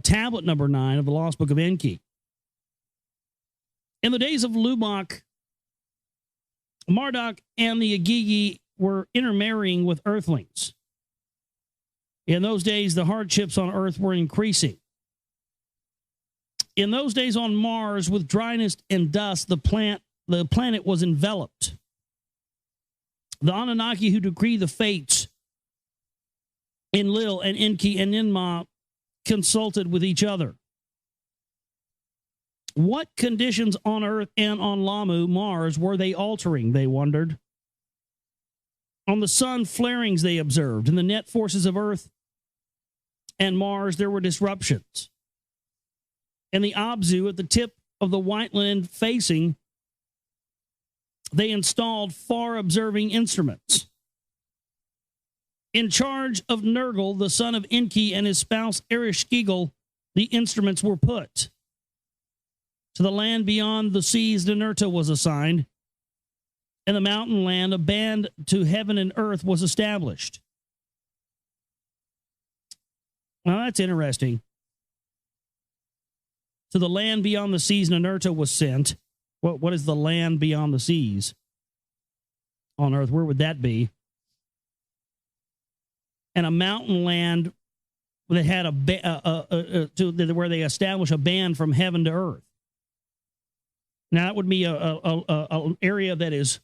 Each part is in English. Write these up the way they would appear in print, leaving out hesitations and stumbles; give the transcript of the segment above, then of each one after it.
tablet number 9 of the Lost Book of ENKI. In the days of Lubach, Marduk and the Agigi were intermarrying with earthlings. In those days, the hardships on earth were increasing. In those days on Mars, with dryness and dust, the planet was enveloped. The Anunnaki who decree the fates, Enlil and Enki and Ninmah, consulted with each other. What conditions on Earth and on Lamu, Mars, were they altering, they wondered. On the sun, flarings they observed. In the net forces of Earth and Mars, there were disruptions. In the Abzu, at the tip of the white land facing, they installed far-observing instruments. In charge of Nergal, the son of Enki, and his spouse Ereshkigal, the instruments were put. To the land beyond the seas, Ninurta was assigned. In the mountain land, a band to heaven and earth was established. Well, that's interesting. To the land beyond the seas, Ninurta was sent. What is the land beyond the seas on earth? Where would that be? And a mountain land that had where they establish a band from heaven to earth. Now, that would be an area that is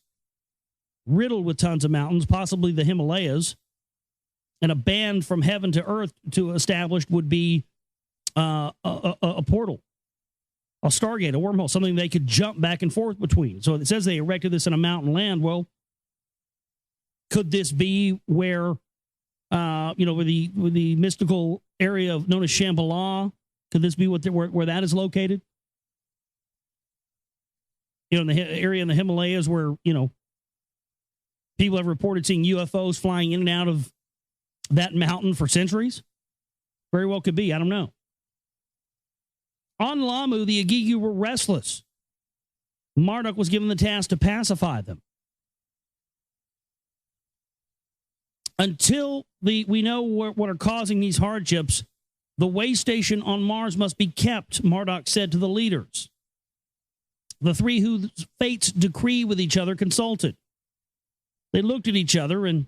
riddled with tons of mountains, possibly the Himalayas. And a band from heaven to earth to established would be a portal, a stargate, a wormhole, something they could jump back and forth between. So it says they erected this in a mountain land. Well, could this be where, where the mystical area known as Shambhala, could this be where that is located? In the area in the Himalayas where, people have reported seeing UFOs flying in and out of that mountain for centuries? Very well could be. I don't know. On Lamu, the Agigi were restless. Marduk was given the task to pacify them. Until we know what are causing these hardships, the way station on Mars must be kept, Marduk said to the leaders. The three whose fates decree with each other consulted. They looked at each other and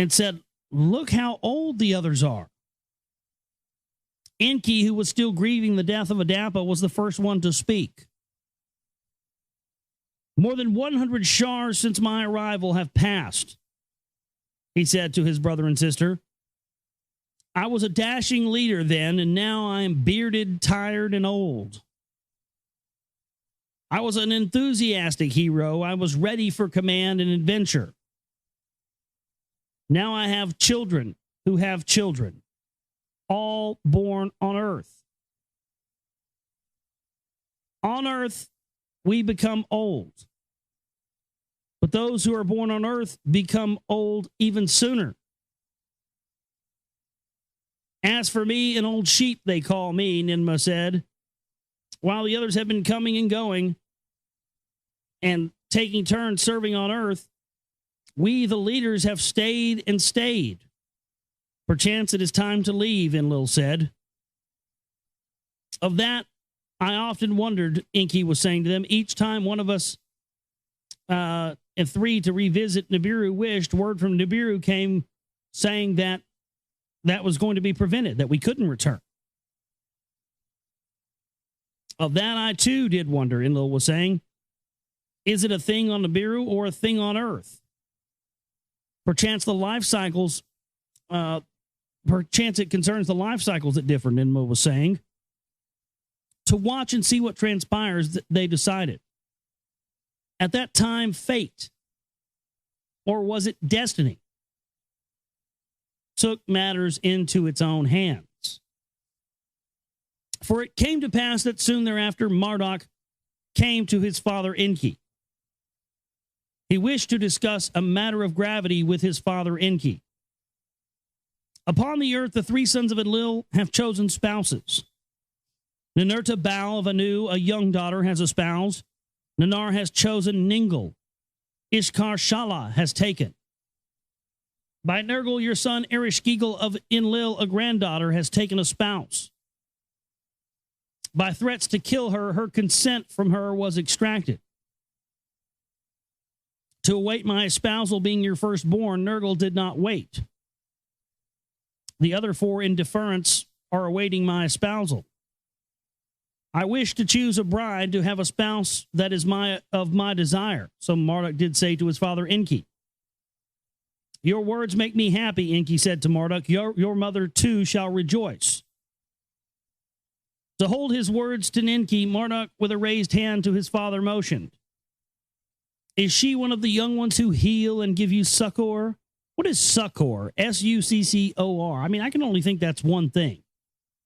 said, look how old the others are. Enki, who was still grieving the death of Adapa, was the first one to speak. More than 100 shars since my arrival have passed, he said to his brother and sister. I was a dashing leader then, and now I am bearded, tired, and old. I was an enthusiastic hero. I was ready for command and adventure. Now I have children who have children, all born on earth. On earth, we become old. But those who are born on earth become old even sooner. As for me, an old sheep they call me, Ninmah said, while the others have been coming and going and taking turns serving on earth, we, the leaders, have stayed and stayed. Perchance it is time to leave, Enlil said. Of that, I often wondered, Enki was saying to them, each time one of us and three to revisit Nibiru wished, word from Nibiru came saying that was going to be prevented, that we couldn't return. Of that I too did wonder, Enlil was saying. Is it a thing on Nibiru or a thing on Earth? Perchance the life cycles, perchance it concerns the life cycles that differ, Ninmah was saying. To watch and see what transpires, they decided. At that time, fate, or was it destiny, took matters into its own hands. For it came to pass that soon thereafter Marduk came to his father Enki. He wished to discuss a matter of gravity with his father Enki. Upon the earth, the three sons of Enlil have chosen spouses. Ninurta Baal of Anu, a young daughter, has espoused. Nanar has chosen Ningal. Ishkar Shala has taken. By Nergal, your son Ereshkigal of Enlil, a granddaughter, has taken a spouse. By threats to kill her, her consent from her was extracted. To await my espousal being your firstborn, Nergal did not wait. The other four in deference are awaiting my espousal. I wish to choose a bride to have a spouse that is of my desire. So Marduk did say to his father ENKI. Your words make me happy, ENKI said to Marduk. Your mother too shall rejoice. To hold his words to ENKI, Marduk with a raised hand to his father motioned. Is she one of the young ones who heal and give you succor? What is succor? S-U-C-C-O-R. I mean, I can only think that's one thing.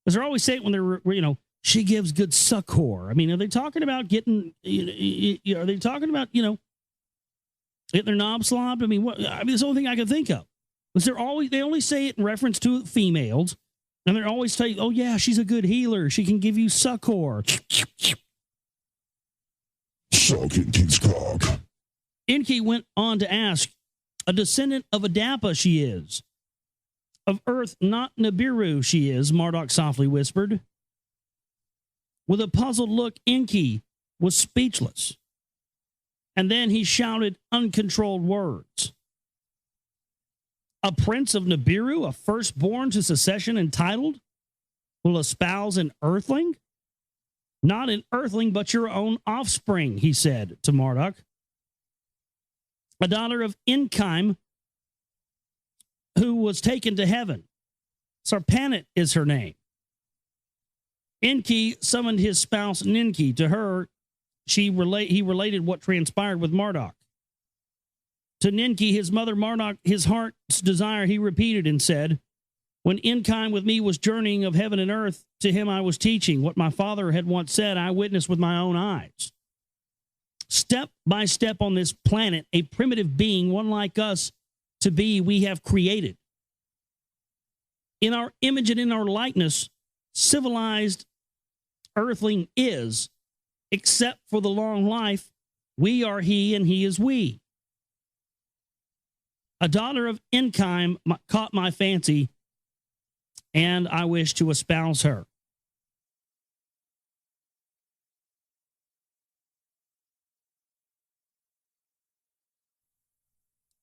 Because they're always saying when they're, she gives good succor. I mean, are they talking about getting, are they talking about, getting their knob slobbed? I mean, that's the only thing I can think of. Because they only say it in reference to females. And they're always saying, oh, yeah, she's a good healer. She can give you succor. Suck ENKI's cock. ENKI went on to ask, a descendant of Adapa she is. Of earth, not Nibiru she is, Marduk softly whispered. With a puzzled look, ENKI was speechless. And then he shouted uncontrolled words. A prince of Nibiru, a firstborn to succession entitled, will espouse an earthling? Not an earthling, but your own offspring, he said to Marduk. A daughter of ENKI, who was taken to heaven. Sarpanit is her name. ENKI summoned his spouse Ninki. To her, he related what transpired with Marduk. To Ninki, his mother Marduk, his heart's desire, he repeated and said, when ENKI with me was journeying of heaven and earth, to him I was teaching. What my father had once said, I witnessed with my own eyes. Step by step on this planet, a primitive being, one like us to be, we have created. In our image and in our likeness, civilized earthling is, except for the long life, we are he and he is we. A daughter of ENKI caught my fancy, and I wish to espouse her.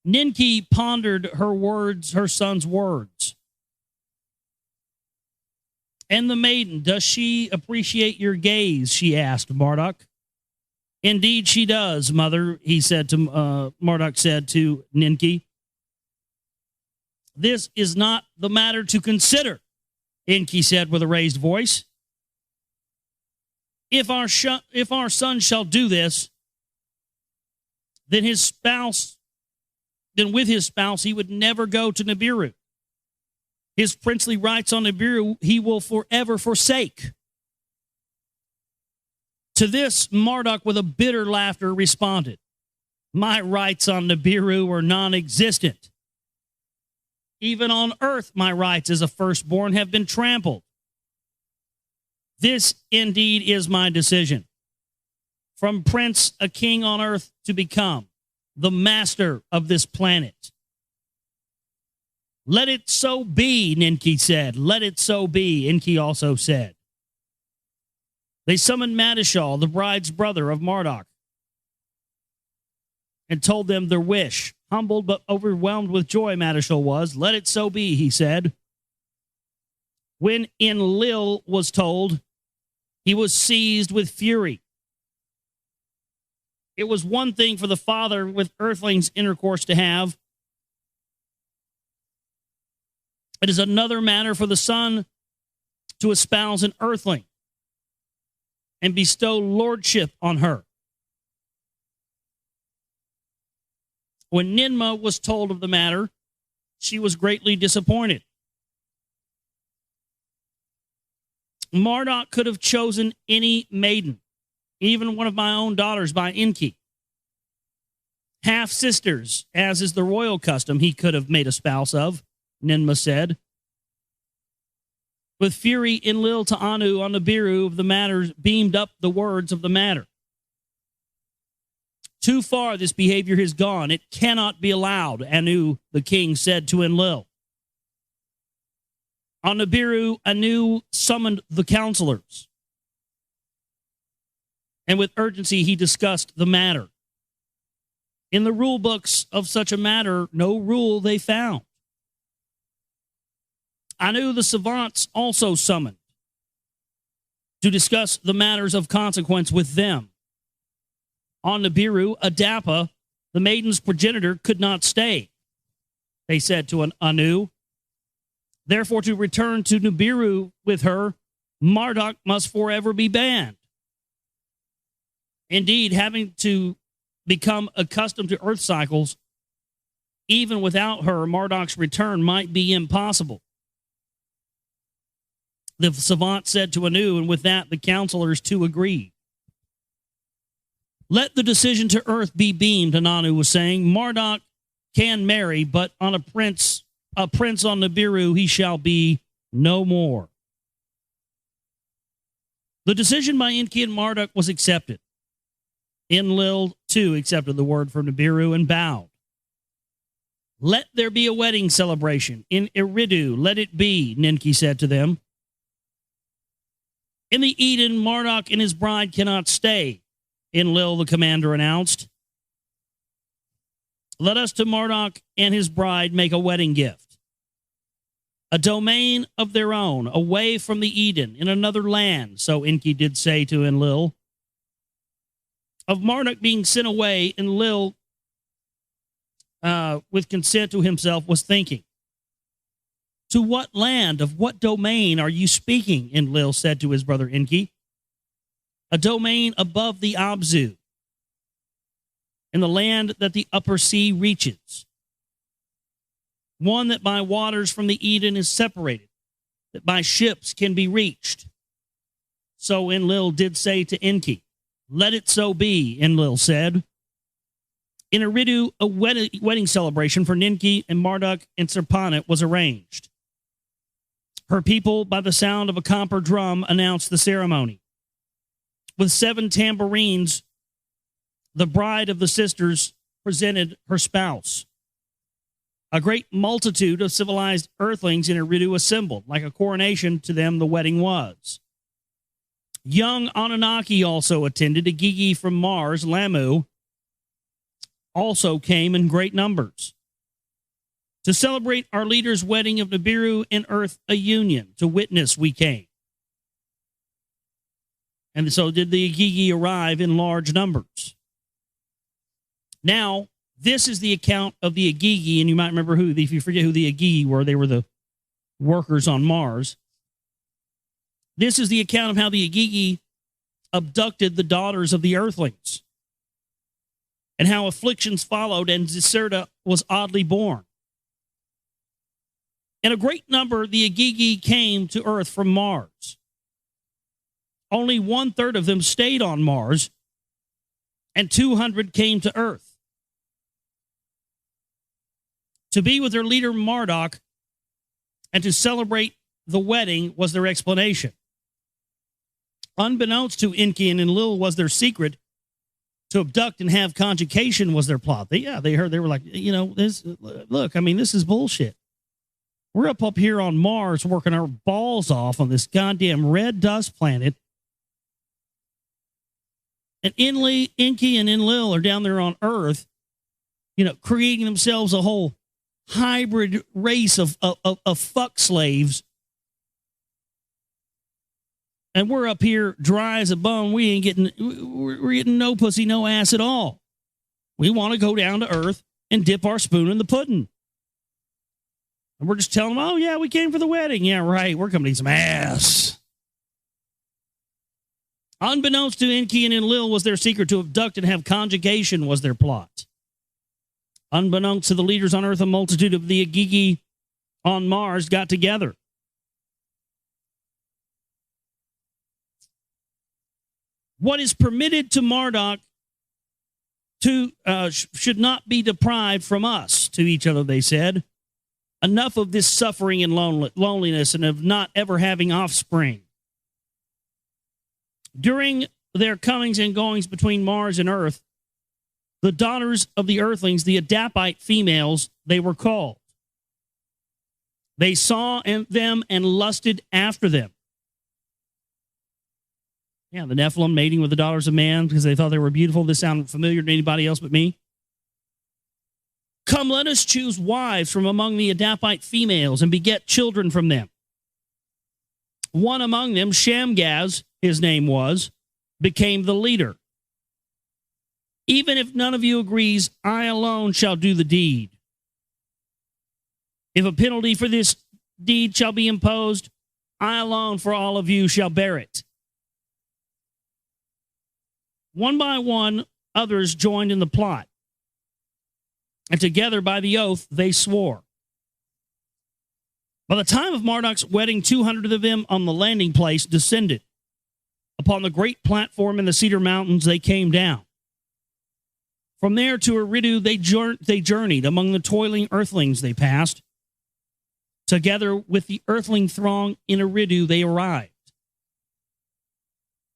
Ninki pondered her son's words. And the maiden, does she appreciate your gaze? She asked Marduk. Indeed she does, mother, Marduk said to Ninki. This is not the matter to consider, ENKI said with a raised voice. If our son shall do this, then with his spouse he would never go to Nibiru. His princely rights on Nibiru he will forever forsake. To this, Marduk with a bitter laughter responded, my rights on Nibiru are non-existent. Even on earth, my rights as a firstborn have been trampled. This indeed is my decision. From prince, a king on earth to become the master of this planet. Let it so be, Ninki said. Let it so be, ENKI also said. They summoned Madishal, the bride's brother of Marduk, and told them their wish. Humbled but overwhelmed with joy, Madishal was. Let it so be, he said. When Enlil was told, he was seized with fury. It was one thing for the father with earthlings intercourse to have. It is another matter for the son to espouse an earthling and bestow lordship on her. When Ninmah was told of the matter, she was greatly disappointed. Marduk could have chosen any maiden, even one of my own daughters by ENKI. Half-sisters, as is the royal custom, he could have made a spouse of, Ninmah said. With fury, Enlil to Anu on Nibiru of the matter beamed up the words of the matter. Too far this behavior has gone. It cannot be allowed, Anu, the king, said to Enlil. On Nibiru, Anu summoned the counselors. and with urgency he discussed the matter. In the rule books of such a matter, no rule they found. Anu the savants also summoned to discuss the matters of consequence with them. On Nibiru, Adapa, the maiden's progenitor, could not stay. They said to an Anu, therefore to return to Nibiru with her, Marduk must forever be banned. Indeed, having to become accustomed to earth cycles, even without her, Marduk's return might be impossible. The savant said to Anu, and with that the counselors too agreed. Let the decision to earth be beamed, Anu was saying. Marduk can marry, but on a prince on Nibiru he shall be no more. The decision by ENKI and Marduk was accepted. Enlil, too, accepted the word from Nibiru and bowed. Let there be a wedding celebration. In Eridu, let it be, ENKI said to them. In the Eden, Marduk and his bride cannot stay, Enlil, the commander, announced. Let us to Marduk and his bride make a wedding gift. A domain of their own, away from the Eden, in another land, so ENKI did say to Enlil. Of Marduk being sent away, Enlil, with consent to himself, was thinking. To what land, of what domain are you speaking? Enlil said to his brother ENKI. A domain above the Abzu, in the land that the upper sea reaches. One that by waters from the Eden is separated, that by ships can be reached. So Enlil did say to ENKI, let it so be, Enlil said. In Eridu, a wedding celebration for ENKI and Marduk and Serponit was arranged. Her people, by the sound of a copper drum, announced the ceremony. With 7 tambourines, the bride of the sisters presented her spouse. A great multitude of civilized earthlings in Eridu assembled. Like a coronation to them, the wedding was. Young Anunnaki also attended. Igigi from Mars, Lamu, also came in great numbers. To celebrate our leader's wedding of Nibiru and Earth a union, to witness we came. And so did the Igigi arrive in large numbers. Now, this is the account of the Igigi, and you might remember who, if you forget who the Igigi were, they were the workers on Mars. This is the account of how the Igigi abducted the daughters of the Earthlings, and how afflictions followed, and Zecharia was oddly born. And a great number, the Igigi, came to Earth from Mars. Only 1/3 of them stayed on Mars, and 200 came to Earth to be with their leader Marduk, and to celebrate the wedding was their explanation. Unbeknownst to ENKI and Enlil was their secret. To abduct and have conjugation was their plot. They heard, they were like, this, look, I mean, this is bullshit. We're up here on Mars working our balls off on this goddamn red dust planet. And ENKI and Enlil are down there on Earth, creating themselves a whole hybrid race of fuck slaves. And we're up here dry as a bone. We're getting no pussy, no ass at all. We want to go down to Earth and dip our spoon in the pudding. And we're just telling them, oh, yeah, we came for the wedding. Yeah, right. We're coming to eat some ass. Unbeknownst to ENKI and Enlil was their secret. To abduct and have conjugation was their plot. Unbeknownst to the leaders on Earth, a multitude of the Igigi on Mars got together. What is permitted to Marduk should not be deprived from us, to each other, they said. Enough of this suffering and loneliness, and of not ever having offspring. During their comings and goings between Mars and Earth, the daughters of the Earthlings, the Adapite females, they were called. They saw them and lusted after them. Yeah, the Nephilim mating with the daughters of man because they thought they were beautiful. This sounded familiar to anybody else but me. Come, let us choose wives from among the Adapite females and beget children from them. One among them, Shamgaz, his name was, became the leader. Even if none of you agrees, I alone shall do the deed. If a penalty for this deed shall be imposed, I alone for all of you shall bear it. One by one, others joined in the plot, and together by the oath they swore. By the time of Marduk's wedding, 200 of them on the landing place descended. Upon the great platform in the Cedar Mountains they came down. From there to Eridu they journeyed. Among the toiling earthlings they passed. Together with the earthling throng in Eridu they arrived.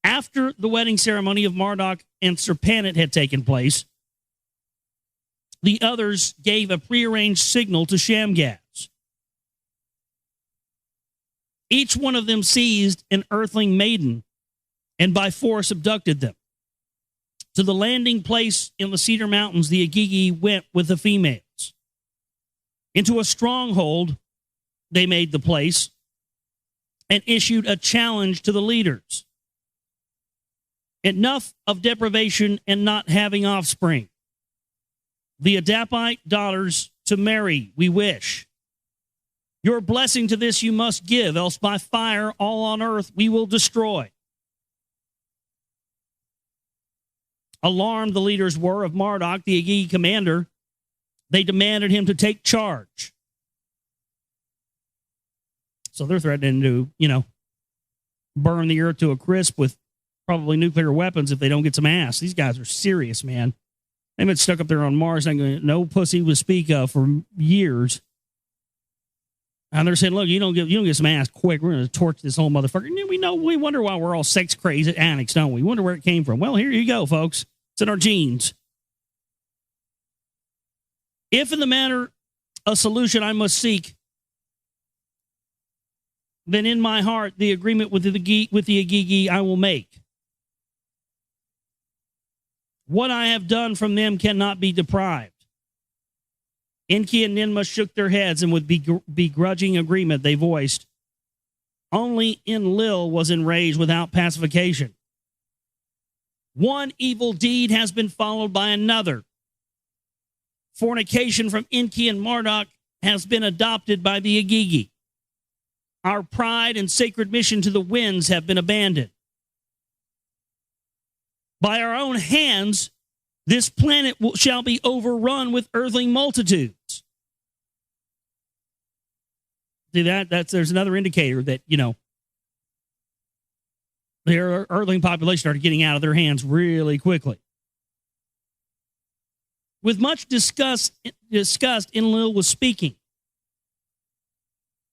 After the wedding ceremony of Marduk and Serpanit had taken place, the others gave a prearranged signal to Shamgaz. Each one of them seized an earthling maiden and by force abducted them. To the landing place in the Cedar Mountains, the Agigi went with the females. Into a stronghold they made the place and issued a challenge to the leaders. Enough of deprivation and not having offspring. The Adapite daughters to marry we wish. Your blessing to this you must give, else by fire all on earth we will destroy. Alarmed the leaders were of Marduk, the Agigi commander, they demanded him to take charge. So they're threatening to, burn the earth to a crisp with probably nuclear weapons if they don't get some ass. These guys are serious, man. They've been stuck up there on Mars, no pussy to speak of for years. And they're saying, look, you don't get some ass quick. We're going to torch this whole motherfucker. And we wonder why we're all sex crazy addicts, don't we? Wonder where it came from. Well, here you go, folks. It's in our genes. If in the matter a solution I must seek, then in my heart the agreement with the Agigi I will make. What I have done from them cannot be deprived. Enki and Ninmah shook their heads, and with begrudging agreement they voiced. Only Enlil was enraged without pacification. One evil deed has been followed by another. Fornication from Enki and Marduk has been adopted by the Agigi. Our pride and sacred mission to the winds have been abandoned. By our own hands, this planet shall be overrun with earthling multitudes. See there's another indicator that, their earthling population started getting out of their hands really quickly. With much disgust, Enlil was speaking.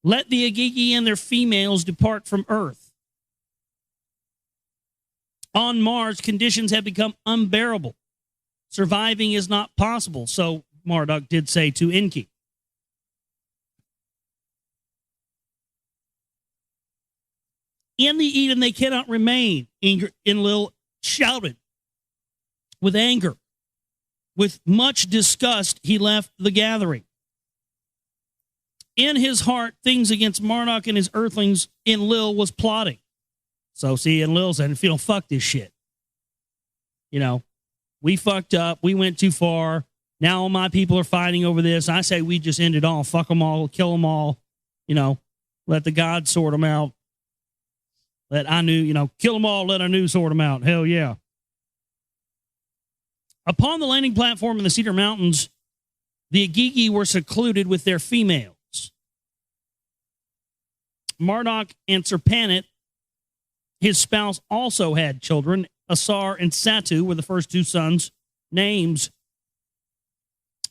Let the Agigi and their females depart from Earth. On Mars, conditions have become unbearable. Surviving is not possible, so Marduk did say to Enki. In the Eden they cannot remain, Enlil shouted with anger. With much disgust, he left the gathering. In his heart, things against Marduk and his earthlings, Enlil was plotting. So, see, Enlil said, fuck this shit. We fucked up. We went too far. Now all my people are fighting over this. I say we just end it all. Fuck them all. Kill them all. Let the gods sort them out. Let Anu, kill them all. Let Anu sort them out. Hell yeah. Upon the landing platform in the Cedar Mountains, the Agigi were secluded with their females. Marduk and Serpanit, his spouse, also had children. Asar and Satu were the first two sons' names.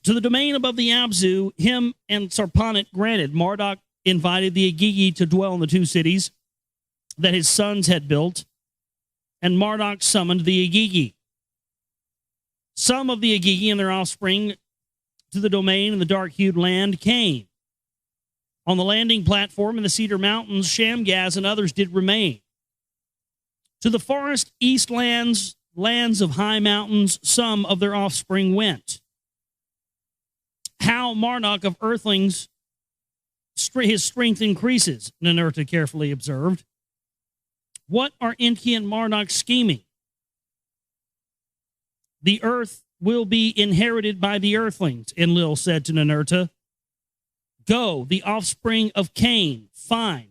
To the domain above the Abzu, him and Serpanit granted. Marduk invited the Agigi to dwell in the two cities that his sons had built, and Marduk summoned the Agigi. Some of the Agigi and their offspring to the domain in the dark-hued land came. On the landing platform in the Cedar Mountains, Shamgaz and others did remain. To the forest east lands of high mountains, some of their offspring went. How Marduk of earthlings, his strength increases, Ninurta carefully observed. What are Enki and Marduk scheming? The earth will be inherited by the earthlings, Enlil said to Ninurta. Go, the offspring of Cain, find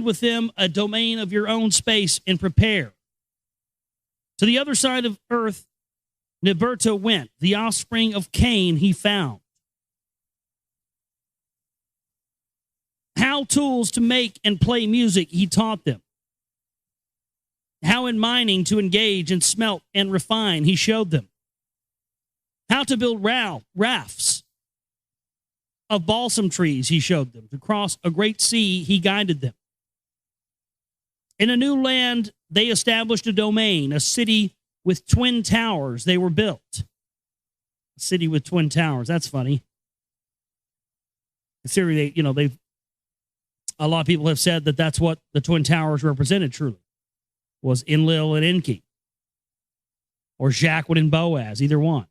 with them a domain of your own space and prepare. To the other side of earth, Niberta went. The offspring of Cain he found. How tools to make and play music he taught them. How in mining to engage and smelt and refine he showed them. How to build rafts of balsam trees he showed them. To cross a great sea he guided them. In a new land they established a domain, a city with twin towers they were built. A city with twin towers, that's funny. Considering a lot of people have said that that's what the twin towers represented truly, was Enlil and Enki, or Jacqueline and Boaz, either one.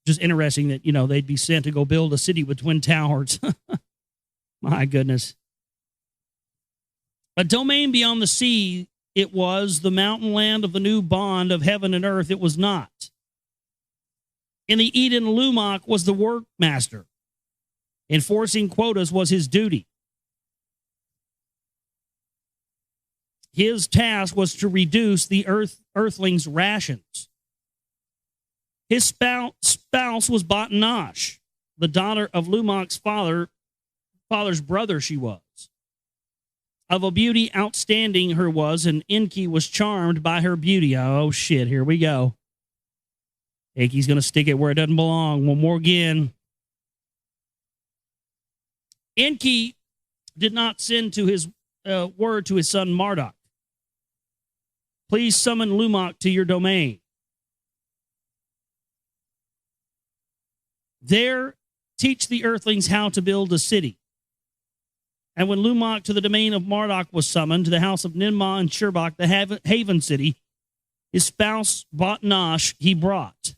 Just interesting that, they'd be sent to go build a city with twin towers. My goodness. A domain beyond the sea, it was the mountain land of the new bond of heaven and earth. It was not. In the Eden, Lumok was the workmaster. Enforcing quotas was his duty. His task was to reduce the earthlings' rations. His spouse was Batnash, the daughter of Lumok's father's brother she was. Of a beauty outstanding her was, and Enki was charmed by her beauty. Oh, shit, here we go. Enki's going to stick it where it doesn't belong. One more again. Enki did not send to his word to his son Marduk. Please summon Lumok to your domain. There, teach the earthlings how to build a city. And when Lumok to the domain of Marduk was summoned to the house of Ninmah and Sherbak, the haven city, his spouse Batnash he brought.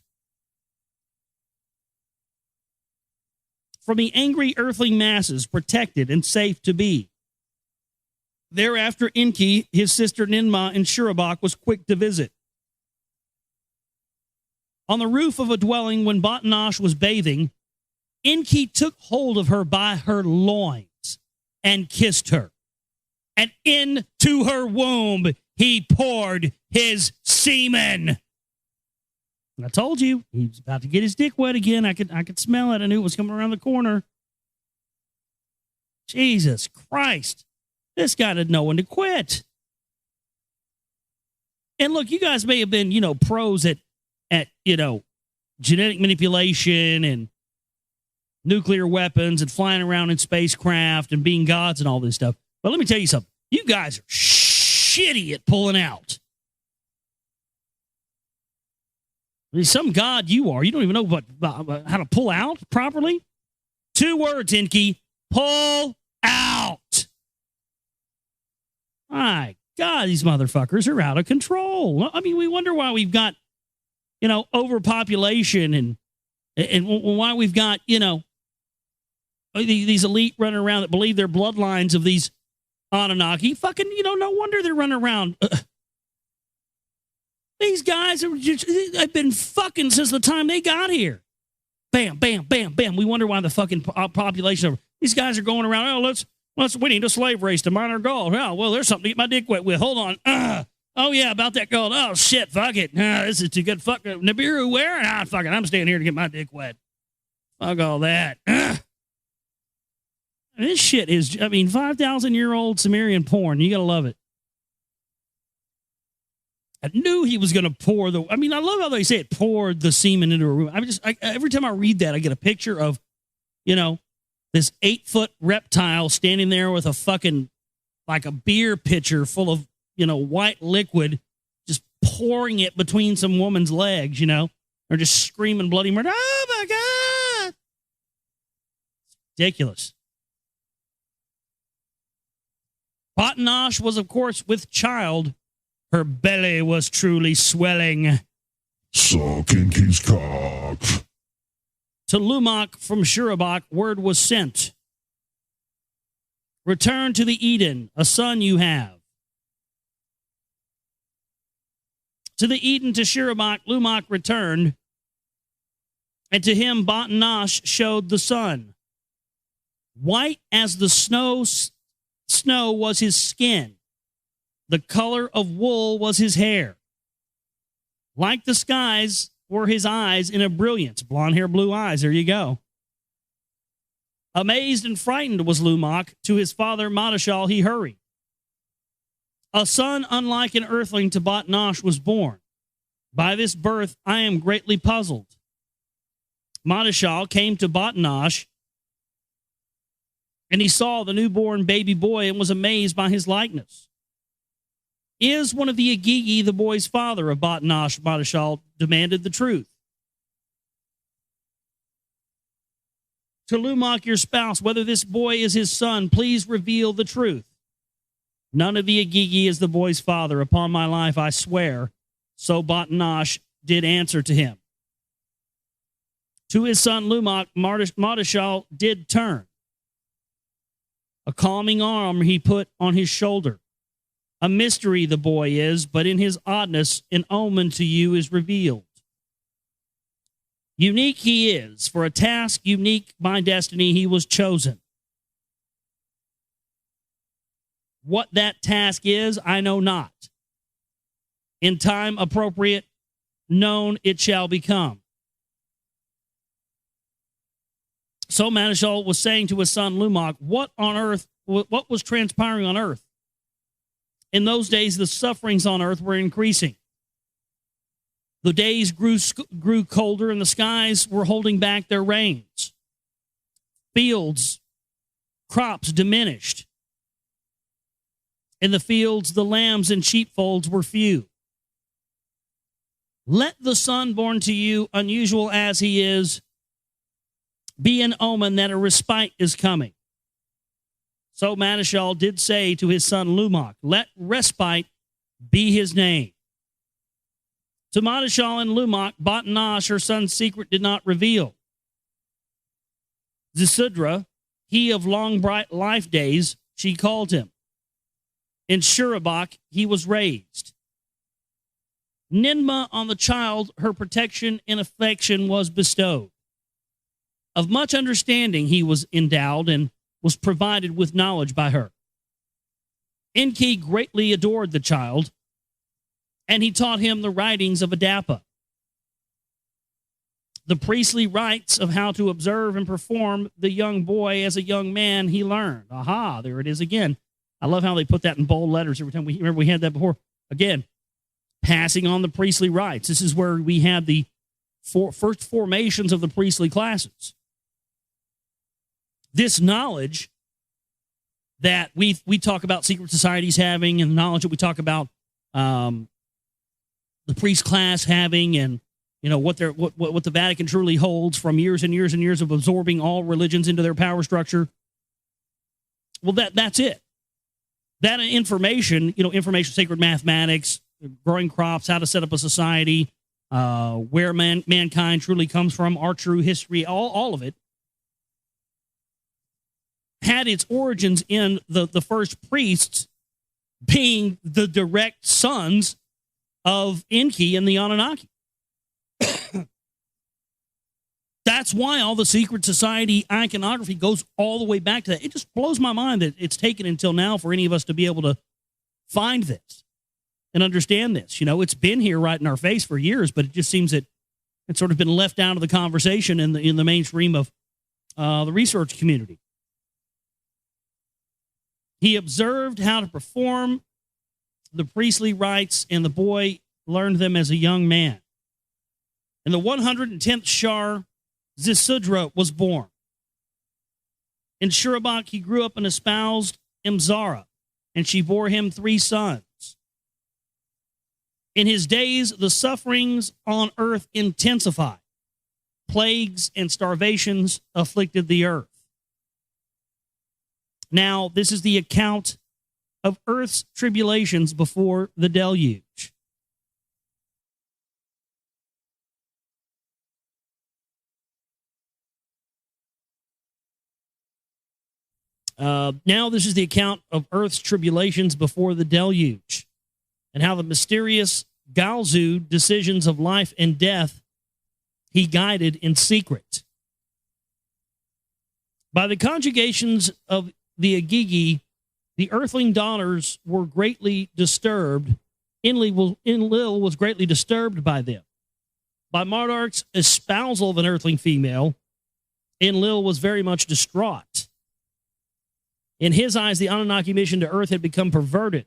From the angry earthling masses, protected and safe to be. Thereafter Enki, his sister Ninmah and Sherbak was quick to visit. On the roof of a dwelling when Batnash was bathing, Enki took hold of her by her loins and kissed her. And into her womb he poured his semen. And I told you, he was about to get his dick wet again. I could smell it. I knew it was coming around the corner. Jesus Christ. This guy didn't know when to quit. And look, you guys may have been, pros at genetic manipulation and nuclear weapons and flying around in spacecraft and being gods and all this stuff. But let me tell you something. You guys are shitty at pulling out. Some god you are. You don't even know how to pull out properly. 2 words, Enki. Pull out. My God, these motherfuckers are out of control. I mean, we wonder why we've got, overpopulation and why we've got, these elite running around that believe they're bloodlines of these Anunnaki. Fucking, no wonder they're running around. These guys have been fucking since the time they got here. Bam, bam, bam, bam. We wonder why the fucking population of these guys are going around. Oh, we need a slave race to mine our gold. Oh, well, there's something to get my dick wet with. Hold on. Oh, yeah, about that gold. Oh, shit, fuck it. This is too good. Fuck it. Nibiru where? Fuck it. I'm staying here to get my dick wet. Fuck all that. This shit is, 5,000-year-old Sumerian porn. You got to love it. I knew he was going to pour I love how they say it, poured the semen into a room. Every time I read that, I get a picture of, this 8-foot reptile standing there with a fucking, like a beer pitcher full of, white liquid, just pouring it between some woman's legs, or just screaming bloody murder. Oh my God. Ridiculous. Batnash was, of course, with child. Her belly was truly swelling. Suck ENKI's cock. To Lumach from Shurabak, word was sent. Return to the Eden, a son you have. To the Eden, to Shurabak, Lumach returned, and to him Batnash showed the sun. White as the snow was his skin. The color of wool was his hair. Like the skies were his eyes in a brilliance. Blonde hair, blue eyes. There you go. Amazed and frightened was Lumach. To his father, Madashal, he hurried. A son unlike an earthling to Batnash was born. By this birth I am greatly puzzled. Madashal came to Batnash, and he saw the newborn baby boy and was amazed by his likeness. Is one of the Agigi the boy's father of Batnash? Madashal demanded the truth. To Lumach, your spouse, whether this boy is his son, please reveal the truth. None of the Agigi is the boy's father. Upon my life, I swear. So Batnash did answer to him. To his son Lumach, Madashal did turn. A calming arm he put on his shoulder. A mystery the boy is, but in his oddness, an omen to you is revealed. Unique he is. For a task unique by destiny, he was chosen. What that task is, I know not. In time appropriate, known it shall become. So Madashal was saying to his son Lumach, what was transpiring on earth? In those days, the sufferings on earth were increasing. The days grew colder, and the skies were holding back their rains. Fields, crops diminished. In the fields, the lambs and sheepfolds were few. Let the son born to you, unusual as he is, be an omen that a respite is coming. So Madashal did say to his son Lumach, let respite be his name. To Madashal and Lumach, Batnash, her son's secret, did not reveal. Zecharia, he of long bright life days, she called him. In Shurabak, he was raised. Ninma on the child, her protection and affection was bestowed. Of much understanding he was endowed and was provided with knowledge by her. ENKI greatly adored the child, and he taught him the writings of Adapa. The priestly rites of how to observe and perform the young boy as a young man he learned. Aha, there it is again. I love how they put that in bold letters every time. Remember we had that before. Again, passing on the priestly rites. This is where we had the first formations of the priestly classes. This knowledge that we talk about secret societies having, and the knowledge that we talk about the priest class having, and what the Vatican truly holds from years and years and years of absorbing all religions into their power structure. Well, that's it. That information, sacred mathematics, growing crops, how to set up a society, where mankind truly comes from, our true history, all of it, had its origins in the first priests being the direct sons of ENKI and the Anunnaki. That's why all the secret society iconography goes all the way back to that. It just blows my mind that it's taken until now for any of us to be able to find this and understand this. It's been here right in our face for years, but it just seems that it's sort of been left out of the conversation in the mainstream of the research community. He observed how to perform the priestly rites, and the boy learned them as a young man. In the 110th Shar, Zecharia was born. In Shurabak, he grew up and espoused Imzara, and she bore him 3 sons. In his days, the sufferings on earth intensified. Plagues and starvations afflicted the earth. Now, this is the account of Earth's tribulations before the deluge. Now this is the account of Earth's tribulations before the deluge, and how the mysterious Galzu decisions of life and death he guided in secret. By the conjugations of the Agigi, the earthling daughters were greatly disturbed. Enlil was greatly disturbed by them. By Mardark's espousal of an earthling female, Enlil was very much distraught. In his eyes, the Anunnaki mission to Earth had become perverted.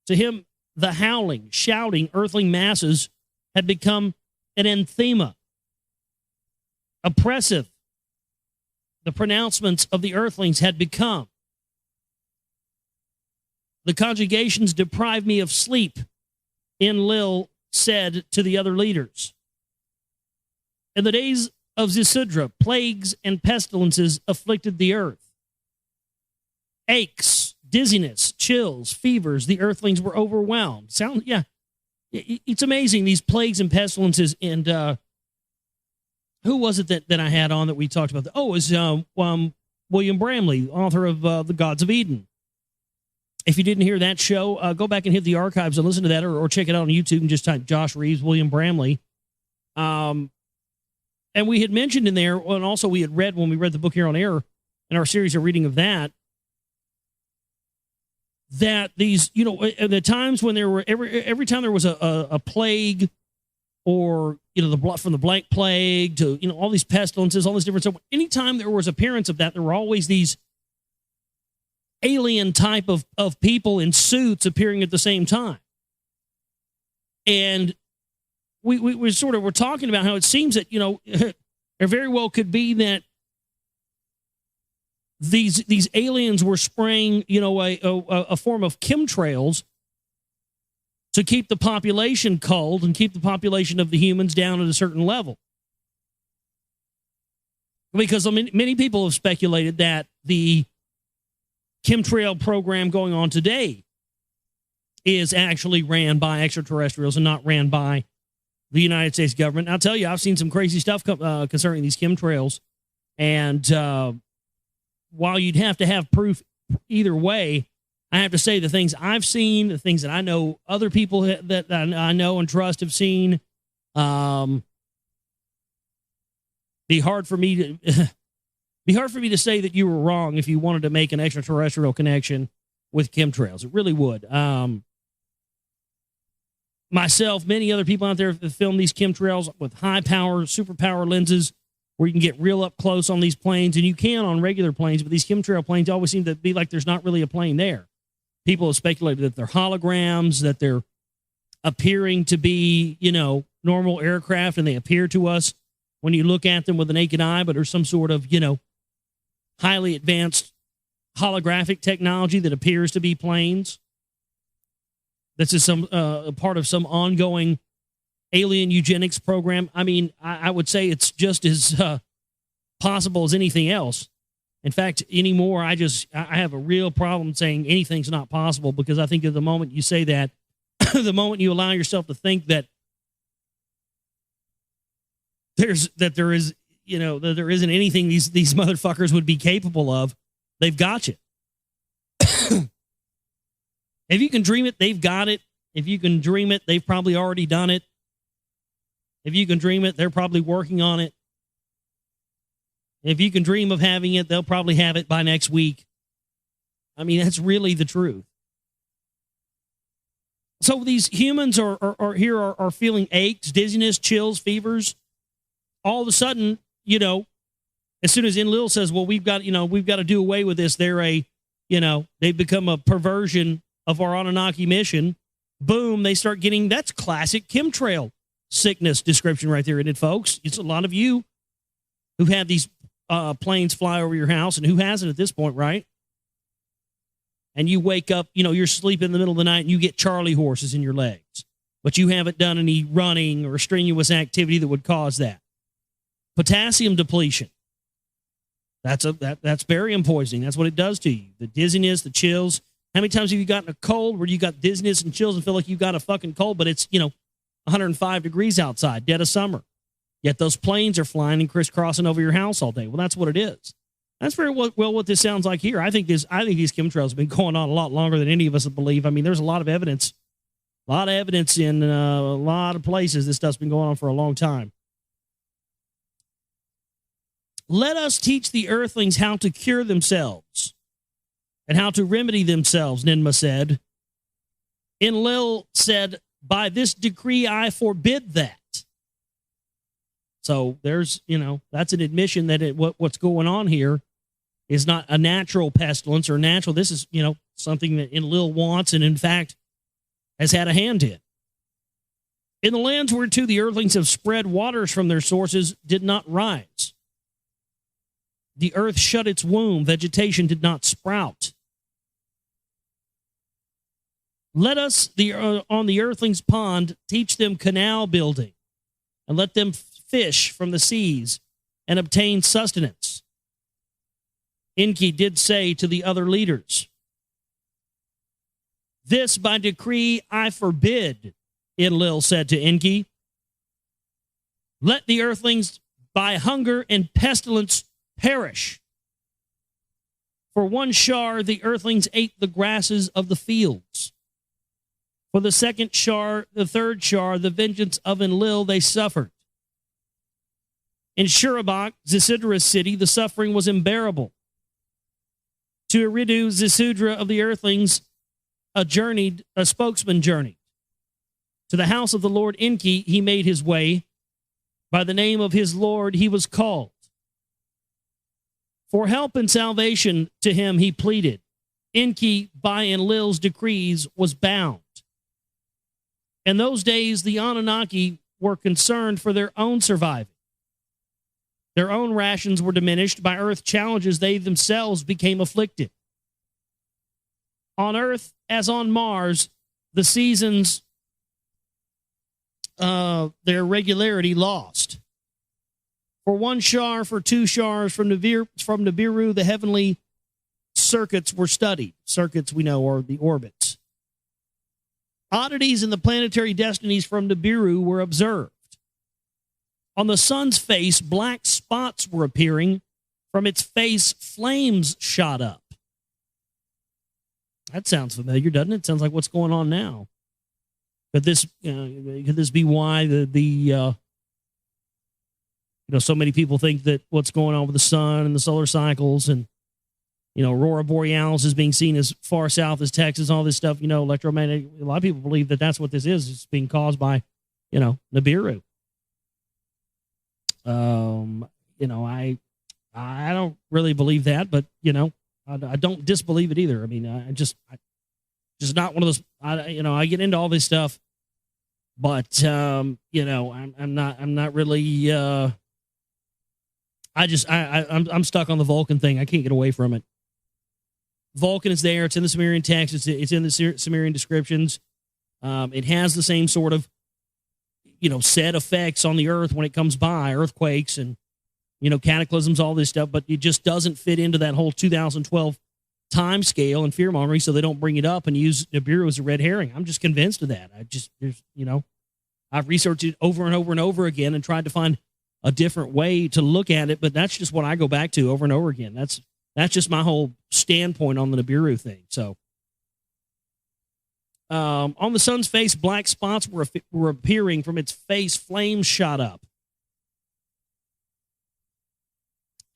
To him, the howling, shouting, earthling masses had become an anathema, oppressive. The pronouncements of the earthlings had become. The conjugations deprive me of sleep, Enlil said to the other leaders. In the days of Zecharia, plagues and pestilences afflicted the earth. Aches, dizziness, chills, fevers, the earthlings were overwhelmed. It's amazing, these plagues and pestilences. And who was it that I had on that we talked about? Oh, it was William Bramley, author of The Gods of Eden. If you didn't hear that show, go back and hit the archives and listen to that, or check it out on YouTube and just type Josh Reeves, William Bramley. And we had mentioned in there, and also we had read when we read the book here on air in our series of reading of that these, at the times when there were every time there was a plague, or from the Black Plague to all these pestilences, all this different stuff. Anytime there was appearance of that, there were always these alien type of people in suits appearing at the same time. And we sort of were talking about how it seems that there very well could be that these aliens were spraying a form of chemtrails to keep the population cold and keep the population of the humans down at a certain level. Because many people have speculated that the chemtrail program going on today is actually ran by extraterrestrials and not ran by the United States government. I'll tell you, I've seen some crazy stuff concerning these chemtrails. And while you'd have to have proof either way, I have to say the things I've seen, the things that I know other people that I know and trust have seen, be hard for me to say that you were wrong if you wanted to make an extraterrestrial connection with chemtrails. It really would. Myself, many other people out there have filmed these chemtrails with high power, superpower lenses where you can get real up close on these planes, and you can on regular planes, but these chemtrail planes always seem to be like there's not really a plane there. People have speculated that they're holograms, that they're appearing to be, normal aircraft, and they appear to us when you look at them with the naked eye, but are some sort of, highly advanced holographic technology that appears to be planes. This is some part of some ongoing alien eugenics program. I mean, I would say it's just as possible as anything else. In fact, anymore, I have a real problem saying anything's not possible, because I think at the moment you say that, the moment you allow yourself to think that there isn't anything these motherfuckers would be capable of, they've got you. If you can dream it, they've got it. If you can dream it, they've probably already done it. If you can dream it, they're probably working on it. If you can dream of having it, they'll probably have it by next week. I mean, that's really the truth. So these humans are feeling aches, dizziness, chills, fevers. All of a sudden, as soon as Enlil says, well, we've got to do away with this, they've become a perversion of our Anunnaki mission. Boom, they start getting, that's classic chemtrail sickness description right there, isn't it, folks? It's a lot of you who've had these planes fly over your house, and who hasn't at this point, right? And you wake up, you're sleeping in the middle of the night, and you get Charlie horses in your legs, but you haven't done any running or strenuous activity that would cause that. Potassium depletion. That's barium poisoning. That's what it does to you. The dizziness, the chills. How many times have you gotten a cold where you got dizziness and chills and feel like you got a fucking cold, but it's, 105 degrees outside, dead of summer. Yet those planes are flying and crisscrossing over your house all day. Well, that's what it is. That's very well what this sounds like here. I think these chemtrails have been going on a lot longer than any of us believe. I mean, there's a lot of evidence in a lot of places. This stuff's been going on for a long time. Let us teach the earthlings how to cure themselves and how to remedy themselves, Ninmah said. Enlil said, by this decree, I forbid that. So there's, that's an admission that what's going on here is not a natural pestilence or natural. This is, something that Enlil wants and, in fact, has had a hand in. In the lands whereto the earthlings have spread, waters from their sources did not rise. The earth shut its womb, vegetation did not sprout. Let us, on the earthlings' pond, teach them canal building, and let them fish from the seas and obtain sustenance. ENKI did say to the other leaders, this by decree I forbid, Enlil said to ENKI. Let the earthlings by hunger and pestilence perish. For one shar, the earthlings ate the grasses of the fields. For the second shar, the third shar, the vengeance of Enlil they suffered. In Shurabak, Zecharia city, the suffering was unbearable. To Eridu, Zesudra of the earthlings, a spokesman journeyed. To the house of the Lord ENKI he made his way. By the name of his Lord he was called. For help and salvation to him he pleaded. ENKI, by Enlil's decrees, was bound. In those days, the Anunnaki were concerned for their own surviving. Their own rations were diminished. By earth challenges, they themselves became afflicted. On earth, as on Mars, the seasons, their regularity lost. For one shar, for two shars, from Nibiru, the heavenly circuits were studied. Circuits, we know, are the orbits. Oddities in the planetary destinies from Nibiru were observed. On the sun's face, black spots were appearing. From its face, flames shot up. That sounds familiar, doesn't it? Sounds like what's going on now. Could this be why so many people think that what's going on with the sun and the solar cycles and, Aurora Borealis is being seen as far south as Texas, all this stuff, electromagnetic. A lot of people believe that that's what this is. It's being caused by, Nibiru. I don't really believe that, but, I don't disbelieve it either. I mean, I just not one of those, I get into all this stuff, but, I'm not really, I'm stuck on the Vulcan thing. I can't get away from it. Vulcan is there. It's in the Sumerian text. It's in the Sumerian descriptions. It has the same sort of, set effects on the earth when it comes by, earthquakes and, cataclysms, all this stuff, but it just doesn't fit into that whole 2012 time scale and fear-mongering, so they don't bring it up and use Nibiru as a red herring. I'm just convinced of that. I've researched it over and over and over again and tried to find a different way to look at it, but that's just what I go back to over and over again. That's just my whole standpoint on the Nibiru thing. So, on the sun's face, black spots were appearing. From its face, flames shot up.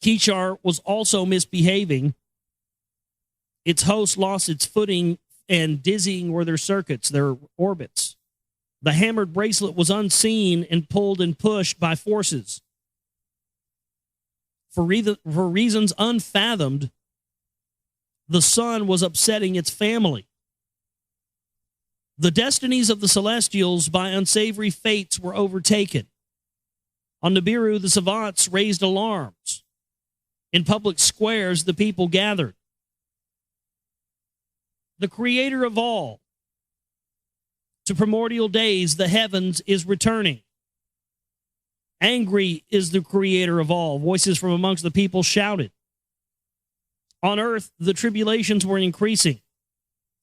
Kishar was also misbehaving. Its host lost its footing, and dizzying were their circuits, their orbits. The hammered bracelet was unseen and pulled and pushed by forces. For reasons unfathomed, the sun was upsetting its family. The destinies of the Celestials by unsavory fates were overtaken. On Nibiru, the savants raised alarms. In public squares, the people gathered. The creator of all, to primordial days, the heavens is returning. Angry is the creator of all. Voices from amongst the people shouted. On earth, the tribulations were increasing.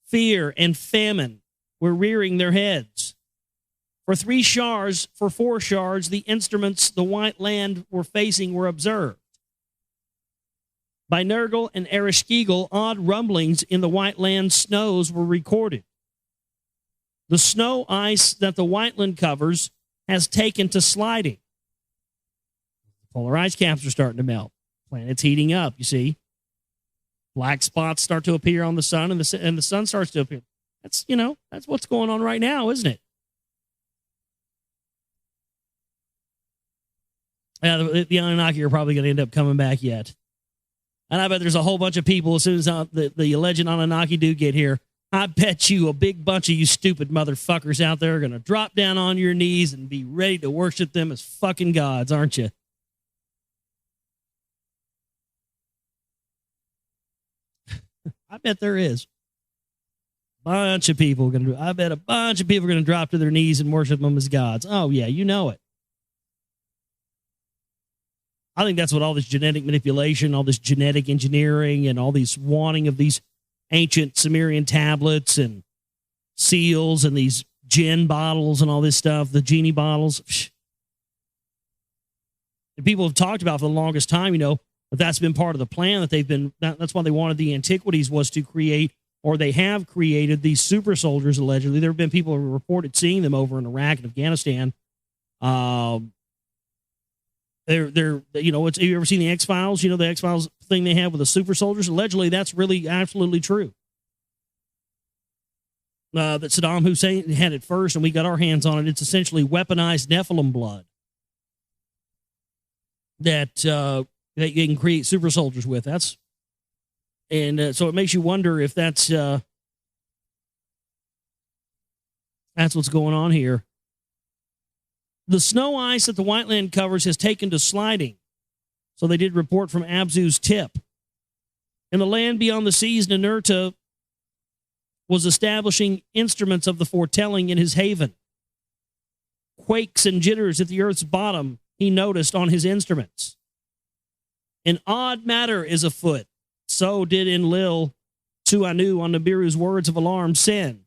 Fear and famine were rearing their heads. For 4 shars, the instruments the white land were facing were observed. By Nergal and Ereshkigal, odd rumblings in the white land snows were recorded. The snow ice that the white land covers has taken to sliding. Polar ice caps are starting to melt. Planet's heating up, you see. Black spots start to appear on the sun, and the sun starts to appear. That's what's going on right now, isn't it? Yeah, the Anunnaki are probably going to end up coming back yet. And I bet there's a whole bunch of people, as soon as the alleged Anunnaki do get here, I bet you a big bunch of you stupid motherfuckers out there are going to drop down on your knees and be ready to worship them as fucking gods, aren't you? I bet there is. Bunch of people are going to. I bet a bunch of people are going to drop to their knees and worship them as gods. Oh yeah, you know it. I think that's what all this genetic manipulation, all this genetic engineering, and all these wanting of these ancient Sumerian tablets and seals and these gin bottles and all this stuff, the genie bottles. And people have talked about for the longest time, that that's been part of the plan, that's why they wanted the antiquities, was to create, or they have created, these super soldiers, allegedly. There have been people who reported seeing them over in Iraq and Afghanistan. Have you ever seen the X-Files? The X-Files thing they have with the super soldiers? Allegedly, that's really absolutely true. That Saddam Hussein had it first, and we got our hands on it. It's essentially weaponized Nephilim blood that you can create super soldiers with. So it makes you wonder if that's what's going on here. The snow ice that the white land covers has taken to sliding. So they did report from Abzu's tip. In the land beyond the seas, Ninurta was establishing instruments of the foretelling in his haven. Quakes and jitters at the earth's bottom he noticed on his instruments. An odd matter is afoot. So did Enlil to Anu on Nibiru's words of alarm send.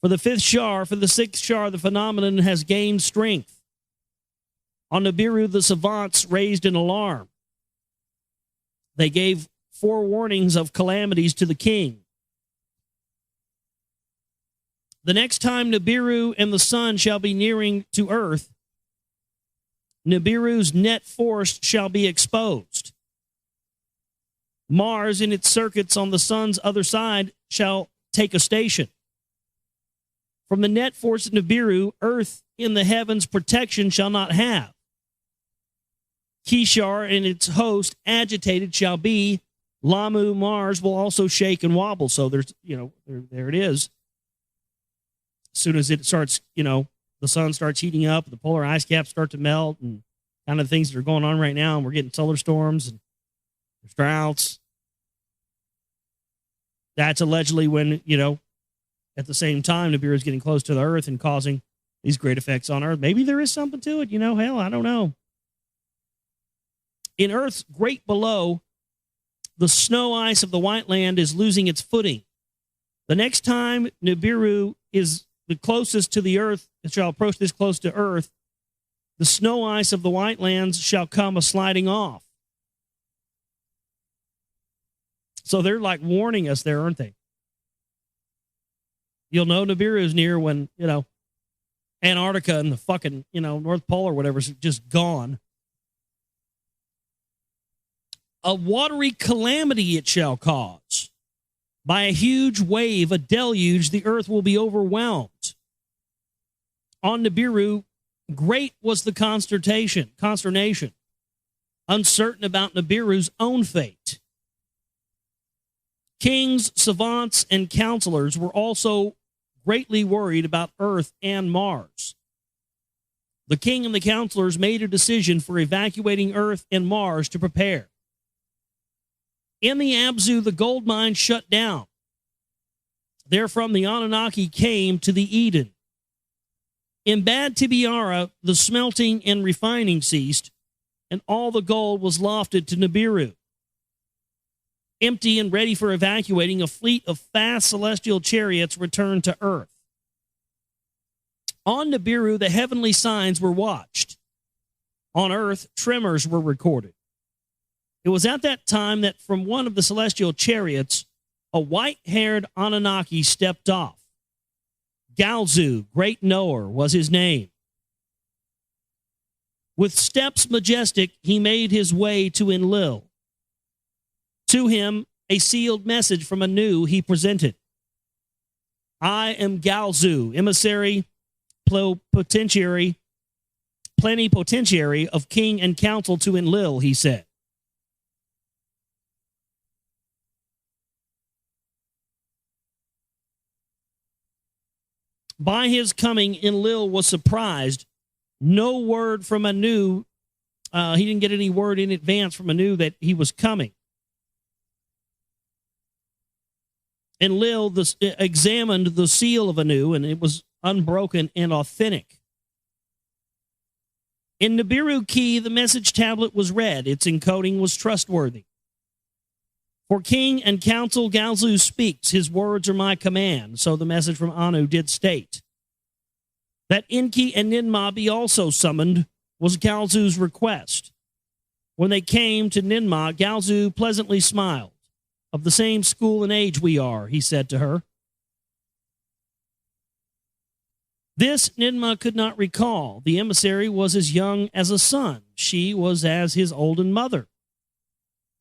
For the 6th shar, the phenomenon has gained strength. On Nibiru, the savants raised an alarm. They gave forewarnings of calamities to the king. The next time Nibiru and the sun shall be nearing to earth, Nibiru's net force shall be exposed. Mars in its circuits on the sun's other side shall take a station. From the net force of Nibiru, earth in the heavens protection shall not have. Kishar and its host agitated shall be. Lamu, Mars, will also shake and wobble. So there's, there it is. As soon as it starts, the sun starts heating up, the polar ice caps start to melt, and kind of things that are going on right now, and we're getting solar storms and there's droughts. That's allegedly when, at the same time, Nibiru is getting close to the earth and causing these great effects on earth. Maybe there is something to it, hell, I don't know. In earth's great below, the snow ice of the white land is losing its footing. The next time Nibiru is the closest to the earth, it shall approach this close to earth, the snow ice of the white lands shall come a sliding off. So they're like warning us there, aren't they? You'll know Nibiru is near when, Antarctica and the fucking, North Pole or whatever is just gone. A watery calamity it shall cause. By a huge wave, a deluge, the earth will be overwhelmed. On Nibiru, great was the consternation, uncertain about Nibiru's own fate. Kings, savants, and counselors were also greatly worried about Earth and Mars. The king and the counselors made a decision for evacuating Earth and Mars to prepare. In the Abzu, the gold mine shut down. Therefrom, the Anunnaki came to the Eden. In Bad Tibiara, the smelting and refining ceased, and all the gold was lofted to Nibiru. empty and ready for evacuating, a fleet of fast celestial chariots returned to Earth. On Nibiru, the heavenly signs were watched. On Earth, tremors were recorded. It was at that time that from one of the celestial chariots, a white-haired Anunnaki stepped off. Galzu, great knower, was his name. With steps majestic, he made his way to Enlil. To him, a sealed message from Anu he presented. I am Galzu, emissary, plenipotentiary of king and council to Enlil, he said. By his coming, Enlil was surprised. No word from Anu. He didn't get any word in advance from Anu that he was coming. Enlil examined the seal of Anu, and it was unbroken and authentic. In Nibiru key, the message tablet was read. Its encoding was trustworthy. For king and council, Galzu speaks. His words are my command. So the message from Anu did state. That ENKI and Ninmah be also summoned was Galzu's request. When they came to Ninmah, Galzu pleasantly smiled. Of the same school and age we are, he said to her. This Ninmah could not recall. The emissary was as young as a son. She was as his olden mother.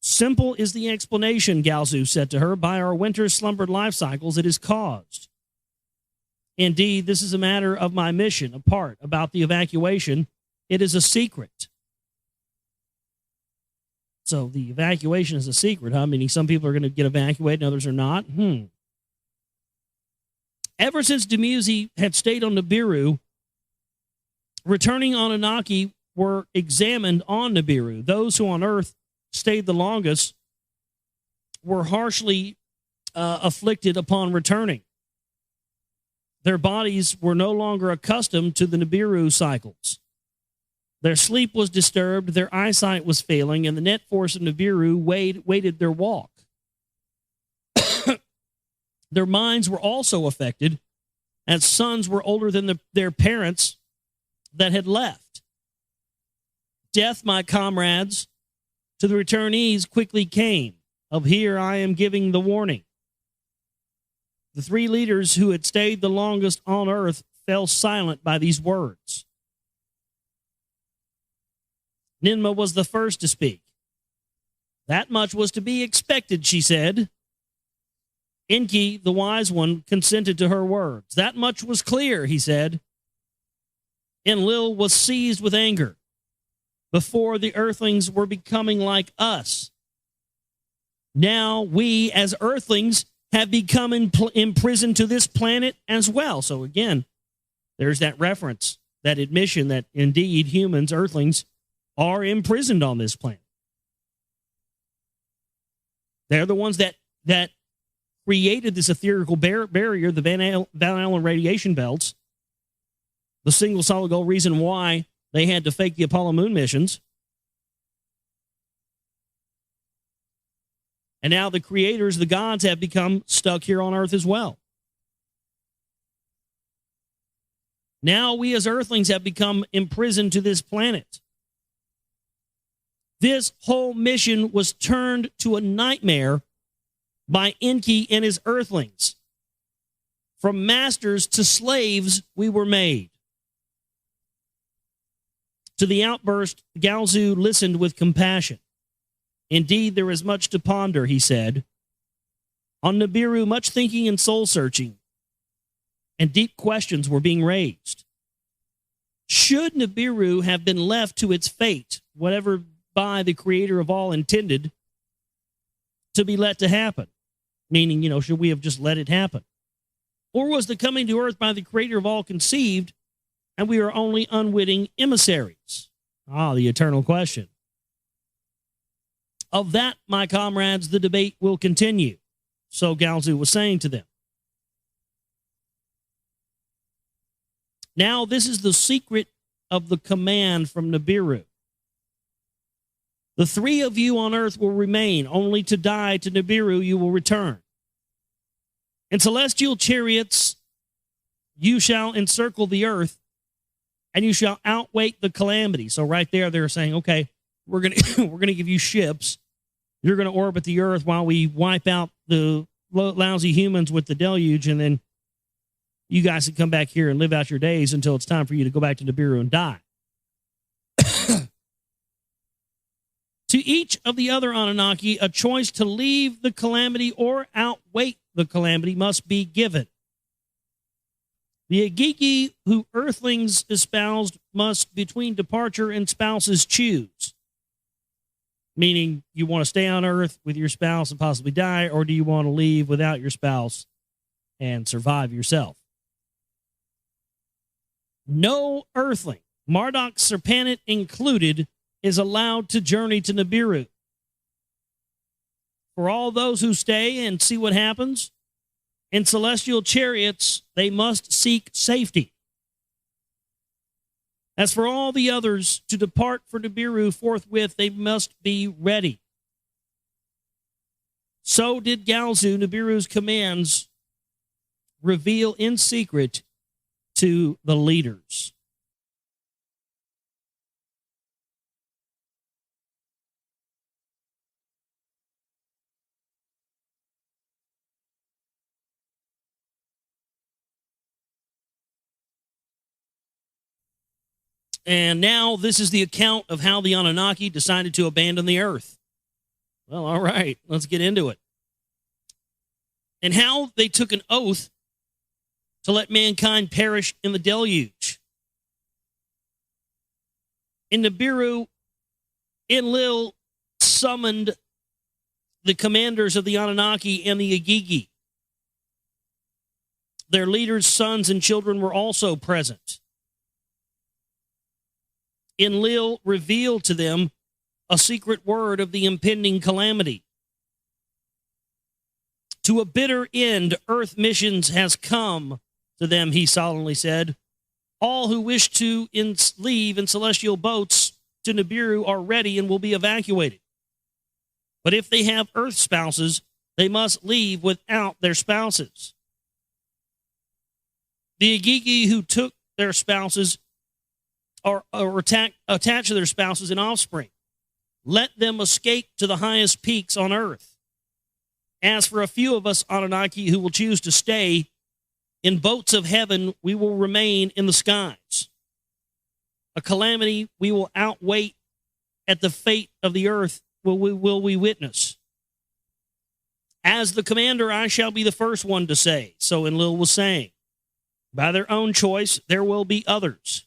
Simple is the explanation, Galzu said to her. By our winter slumbered life cycles, it is caused. Indeed, this is a matter of my mission, a part about the evacuation. It is a secret. So the evacuation is a secret, huh? Meaning some people are going to get evacuated and others are not? Ever since Dumuzi had stayed on Nibiru, returning Anunnaki were examined on Nibiru. Those who on Earth stayed the longest were harshly afflicted upon returning. Their bodies were no longer accustomed to the Nibiru cycles. Their sleep was disturbed, their eyesight was failing, and the net force of Nibiru weighted their walk. Their minds were also affected, as sons were older than their parents that had left. Death, my comrades, to the returnees quickly came. Of here I am giving the warning. The three leaders who had stayed the longest on earth fell silent by these words. Ninmah was the first to speak. That much was to be expected, she said. ENKI, the wise one, consented to her words. That much was clear, he said. Enlil was seized with anger. Before the earthlings were becoming like us. Now we, as earthlings, have become imprisoned to this planet as well. So again, there's that reference, that admission that indeed humans, earthlings, are imprisoned on this planet. They're the ones that created this etherical barrier, the Van Allen radiation belts, the single solid gold reason why they had to fake the Apollo moon missions. And now the creators, the gods, have become stuck here on Earth as well. Now we as earthlings have become imprisoned to this planet. This whole mission was turned to a nightmare by ENKI and his earthlings. From masters to slaves we were made. To the outburst, Galzu listened with compassion. Indeed, there is much to ponder, he said. On Nibiru, much thinking and soul-searching, and deep questions were being raised. Should Nibiru have been left to its fate, whatever by the creator of all intended, to be let to happen? Meaning, should we have just let it happen? Or was the coming to earth by the creator of all conceived, and we are only unwitting emissaries? The eternal question. Of that, my comrades, the debate will continue. So Galzu was saying to them. Now, this is the secret of the command from Nibiru. The three of you on earth will remain, only to die. To Nibiru you will return. In celestial chariots you shall encircle the earth, and you shall outwait the calamity. So right there, they're saying, okay, we're gonna give you ships. You're going to orbit the earth while we wipe out the lousy humans with the deluge, and then you guys can come back here and live out your days until it's time for you to go back to Nibiru and die. To each of the other Anunnaki, a choice to leave the calamity or outwait the calamity must be given. The Agigi who earthlings espoused must between departure and spouses choose. Meaning, you want to stay on earth with your spouse and possibly die, or do you want to leave without your spouse and survive yourself? No earthling, Marduk Serpenit included, is allowed to journey to Nibiru. For all those who stay and see what happens, in celestial chariots, they must seek safety. As for all the others to depart for Nibiru forthwith, they must be ready. So did Galzu, Nibiru's commands, reveal in secret to the leaders. And now this is the account of how the Anunnaki decided to abandon the earth. Well, all right, let's get into it. And how they took an oath to let mankind perish in the deluge. In Nibiru, Enlil summoned the commanders of the Anunnaki and the Agigi. Their leaders' sons and children were also present. Enlil revealed to them a secret word of the impending calamity. To a bitter end, Earth missions has come to them, he solemnly said. All who wish to leave in celestial boats to Nibiru are ready and will be evacuated. But if they have Earth spouses, they must leave without their spouses. The Agigi who took their spouses or attach to their spouses and offspring, let them escape to the highest peaks on earth. As for a few of us Anunnaki who will choose to stay in boats of heaven, we will remain in the skies. A calamity we will outwait at the fate of the earth will we witness. As the commander, I shall be the first one to say, so Enlil was saying. By their own choice, there will be others.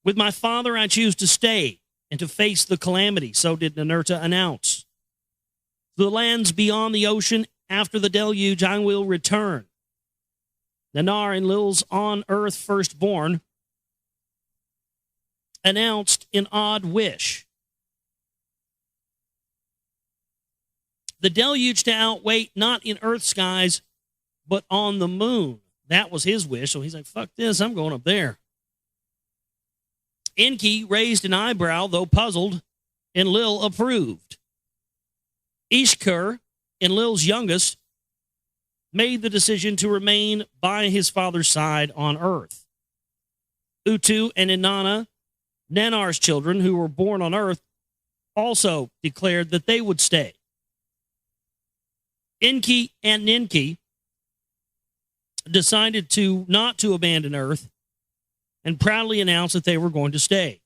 With my father, I choose to stay and to face the calamity, so did Ninurta announce. To the lands beyond the ocean, after the deluge, I will return. Nanar, Enlil's on-earth firstborn, announced an odd wish. The deluge to outwait not in earth skies, but on the moon. That was his wish, so he's like, fuck this, I'm going up there. ENKI raised an eyebrow, though puzzled. Enlil approved. Ishkur, Enlil's youngest, made the decision to remain by his father's side on earth. Utu and Inanna, Nanar's children, who were born on earth, also declared that they would stay. ENKI and Ninki decided not to abandon earth and proudly announced that they were going to stay.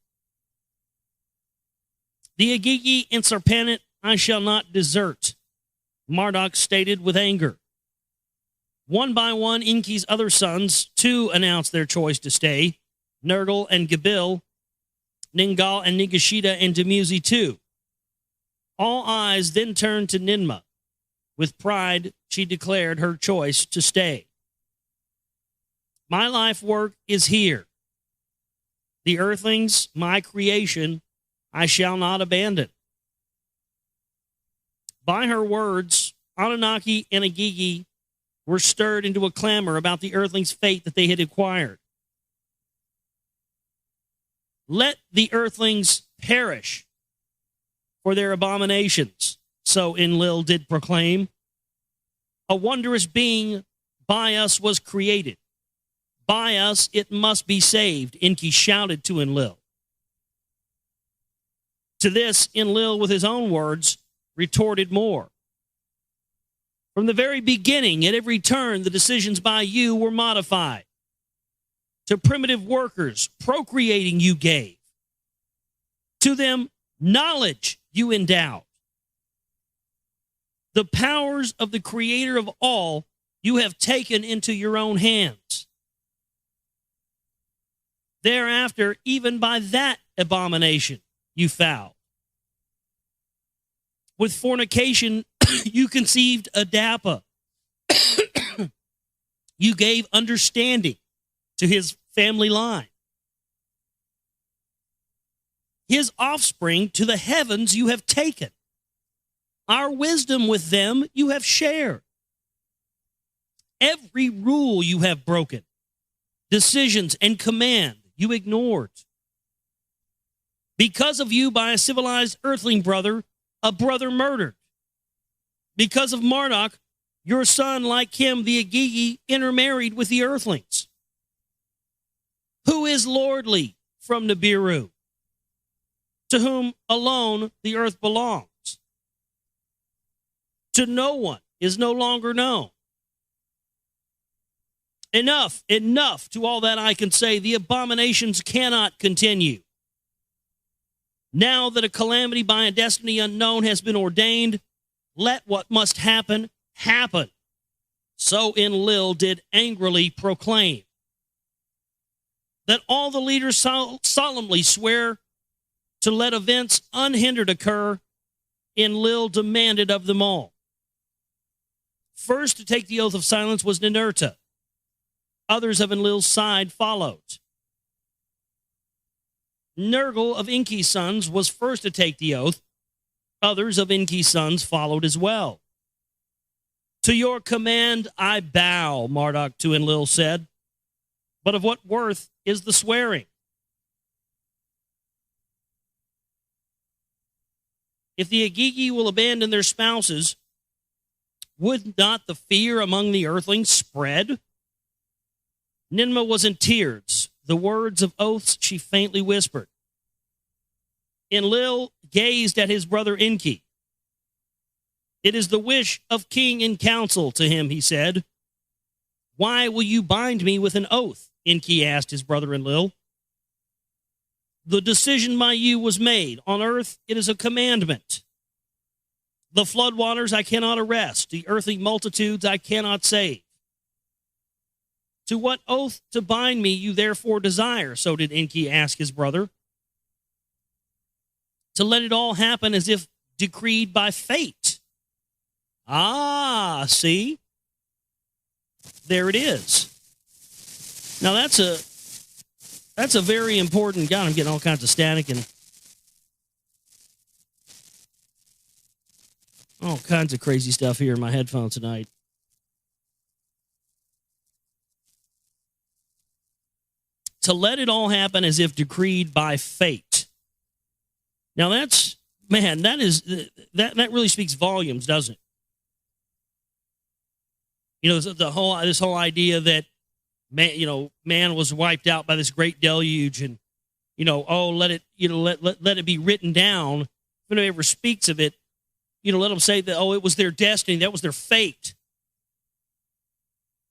The Agigi and Serpenit I shall not desert, Marduk stated with anger. One by one, ENKI's other sons, too, announced their choice to stay. Nergal and Gabil, Ningal and Nigashita and Dumuzi, too. All eyes then turned to Ninma. With pride, she declared her choice to stay. My life work is here. The earthlings, my creation, I shall not abandon. By her words, Anunnaki and Agigi were stirred into a clamor about the earthlings' fate that they had acquired. Let the earthlings perish, for their abominations. So Enlil did proclaim. A wondrous being by us was created. By us it must be saved, ENKI shouted to Enlil. To this, Enlil, with his own words, retorted more. From the very beginning, at every turn, the decisions by you were modified. To primitive workers, procreating you gave. To them, knowledge you endowed. The powers of the creator of all you have taken into your own hands. Thereafter, even by that abomination, you fouled. With fornication, you conceived Adapa. You gave understanding to his family line. His offspring to the heavens you have taken. Our wisdom with them you have shared. Every rule you have broken. Decisions and command you ignored. Because of you, by a civilized earthling brother, a brother murdered. Because of Marduk, your son, like him, the Agigi, intermarried with the earthlings. Who is lordly from Nibiru, to whom alone the earth belongs? To no one is no longer known. Enough to all that I can say. The abominations cannot continue. Now that a calamity by a destiny unknown has been ordained, let what must happen, happen. So Enlil did angrily proclaim that all the leaders solemnly swear to let events unhindered occur. Enlil demanded of them all. First to take the oath of silence was Ninurta. Others of Enlil's side followed. Nergal of ENKI's sons was first to take the oath. Others of ENKI's sons followed as well. To your command I bow, Marduk to Enlil said. But of what worth is the swearing? If the Agigi will abandon their spouses, would not the fear among the earthlings spread? Ninmah was in tears. The words of oaths she faintly whispered. Enlil gazed at his brother ENKI. It is the wish of king and council to him, he said. Why will you bind me with an oath? ENKI asked his brother Enlil. The decision by you was made. On earth, it is a commandment. The floodwaters I cannot arrest. The earthly multitudes I cannot save. To what oath to bind me you therefore desire? So did ENKI ask his brother. To let it all happen as if decreed by fate. Ah, see? There it is. Now that's a very important. God, I'm getting all kinds of static and all kinds of crazy stuff here in my headphones tonight. To let it all happen as if decreed by fate. Now that really speaks volumes, doesn't it? You know, this whole idea that man was wiped out by this great deluge, and let it be written down. If anybody ever speaks of it, let them say that it was their destiny, that was their fate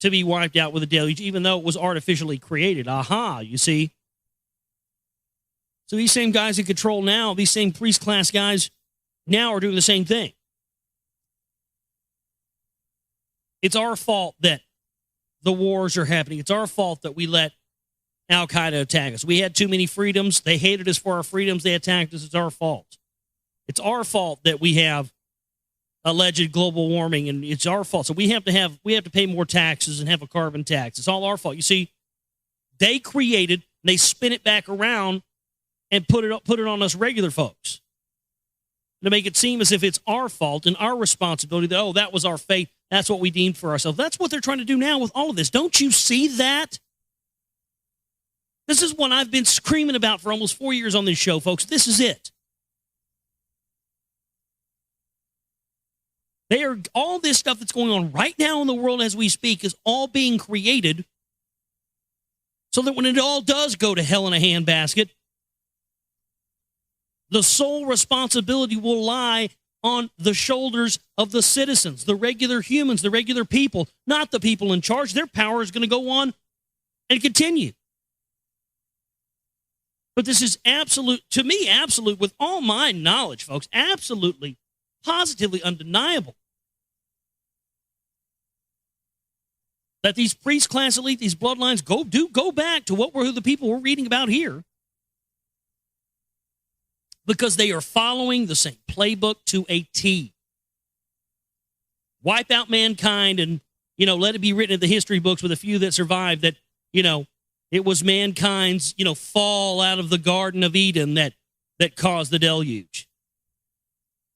to be wiped out with a deluge, even though it was artificially created. Aha, you see. So these same guys in control now, these same priest class guys now are doing the same thing. It's our fault that the wars are happening. It's our fault that we let Al-Qaeda attack us. We had too many freedoms. They hated us for our freedoms. They attacked us. It's our fault. It's our fault that we have alleged global warming, and it's our fault. So we have to pay more taxes and have a carbon tax. It's all our fault. You see, they created, they spin it back around and put it on us regular folks to make it seem as if it's our fault and our responsibility that, that was our fate. That's what we deemed for ourselves. That's what they're trying to do now with all of this. Don't you see that? This is what I've been screaming about for almost 4 years on this show, folks. This is it. All this stuff that's going on right now in the world as we speak is all being created so that when it all does go to hell in a handbasket, the sole responsibility will lie on the shoulders of the citizens, the regular humans, the regular people, not the people in charge. Their power is going to go on and continue. But this is absolute, to me, absolute with all my knowledge, folks, absolutely, positively undeniable that these priest class elite, these bloodlines, go back to who the people we're reading about here, because they are following the same playbook to a T. Wipe out mankind and, let it be written in the history books with a few that survived that, it was mankind's, fall out of the Garden of Eden that caused the deluge.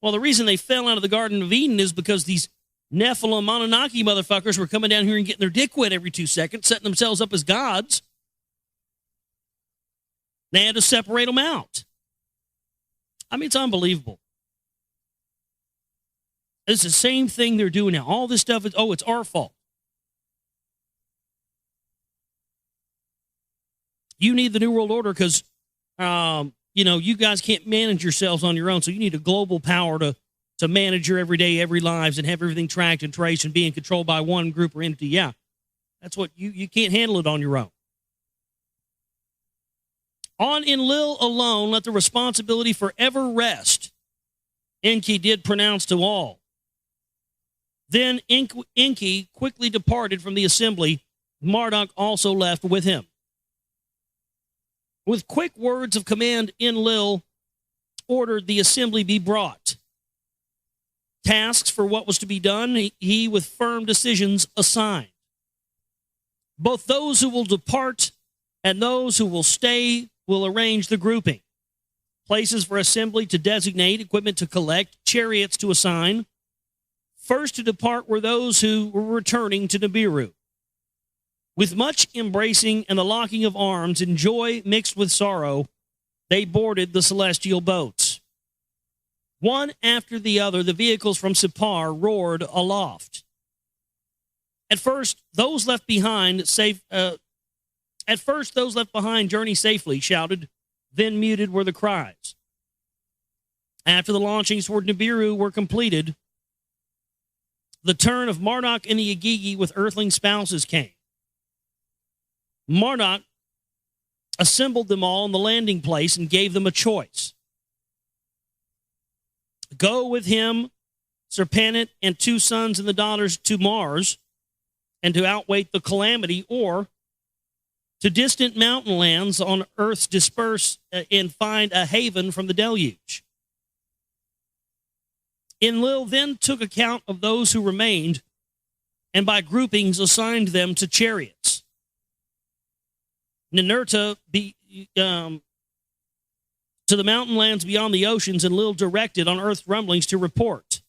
Well, the reason they fell out of the Garden of Eden is because these Nephilim Anunnaki motherfuckers were coming down here and getting their dick wet every 2 seconds, setting themselves up as gods. They had to separate them out. I mean, it's unbelievable. It's the same thing they're doing now. All this stuff is, it's our fault. You need the New World Order because, you guys can't manage yourselves on your own, so you need a global power to manage your everyday, every lives and have everything tracked and traced and being controlled by one group or entity. Yeah, that's what you can't handle it on your own. On Enlil alone, let the responsibility forever rest. ENKI did pronounce to all. Then ENKI quickly departed from the assembly. Marduk also left with him. With quick words of command, Enlil ordered the assembly be brought. Tasks for what was to be done, he with firm decisions assigned. Both those who will depart and those who will stay will arrange the grouping. Places for assembly to designate, equipment to collect, chariots to assign. First to depart were those who were returning to Nibiru. With much embracing and the locking of arms and joy mixed with sorrow, they boarded the celestial boats. One after the other, the vehicles from Sipar roared aloft. At first, those left behind journey safely, shouted, then muted were the cries. After the launchings toward Nibiru were completed, the turn of Marduk and the Agigi with earthling spouses came. Marduk assembled them all in the landing place and gave them a choice. Go with him, Serpenit, and 2 sons and the daughters to Mars, and to outwait the calamity, or to distant mountain lands on earth's disperse and find a haven from the deluge. Enlil then took account of those who remained, and by groupings assigned them to chariots. Ninurta to the mountain lands beyond the oceans, and Enlil directed on earth rumblings to report.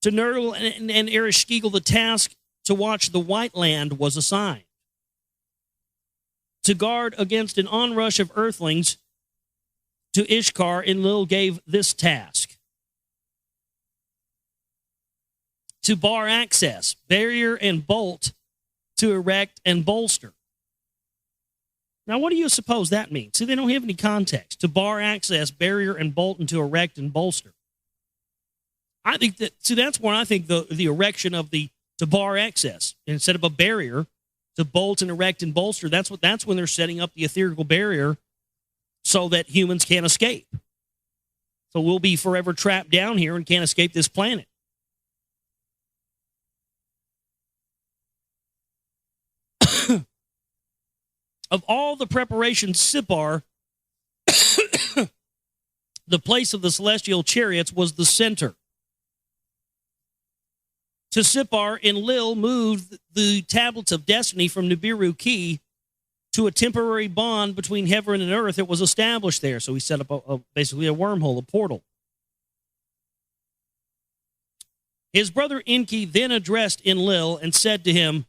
To Nergal and Ereshkigal the task to watch the White Land was assigned. To guard against an onrush of earthlings, to Ishkar, Enlil gave this task. To bar access, barrier and bolt, to erect and bolster. Now, what do you suppose that means? See, they don't have any context. To bar access, barrier and bolt, and to erect and bolster. I think that's where I think the erection of to bar access instead of a barrier, to bolt and erect and bolster. That's when they're setting up the etherical barrier so that humans can't escape. So we'll be forever trapped down here and can't escape this planet. Of all the preparations, Sipar, the place of the celestial chariots, was the center. To Sipar, Enlil moved the tablets of destiny from Nibiru Key to a temporary bond between heaven and earth that was established there. So he set up basically a wormhole, a portal. His brother ENKI then addressed Enlil and said to him,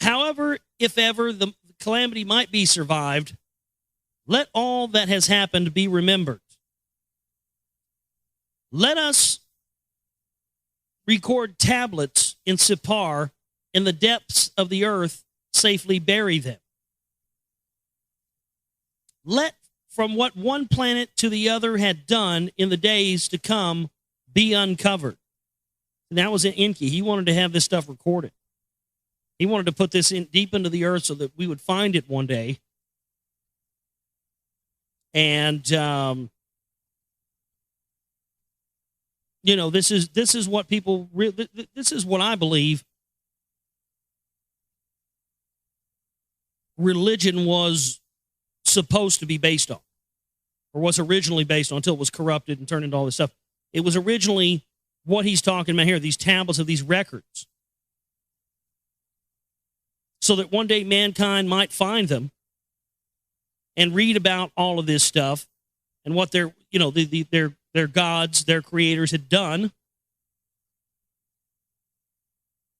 however, if ever the calamity might be survived, let all that has happened be remembered. Let us record tablets in Sippar, in the depths of the earth, safely bury them. Let from what one planet to the other had done in the days to come be uncovered. And that was in ENKI. He wanted to have this stuff recorded. He wanted to put this in deep into the earth so that we would find it one day. And you know, this is what people this is what I believe religion was supposed to be based on, or was originally based on, until it was corrupted and turned into all this stuff. It was originally what he's talking about here, these tablets of these records, so that one day mankind might find them and read about all of this stuff and what their, you know, their gods, their creators had done,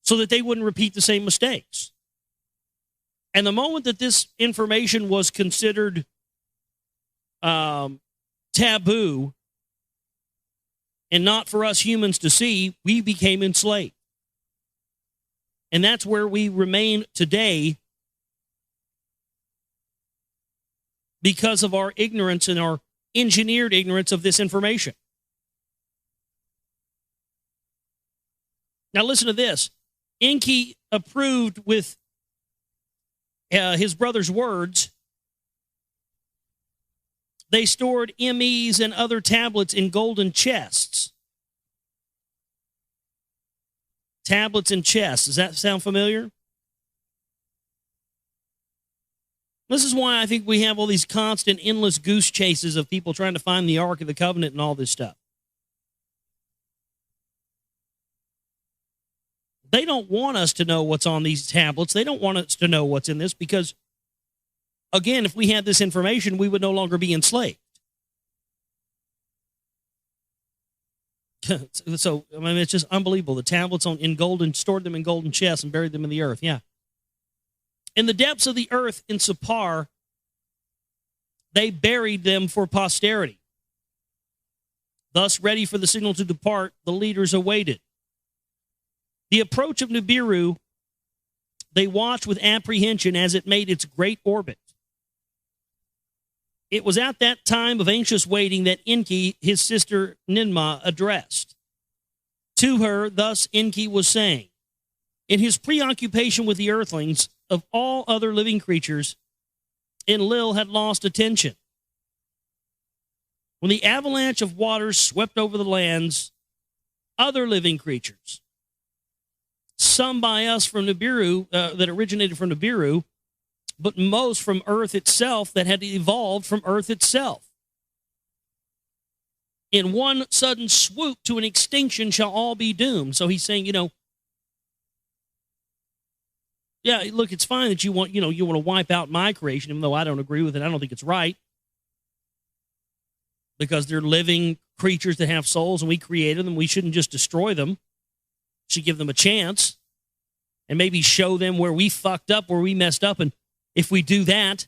so that they wouldn't repeat the same mistakes. And the moment that this information was considered taboo and not for us humans to see, we became enslaved. And that's where we remain today because of our ignorance and our engineered ignorance of this information. Now listen to this. ENKI approved with his brother's words. They stored MEs and other tablets in golden chests. Tablets and chests. Does that sound familiar? This is why I think we have all these constant, endless goose chases of people trying to find the Ark of the Covenant and all this stuff. They don't want us to know what's on these tablets. They don't want us to know what's in this because, again, if we had this information, we would no longer be enslaved. So, I mean, it's just unbelievable. The tablets in golden, stored them in golden chests and buried them in the earth. Yeah. In the depths of the earth in Sippar, they buried them for posterity. Thus, ready for the signal to depart, the leaders awaited. The approach of Nibiru, they watched with apprehension as it made its great orbit. It was at that time of anxious waiting that ENKI, his sister Ninmah, addressed. To her, thus ENKI was saying, in his preoccupation with the earthlings, of all other living creatures, Enlil had lost attention. When the avalanche of waters swept over the lands, other living creatures, some by us from Nibiru, that originated from Nibiru, but most from Earth itself, that had evolved from Earth itself. In one sudden swoop to an extinction shall all be doomed. So he's saying, you know, yeah, look, it's fine that you want to wipe out my creation, even though I don't agree with it. I don't think it's right. Because they're living creatures that have souls, and we created them. We shouldn't just destroy them. We should give them a chance and maybe show them where we fucked up, where we messed up. And if we do that,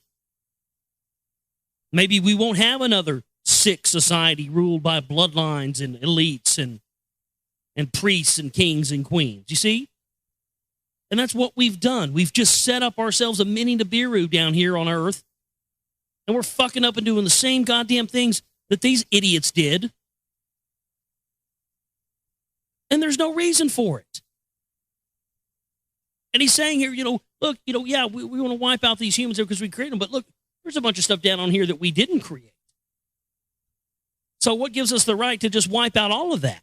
maybe we won't have another sick society ruled by bloodlines and elites and priests and kings and queens. You see? And that's what we've done. We've just set up ourselves a mini Nibiru down here on Earth. And we're fucking up and doing the same goddamn things that these idiots did. And there's no reason for it. And he's saying here, look, yeah, we want to wipe out these humans because we created them. But look, there's a bunch of stuff down on here that we didn't create. So what gives us the right to just wipe out all of that?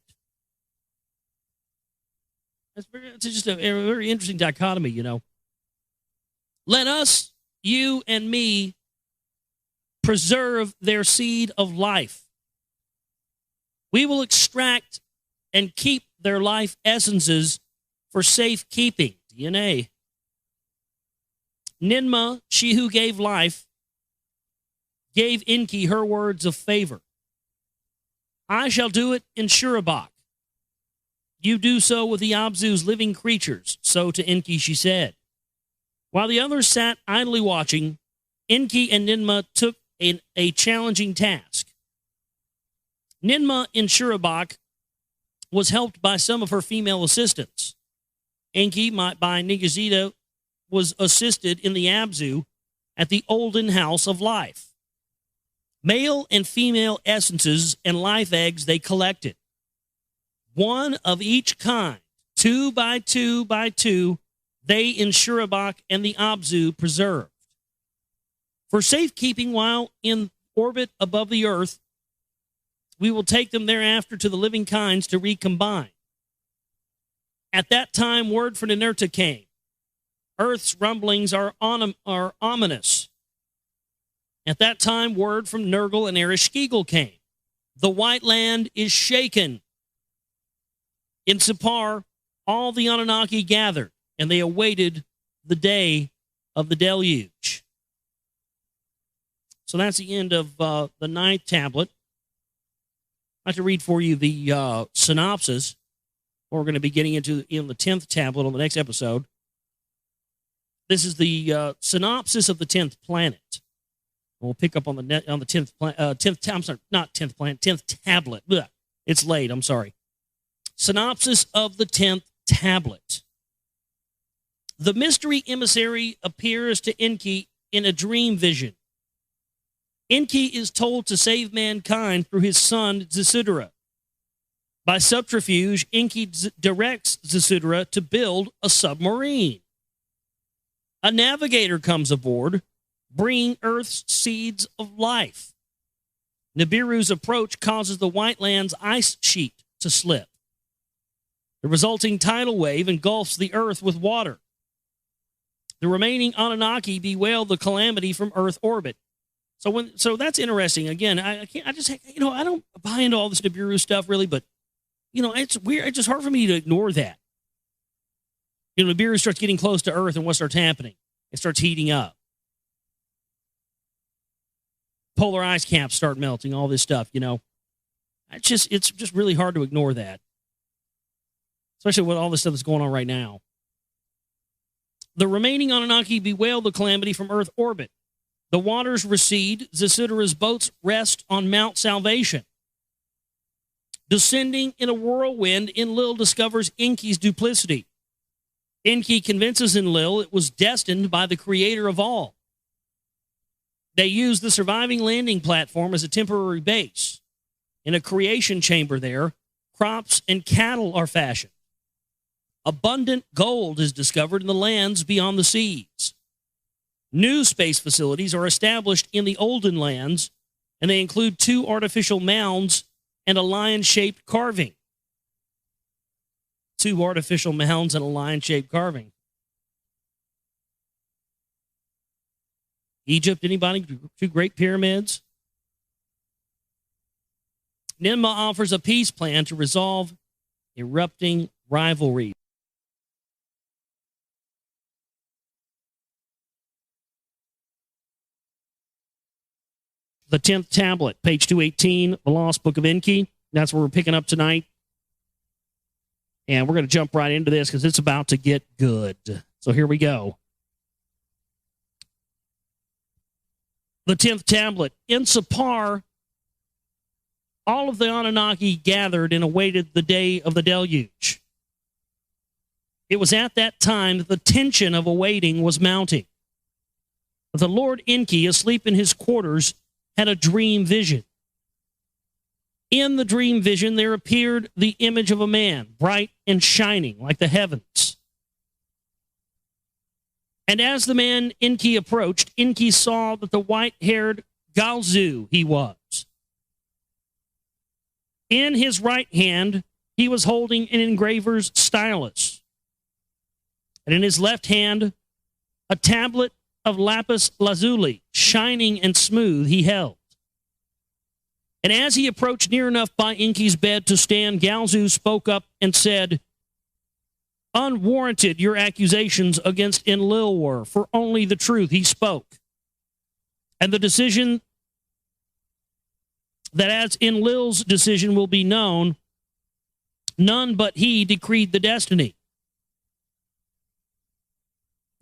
It's just a very interesting dichotomy, Let us, you and me, preserve their seed of life. We will extract and keep their life essences for safekeeping, DNA. Ninmah, she who gave life, gave ENKI her words of favor. I shall do it in Shurabak. You do so with the Abzu's living creatures. So to ENKI she said. While the others sat idly watching, ENKI and Ninmah took a challenging task. Ninmah in Shurabak was helped by some of her female assistants. ENKI by Nigazita was assisted in the Abzu at the Olden House of Life. Male and female essences and life eggs they collected. One of each kind, 2 by 2 by 2, they in Shurabak and the Abzu preserved. For safekeeping while in orbit above the earth, we will take them thereafter to the living kinds to recombine. At that time, word from Ninurta came. Earth's rumblings are ominous. At that time, word from Nurgle and Ereshkigal came. The white land is shaken. In Sipar, all the Anunnaki gathered, and they awaited the day of the deluge. So that's the end of the 9th tablet. I'd like to read for you the synopsis. We're going to be getting into in the 10th tablet on the next episode. This is the synopsis of the 10th planet. We'll pick up on the 10th I'm sorry, not 10th planet, 10th tablet. Ugh, it's late, I'm sorry. Synopsis of the 10th tablet. The mystery emissary appears to ENKI in a dream vision. ENKI is told to save mankind through his son, Zecharia. By subterfuge, ENKI directs Zecharia to build a submarine. A navigator comes aboard, bringing Earth's seeds of life. Nibiru's approach causes the White Land's ice sheet to slip. The resulting tidal wave engulfs the Earth with water. The remaining Anunnaki bewail the calamity from Earth orbit. So that's interesting. Again, I don't buy into all this Nibiru stuff really, but it's weird. It's just hard for me to ignore that. Nibiru starts getting close to Earth, and what starts happening? It starts heating up. Polar ice caps start melting. All this stuff. It's just really hard to ignore that, especially with all this stuff that's going on right now. The remaining Anunnaki bewail the calamity from Earth orbit. The waters recede. Zecharia's boats rest on Mount Salvation. Descending in a whirlwind, Enlil discovers ENKI's duplicity. ENKI convinces Enlil it was destined by the creator of all. They use the surviving landing platform as a temporary base. In a creation chamber there, crops and cattle are fashioned. Abundant gold is discovered in the lands beyond the seas. New space facilities are established in the olden lands, and they include 2 artificial mounds and a lion-shaped carving. 2 artificial mounds and a lion-shaped carving. Egypt, anybody? 2 great pyramids. Ninmah offers a peace plan to resolve erupting rivalry. The 10th tablet, page 218, the Lost Book of ENKI. That's where we're picking up tonight. And we're going to jump right into this because it's about to get good. So here we go. The 10th tablet. In Sipar, all of the Anunnaki gathered and awaited the day of the deluge. It was at that time that the tension of awaiting was mounting. The Lord ENKI, asleep in his quarters, had a dream vision. In the dream vision, there appeared the image of a man, bright and shining like the heavens. And as the man ENKI approached, ENKI saw that the white-haired Galzu he was. In his right hand, he was holding an engraver's stylus. And in his left hand, a tablet of lapis lazuli, shining and smooth, he held. And as he approached near enough by ENKI's bed to stand, Galzu spoke up and said, "Unwarranted your accusations against Enlil were, for only the truth he spoke. And the decision that as Enlil's decision will be known, none but he decreed the destiny.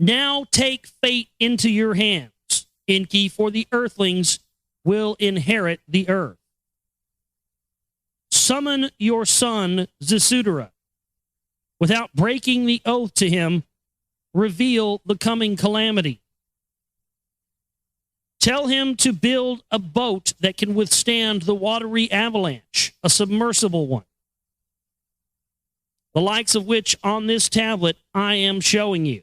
Now take fate into your hands, ENKI, for the earthlings will inherit the earth. summon your son Zecharia. Without breaking the oath to him, reveal the coming calamity. Tell him to build a boat that can withstand the watery avalanche, a submersible one, the likes of which on this tablet I am showing you.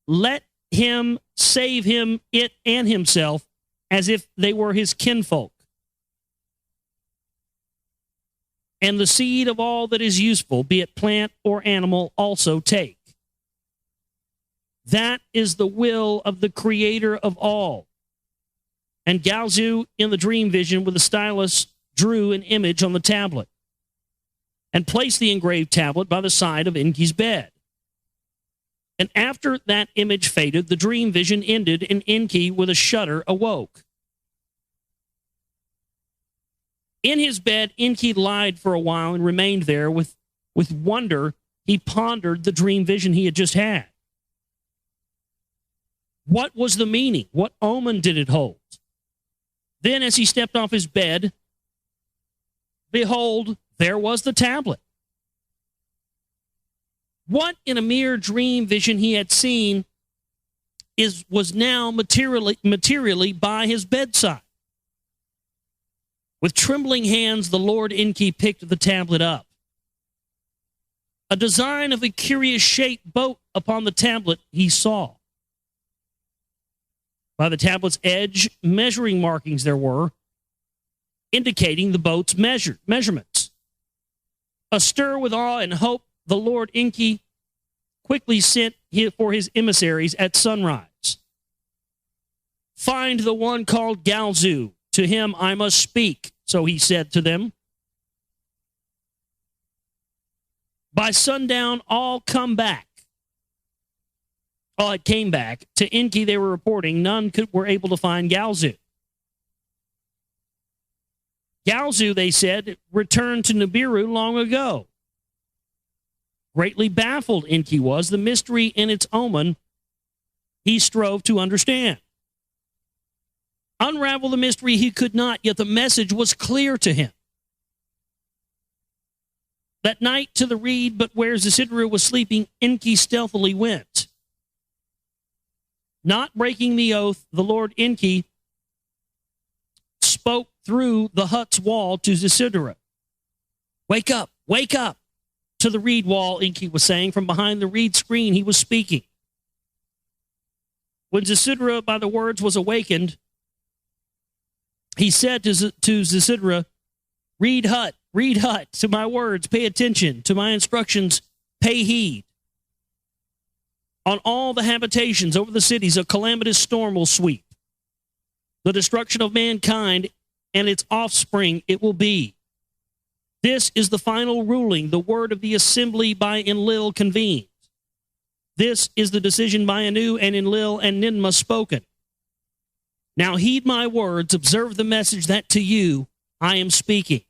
Let him save him, it, and himself as if they were his kinfolk. And the seed of all that is useful, be it plant or animal, also take. That is the will of the Creator of all. And Galzu, in the dream vision with a stylus, drew an image on the tablet and placed the engraved tablet by the side of ENKI's bed. And after that image faded, the dream vision ended, and ENKI, with a shudder, awoke. In his bed, ENKI lied for a while and remained there. With wonder, he pondered the dream vision he had just had. What was the meaning? What omen did it hold? Then, as he stepped off his bed, behold, there was the tablet. What in a mere dream vision he had seen was now materially by his bedside. With trembling hands, the Lord ENKI picked the tablet up. A design of a curious shaped boat upon the tablet he saw. By the tablet's edge, measuring markings there were, indicating the boat's measurements. Astir with awe and hope, the Lord ENKI quickly sent for his emissaries at sunrise. Find the one called Galzu. To him I must speak, so he said to them. By sundown, all come back. All it came back. To ENKI, they were reporting none were able to find Galzu. Galzu, they said, returned to Nibiru long ago. Greatly baffled ENKI was, the mystery in its omen he strove to understand. Unravel the mystery he could not, yet the message was clear to him. That night to the reed, but where Zecharia was sleeping, ENKI stealthily went. Not breaking the oath, the Lord ENKI spoke through the hut's wall to Zecharia. Wake up, wake up. To the reed wall, ENKI was saying. From behind the reed screen, he was speaking. When Zecharia, by the words, was awakened, he said to Zecharia, reed hut, to my words, pay attention, to my instructions, pay heed. On all the habitations over the cities, a calamitous storm will sweep. The destruction of mankind and its offspring it will be. This is the final ruling, the word of the assembly by Enlil convened. This is the decision by Anu and Enlil and Ninmah spoken. Now heed my words, observe the message that to you I am speaking.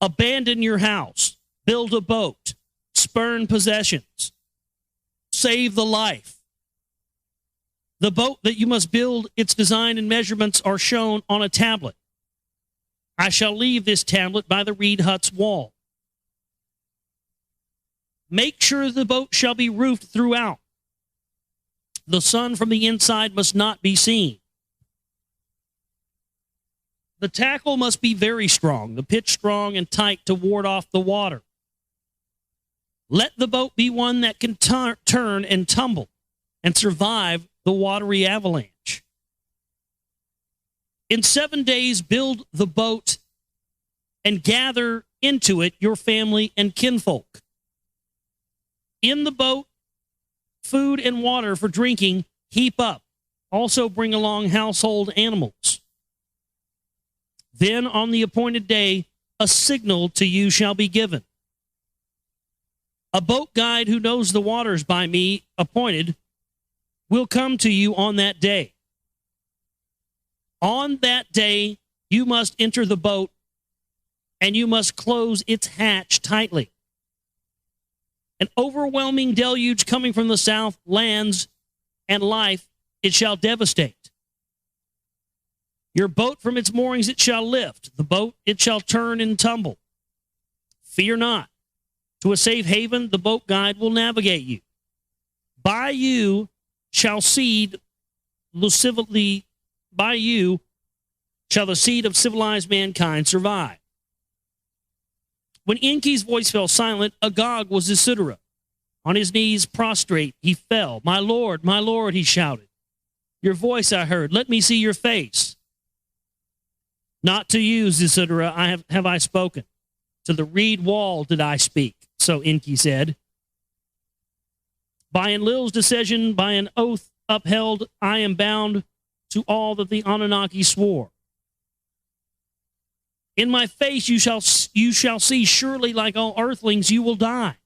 Abandon your house, build a boat, spurn possessions, save the life. The boat that you must build, its design and measurements are shown on a tablet. I shall leave this tablet by the reed hut's wall. Make sure the boat shall be roofed throughout. The sun from the inside must not be seen. The tackle must be very strong, the pitch strong and tight to ward off the water. Let the boat be one that can turn and tumble and survive the watery avalanche. In 7 days, build the boat and gather into it your family and kinfolk. In the boat, food and water for drinking heap up. Also bring along household animals. Then on the appointed day, a signal to you shall be given. A boat guide who knows the waters by me appointed will come to you on that day. On that day, you must enter the boat and you must close its hatch tightly. An overwhelming deluge coming from the south, lands and life, it shall devastate. Your boat from its moorings it shall lift. The boat it shall turn and tumble. Fear not. To a safe haven the boat guide will navigate you. By you shall by you shall the seed of civilized mankind survive. When ENKI's voice fell silent, agog was Zecharia. On his knees prostrate, he fell. My Lord, he shouted. Your voice I heard. Let me see your face. Not to you, Zecharia, have I spoken. To the reed wall did I speak. So ENKI said. By Enlil's decision, by an oath upheld, I am bound to all that the Anunnaki swore. In my face you shall see, surely like all earthlings you will die.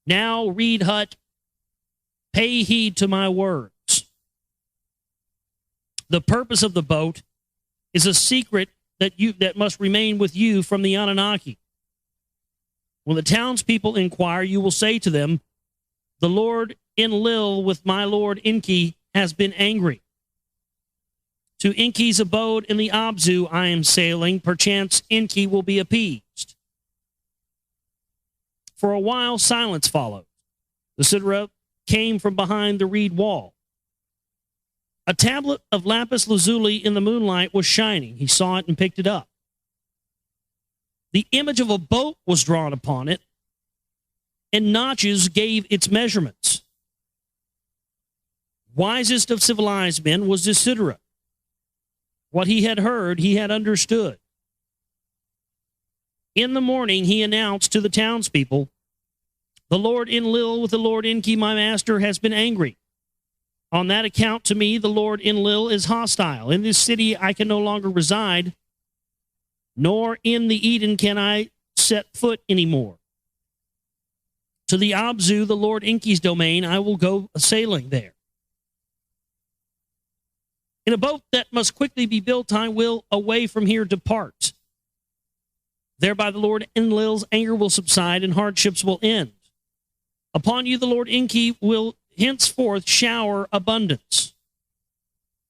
Now, Reed Hut, pay heed to my words. The purpose of the boat is a secret that must remain with you from the Anunnaki. When the townspeople inquire, you will say to them, the Lord Enlil with my Lord ENKI has been angry. To ENKI's abode in the Abzu I am sailing. Perchance ENKI will be appeased. For a while silence followed. Zecharia came from behind the reed wall. A tablet of lapis lazuli in the moonlight was shining. He saw it and picked it up. The image of a boat was drawn upon it, and notches gave its measurements. Wisest of civilized men was Zecharia. What he had heard, he had understood. In the morning, he announced to the townspeople, the Lord Enlil with the Lord ENKI, my master, has been angry. On that account, to me, the Lord Enlil is hostile. In this city, I can no longer reside, nor in the Eden can I set foot anymore. To the Abzu, the Lord ENKI's domain, I will go sailing there. In a boat that must quickly be built, I will away from here depart. Thereby the Lord Enlil's anger will subside and hardships will end. Upon you the Lord ENKI will henceforth shower abundance.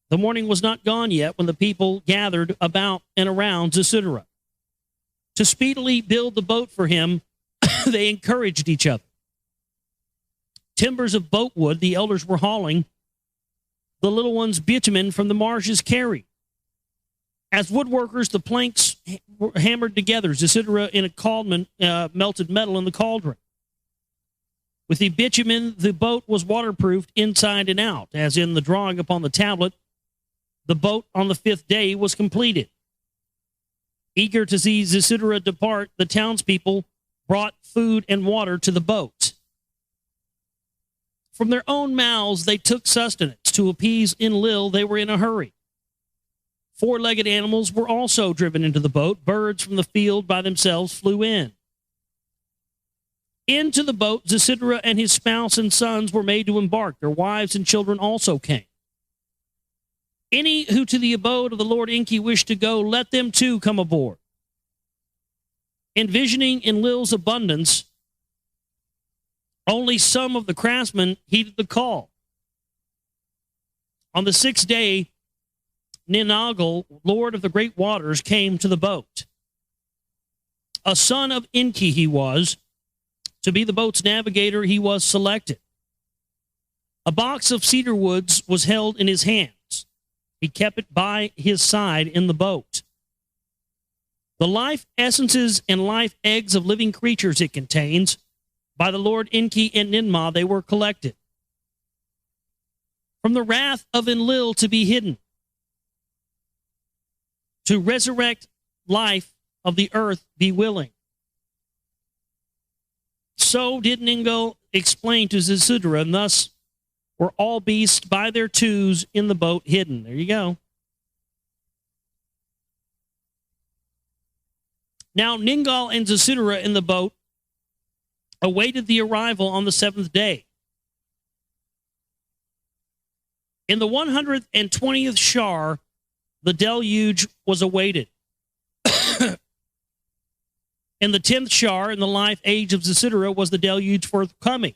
The morning was not gone yet when the people gathered about and around Zecharia. To speedily build the boat for him, they encouraged each other. Timbers of boat wood the elders were hauling, the little ones bitumen from the marshes carried. As woodworkers, the planks were hammered together, Zecharia in a cauldron, melted metal in the cauldron. With the bitumen, the boat was waterproofed inside and out. As in the drawing upon the tablet, the boat on the 5th day was completed. Eager to see Zecharia depart, the townspeople brought food and water to the boat. From their own mouths they took sustenance. To appease Enlil, they were in a hurry. 4-legged animals were also driven into the boat. Birds from the field by themselves flew in. Into the boat, Zecharia and his spouse and sons were made to embark. Their wives and children also came. Any who to the abode of the Lord ENKI wish to go, let them too come aboard. Envisioning Enlil's abundance, only some of the craftsmen heeded the call. On the 6th day, Ningal, Lord of the great waters, came to the boat. A son of ENKI he was. To be the boat's navigator, he was selected. A box of cedar woods was held in his hands. He kept it by his side in the boat. The life essences and life eggs of living creatures it contains, by the Lord ENKI and Ninma they were collected. From the wrath of Enlil to be hidden, to resurrect life of the earth be willing. So did Ningal explain to Zecharia, and thus were all beasts by their twos in the boat hidden. There you go. Now Ningal and Zecharia in the boat awaited the arrival on the 7th day. In the 120th shar, the deluge was awaited. In the 10th shar, in the life age of Zecharia, was the deluge forthcoming.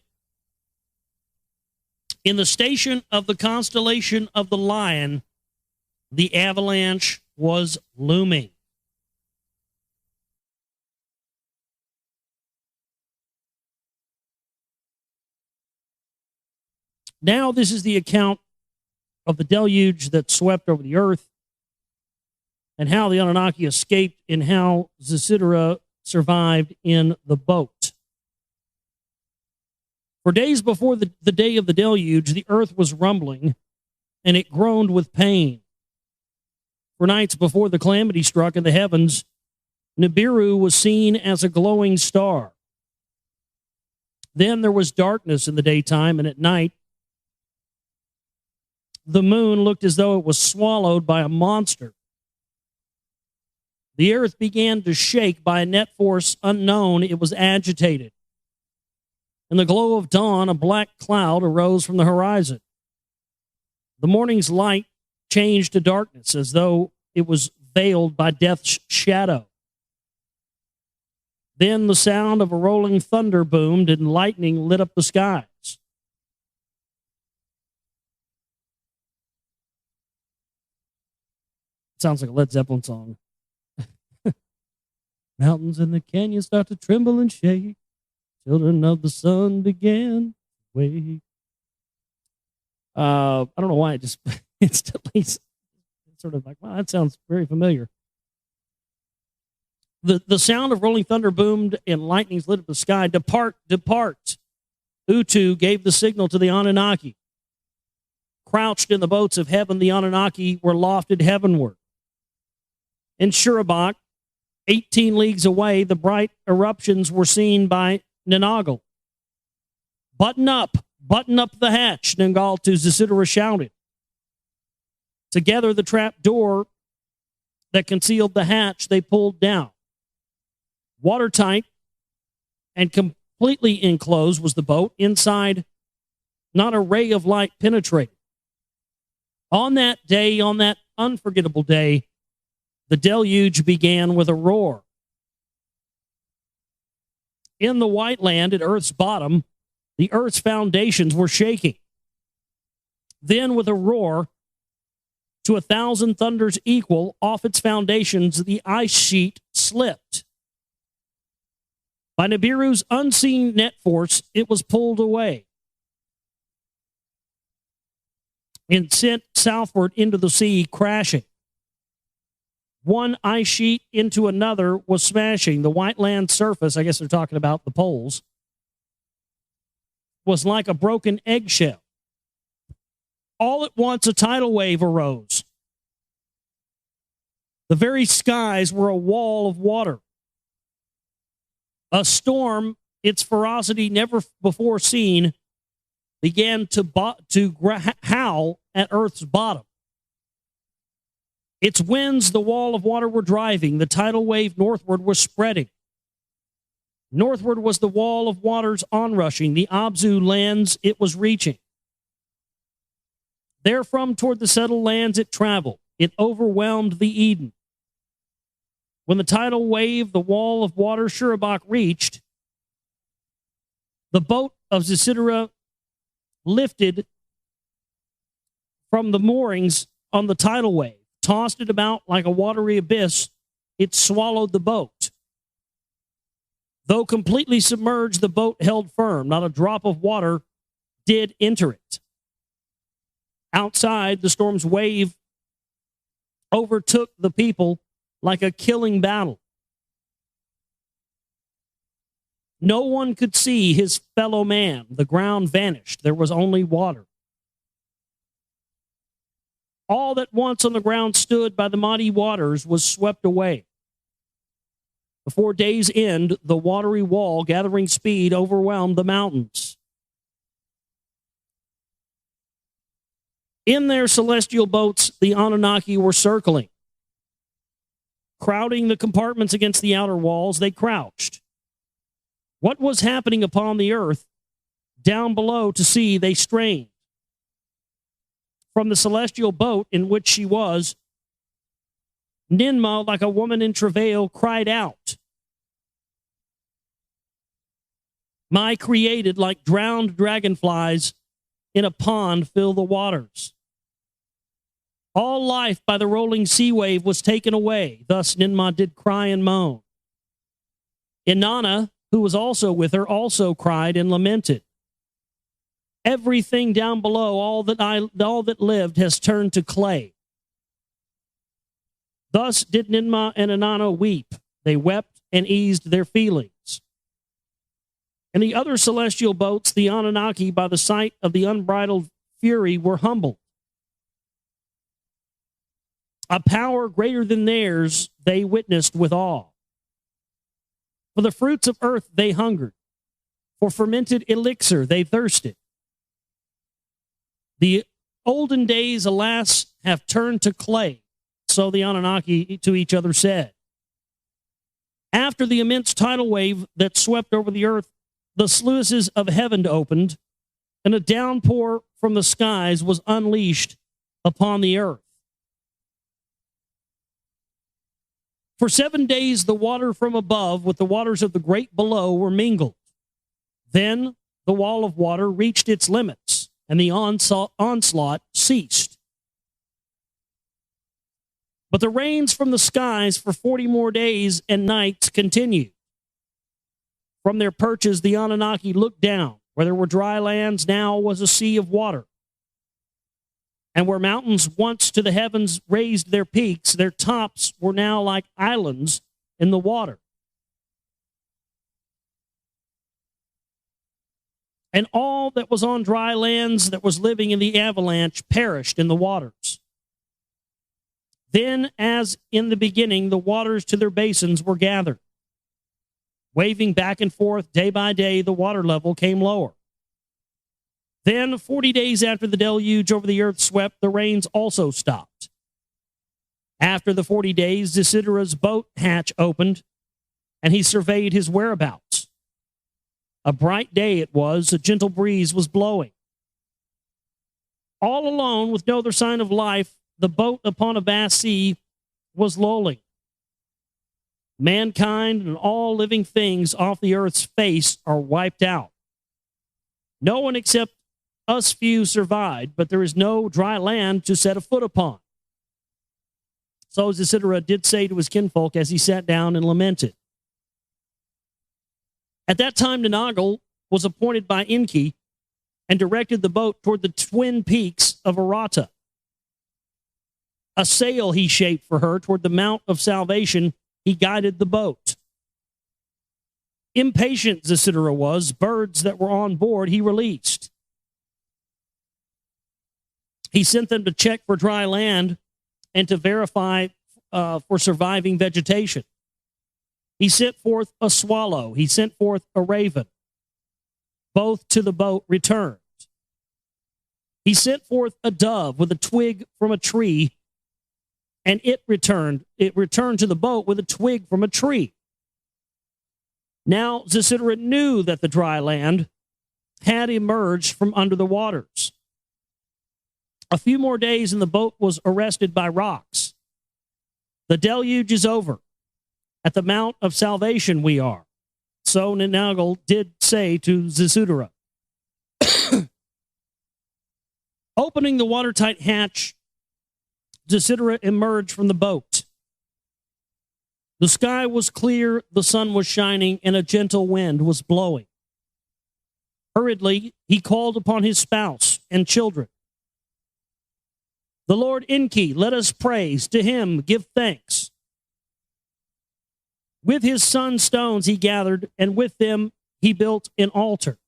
In the station of the constellation of the Lion, The avalanche was looming. Now this is the account of the deluge that swept over the earth and how the Anunnaki escaped and how Zecharia survived in the boat. For days before the day of the deluge, the earth was rumbling and it groaned with pain. For nights before the calamity struck in the heavens, Nibiru was seen as a glowing star. Then there was darkness in the daytime, and at night, the moon looked as though it was swallowed by a monster. The earth began to shake by a net force unknown. It was agitated. In the glow of dawn, a black cloud arose from the horizon. The morning's light changed to darkness as though it was veiled by death's shadow. Then the sound of a rolling thunder boomed and lightning lit up the skies. Sounds like a Led Zeppelin song. Mountains and the canyons start to tremble and shake. Children of the sun began to wake. I don't know why it just instantly sort of like, wow, that sounds very familiar. The sound of rolling thunder boomed and lightnings lit up the sky. Depart, depart. Utu gave the signal to the Anunnaki. Crouched in the boats of heaven, the Anunnaki were lofted heavenward. In Shurabak, 18 leagues away, the bright eruptions were seen by Ninagal. Button up the hatch, Ningal to Zecharia shouted. Together, the trap door that concealed the hatch, they pulled down. Watertight and completely enclosed was the boat. Inside, not a ray of light penetrated. On that day, on that unforgettable day, the deluge began with a roar. In the white land at Earth's bottom, the Earth's foundations were shaking. Then, with a roar, to 1,000 thunders equal, off its foundations, the ice sheet slipped. By Nibiru's unseen net force, it was pulled away and sent southward into the sea, crashing. One ice sheet into another was smashing. The white land surface, I guess they're talking about the poles, was like a broken eggshell. All at once, a tidal wave arose. The very skies were a wall of water. A storm, its ferocity never before seen, began to howl at Earth's bottom. Its winds, the wall of water were driving. The tidal wave northward was spreading. Northward was the wall of waters onrushing. The Abzu lands it was reaching. Therefrom toward the settled lands it traveled. It overwhelmed the Eden. When the tidal wave, the wall of water Shurabak reached, the boat of Zecharia lifted from the moorings on the tidal wave, tossed it about like a watery abyss. It swallowed the boat. Though completely submerged, the boat held firm. Not a drop of water did enter it. Outside, the storm's wave overtook the people like a killing battle. No one could see his fellow man. The ground vanished. There was only water. All that once on the ground stood by the mighty waters was swept away. Before day's end, the watery wall, gathering speed, overwhelmed the mountains. In their celestial boats, the Anunnaki were circling. Crowding the compartments against the outer walls, they crouched. What was happening upon the earth, down below to see, they strained. From the celestial boat in which she was, Ninma, like a woman in travail, cried out. My created, like drowned dragonflies in a pond, fill the waters. All life by the rolling sea wave was taken away. Thus Ninmah did cry and moan. Inanna, who was also with her, also cried and lamented. Everything down below, all that lived, has turned to clay. Thus did Ninmah and Inanna weep. They wept and eased their feelings. And the other celestial boats, the Anunnaki, by the sight of the unbridled fury, were humbled. A power greater than theirs they witnessed with awe. For the fruits of earth they hungered. For fermented elixir they thirsted. The olden days, alas, have turned to clay, so the Anunnaki to each other said. After the immense tidal wave that swept over the earth, the sluices of heaven opened, and a downpour from the skies was unleashed upon the earth. For 7 days the water from above with the waters of the great below were mingled. Then the wall of water reached its limits, and the onslaught ceased. But the rains from the skies for 40 more days and nights continued. From their perches, the Anunnaki looked down. Where there were dry lands, now was a sea of water. And where mountains once to the heavens raised their peaks, their tops were now like islands in the water. And all that was on dry lands that was living in the avalanche perished in the waters. Then, as in the beginning, the waters to their basins were gathered. Waving back and forth day by day, the water level came lower. Then, 40 days after the deluge over the earth swept, the rains also stopped. After the 40 days, Zecharyah's boat hatch opened, and he surveyed his whereabouts. A bright day it was, a gentle breeze was blowing. All alone, with no other sign of life, the boat upon a vast sea was lolling. Mankind and all living things off the earth's face are wiped out. No one except us few survived, but there is no dry land to set a foot upon. So Zecharia did say to his kinfolk as he sat down and lamented. At that time, Ninagel was appointed by ENKI and directed the boat toward the twin peaks of Arata. A sail he shaped for her toward the Mount of Salvation. He guided the boat. Impatient Zecharia was, birds that were on board he released. He sent them to check for dry land and to verify for surviving vegetation. He sent forth a swallow. He sent forth a raven. Both to the boat returned. He sent forth a dove with a twig from a tree, and it returned to the boat with a twig from a tree. Now Zecharia knew that the dry land had emerged from under the waters. A few more days and the boat was arrested by rocks. The deluge is over. At the Mount of Salvation we are. So Ninagel did say to Zecharia. Opening the watertight hatch, Zecharia emerged from the boat. The sky was clear, the sun was shining, and a gentle wind was blowing. Hurriedly, he called upon his spouse and children. The Lord ENKI, let us praise. To him give thanks. With his son's stones he gathered, and with them he built an altar.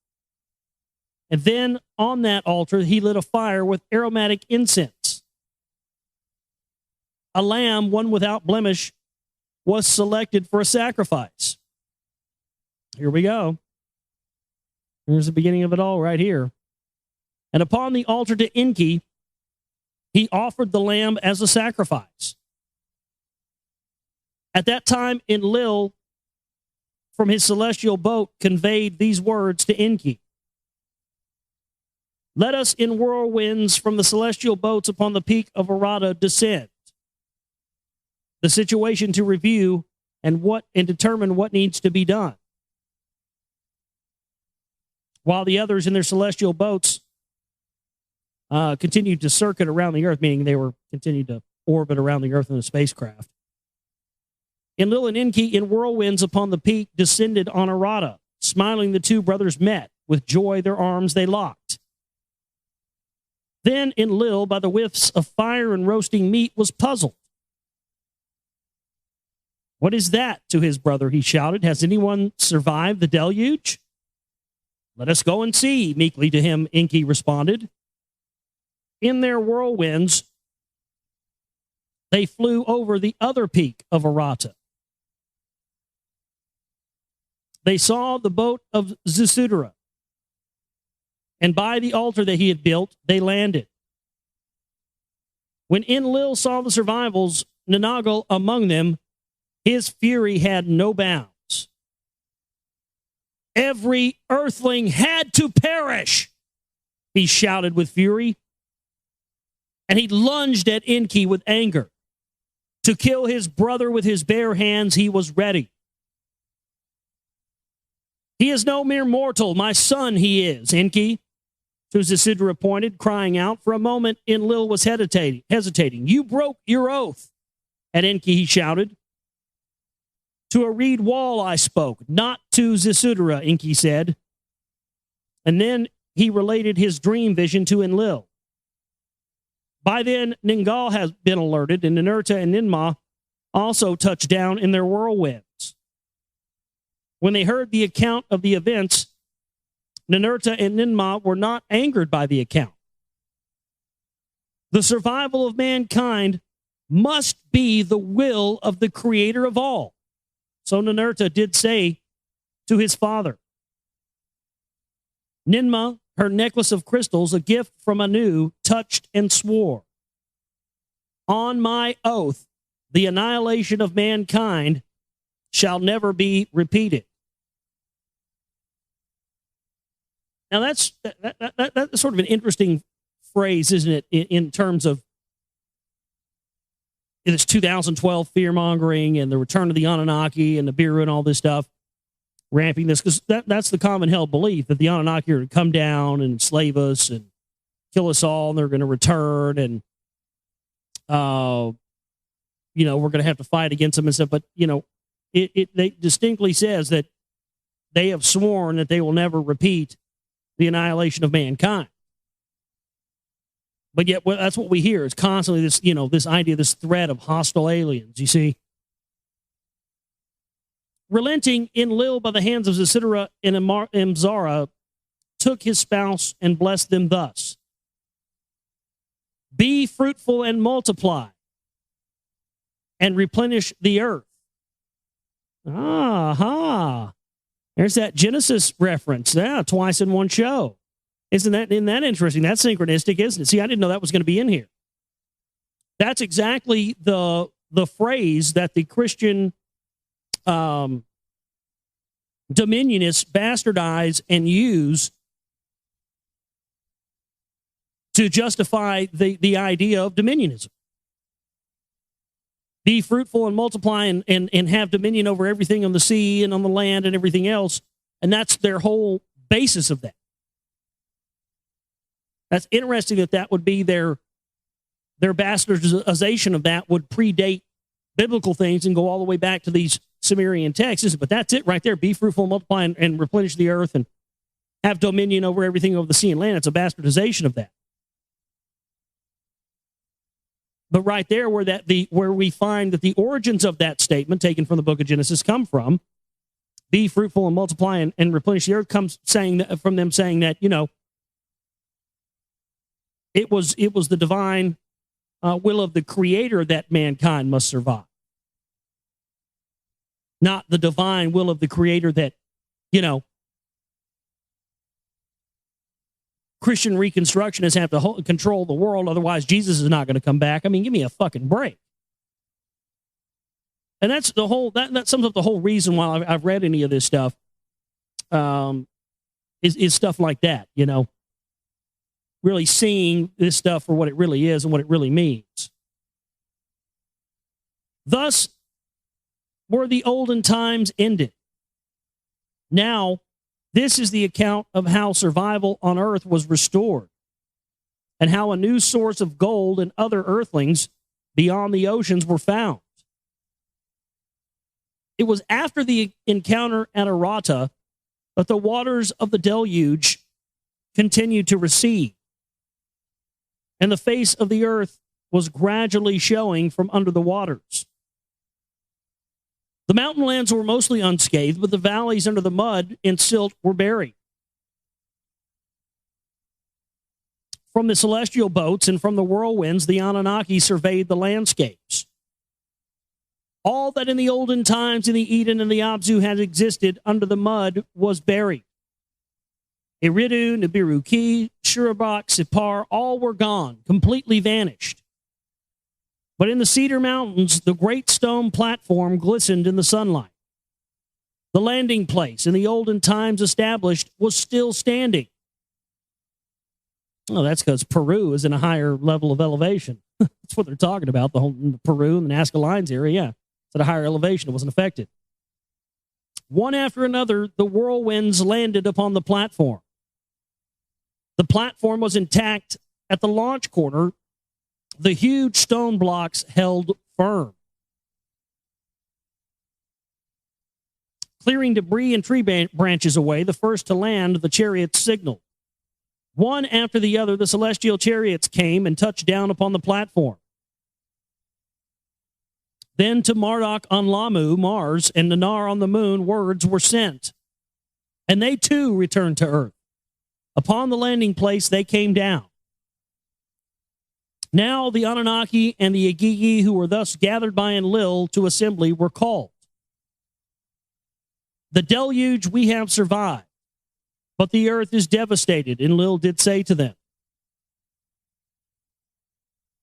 And then on that altar he lit a fire with aromatic incense. A lamb, one without blemish, was selected for a sacrifice. Here we go. Here's the beginning of it all right here. And upon the altar to ENKI, he offered the lamb as a sacrifice. At that time, Enlil, from his celestial boat, conveyed these words to ENKI. Let us in whirlwinds from the celestial boats upon the peak of Arata descend. The situation to review and determine what needs to be done. While the others in their celestial boats continued to circuit around the earth, meaning they were continued to orbit around the earth in a spacecraft. Enlil and Enki in whirlwinds upon the peak descended on Arata. Smiling, the two brothers met. With joy, their arms they locked. Then Enlil, by the whiffs of fire and roasting meat, was puzzled. What is that? To his brother he shouted. Has anyone survived the deluge? Let us go and see, meekly to him Enki responded. In their whirlwinds, they flew over the other peak of Arata. They saw the boat of Zecharia, and by the altar that he had built, they landed. When Enlil saw the survivals, Nanagal among them, his fury had no bounds. Every earthling had to perish, he shouted with fury, and he lunged at Enki with anger. To kill his brother with his bare hands, he was ready. He is no mere mortal, my son he is, Enki. To Zecharia pointed, crying out. For a moment, Enlil was hesitating. You broke your oath. At Enki he shouted. To a reed wall I spoke, not to Zecharia, Enki said. And then he related his dream vision to Enlil. By then, Ningal has been alerted, and Ninurta and Ninmah also touched down in their whirlwinds. When they heard the account of the events, Ninurta and Ninmah were not angered by the account. The survival of mankind must be the will of the creator of all. So Ninurta did say to his father. Ninmah, her necklace of crystals, a gift from Anu, touched and swore. On my oath, the annihilation of mankind shall never be repeated. Now, that's sort of an interesting phrase, isn't it, in terms of this 2012 fear-mongering and the return of the Anunnaki and the Biru and all this stuff, ramping this, because that's the common held belief, that the Anunnaki are going to come down and enslave us and kill us all, and they're going to return, and, we're going to have to fight against them and stuff. But, it distinctly says that they have sworn that they will never repeat the annihilation of mankind. But yet, that's what we hear. It's constantly this, this idea, this threat of hostile aliens, you see. Relenting, Enlil, by the hands of Zecharia and Imzara, took his spouse and blessed them thus. Be fruitful and multiply, and replenish the earth. Aha. There's that Genesis reference. Yeah, twice in one show. Isn't that interesting? That's synchronistic, isn't it? See, I didn't know that was going to be in here. That's exactly the phrase that the Christian dominionists bastardize and use to justify the idea of dominionism. Be fruitful and multiply and have dominion over everything on the sea and on the land and everything else. And that's their whole basis of that. That's interesting that would be their bastardization of that would predate biblical things and go all the way back to these Sumerian texts. But that's it right there. Be fruitful and multiply and replenish the earth and have dominion over everything over the sea and land. It's a bastardization of that. But right there, where we find that the origins of that statement, taken from the book of Genesis, come from, be fruitful and multiply and replenish the earth, comes from them saying that, it was the divine will of the Creator that mankind must survive, not the divine will of the Creator that, Christian Reconstructionists have to control the world, otherwise Jesus is not going to come back. I mean, give me a fucking break. And that's the whole, that sums up the whole reason why I've read any of this stuff, is stuff like that, really seeing this stuff for what it really is and what it really means. Thus were the olden times ended. Now, this is the account of how survival on earth was restored. and how a new source of gold and other earthlings beyond the oceans were found. It was after the encounter at Arata that the waters of the deluge continued to recede, and the face of the earth was gradually showing from under the waters. The mountain lands were mostly unscathed, but the valleys under the mud and silt were buried. From the celestial boats and from the whirlwinds, the Anunnaki surveyed the landscapes. All that in the olden times in the Eden and the Abzu had existed under the mud was buried. Eridu, Nibiru Ki, Shurabak, Sipar, all were gone, completely vanished. But in the Cedar Mountains, the great stone platform glistened in the sunlight. The landing place in the olden times established was still standing. Oh, that's because Peru is in a higher level of elevation. That's what they're talking about, the whole Peru and the Nazca Lines area, yeah. It's at a higher elevation. It wasn't affected. One after another, the whirlwinds landed upon the platform. The platform was intact at the launch corner. The huge stone blocks held firm. Clearing debris and tree branches away, the first to land, the chariots signaled. One after the other, the celestial chariots came and touched down upon the platform. Then to Marduk on Lamu, Mars, and Nanar on the moon, words were sent. And they too returned to earth. Upon the landing place, they came down. Now the Anunnaki and the Agigi, who were thus gathered by Enlil to assembly, were called. The deluge we have survived, but the earth is devastated, Enlil did say to them.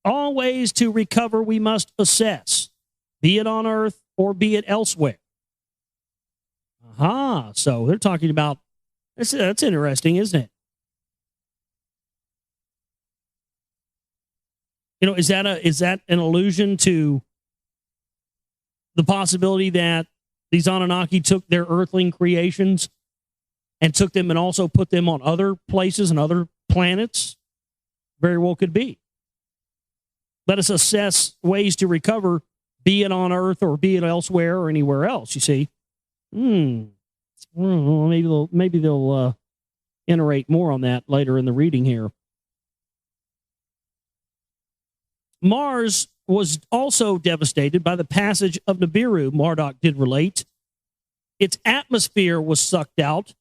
All ways to recover we must assess, be it on earth or be it elsewhere. Aha, so they're talking about, that's interesting, isn't it? You know, is that an allusion to the possibility that these Anunnaki took their earthling creations and took them and also put them on other places and other planets? Very well could be. Let us assess ways to recover, be it on Earth or be it elsewhere or anywhere else, you see. Well, maybe they'll iterate more on that later in the reading here. Mars was also devastated by the passage of Nibiru, Marduk did relate. Its atmosphere was sucked out,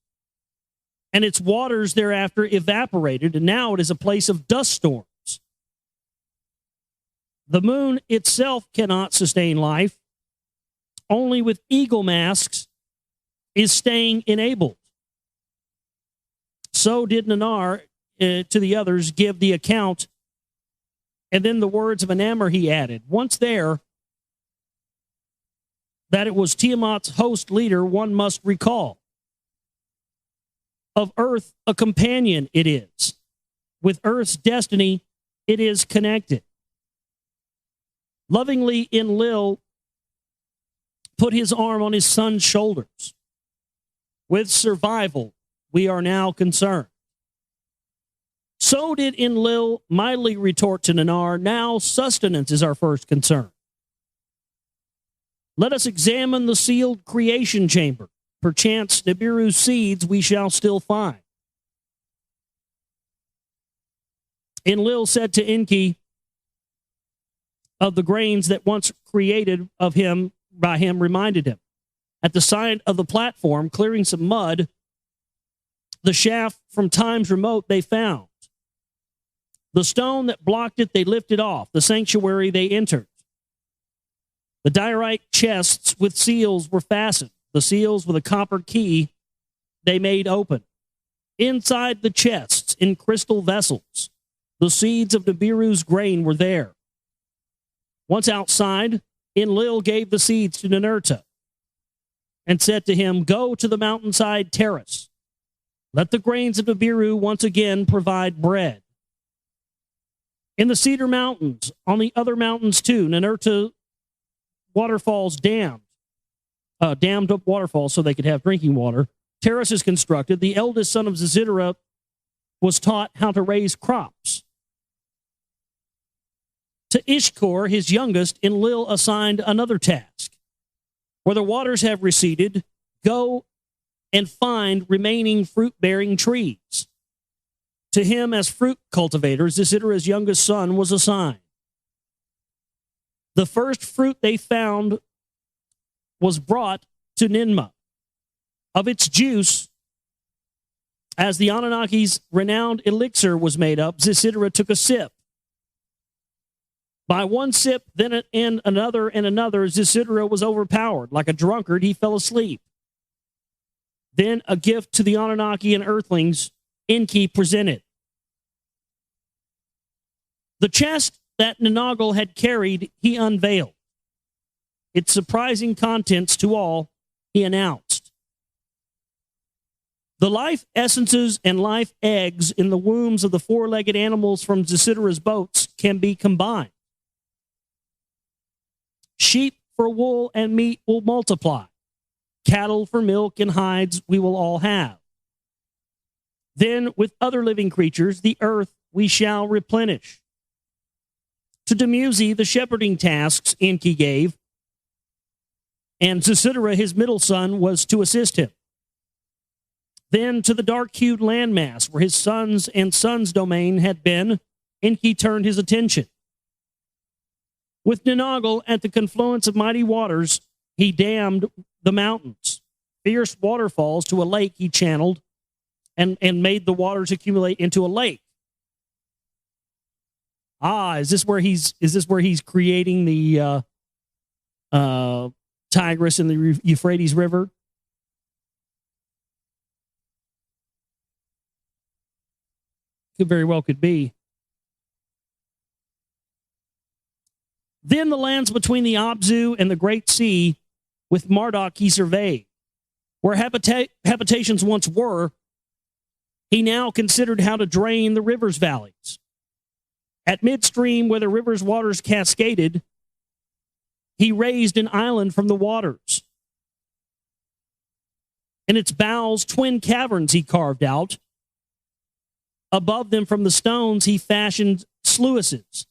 and its waters thereafter evaporated, and now it is a place of dust storms. The moon itself cannot sustain life. Only with eagle masks is staying enabled. So did Nanar to the others give the account. And then the words of Anamur he added. Once there, that it was Tiamat's host leader, one must recall. Of Earth, a companion it is. With Earth's destiny, it is connected. Lovingly, Enlil put his arm on his son's shoulders. With survival, we are now concerned. So did Enlil mildly retort to Nanar, now sustenance is our first concern. Let us examine the sealed creation chamber. Perchance Nibiru's seeds we shall still find. Enlil said to ENKI of the grains that once created of him by him reminded him. At the side of the platform, clearing some mud, the shaft from times remote they found. The stone that blocked it, they lifted off. The sanctuary they entered. The diorite chests with seals were fastened. The seals with a copper key they made open. Inside the chests, in crystal vessels, the seeds of Nibiru's grain were there. Once outside, Enlil gave the seeds to Ninurta and said to him, go to the mountainside terrace. Let the grains of Nibiru once again provide bread. In the Cedar Mountains, on the other mountains too, Ninurta waterfalls dammed up waterfalls so they could have drinking water. Terraces constructed. The eldest son of Zecharia was taught how to raise crops. To Ishkor, his youngest, Enlil assigned another task. Where the waters have receded, go and find remaining fruit-bearing trees. To him, as fruit cultivator, Zecharia, youngest son, was assigned. The first fruit they found was brought to Ninmah. Of its juice, as the Anunnaki's renowned elixir was made up, Zecharia took a sip. By one sip, then and another, Zecharia was overpowered. Like a drunkard, he fell asleep. Then a gift to the Anunnaki and earthlings, ENKI presented. The chest that Ninagel had carried, he unveiled. Its surprising contents to all, he announced. The life essences and life eggs in the wombs of the four-legged animals from Zecharia's boats can be combined. Sheep for wool and meat will multiply. Cattle for milk and hides we will all have. Then with other living creatures, the earth we shall replenish. To Dumuzi, the shepherding tasks ENKI gave, and Zecharia, his middle son, was to assist him. Then to the dark-hued landmass, where his sons and sons' domain had been, ENKI turned his attention. With Ninagel at the confluence of mighty waters, he dammed the mountains. Fierce waterfalls to a lake he channeled and made the waters accumulate into a lake. Is this where he's creating the Tigris and the Euphrates River? Very well could be. Then the lands between the Abzu and the Great Sea with Marduk he surveyed. Where habitations once were, he now considered how to drain the river's valleys. At midstream, where the river's waters cascaded, he raised an island from the waters. In its bowels, twin caverns he carved out. Above them from the stones, he fashioned sluices.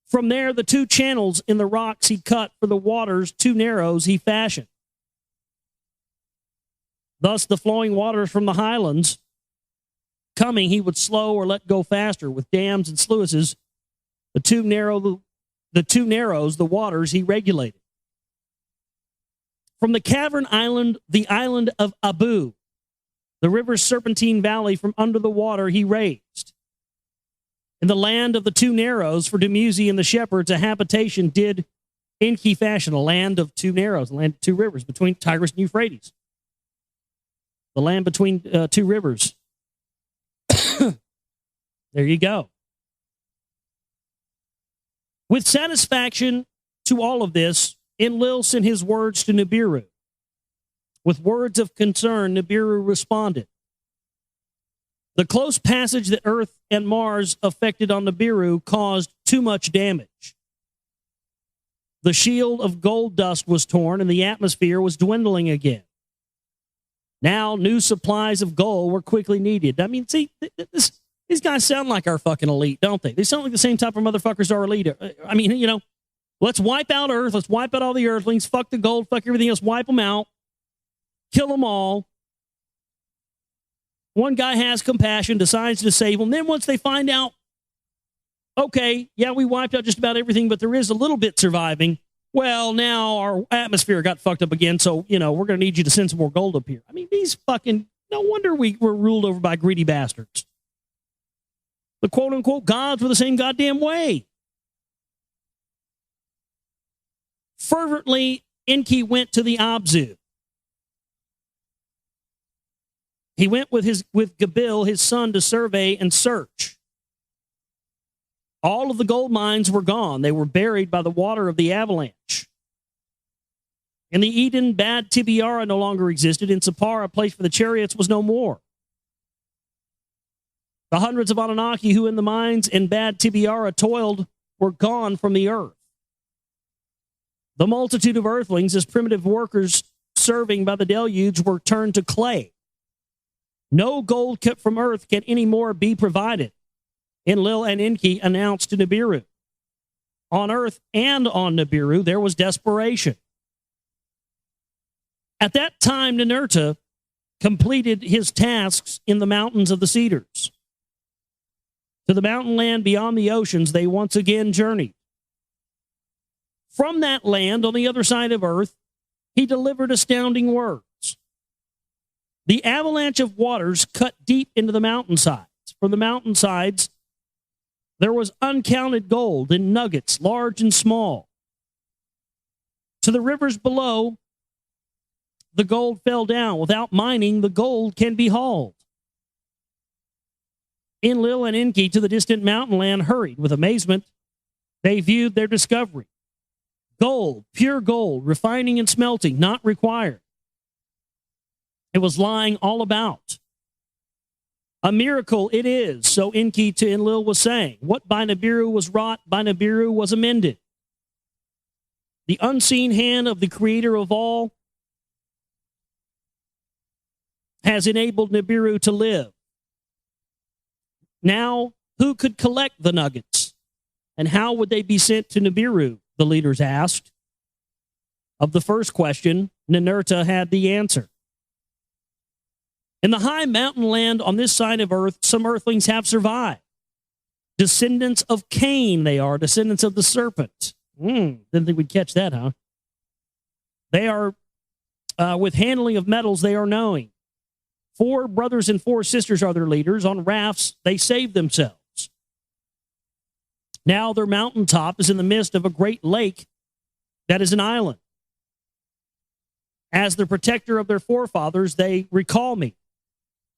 From there, the two channels in the rocks he cut for the waters, two narrows he fashioned. Thus, the flowing waters from the highlands, coming, he would slow or let go faster with dams and sluices. The two narrows, the waters he regulated. From the cavern island, the island of Abu, the river's serpentine valley from under the water he raised. In the land of the two narrows, for Dumuzi and the shepherds, a habitation did ENKI fashion, a land of two narrows, a land of two rivers between Tigris and Euphrates. The land between two rivers. There you go. With satisfaction to all of this, Enlil sent his words to Nibiru. With words of concern, Nibiru responded. The close passage that Earth and Mars affected on Nibiru caused too much damage. The shield of gold dust was torn and the atmosphere was dwindling again. Now, new supplies of gold were quickly needed. I mean, see, these guys sound like our fucking elite, don't they? They sound like the same type of motherfuckers our elite. I mean, you know, let's wipe out Earth. Let's wipe out all the Earthlings. Fuck the gold. Fuck everything else. Wipe them out. Kill them all. One guy has compassion, decides to save them. Then once they find out, okay, yeah, we wiped out just about everything, but there is a little bit surviving. Well, now our atmosphere got fucked up again, so, you know, we're going to need you to send some more gold up here. I mean, these fucking, no wonder we were ruled over by greedy bastards. The quote-unquote gods were the same goddamn way. Fervently, ENKI went to the Abzu. He went with Gabil, his son, to survey and search. All of the gold mines were gone. They were buried by the water of the avalanche. In the Eden, Bad Tibiara no longer existed. In Sapar, a place for the chariots was no more. The hundreds of Anunnaki who in the mines in Bad Tibiara toiled were gone from the earth. The multitude of earthlings, as primitive workers serving by the deluge, were turned to clay. No gold kept from earth can any more be provided. Enlil and Enki announced to Nibiru. On earth and on Nibiru, there was desperation. At that time, Ninurta completed his tasks in the mountains of the cedars. To the mountain land beyond the oceans, they once again journeyed. From that land on the other side of earth, he delivered astounding words. The avalanche of waters cut deep into the mountainsides. From the mountainsides, there was uncounted gold in nuggets, large and small. To the rivers below, the gold fell down. Without mining, the gold can be hauled. Enlil and Enki to the distant mountain land hurried. With amazement, they viewed their discovery. Gold, pure gold, refining and smelting, not required. It was lying all about. A miracle it is, so Enki to Enlil was saying. What by Nibiru was wrought, by Nibiru was amended. The unseen hand of the creator of all has enabled Nibiru to live. Now, who could collect the nuggets? And how would they be sent to Nibiru? The leaders asked. Of the first question, Ninurta had the answer. In the high mountain land on this side of earth, some earthlings have survived. Descendants of Cain, they are, descendants of the serpent. Didn't think we'd catch that, huh? They are, with handling of metals, they are knowing. 4 brothers and 4 sisters are their leaders. On rafts, they saved themselves. Now their mountaintop is in the midst of a great lake that is an island. As the protector of their forefathers, they recall me.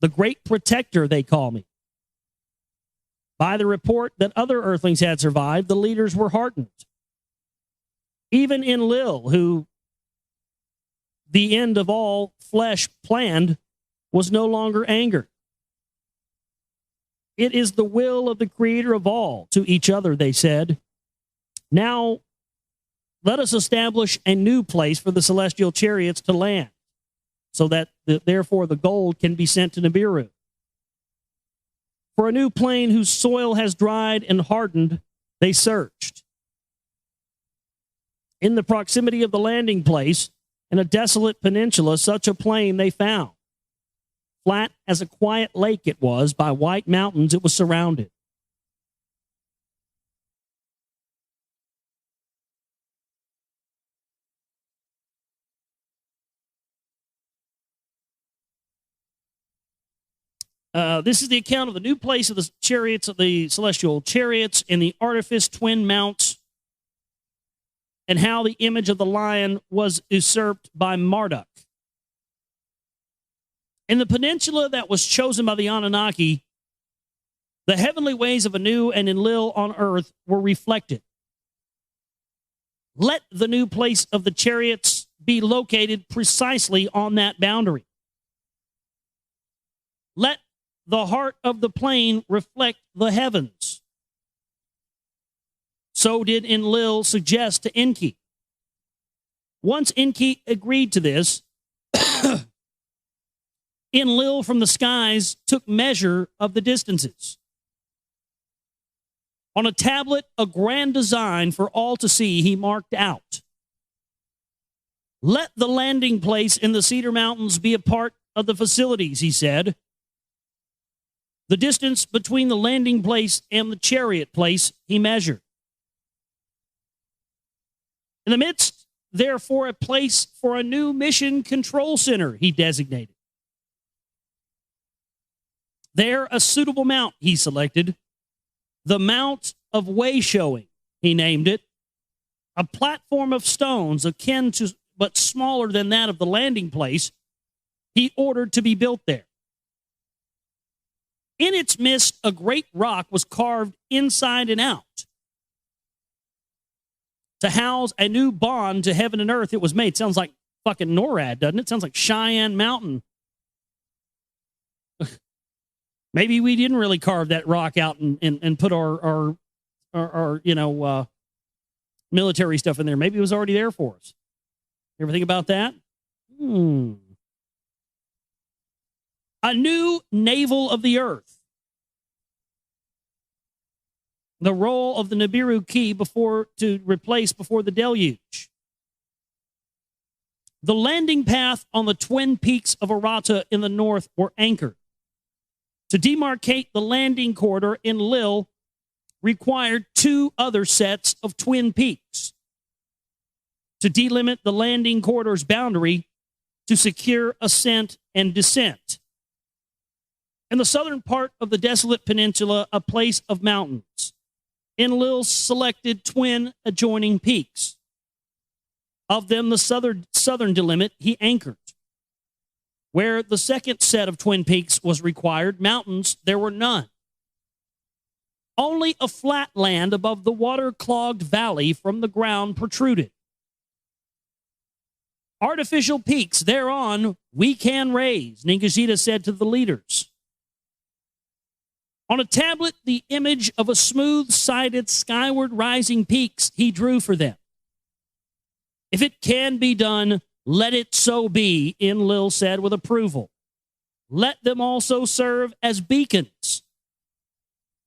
The great protector, they call me. By the report that other earthlings had survived, the leaders were heartened. Even Enlil, who the end of all flesh planned, was no longer angered. It is the will of the creator of all. To each other, they said. Now, let us establish a new place for the celestial chariots to land, so that therefore the gold can be sent to Nibiru. For a new plain whose soil has dried and hardened, they searched. In the proximity of the landing place, in a desolate peninsula, such a plain they found. Flat as a quiet lake it was, by white mountains it was surrounded. This is the account of the new place of the chariots, of the celestial chariots, and the artifice twin mounts, and how the image of the lion was usurped by Marduk. In the peninsula that was chosen by the Anunnaki, the heavenly ways of Anu and Enlil on earth were reflected. Let the new place of the chariots be located precisely on that boundary. Let the heart of the plain reflect the heavens. So did Enlil suggest to Enki. Once Enki agreed to this, Enlil from the skies took measure of the distances. On a tablet, a grand design for all to see, he marked out. Let the landing place in the Cedar Mountains be a part of the facilities, he said. The distance between the landing place and the chariot place he measured. In the midst, therefore, a place for a new mission control center he designated. There, a suitable mount he selected, the Mount of Way Showing, he named it, a platform of stones akin to, but smaller than that of the landing place, he ordered to be built there. In its midst, a great rock was carved inside and out. To house a new bond to heaven and earth, it was made. Sounds like fucking NORAD, doesn't it? Sounds like Cheyenne Mountain. Maybe we didn't really carve that rock out and put our military stuff in there. Maybe it was already there for us. You ever think about that? A new navel of the earth. the role of the Nibiru key to replace before the deluge. The landing path on the twin peaks of Arata in the north were anchored. To demarcate the landing corridor in Lil required two other sets of twin peaks. To delimit the landing corridor's boundary to secure ascent and descent. In the southern part of the desolate peninsula, a place of mountains. Enlil selected twin adjoining peaks. Of them, the southern delimit he anchored. Where the second set of twin peaks was required, mountains, there were none. Only a flat land above the water-clogged valley from the ground protruded. Artificial peaks thereon we can raise, Ningishita said to the leaders. On a tablet, the image of a smooth-sided, skyward rising peaks he drew for them. If it can be done, let it so be, Enlil said with approval. Let them also serve as beacons.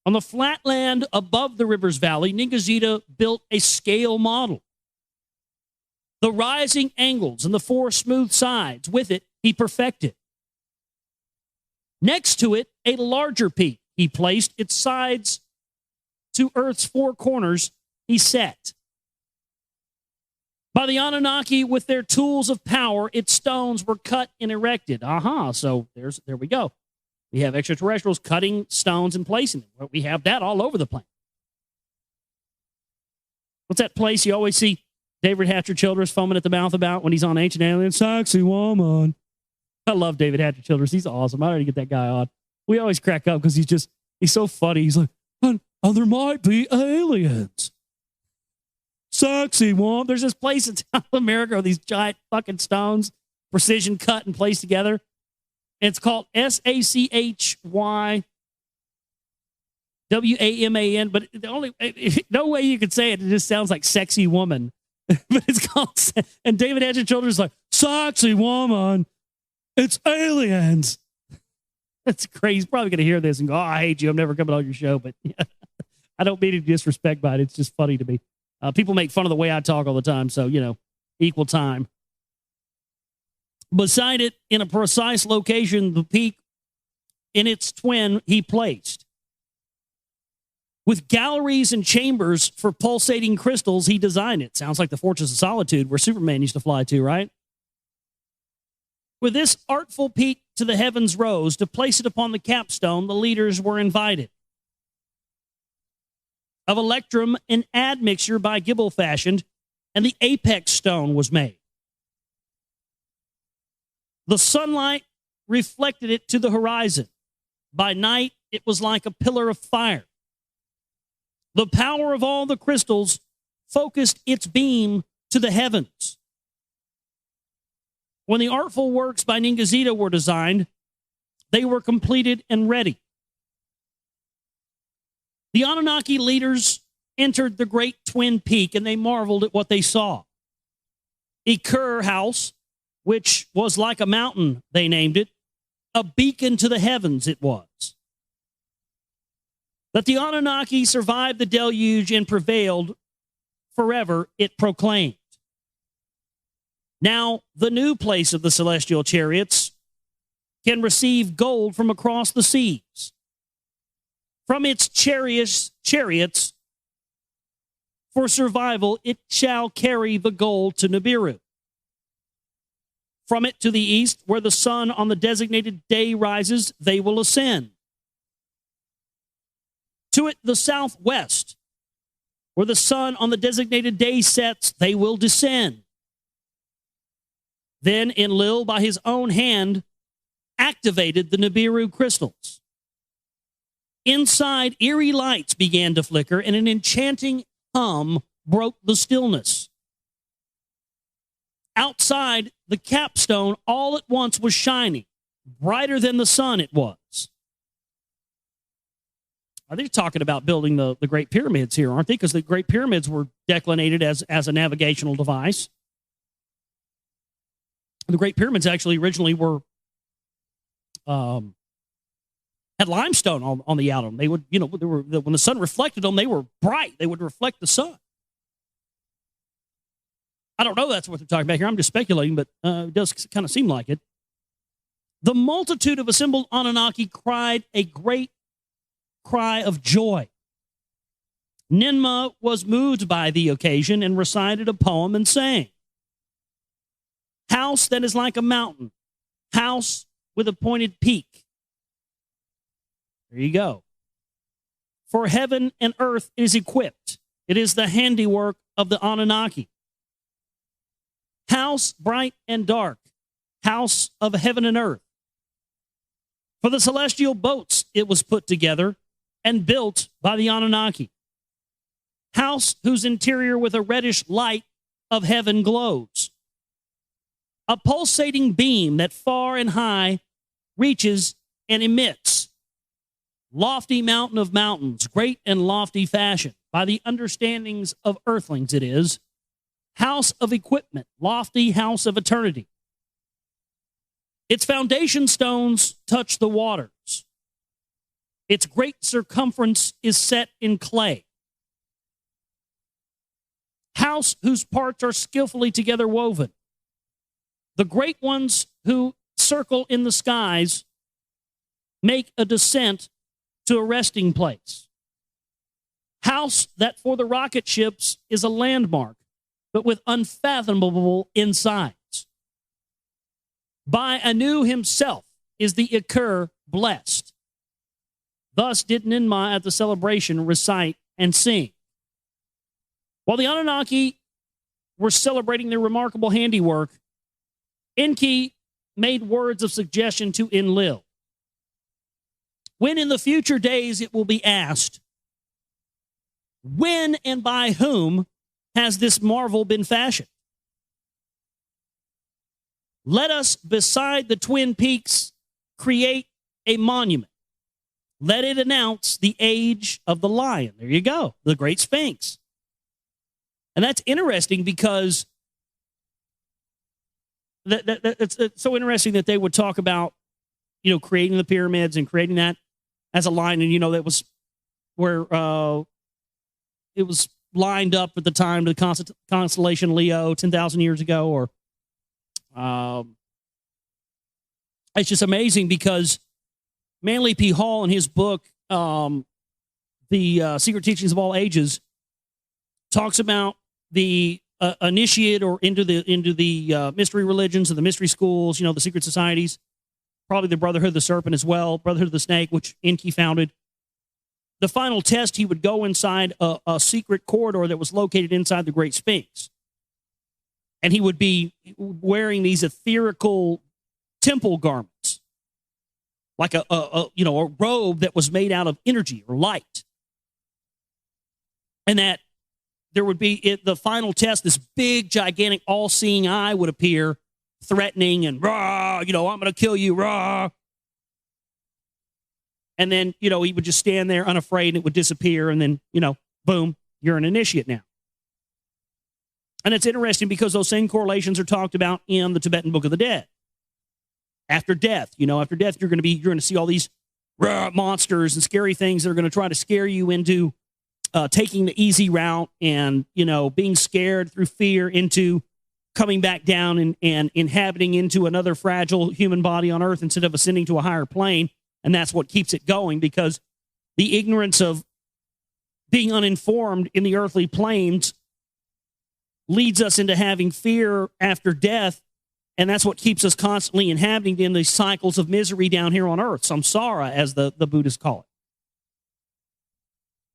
On the flat land above the river's valley, Ningishita built a scale model. The rising angles and the four smooth sides, with it, he perfected. Next to it, a larger peak. He placed its sides to Earth's four corners, he set. By the Anunnaki, with their tools of power, its stones were cut and erected. So there we go. We have extraterrestrials cutting stones and placing them. We have that all over the planet. What's that place you always see David Hatcher Childress foaming at the mouth about when he's on Ancient Aliens? Sexy woman. I love David Hatcher Childress. He's awesome. I ought to get that guy on. We always crack up because he's so funny. He's like, oh, there might be aliens. Sexy woman. There's this place in South America with these giant fucking stones, precision cut and placed together. It's called SACHYWAMAN, but no way you could say it. It just sounds like sexy woman. But it's called, and David Hatcher Children's like, sexy woman. It's aliens. That's crazy. He's probably going to hear this and go, oh, I hate you. I'm never coming on your show. But yeah, I don't mean to disrespect by it. It's just funny to me. People make fun of the way I talk all the time. So, equal time. Beside it, in a precise location, the peak in its twin he placed. With galleries and chambers for pulsating crystals, he designed it. Sounds like the Fortress of Solitude where Superman used to fly to, right? With this artful peak to the heavens rose, to place it upon the capstone, the leaders were invited. Of electrum, an admixture by Gibble fashioned, and the apex stone was made. The sunlight reflected it to the horizon. By night, it was like a pillar of fire. The power of all the crystals focused its beam to the heavens. When the artful works by Ningishita were designed, they were completed and ready. The Anunnaki leaders entered the great twin peak, and they marveled at what they saw. A Kerr house, which was like a mountain, they named it. A beacon to the heavens it was. That the Anunnaki survived the deluge and prevailed forever, it proclaimed. Now, the new place of the celestial chariots can receive gold from across the seas. From its chariots, for survival, it shall carry the gold to Nibiru. From it to the east, where the sun on the designated day rises, they will ascend. To it, the southwest, where the sun on the designated day sets, they will descend. Then Enlil, by his own hand, activated the Nibiru crystals. Inside, eerie lights began to flicker, and an enchanting hum broke the stillness. Outside, the capstone all at once was shining, brighter than the sun it was. Are they talking about building the Great Pyramids here, aren't they? Because the Great Pyramids were declinated as a navigational device. The Great Pyramids actually originally were had limestone on the outer. They would, when the sun reflected them, they were bright. They would reflect the sun. I don't know that's what they're talking about here. I'm just speculating, but it does kind of seem like it. The multitude of assembled Anunnaki cried a great cry of joy. Ninmah was moved by the occasion and recited a poem and sang, "House that is like a mountain, house with a pointed peak." There you go. "For heaven and earth is equipped. It is the handiwork of the Anunnaki. House bright and dark, house of heaven and earth. For the celestial boats it was put together and built by the Anunnaki. House whose interior with a reddish light of heaven glows. A pulsating beam that far and high reaches and emits. Lofty mountain of mountains, great and lofty fashion. By the understandings of earthlings it is. House of equipment, lofty house of eternity. Its foundation stones touch the waters. Its great circumference is set in clay. House whose parts are skillfully together woven. The great ones who circle in the skies make a descent to a resting place. House that for the rocket ships is a landmark, but with unfathomable insides. By Anu himself is the Iker blessed. Thus did Ninmah at the celebration recite and sing." While the Anunnaki were celebrating their remarkable handiwork, ENKI made words of suggestion to Enlil. When in the future days it will be asked, when and by whom has this marvel been fashioned? Let us, beside the twin peaks, create a monument. Let it announce the age of the lion. There you go, the Great Sphinx. And that's interesting because it's so interesting that they would talk about, creating the pyramids and creating that as a line. And, that was where it was lined up at the time to the constellation Leo 10,000 years ago. Or it's just amazing because Manly P. Hall, in his book, The Secret Teachings of All Ages, talks about the initiate or into the mystery religions and the mystery schools, the secret societies, probably the Brotherhood of the Serpent as well, Brotherhood of the Snake, which ENKI founded. The final test, he would go inside a secret corridor that was located inside the Great Sphinx. And he would be wearing these etherical temple garments, like a robe that was made out of energy or light. And that there would be, the final test, this big, gigantic, all-seeing eye would appear, threatening and, rah, I'm going to kill you, rah. And then, he would just stand there unafraid and it would disappear. And then, boom, you're an initiate now. And it's interesting because those same correlations are talked about in the Tibetan Book of the Dead. After death, you're going to see all these monsters and scary things that are going to try to scare you into taking the easy route and, being scared through fear into coming back down and inhabiting into another fragile human body on earth instead of ascending to a higher plane. And that's what keeps it going, because the ignorance of being uninformed in the earthly planes leads us into having fear after death. And that's what keeps us constantly inhabiting in these cycles of misery down here on earth, samsara, as the Buddhists call it.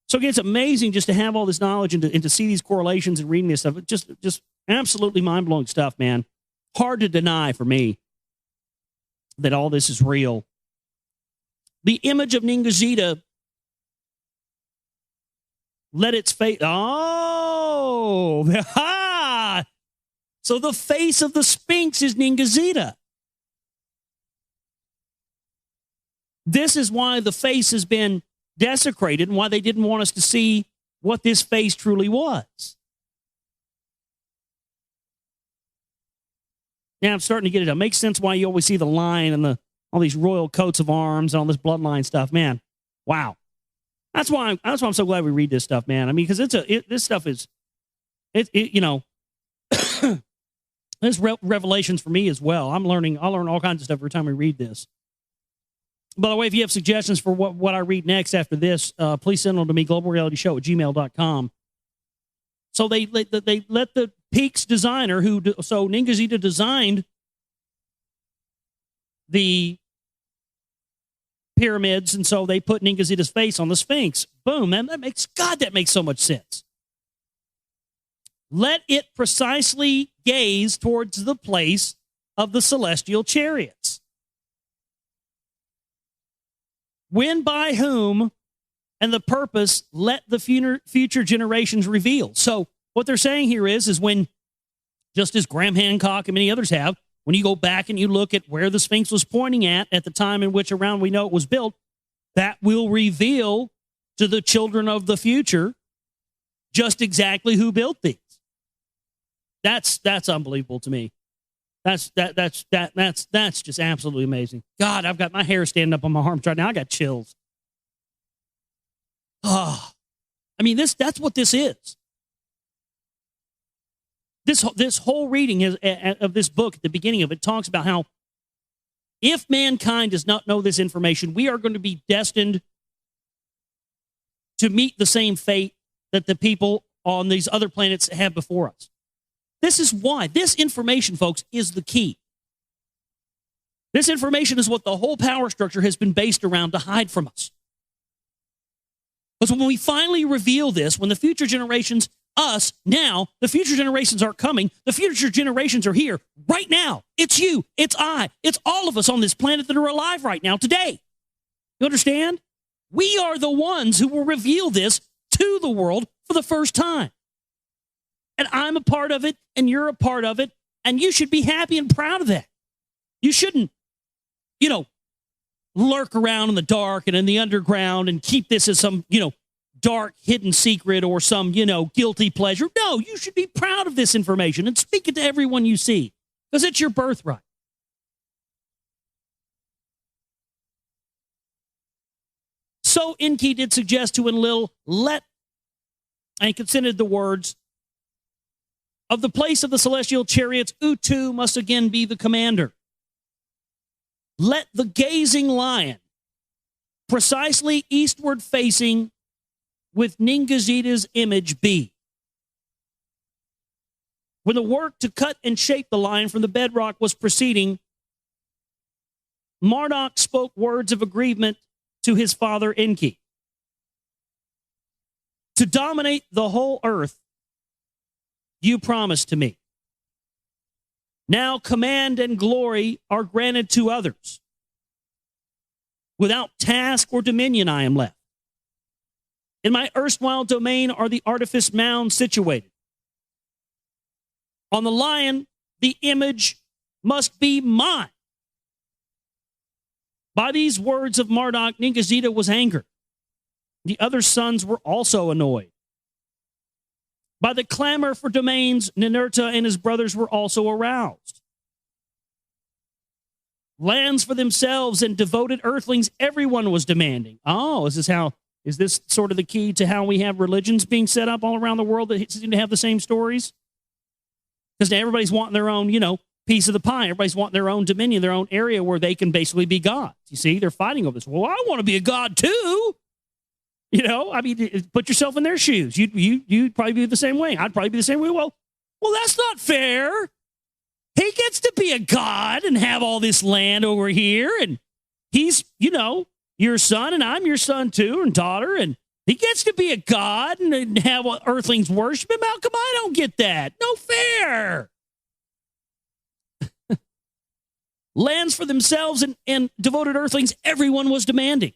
So again, it's amazing just to have all this knowledge and to see these correlations and reading this stuff. It's just absolutely mind-blowing stuff, man. Hard to deny for me that all this is real. The image of Ningazita, let its face... Oh! So the face of the Sphinx is Ningazita. This is why the face has been desecrated and why they didn't want us to see what this face truly was. Now I'm starting to get it. It makes sense why you always see the lion on all these royal coats of arms and all this bloodline stuff. Man, wow. That's why I'm so glad we read this stuff, man. I mean, because this stuff is, you know, there's revelations for me as well. I'll learn all kinds of stuff every time we read this. By the way, if you have suggestions for what I read next after this, please send them to me, globalrealityshow@gmail.com. So they let the Peaks designer, so Ningazita designed the pyramids, and so they put Ningazita's face on the Sphinx. Boom, man, that makes so much sense. Let it precisely gaze towards the place of the celestial chariots. When, by whom, and the purpose, let the future generations reveal. So what they're saying here is when, just as Graham Hancock and many others have, when you go back and you look at where the Sphinx was pointing at the time in which around we know it was built, that will reveal to the children of the future just exactly who built these. That's unbelievable to me. That's just absolutely amazing. God, I've got my hair standing up on my arms right now. I got chills. Oh, I mean, that's what this is. This whole reading of this book at the beginning of it talks about how if mankind does not know this information, we are going to be destined to meet the same fate that the people on these other planets have before us. This is why. This information, folks, is the key. This information is what the whole power structure has been based around to hide from us. Because when we finally reveal this, when the future generations, us, now, the future generations are coming, the future generations are here right now. It's you, it's I, it's all of us on this planet that are alive right now today. You understand? We are the ones who will reveal this to the world for the first time. And I'm a part of it, and you're a part of it, and you should be happy and proud of that. You shouldn't, lurk around in the dark and in the underground and keep this as some, dark hidden secret or some, guilty pleasure. No, you should be proud of this information and speak it to everyone you see because it's your birthright. So ENKI did suggest to Enlil, and consented the words, of the place of the celestial chariots, Utu must again be the commander. Let the gazing lion, precisely eastward facing, with Ningazita's image be. When the work to cut and shape the lion from the bedrock was proceeding, Marduk spoke words of agreement to his father ENKI. To dominate the whole earth, you promised to me. Now command and glory are granted to others. Without task or dominion I am left. In my erstwhile domain are the artifice mounds situated. On the lion, the image must be mine. By these words of Marduk, Ningazita was angered. The other sons were also annoyed. By the clamor for domains, Ninurta and his brothers were also aroused. Lands for themselves and devoted earthlings, everyone was demanding. Oh, is this sort of the key to how we have religions being set up all around the world that seem to have the same stories? Because everybody's wanting their own, piece of the pie. Everybody's wanting their own dominion, their own area where they can basically be gods. You see, they're fighting over this. Well, I want to be a god too. Put yourself in their shoes. You'd probably be the same way. I'd probably be the same way. Well, that's not fair. He gets to be a god and have all this land over here, and he's, your son, and I'm your son too, and daughter, and he gets to be a god and have earthlings worship him. How come I don't get that? No fair. Lands for themselves and devoted earthlings, everyone was demanding.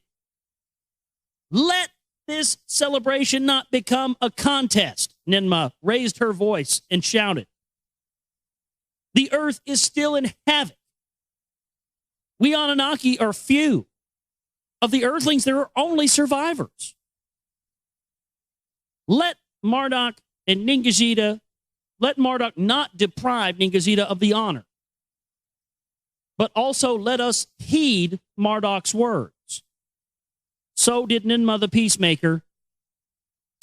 Let this celebration not become a contest. Ninmah raised her voice and shouted. The earth is still in havoc. We Anunnaki are few. Of the earthlings, there are only survivors. Let Marduk not deprive Ningazita of the honor. but also let us heed Marduk's words. So did Ninmah the peacemaker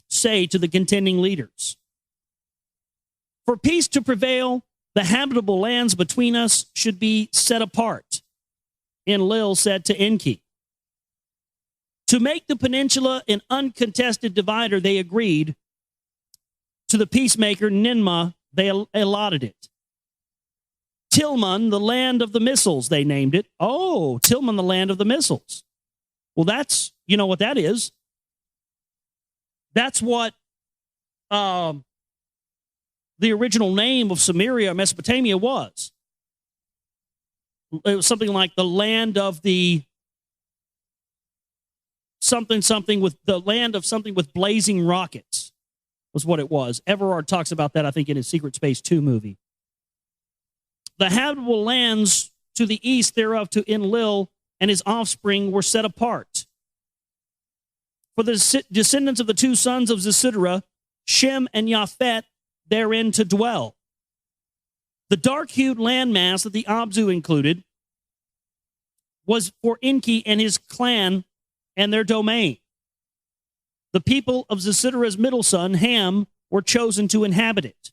say to the contending leaders. For peace to prevail, the habitable lands between us should be set apart. Enlil said to ENKI. To make the peninsula an uncontested divider, they agreed. To the peacemaker, Ninmah, they allotted it. Tilman, the land of the missiles, they named it. Oh, Tilman, the land of the missiles. Well, that's, you know what that is. That's what the original name of Samaria, Mesopotamia, was. It was something like the land of the something with the land of something with blazing rockets was what it was. Everard talks about that, I think, in his Secret Space 2 movie. The habitable lands to the east thereof to Enlil and his offspring were set apart. For the descendants of the two sons of Zecharia, Shem and Japhet, therein to dwell. The dark-hued landmass that the Abzu included was for ENKI and his clan and their domain. The people of Zechariah's middle son, Ham, were chosen to inhabit it.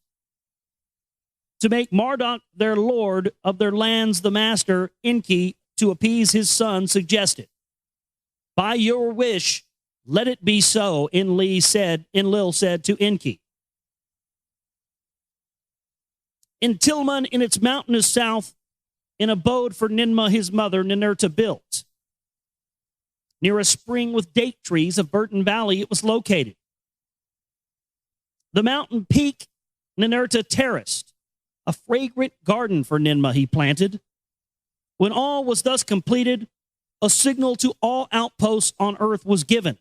To make Marduk their lord of their lands the master, ENKI, to appease his son, suggested, by your wish, let it be so, Enlil said to ENKI. In Tilman, in its mountainous south, an abode for Ninmah his mother, Ninurta, built. Near a spring with date trees of Burton Valley, it was located. The mountain peak, Ninurta terraced. A fragrant garden for Ninmah he planted. When all was thus completed, a signal to all outposts on earth was given.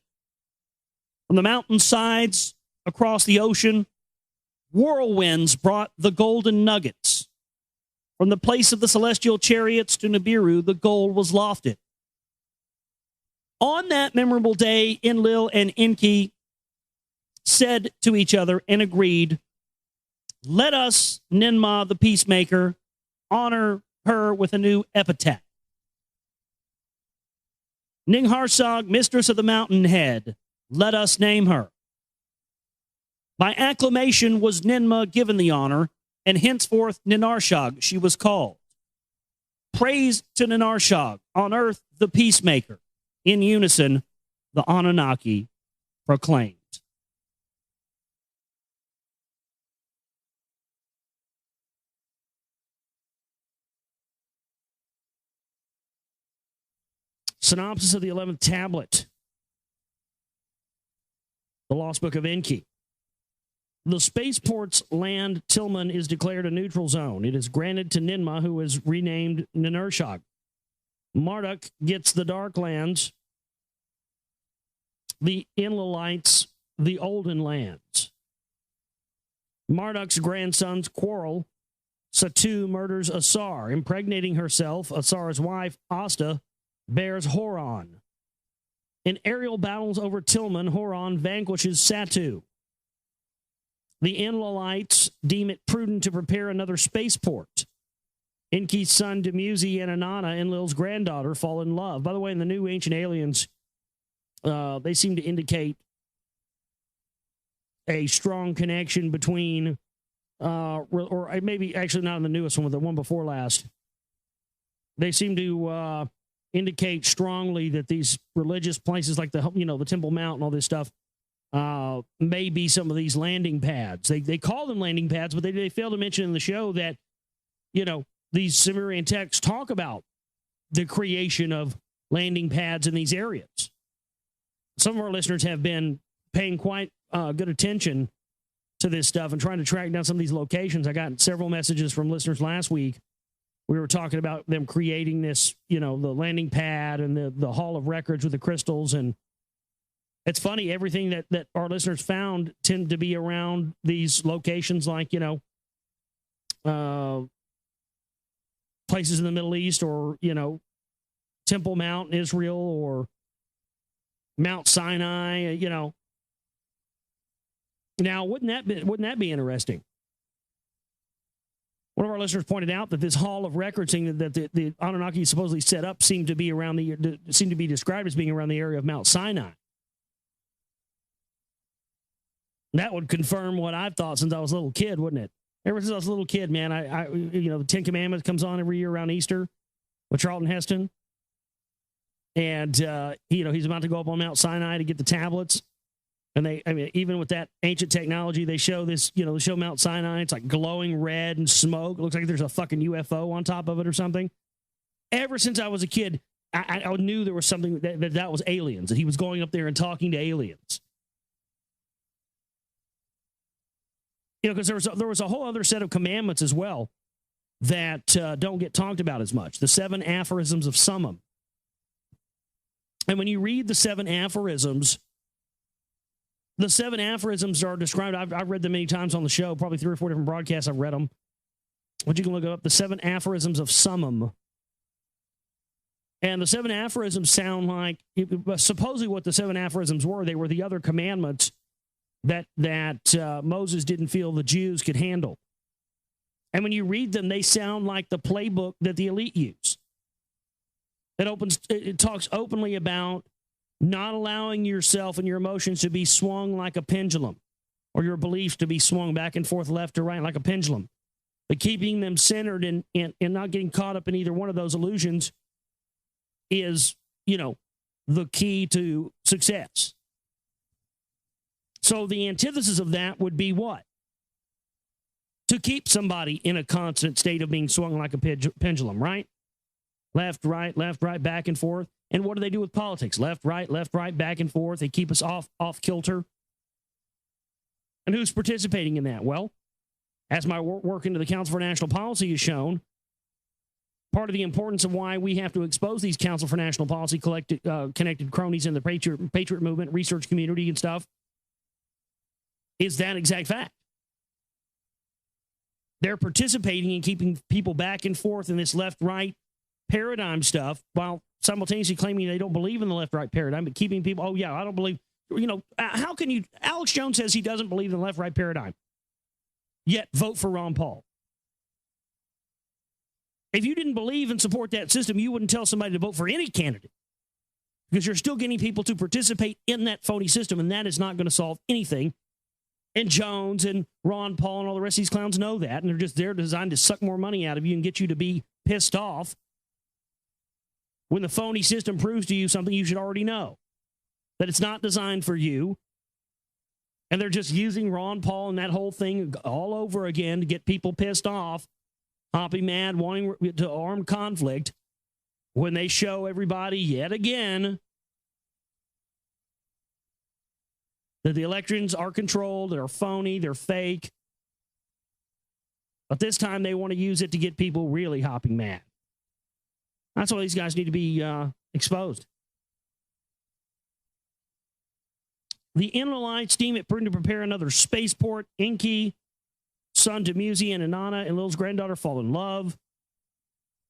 From the mountain sides across the ocean, whirlwinds brought the golden nuggets. From the place of the celestial chariots to Nibiru, the gold was lofted. On that memorable day, Enlil and ENKI said to each other and agreed, let us, Ninmah the peacemaker, honor her with a new epithet. Ningharsag, mistress of the mountainhead, let us name her. By acclamation was Ninmah given the honor, and henceforth Ninarshag she was called. Praise to Ninarshag, on earth the peacemaker. In unison, the Anunnaki proclaimed. Synopsis of the 11th tablet. The Lost Book of ENKI. The spaceport's land, Tilman, is declared a neutral zone. It is granted to Ninmah, who is renamed Ninurshag. Marduk gets the Dark Lands, the Enlilites, the Olden Lands. Marduk's grandsons quarrel. Satu murders Asar, impregnating herself. Asar's wife, Asta, bears Horon. In aerial battles over Tilman, Horon vanquishes Satu. The Enlilites deem it prudent to prepare another spaceport. Enki's son, Dumuzi, and Inanna, Enlil's granddaughter, fall in love. By the way, in the new Ancient Aliens, they seem to indicate a strong connection between, or maybe actually not in the newest one, but the one before last. They seem to indicate strongly that these religious places like the Temple Mount and all this stuff may be some of these landing pads. They call them landing pads, but they fail to mention in the show that, these Sumerian texts talk about the creation of landing pads in these areas. Some of our listeners have been paying quite good attention to this stuff and trying to track down some of these locations. I got several messages from listeners last week. We were talking about them creating this, the landing pad and the Hall of Records with the crystals. And it's funny, everything that our listeners found tend to be around these locations like, places in the Middle East or, Temple Mount in Israel or Mount Sinai, Now, wouldn't that be interesting? One of our listeners pointed out that this hall of recordsing that the Anunnaki supposedly set up seemed to be described as being around the area of Mount Sinai. That would confirm what I've thought since I was a little kid, wouldn't it? Ever since I was a little kid, man, the Ten Commandments comes on every year around Easter with Charlton Heston. And, he's about to go up on Mount Sinai to get the tablets. And even with that ancient technology, they show this, they show Mount Sinai. It's like glowing red and smoke. It looks like there's a fucking UFO on top of it or something. Ever since I was a kid, I knew there was something that was aliens, that he was going up there and talking to aliens. Because there was a whole other set of commandments as well that don't get talked about as much. The 7 aphorisms of Summum. And when you read the 7 aphorisms, the 7 aphorisms are described. I've read them many times on the show, probably 3 or 4 different broadcasts I've read them. But you can look up the 7 aphorisms of Summum. And the 7 aphorisms sound like, supposedly what the 7 aphorisms were, they were the other commandments that Moses didn't feel the Jews could handle. And when you read them, they sound like the playbook that the elite use. It talks openly about not allowing yourself and your emotions to be swung like a pendulum, or your beliefs to be swung back and forth left to right like a pendulum, but keeping them centered and not getting caught up in either one of those illusions is, the key to success. So the antithesis of that would be what? To keep somebody in a constant state of being swung like a pendulum, right? Left, right, back and forth. And what do they do with politics? Left, right, back and forth. They keep us off kilter. And who's participating in that? Well, as my work into the Council for National Policy has shown, part of the importance of why we have to expose these Council for National Policy connected cronies in the Patriot movement, research community and stuff, is that exact fact. They're participating in keeping people back and forth in this left-right paradigm stuff while simultaneously claiming they don't believe in the left-right paradigm, but keeping people, I don't believe, how can you, Alex Jones says he doesn't believe in the left-right paradigm, yet vote for Ron Paul. If you didn't believe and support that system, you wouldn't tell somebody to vote for any candidate, because you're still getting people to participate in that phony system, and that is not going to solve anything. And Jones and Ron Paul and all the rest of these clowns know that, and they're just there designed to suck more money out of you and get you to be pissed off when the phony system proves to you something you should already know, that it's not designed for you. And they're just using Ron Paul and that whole thing all over again to get people pissed off, hoppy mad, wanting to arm conflict, when they show everybody yet again that the elections are controlled, they're phony, they're fake. But this time they want to use it to get people really hopping mad. That's why these guys need to be exposed. The Enlilites deem it prudent to prepare another spaceport. ENKI, son to Musi and Inanna, and Lil's granddaughter fall in love.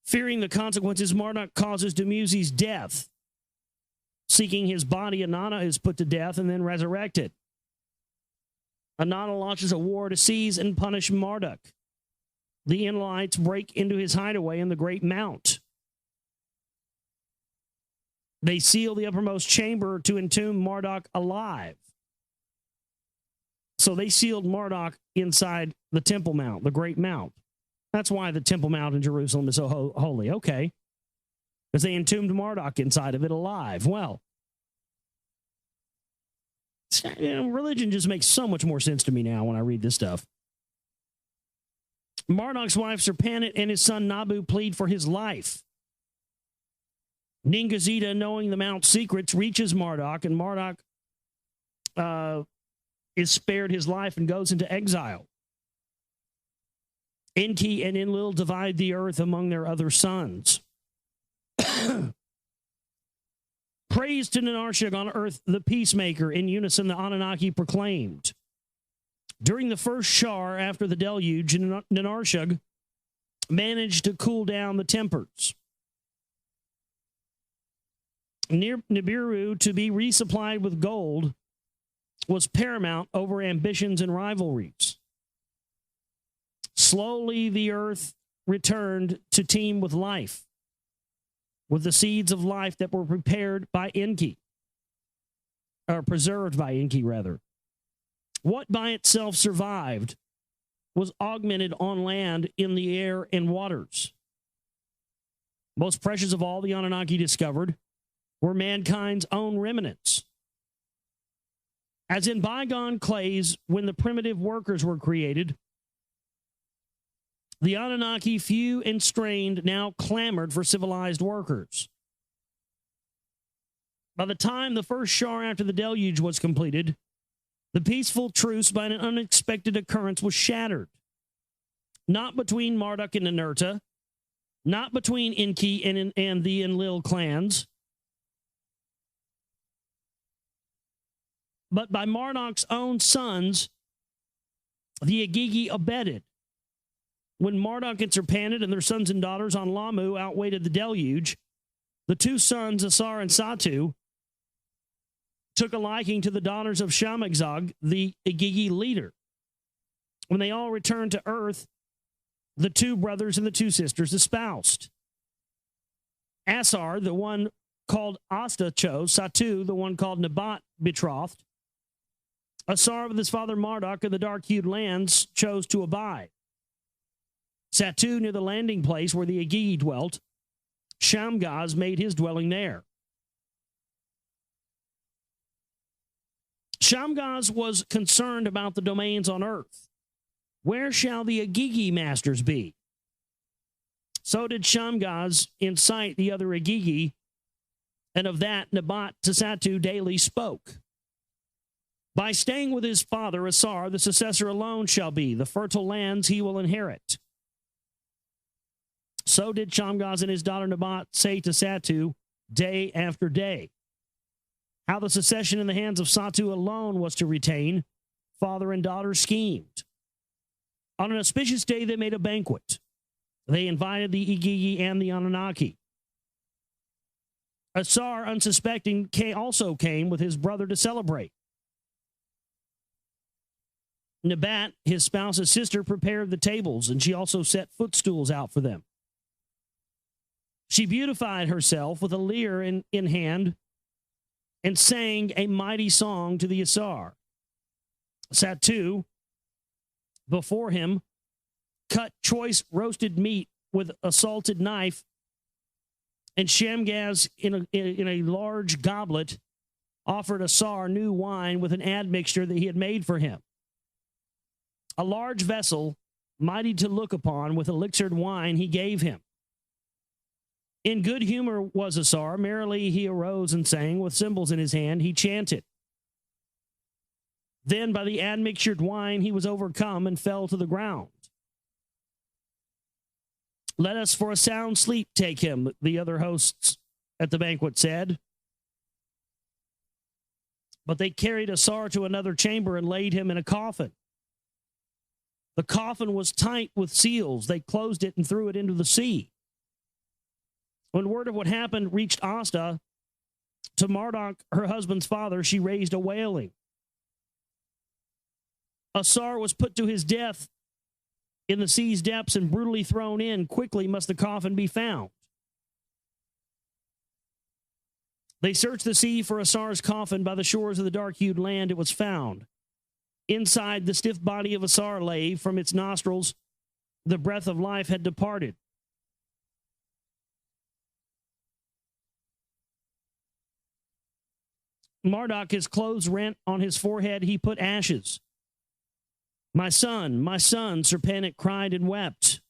Fearing the consequences, Marduk causes Dumuzi's death. Seeking his body, Inanna is put to death and then resurrected. Inanna launches a war to seize and punish Marduk. The Enlilites break into his hideaway in the Great Mount. They seal the uppermost chamber to entomb Marduk alive. So they sealed Marduk inside the Temple Mount, the Great Mount. That's why the Temple Mount in Jerusalem is so holy. Okay. Because they entombed Marduk inside of it alive. Well, religion just makes so much more sense to me now when I read this stuff. Marduk's wife Serpanit and his son Nabu plead for his life. Ningazita, knowing the Mount's secrets, reaches Marduk, and Marduk is spared his life and goes into exile. Enki and Enlil divide the earth among their other sons. Praise to Nanarshag on earth, the peacemaker, in unison the Anunnaki proclaimed. During the first Shar after the deluge, Nanarshag managed to cool down the tempers. Nibiru, to be resupplied with gold, was paramount over ambitions and rivalries. Slowly the earth returned to teem with life, with the seeds of life that were prepared by ENKI, or preserved by ENKI, rather. What by itself survived was augmented on land, in the air, and waters. Most precious of all, the Anunnaki discovered were mankind's own remnants. As in bygone clays, when the primitive workers were created, the Anunnaki, few and strained, now clamored for civilized workers. By the time the first Shar after the deluge was completed, the peaceful truce by an unexpected occurrence was shattered. Not between Marduk and Ninurta, not between ENKI and the Enlil clans, but by Marduk's own sons, the Igigi abetted. When Marduk and Serpanit and their sons and daughters on Lamu outwaited the deluge, the two sons, Asar and Satu, took a liking to the daughters of Shamagzag, the Igigi leader. When they all returned to Earth, the two brothers and the two sisters espoused. Asar, the one called Asta, chose. Satu, the one called Nabat, betrothed. Asar, with his father Marduk of the dark-hued lands, chose to abide. Satu, near the landing place where the Igigi dwelt, Shamgaz made his dwelling there. Shamgaz was concerned about the domains on earth. Where shall the Igigi masters be? So did Shamgaz incite the other Igigi, and of that Nabat to Satu daily spoke. By staying with his father Asar, the successor alone shall be. The fertile lands he will inherit. So did Shamgaz and his daughter Nabat say to Satu day after day. How the succession in the hands of Satu alone was to retain, father and daughter schemed. On an auspicious day, they made a banquet. They invited the Igigi and the Anunnaki. Asar, unsuspecting, also came with his brother to celebrate. Nabat, his spouse's sister, prepared the tables, and she also set footstools out for them. She beautified herself with a lyre in hand and sang a mighty song to the Asar. Satu, before him, cut choice roasted meat with a salted knife, and Shamgaz, in a large goblet, offered Asar new wine with an admixture that he had made for him. A large vessel, mighty to look upon, with elixired wine he gave him. In good humor was Asar. Merrily he arose and sang. With cymbals in his hand, he chanted. Then by the admixtured wine he was overcome and fell to the ground. Let us for a sound sleep take him, the other hosts at the banquet said. But they carried Asar to another chamber and laid him in a coffin. The coffin was tight with seals. They closed it and threw it into the sea. When word of what happened reached Asta, to Marduk, her husband's father, she raised a wailing. Asar was put to his death in the sea's depths and brutally thrown in. Quickly must the coffin be found. They searched the sea for Asar's coffin by the shores of the dark-hued land. It was found. Inside, the stiff body of Asar lay. From its nostrils, the breath of life had departed. Marduk, his clothes rent, on his forehead he put ashes. My son, Serpanit cried and wept.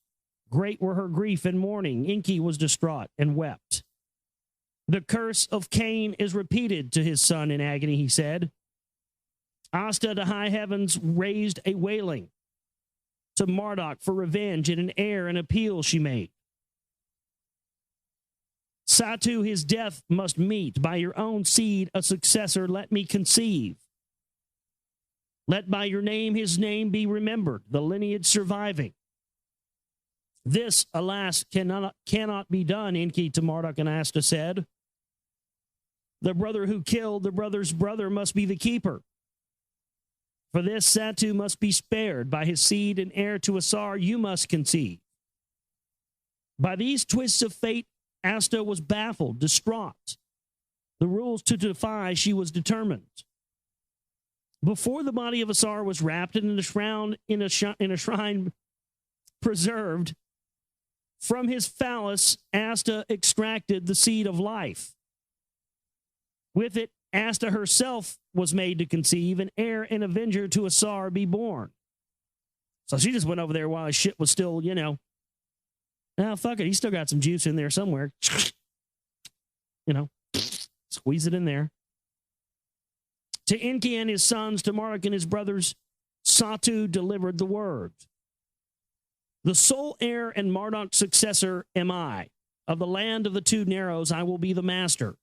Great were her grief and mourning. ENKI was distraught and wept. The curse of Cain is repeated to his son in agony, he said. Asta to high heavens raised a wailing. To Marduk for revenge in an air and appeal she made. Satu his death must meet. By your own seed a successor let me conceive. Let by your name his name be remembered, the lineage surviving. This, alas, cannot be done, ENKI to Marduk and Asta said. The brother who killed the brother's brother must be the keeper. For this Satu must be spared. By his seed and heir to Asar you must conceive. By these twists of fate, Asta was baffled, distraught. The rules to defy she was determined. Before the body of Asar was wrapped in a shrine preserved, from his phallus Asta extracted the seed of life. With it, Asta herself was made to conceive, an heir and avenger to Asar be born. So she just went over there while his shit was still, oh, fuck it, he's still got some juice in there somewhere. Squeeze it in there. To ENKI and his sons, to Marduk and his brothers, Satu delivered the word. The sole heir and Marduk's successor am I. Of the land of the two narrows, I will be the master.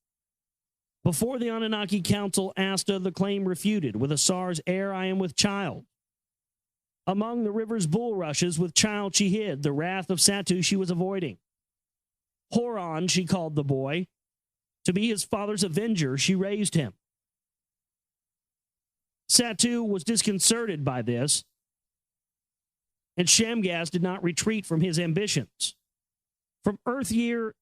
Before the Anunnaki council, Asta the claim refuted. With Asar's heir, I am with child. Among the river's bulrushes, with child she hid. The wrath of Satu she was avoiding. Horon, she called the boy. To be his father's avenger, she raised him. Satu was disconcerted by this, and Shamgaz did not retreat from his ambitions. From Earth Year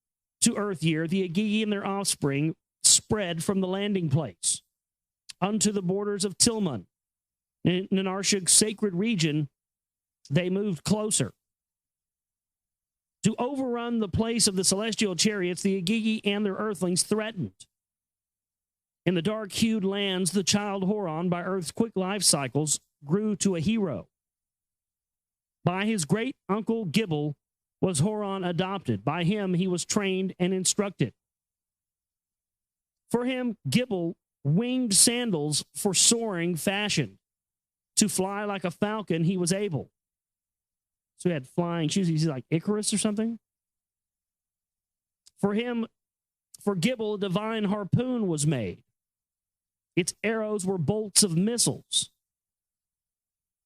to Earth Year, the Agigi and their offspring spread from the landing place unto the borders of Tilman. In Nanarshig's sacred region, they moved closer. To overrun the place of the celestial chariots, the Agigi and their earthlings threatened. In the dark-hued lands, the child Horon, by Earth's quick life cycles, grew to a hero. By his great uncle Gibble was Horon adopted. By him he was trained and instructed. For him, Gibble winged sandals for soaring fashioned. To fly like a falcon he was able. So he had flying shoes. He's like Icarus or something. For Gibble, a divine harpoon was made. Its arrows were bolts of missiles.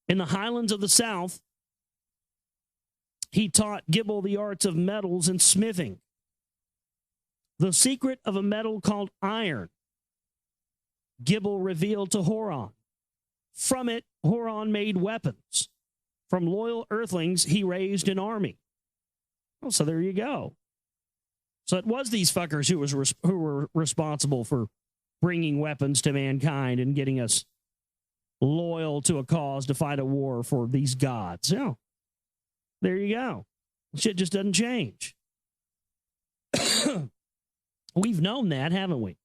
In the highlands of the south, he taught Gibble the arts of metals and smithing. The secret of a metal called iron, Gibble revealed to Horon. From it, Horon made weapons. From loyal earthlings, he raised an army. Oh, so there you go. So it was these fuckers who were responsible for bringing weapons to mankind and getting us loyal to a cause to fight a war for these gods. Yeah, there you go. Shit just doesn't change. We've known that, haven't we?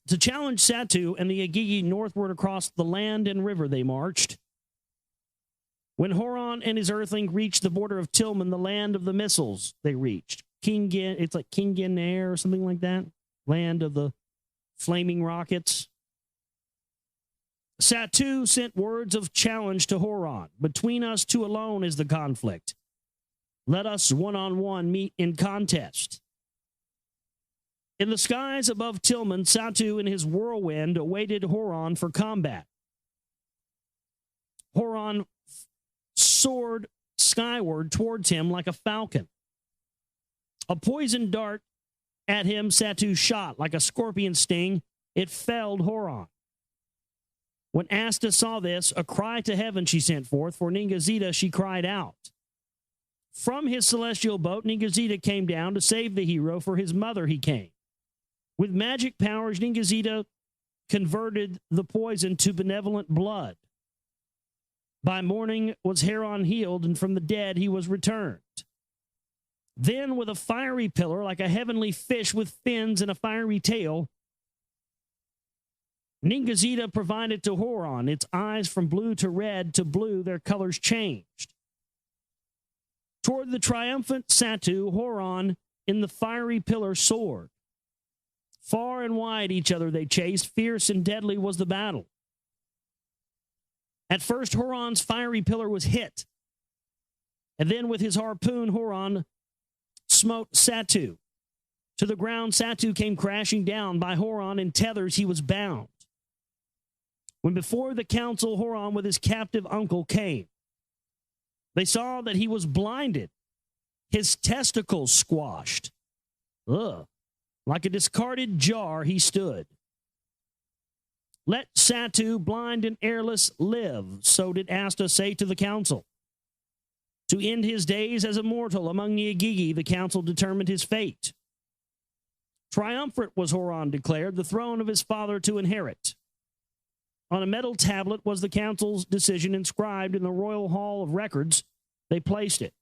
To challenge Satu and the Agigi northward across the land and river they marched. When Horon and his earthling reached the border of Tilman, the land of the missiles they reached. It's like Kingin Air or something like that. Land of the flaming rockets. Satu sent words of challenge to Horon. Between us two alone is the conflict. Let us one-on-one meet in contest. In the skies above Tilman, Satu in his whirlwind awaited Horon for combat. Horon soared skyward towards him like a falcon. A poisoned dart at him Satu shot like a scorpion sting. It felled Horon. When Asta saw this, a cry to heaven she sent forth. For Ningazida she cried out. From his celestial boat, Ningazida came down to save the hero. For his mother he came. With magic powers, Ningazida converted the poison to benevolent blood. By morning was Heron healed, and from the dead he was returned. Then with a fiery pillar, like a heavenly fish with fins and a fiery tail, Ningazida provided to Horon. Its eyes from blue to red to blue, their colors changed. Toward the triumphant Satu, Horon in the fiery pillar soared. Far and wide each other they chased. Fierce and deadly was the battle. At first, Horon's fiery pillar was hit. And then with his harpoon, Horon smote Satu. To the ground, Satu came crashing down. By Horon in tethers he was bound. When before the council, Horon with his captive uncle came. They saw that he was blinded, his testicles squashed. Ugh. Like a discarded jar he stood. Let Satu, blind and airless, live. So did Asta say to the council. To end his days as a mortal among the Agigi, the council determined his fate. Triumphant was Horon declared, the throne of his father to inherit. On a metal tablet was the council's decision inscribed in the Royal Hall of Records. They placed it.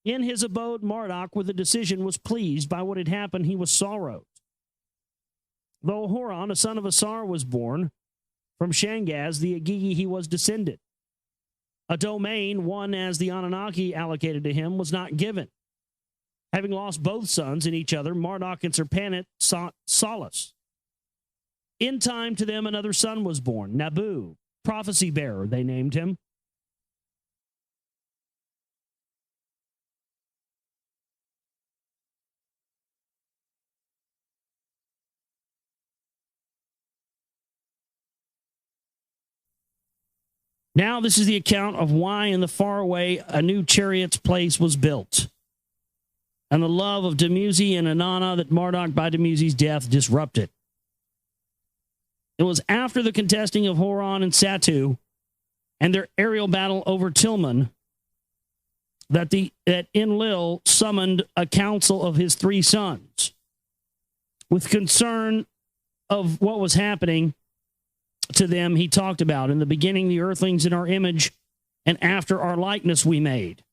In his abode, Marduk, with the decision, was pleased. By what had happened, he was sorrowed. Though Horon, a son of Asar, was born, from Shangaz, the Agigi, he was descended. A domain, one as the Anunnaki allocated to him, was not given. Having lost both sons in each other, Marduk and Serpanet sought solace. In time to them another son was born, Nabu, prophecy bearer, they named him. Now this is the account of why in the faraway a new chariot's place was built, and the love of Dumuzi and Inanna that Marduk by Dumuzi's death disrupted. It was after the contesting of Horon and Satu and their aerial battle over Tilman that Enlil summoned a council of his three sons with concern of what was happening to them. He talked about, in the beginning, the earthlings in our image, and after our likeness we made.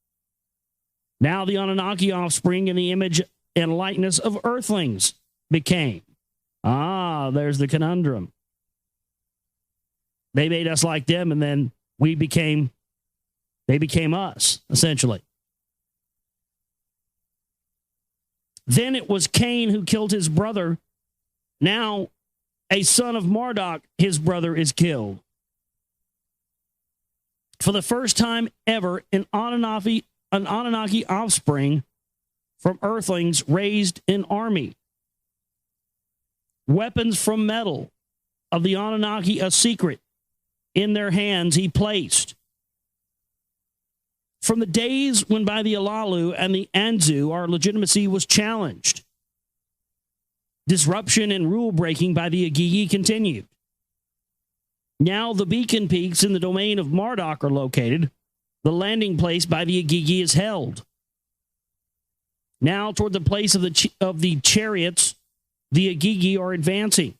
Now the Anunnaki offspring in the image and likeness of earthlings became. There's the conundrum. They made us like them, and then they became us, essentially. Then it was Cain who killed his brother. Now a son of Marduk, his brother, is killed. For the first time ever, an Anunnaki offspring from earthlings raised an army. Weapons from metal of the Anunnaki, a secret, in their hands he placed. From the days when by the Alalu and the Anzu our legitimacy was challenged, disruption and rule breaking by the Agigi continued. Now the beacon peaks in the domain of Marduk are located. The landing place by the Agigi is held. Now toward the place of the chariots, the Agigi are advancing.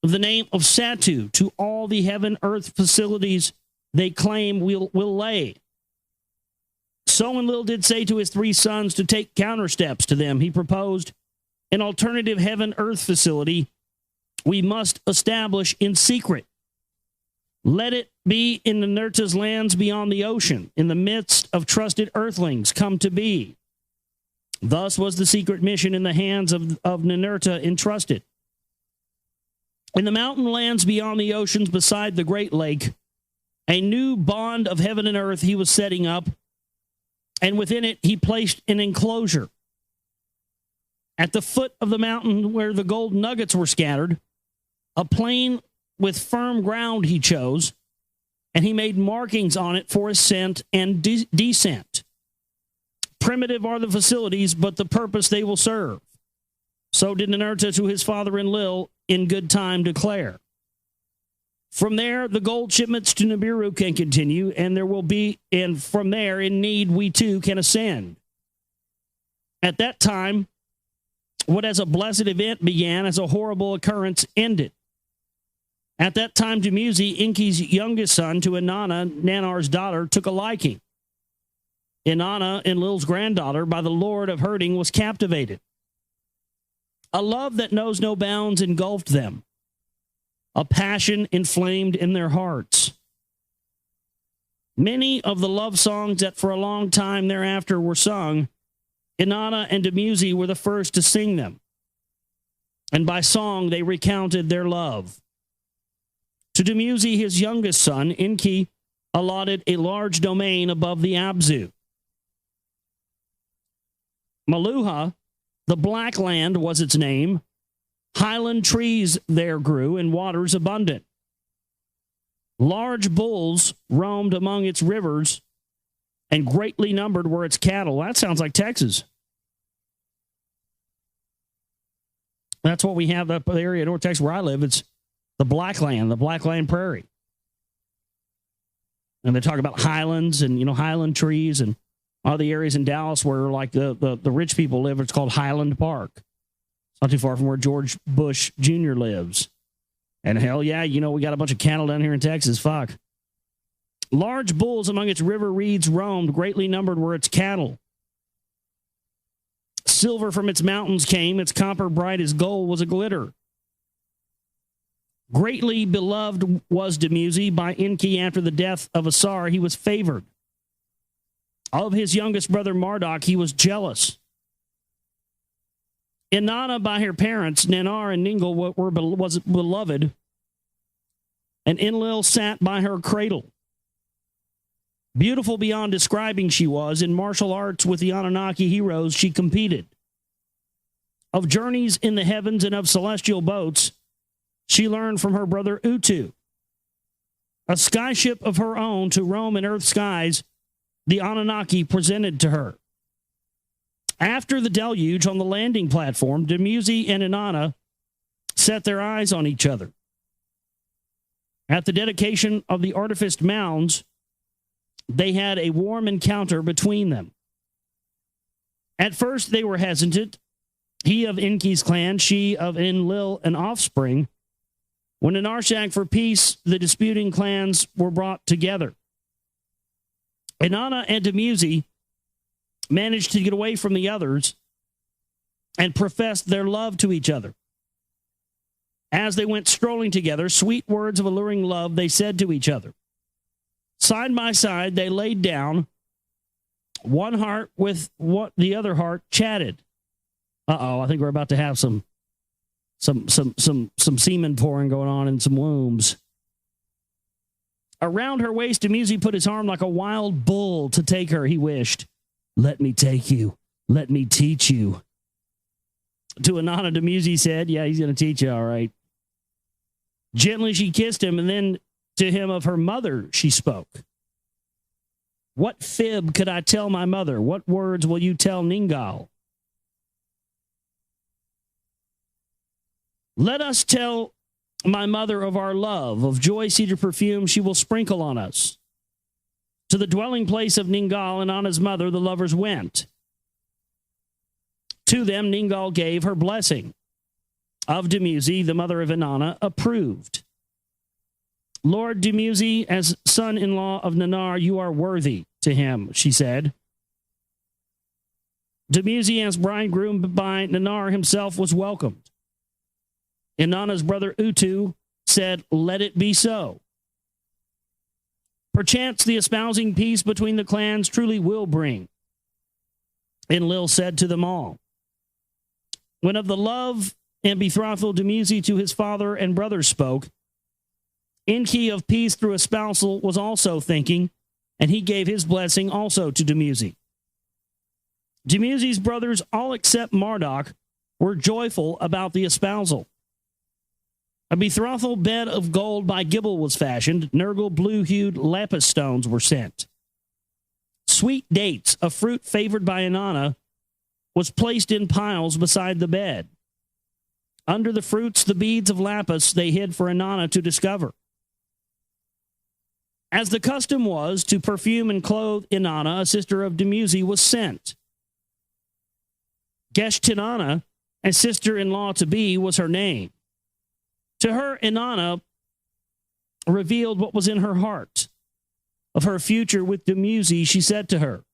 The name of Satu to all the heaven-earth facilities they claim will lay. So Enlil did say to his three sons to take counter steps to them. He proposed an alternative heaven-earth facility we must establish in secret. Let it be in Ninurta's lands beyond the ocean, in the midst of trusted earthlings come to be. Thus was the secret mission in the hands of Ninurta entrusted. In the mountain lands beyond the oceans beside the great lake, a new bond of heaven and earth he was setting up, and within it he placed an enclosure. At the foot of the mountain where the gold nuggets were scattered, a plain with firm ground he chose, and he made markings on it for ascent and descent. Primitive are the facilities, but the purpose they will serve. So did Ninurta to his father Enlil in good time declare. From there, the gold shipments to Nibiru can continue, and from there, in need, we too can ascend. At that time, what as a blessed event began as a horrible occurrence ended. At that time, Dumuzi, Enki's youngest son, to Inanna, Nanar's daughter, took a liking. Inanna, Enlil's granddaughter, by the Lord of Herding, was captivated. A love that knows no bounds engulfed them. A passion inflamed in their hearts. Many of the love songs that for a long time thereafter were sung, Inanna and Dumuzi were the first to sing them. And by song they recounted their love. To Dumuzi, his youngest son, Enki, allotted a large domain above the Abzu. Maluha, the Black Land was its name. Highland trees there grew and waters abundant. Large bulls roamed among its rivers, and greatly numbered were its cattle. That sounds like Texas. That's what we have up in the area of North Texas where I live. It's the Blackland Prairie. And they talk about highlands and, highland trees and all the areas in Dallas where like the rich people live. It's called Highland Park. It's not too far from where George Bush Jr. lives. And hell yeah, we got a bunch of cattle down here in Texas. Fuck. Large bulls among its river reeds roamed, greatly numbered were its cattle. Silver from its mountains came, its copper bright as gold was a glitter. Greatly beloved was Dumuzi by ENKI after the death of Asar. He was favored. Of his youngest brother Marduk, he was jealous. Inanna by her parents, Nanar and Ningal, was beloved, and Enlil sat by her cradle. Beautiful beyond describing she was. In martial arts with the Anunnaki heroes, she competed. Of journeys in the heavens and of celestial boats, she learned from her brother Utu. A skyship of her own to roam in earth's skies, the Anunnaki presented to her. After the deluge on the landing platform, Dumuzi and Inanna set their eyes on each other. At the dedication of the artificed mounds, they had a warm encounter between them. At first, they were hesitant, he of ENKI's clan, she of Enlil and offspring. When in Arshak for peace, the disputing clans were brought together. Inanna and Dumuzi managed to get away from the others and professed their love to each other. As they went strolling together, sweet words of alluring love they said to each other. Side by side, they laid down. One heart with what the other heart chatted. I think we're about to have some semen pouring going on in some wombs. Around her waist, Dumuzi put his arm like a wild bull to take her, he wished. Let me take you. Let me teach you. To Inanna, Dumuzi said, yeah, he's going to teach you, all right. Gently she kissed him, and then to him of her mother she spoke. What fib could I tell my mother? What words will you tell Ningal? Let us tell my mother of our love, of joy cedar perfume she will sprinkle on us. To the dwelling place of Ningal and Anna's mother the lovers went. To them Ningal gave her blessing. Of Dumuzi, the mother of Inanna, approved. Lord Dumuzi, as son-in-law of Nanar, you are worthy to him, she said. Dumuzi, as bridegroom by Nanar himself, was welcomed. Inanna's brother Utu said, let it be so. Perchance the espousing peace between the clans truly will bring. Enlil said to them all. When of the love and betrothal Dumuzi to his father and brothers spoke, ENKI of peace through espousal was also thinking, and he gave his blessing also to Dumuzi. Dumuzi's brothers, all except Marduk, were joyful about the espousal. A betrothal bed of gold by Gibel was fashioned. Nergal blue-hued lapis stones were sent. Sweet dates, a fruit favored by Inanna, was placed in piles beside the bed. Under the fruits, the beads of lapis they hid for Inanna to discover. As the custom was, to perfume and clothe Inanna, a sister of Dumuzi, was sent. Geshtinanna, a sister-in-law-to-be, was her name. To her, Inanna revealed what was in her heart. Of her future with Dumuzi, she said to her,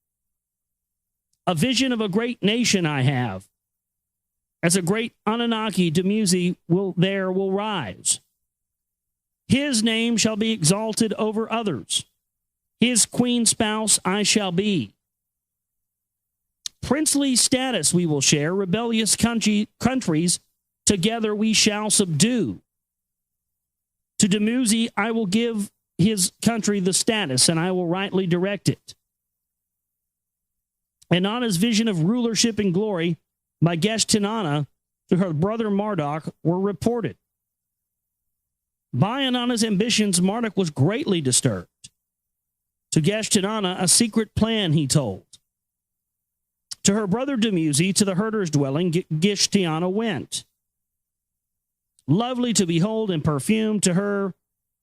a vision of a great nation I have. As a great Anunnaki, Dumuzi will rise. His name shall be exalted over others. His queen spouse I shall be. Princely status we will share. Rebellious countries together we shall subdue. To Dumuzi I will give his country the status, and I will rightly direct it. Inanna's vision of rulership and glory by Geshtinanna to her brother Marduk were reported. By Inanna's ambitions, Marduk was greatly disturbed. To Geshtinanna, a secret plan he told. To her brother Dumuzi, to the herder's dwelling, Geshtinanna went. lovely to behold and perfumed. To her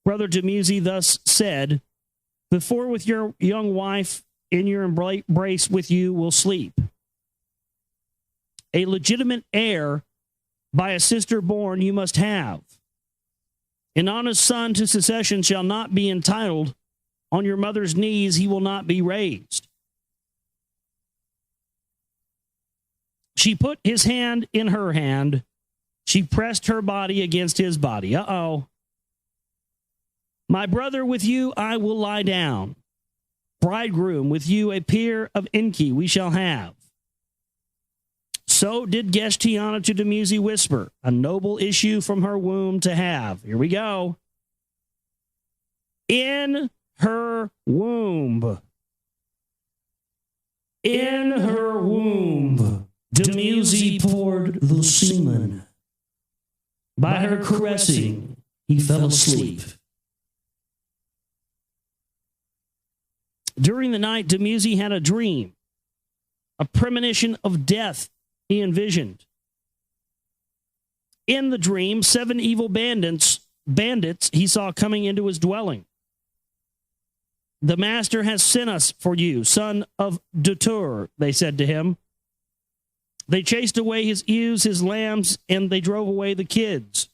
brother Dumuzi thus said, before with your young wife in your embrace with you will sleep. A legitimate heir by a sister born you must have. An honest son to succession shall not be entitled. On your mother's knees he will not be raised. She put his hand in her hand. She pressed her body against his body. Uh-oh. My brother, with you I will lie down. Bridegroom, with you a peer of ENKI we shall have. So did Geshtiana to Dumuzi whisper, a noble issue from her womb to have. Here we go. In her womb. In her womb. Dumuzi poured the semen. By her caressing, he fell asleep. During the night, Dumuzi had a dream, a premonition of death he envisioned. In the dream, 7 evil bandits he saw coming into his dwelling. The master has sent us for you, son of Dutur, they said to him. They chased away his ewes, his lambs, and they drove away the kids.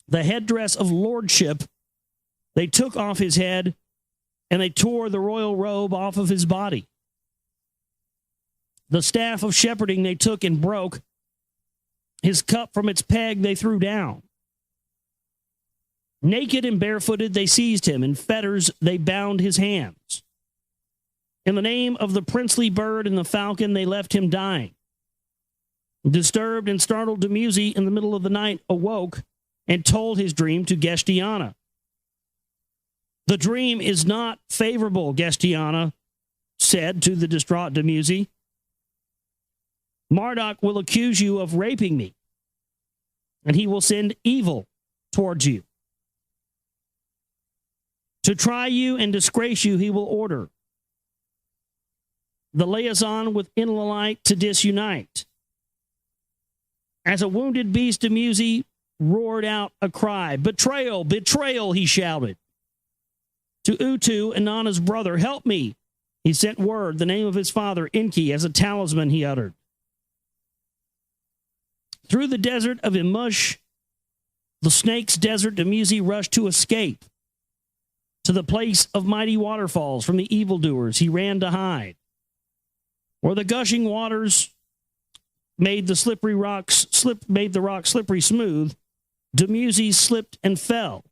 The headdress of lordship they took off his head, and they tore the royal robe off of his body. The staff of shepherding they took and broke. His cup from its peg they threw down. Naked and barefooted they seized him. In fetters they bound his hands. In the name of the princely bird and the falcon they left him dying. Disturbed and startled, Dumuzi in the middle of the night awoke and told his dream to Geshtiana. The dream is not favorable, Geshtiana said to the distraught Dumuzi. Marduk will accuse you of raping me, and he will send evil towards you. To try you and disgrace you, he will order the liaison with Enlilite to disunite. As a wounded beast, Dumuzi roared out a cry. Betrayal, betrayal, he shouted. To Utu, Inanna's brother, help me. He sent word, the name of his father, ENKI, as a talisman he uttered. Through the desert of Imush, the snake's desert, Dumuzi rushed to escape. To the place of mighty waterfalls from the evildoers, he ran to hide. Where the gushing waters made the rocks slippery smooth, Dumuzi slipped and fell.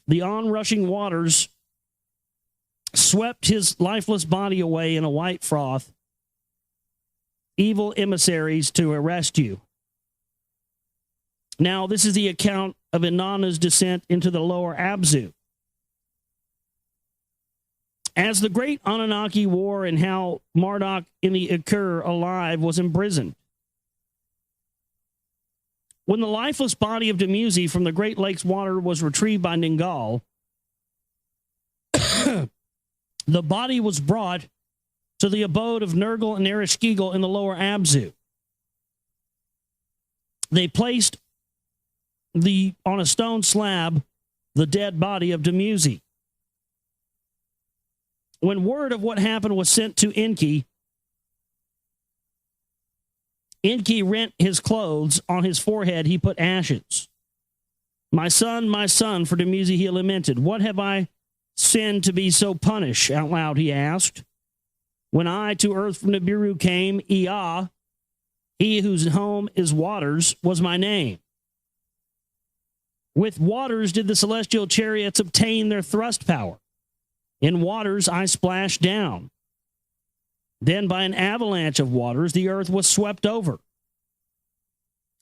The onrushing waters swept his lifeless body away in a white froth. Evil emissaries to arrest you. Now, this is the account of Inanna's descent into the lower Abzu. As the great Anunnaki war and how Marduk in the Akur alive was imprisoned. When the lifeless body of Dumuzi from the Great Lakes water was retrieved by Ningal, the body was brought to the abode of Nergal and Ereshkigal in the lower Abzu. They placed on a stone slab the dead body of Dumuzi. When word of what happened was sent to ENKI, ENKI rent his clothes. On his forehead he put ashes. My son, for Dumuzi he lamented. What have I sinned to be so punished? Out loud he asked. When I to earth from Nibiru came, Ea, he whose home is waters, was my name. With waters did the celestial chariots obtain their thrust power. In waters I splashed down. Then by an avalanche of waters the earth was swept over.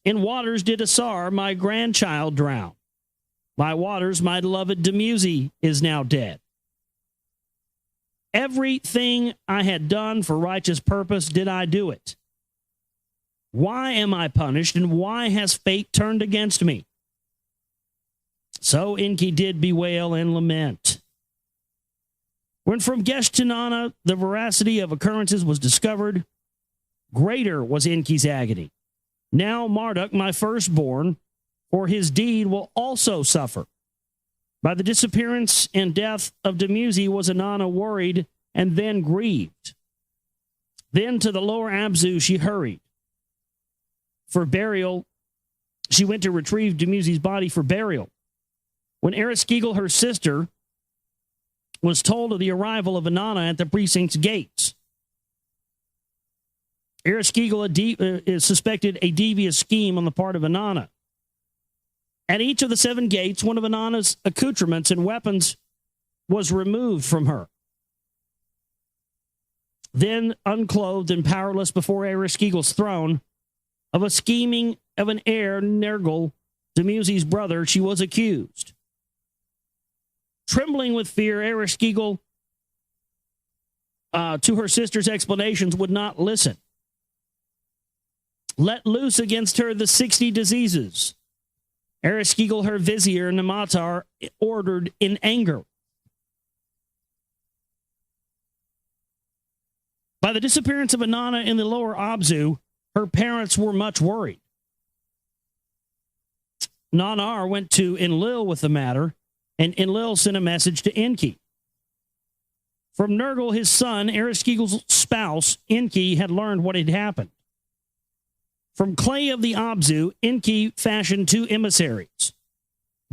In waters did Asar, my grandchild, drown. By waters my beloved Dumuzi is now dead. Everything I had done for righteous purpose did I do it. Why am I punished, and why has fate turned against me? So ENKI did bewail and lament. When from Geshtinana the veracity of occurrences was discovered, greater was ENKI's agony. Now Marduk, my firstborn, for his deed will also suffer. By the disappearance and death of Dumuzi was Inanna worried and then grieved. Then to the lower Abzu she hurried. For burial, she went to retrieve Dumuzi's body for burial. When Ereshkigal, her sister, was told of the arrival of Inanna at the precinct's gates, Ereshkigal suspected a devious scheme on the part of Inanna. At each of the 7 gates, one of Inanna's accoutrements and weapons was removed from her. Then, unclothed and powerless before Ereshkigal's throne, of a scheming of an heir, Nergal, Dumuzi's brother, she was accused. Trembling with fear, Ereshkigal, to her sister's explanations, would not listen. Let loose against her the 60 diseases. Ereshkigal, her vizier, Namatar, ordered in anger. By the disappearance of Inanna in the lower Abzu, her parents were much worried. Nanar went to Enlil with the matter, and Enlil sent a message to ENKI. From Nergal, his son, Ereshkigal's spouse, ENKI had learned what had happened. From clay of the Abzu, ENKI fashioned 2 emissaries,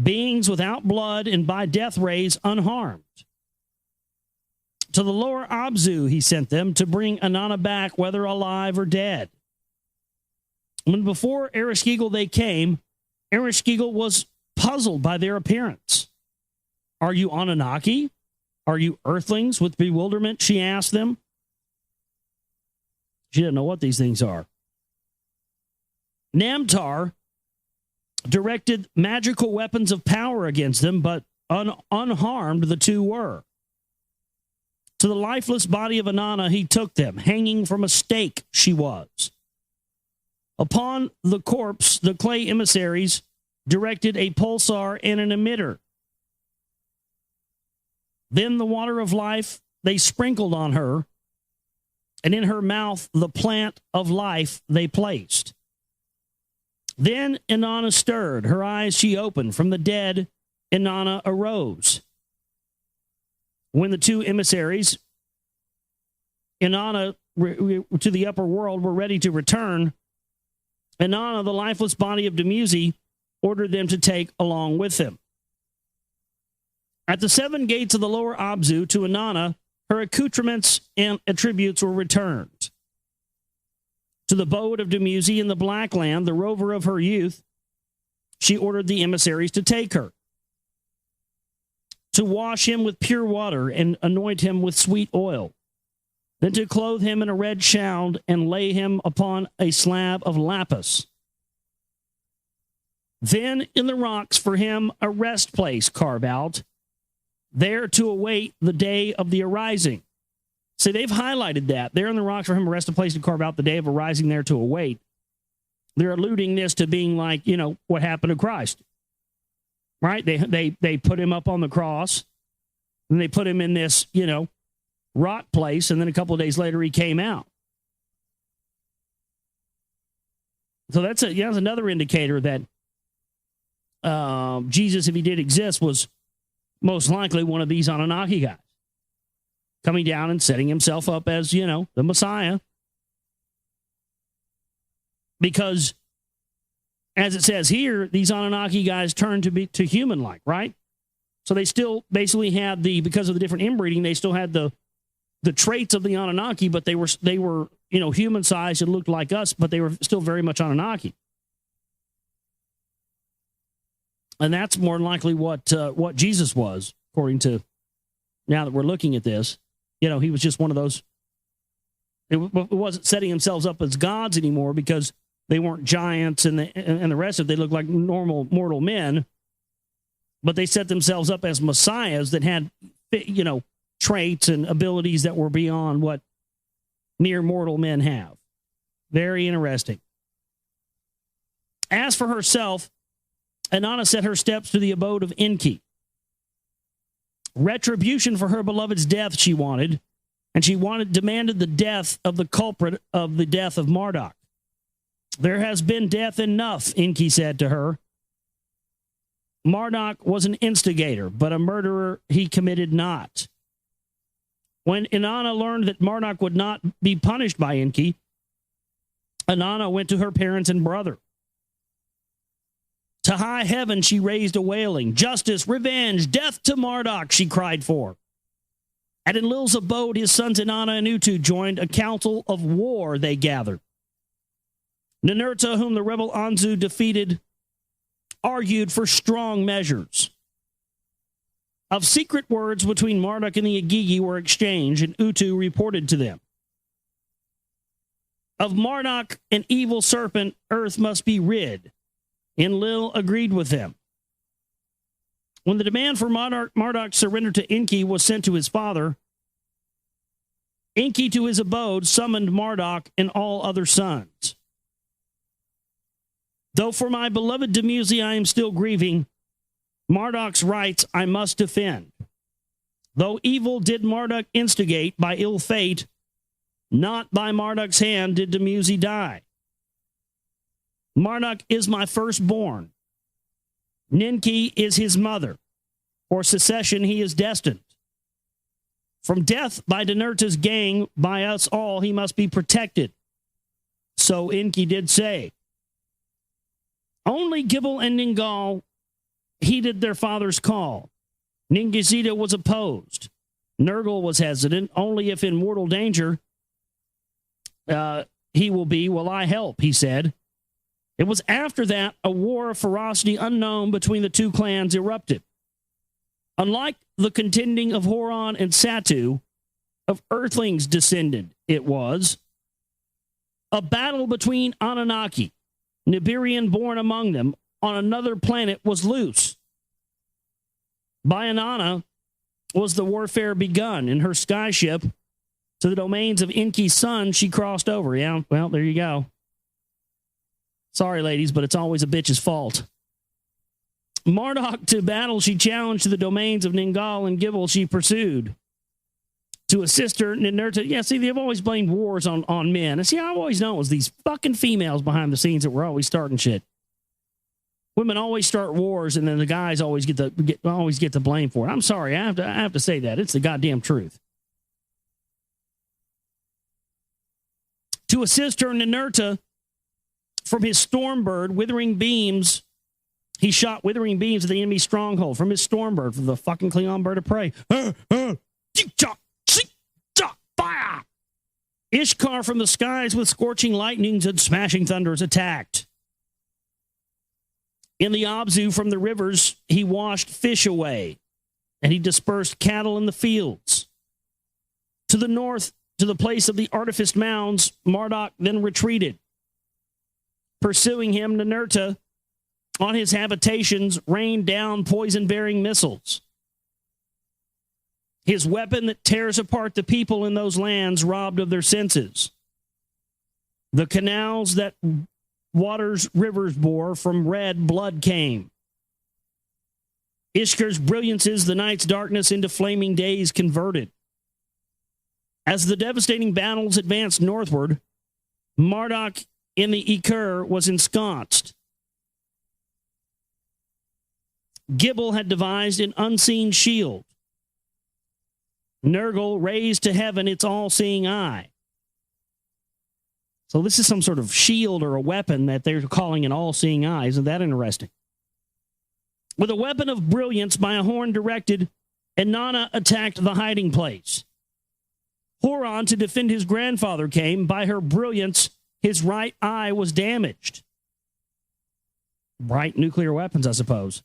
beings without blood and by death rays unharmed. To the lower Abzu he sent them to bring Inanna back, whether alive or dead. When before Ereshkigal they came, Ereshkigal was puzzled by their appearance. Are you Anunnaki? Are you earthlings? With bewilderment, she asked them. She didn't know what these things are. Namtar directed magical weapons of power against them, but unharmed the 2 were. To the lifeless body of Inanna he took them, hanging from a stake she was. Upon the corpse, the clay emissaries directed a pulsar and an emitter. Then the water of life they sprinkled on her, and in her mouth the plant of life they placed. Then Inanna stirred, her eyes she opened. From the dead, Inanna arose. When the 2 emissaries, Inanna to the upper world, were ready to return, Inanna, the lifeless body of Dumuzi, ordered them to take along with him. At the 7 gates of the lower Abzu, to Inanna, her accoutrements and attributes were returned. To the abode of Dumuzi in the Black Land, the rover of her youth, she ordered the emissaries to take her, to wash him with pure water and anoint him with sweet oil, then to clothe him in a red shroud and lay him upon a slab of lapis. Then in the rocks for him a rest place carve out, there to await the day of the arising. See, they've highlighted that. There in the rocks for him a rest place to carve out the day of arising, there to await. They're alluding this to being like, what happened to Christ. Right? They put him up on the cross, and they put him in this, rock place, and then a couple of days later he came out. So that's another indicator that Jesus, if he did exist, was most likely one of these Anunnaki guys, coming down and setting himself up as, the Messiah. Because, as it says here, these Anunnaki guys turned to human-like, right? So they still basically had because of the different inbreeding, they still had the traits of the Anunnaki, but they were human-sized and looked like us, but they were still very much Anunnaki. And that's more than likely what Jesus was, according to, now that we're looking at this. He was just one of those. It wasn't setting themselves up as gods anymore, because they weren't giants and the rest of it. They looked like normal mortal men, but they set themselves up as messiahs that had, traits and abilities that were beyond what mere mortal men have. Very interesting. As for herself, Inanna set her steps to the abode of ENKI. Retribution for her beloved's death she wanted, and demanded the death of the culprit of the death of Marduk. There has been death enough, ENKI said to her. Marduk was an instigator, but a murderer he committed not. When Inanna learned that Marduk would not be punished by ENKI, Inanna went to her parents and brother. To high heaven she raised a wailing. Justice, revenge, death to Marduk, she cried for. At Enlil's abode, his sons Inanna and Utu joined a council of war they gathered. Ninurta, whom the rebel Anzu defeated, argued for strong measures. Of secret words between Marduk and the Igigi were exchanged, and Utu reported to them. Of Marduk, an evil serpent, earth must be rid. Enlil agreed with them. When the demand for Marduk's surrender to ENKI was sent to his father, ENKI to his abode summoned Marduk and all other sons. Though for my beloved Dumuzi I am still grieving, Marduk's rights I must defend. Though evil did Marduk instigate by ill fate, not by Marduk's hand did Dumuzi die. Marduk is my firstborn. Ninki is his mother. For secession he is destined. From death by Ninurta's gang, by us all he must be protected. So ENKI did say. Only Gibel and Ningal heeded their father's call. Ningizida was opposed. Nergal was hesitant. Only if in mortal danger he will I help, he said. It was after that a war of ferocity unknown between the two clans erupted. Unlike the contending of Horon and Satu, of earthlings descended it was. A battle between Anunnaki, Nibiruan born among them, on another planet was loose. By Inanna was the warfare begun. In her skyship, to the domains of ENKI's son, she crossed over. Yeah, well, there you go. Sorry, ladies, but it's always a bitch's fault. Marduk to battle she challenged, to the domains of Ningal and Gibel she pursued. To assist her, Ninurta, yeah, see, they've always blamed wars on men. And see, I've always known it was these fucking females behind the scenes that were always starting shit. Women always start wars, and then the guys always get the blame for it. I'm sorry, I have to say that. It's the goddamn truth. To assist her, Ninurta, from his stormbird, withering beams, he shot withering beams at the enemy stronghold from his stormbird, from the fucking Klingon bird of prey. Fire! Ishkar from the skies with scorching lightnings and smashing thunders attacked. In the Abzu from the rivers, he washed fish away, and he dispersed cattle in the fields. To the north, to the place of the artificed mounds, Marduk then retreated. Pursuing him, Ninurta, on his habitations, rained down poison-bearing missiles. His weapon that tears apart the people in those lands, robbed of their senses. The canals that rivers bore, from red blood came. Ishkar's brilliances, the night's darkness into flaming days converted. As the devastating battles advanced northward, Marduk in the Iker was ensconced. Gibel had devised an unseen shield. Nergal raised to heaven its all-seeing eye. So this is some sort of shield or a weapon that they're calling an all-seeing eye. Isn't that interesting? With a weapon of brilliance by a horn directed, Inanna attacked the hiding place. Horon, to defend his grandfather, came. By her brilliance, his right eye was damaged. Bright nuclear weapons, I suppose.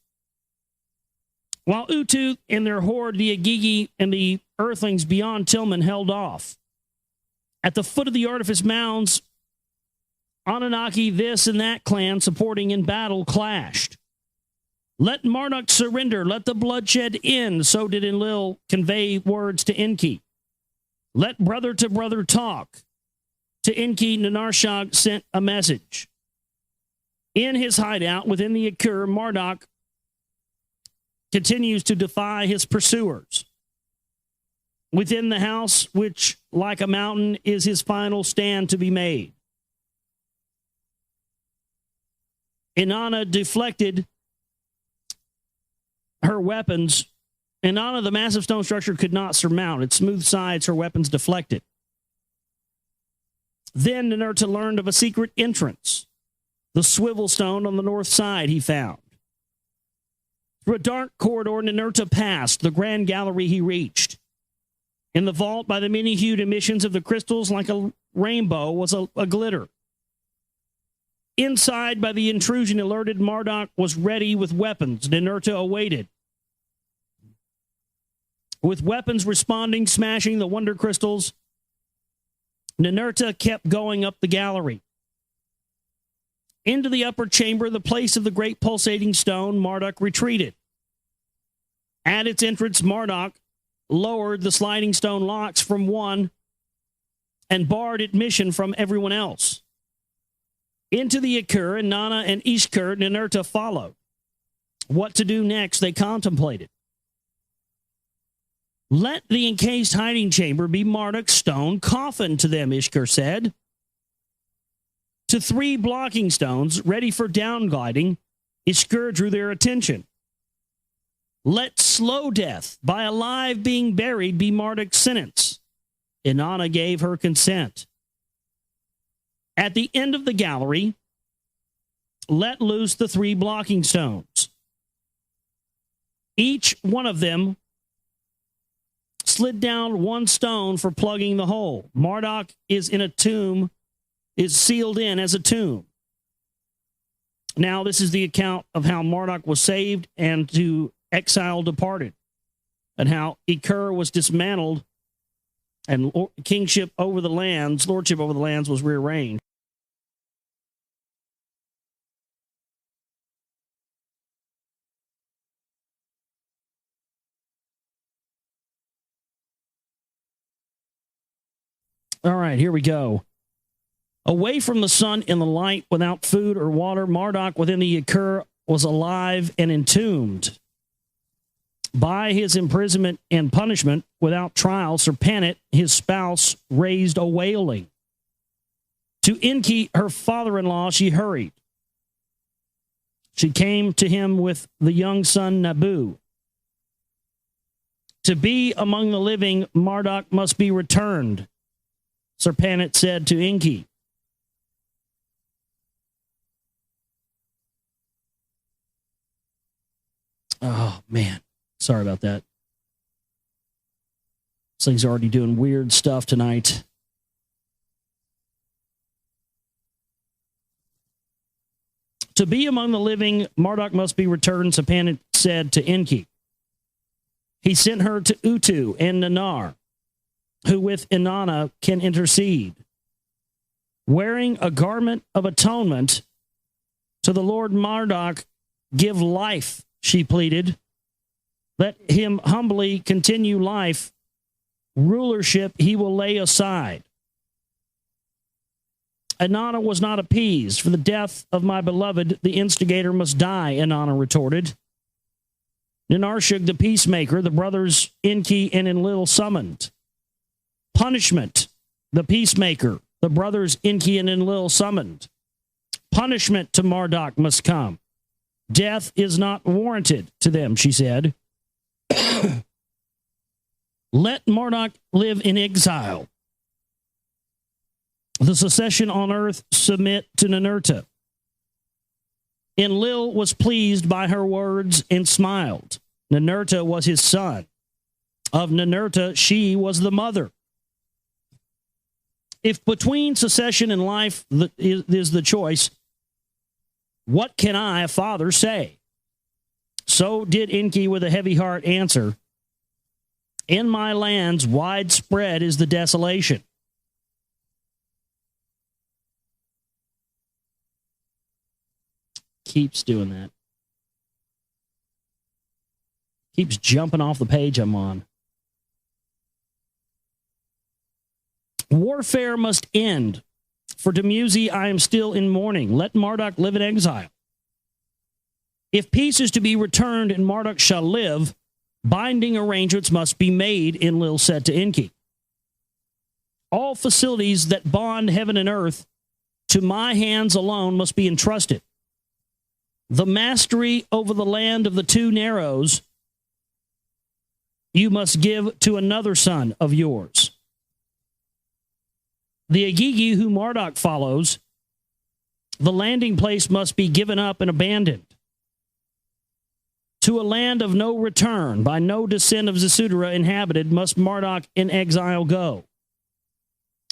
While Utu and their horde, the Igigi and the earthlings beyond Tillman, held off. At the foot of the artifice mounds, Anunnaki, this and that clan supporting in battle, clashed. Let Marduk surrender, let the bloodshed end, so did Enlil convey words to ENKI. Let brother to brother talk. To ENKI, Nanarshag sent a message. In his hideout within the Akur, Marduk continues to defy his pursuers. Within the house, which, like a mountain, is his final stand to be made. Inanna deflected her weapons. Inanna, the massive stone structure, could not surmount. Its smooth sides, her weapons deflected. Then Ninurta learned of a secret entrance, the swivel stone on the north side he found. Through a dark corridor, Ninurta passed. The grand gallery he reached. In the vault, by the many-hued emissions of the crystals like a rainbow, was a glitter. Inside, by the intrusion alerted, Marduk was ready with weapons. Ninurta awaited. With weapons responding, smashing the wonder crystals, Ninurta kept going up the gallery. Into the upper chamber, the place of the great pulsating stone, Marduk retreated. At its entrance, Marduk lowered the sliding stone locks from one and barred admission from everyone else. Into the Akur, Inanna and Ishkur, Ninurta followed. What to do next, they contemplated. Let the encased hiding chamber be Marduk's stone coffin to them, Ishkur said. To 3 blocking stones, ready for down gliding, Ishkur drew their attention. Let slow death by alive being buried be Marduk's sentence. Inanna gave her consent. At the end of the gallery, let loose the 3 blocking stones. Each one of them slid down 1 stone for plugging the hole. Marduk is in a tomb, is sealed in as a tomb. Now, this is the account of how Marduk was saved and to exile departed, and how Akur was dismantled and kingship over the lands, lordship over the lands was rearranged. All right, here we go. Away from the sun in the light, without food or water, Marduk within the Akur was alive and entombed. By his imprisonment and punishment, without trial, Serpenit, his spouse, raised a wailing. To ENKI, her father-in-law, she hurried. She came to him with the young son Nabu. To be among the living, Marduk must be returned, Serpenit said to ENKI. Oh, man. Sorry about that. This thing's already doing weird stuff tonight. To be among the living, Marduk must be returned, Serpenit said to ENKI. He sent her to Utu and Nanar, who with Inanna can intercede. Wearing a garment of atonement, to the Lord Marduk give life, she pleaded. Let him humbly continue life. Rulership he will lay aside. Inanna was not appeased. For the death of my beloved, the instigator must die, Inanna retorted. Ninarshig, the peacemaker, the brothers ENKI and Enlil summoned. Punishment, the peacemaker, the brothers ENKI and Enlil summoned. Punishment to Marduk must come. Death is not warranted to them, she said. Let Marduk live in exile. The secession on earth submit to Ninurta. Enlil was pleased by her words and smiled. Ninurta was his son. Of Ninurta, she was the mother. If between secession and life is the choice, what can I, a father, say? So did ENKI with a heavy heart answer, in my lands widespread is the desolation. Keeps doing that. Keeps jumping off the page I'm on. Warfare must end. For Dumuzi, I am still in mourning. Let Marduk live in exile. If peace is to be returned and Marduk shall live, binding arrangements must be made, Enlil said to ENKI. All facilities that bond heaven and earth to my hands alone must be entrusted. The mastery over the land of the two narrows you must give to another son of yours. The Agigi who Marduk follows, the landing place must be given up and abandoned. To a land of no return, by no descent of Zecharia inhabited, must Marduk in exile go.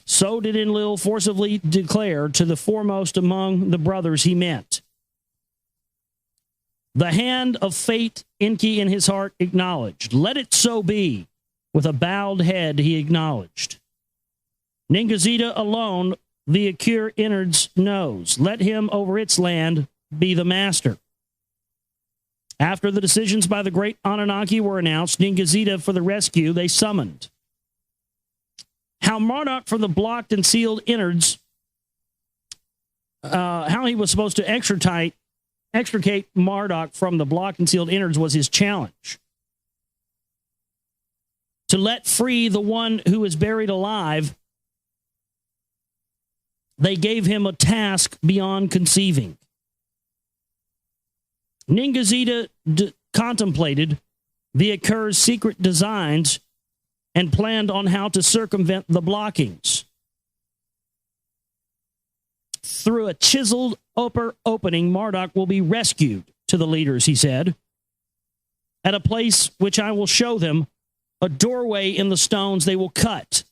So did Enlil forcibly declare to the foremost among the brothers he meant. The hand of fate ENKI in his heart acknowledged. Let it so be. With a bowed head he acknowledged. Ningazida alone the Akur innards knows. Let him over its land be the master. After the decisions by the great Anunnaki were announced, Ningazida for the rescue they summoned. How Marduk from the blocked and sealed innards, how he was supposed to extricate Marduk from the blocked and sealed innards was his challenge. To let free the one who is buried alive, they gave him a task beyond conceiving. Ningazida contemplated the Akur's secret designs and planned on how to circumvent the blockings. Through a chiseled upper opening, Marduk will be rescued to the leaders, he said. At a place which I will show them, a doorway in the stones they will cut.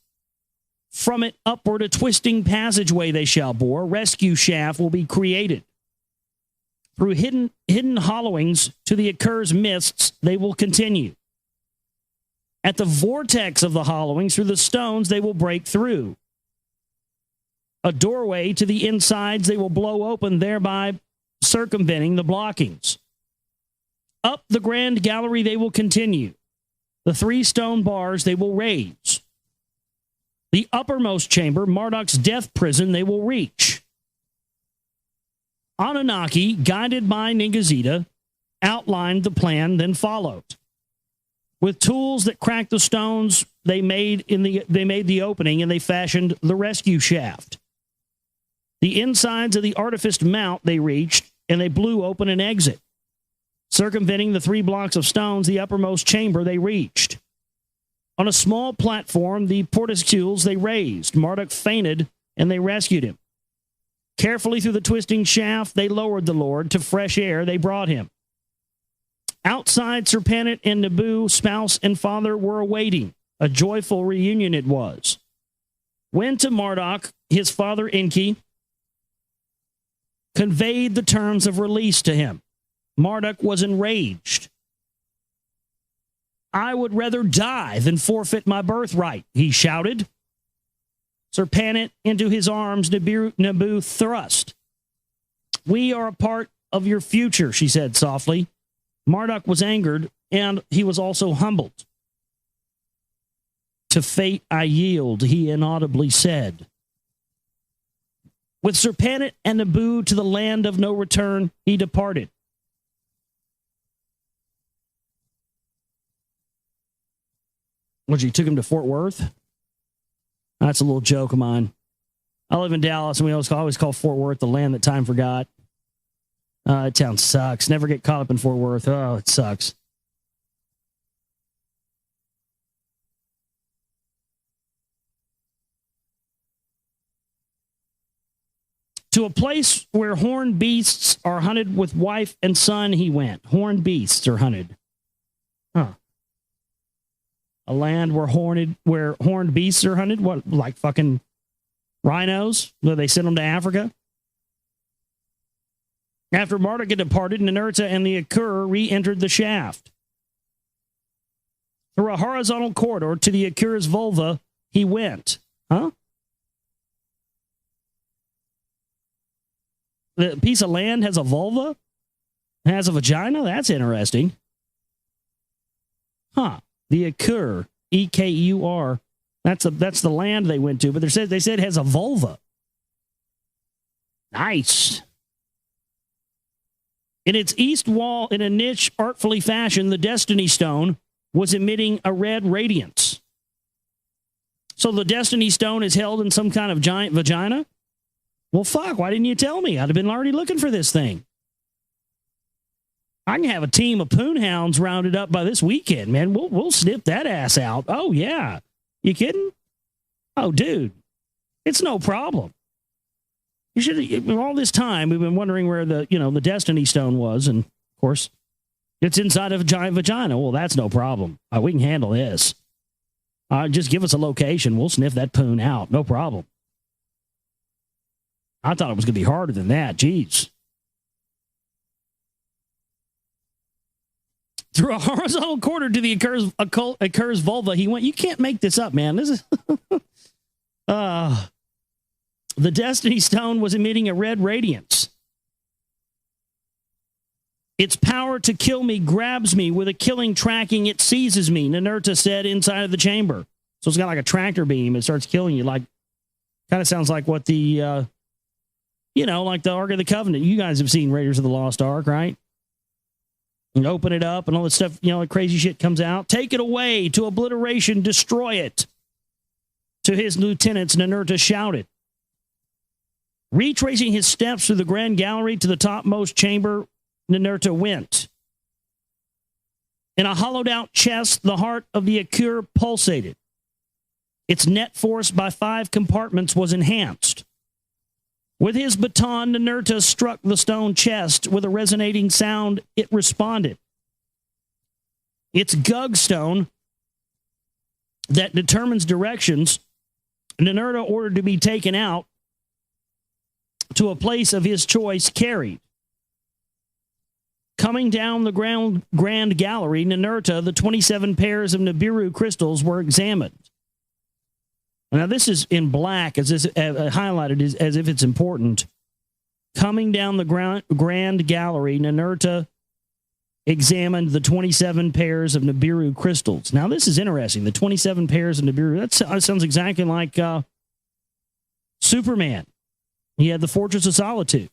From it upward a twisting passageway they shall bore. Rescue shaft will be created. Through hidden hollowings to the Akur's mists they will continue. At the vortex of the hollowings through the stones they will break through. A doorway to the insides they will blow open, thereby circumventing the blockings. Up the grand gallery they will continue. The 3 stone bars they will raise. The uppermost chamber, Marduk's death prison, they will reach. Anunnaki, guided by Ningazida, outlined the plan, then followed. With tools that cracked the stones, they made the opening and they fashioned the rescue shaft. The insides of the artificed mount they reached, and they blew open an exit. Circumventing the 3 blocks of stones, the uppermost chamber they reached. On a small platform, the porticules they raised. Marduk fainted, and they rescued him. Carefully through the twisting shaft, they lowered the Lord. To fresh air, they brought him. Outside, Serpenit and Nebu, spouse and father, were awaiting. A joyful reunion it was. When to Marduk, his father ENKI conveyed the terms of release to him. Marduk was enraged. I would rather die than forfeit my birthright, he shouted. Serpenit into his arms, Nebu thrust. We are a part of your future, she said softly. Marduk was angered, and he was also humbled. To fate I yield, he inaudibly said. With Serpenit and Nebu to the land of no return, he departed. You took him to Fort Worth? That's a little joke of mine. I live in Dallas, and we always call Fort Worth the land that time forgot. That town sucks. Never get caught up in Fort Worth. Oh, it sucks. To a place where horned beasts are hunted with wife and son he went. Horned beasts are hunted. Huh. A land where horned beasts are hunted? What, like fucking rhinos? Where they send them to Africa? After Marduk had departed, Ninurta and the Akur re-entered the shaft. Through a horizontal corridor to the Akur's vulva, he went. Huh? The piece of land has a vulva? Has a vagina? That's interesting. Huh. The Akur, E-K-U-R. That's the land they went to, but they said it has a vulva. Nice. In its east wall, in a niche artfully fashioned, the Destiny Stone was emitting a red radiance. So the Destiny Stone is held in some kind of giant vagina? Well, fuck, why didn't you tell me? I'd have been already looking for this thing. I can have a team of poonhounds rounded up by this weekend, man. We'll snip that ass out. Oh, yeah. You kidding? Oh, dude. It's no problem. You should, all this time, we've been wondering where the Destiny Stone was. And, of course, it's inside of a giant vagina. Well, that's no problem. We can handle this. Just give us a location. We'll sniff that poon out. No problem. I thought it was going to be harder than that. Jeez. Through a horizontal corridor to the occurs vulva, he went, you can't make this up, man. This is... the Destiny Stone was emitting a red radiance. Its power to kill me grabs me. With a killing tracking, it seizes me, Ninurta said inside of the chamber. So it's got like a tractor beam. It starts killing you. Like, kind of sounds like what the, like the Ark of the Covenant. You guys have seen Raiders of the Lost Ark, right? And open it up and all this stuff, like crazy shit comes out. Take it away, to obliteration, destroy it. To his lieutenants, Ninurta shouted. Retracing his steps through the grand gallery to the topmost chamber, Ninurta went. In a hollowed-out chest, the heart of the Akur pulsated. Its net force by 5 compartments was enhanced. With his baton, Ninurta struck the stone chest. With a resonating sound, it responded. Its gug stone that determines directions, Ninurta ordered to be taken out to a place of his choice carried. Coming down the grand gallery, Ninurta, the 27 pairs of Nibiru crystals were examined. Now, this is in black, highlighted as if it's important. Coming down the grand gallery, Ninurta examined the 27 pairs of Nibiru crystals. Now, this is interesting. The 27 pairs of Nibiru, that sounds exactly like Superman. He had the Fortress of Solitude.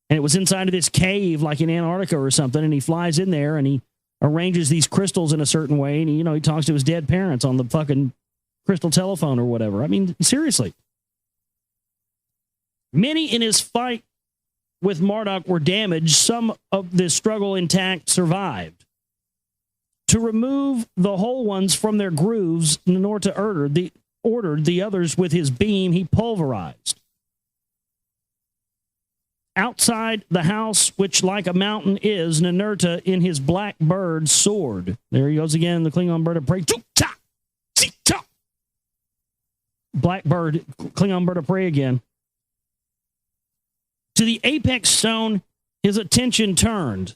And it was inside of this cave, like in Antarctica or something, and he flies in there and he arranges these crystals in a certain way, and he talks to his dead parents on the fucking crystal telephone or whatever. I mean, seriously. Many in his fight with Marduk were damaged. Some of this struggle intact survived. To remove the whole ones from their grooves, Ninurta ordered the others with his beam. He pulverized. Outside the house, which like a mountain is, Ninurta in his black bird soared. There he goes again, the Klingon bird of prey. Black bird, Klingon bird of prey again. To the apex stone, his attention turned.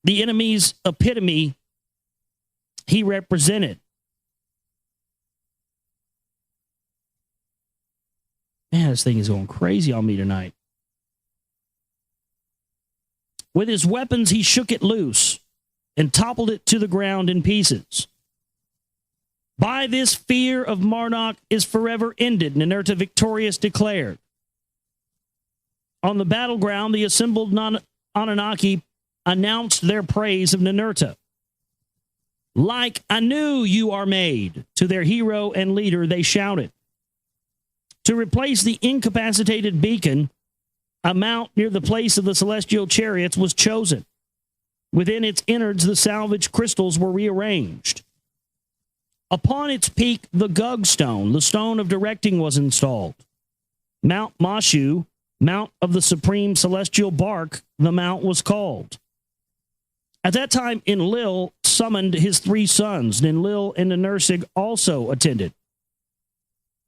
The enemy's epitome he represented. Man, this thing is going crazy on me tonight. With his weapons, he shook it loose and toppled it to the ground in pieces. By this, fear of Marduk is forever ended, Ninurta victorious declared. On the battleground, the assembled Anunnaki announced their praise of Ninurta. Like Anu you are made, to their hero and leader they shouted. To replace the incapacitated beacon, a mount near the place of the celestial chariots was chosen. Within its innards, the salvaged crystals were rearranged. Upon its peak, the Gug stone, the stone of directing, was installed. Mount Mashu, Mount of the Supreme Celestial Bark, the mount was called. At that time, Enlil summoned his 3 sons. Enlil and Ninursig also attended.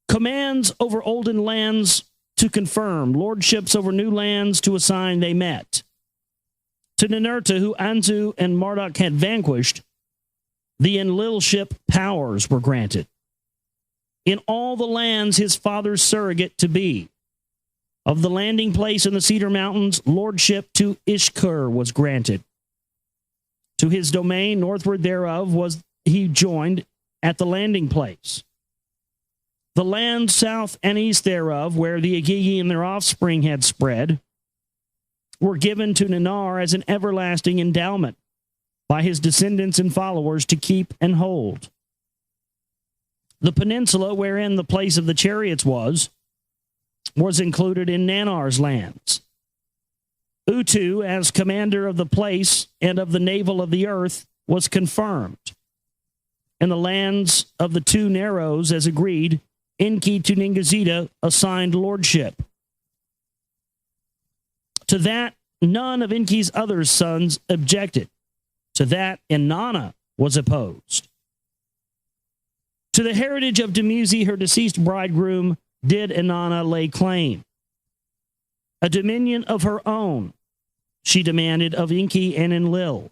Commands over olden lands to confirm, lordships over new lands to assign, they met. To Ninurta, who Anzu and Marduk had vanquished, the Enlilship powers were granted. In all the lands his father's surrogate to be. Of the landing place in the Cedar Mountains, lordship to Ishkur was granted. To his domain, northward thereof, was he joined at the landing place. The land south and east thereof, where the Agigi and their offspring had spread, were given to Ninar as an everlasting endowment by his descendants and followers to keep and hold. The peninsula wherein the place of the chariots was included in Nanar's lands. Utu, as commander of the place and of the navel of the earth, was confirmed. And the lands of the two Narrows, as agreed, ENKI to Ningazida assigned lordship. To that, none of ENKI's other sons objected. To that, Inanna was opposed. To the heritage of Dumuzi, her deceased bridegroom, did Inanna lay claim. A dominion of her own, she demanded of ENKI and Enlil.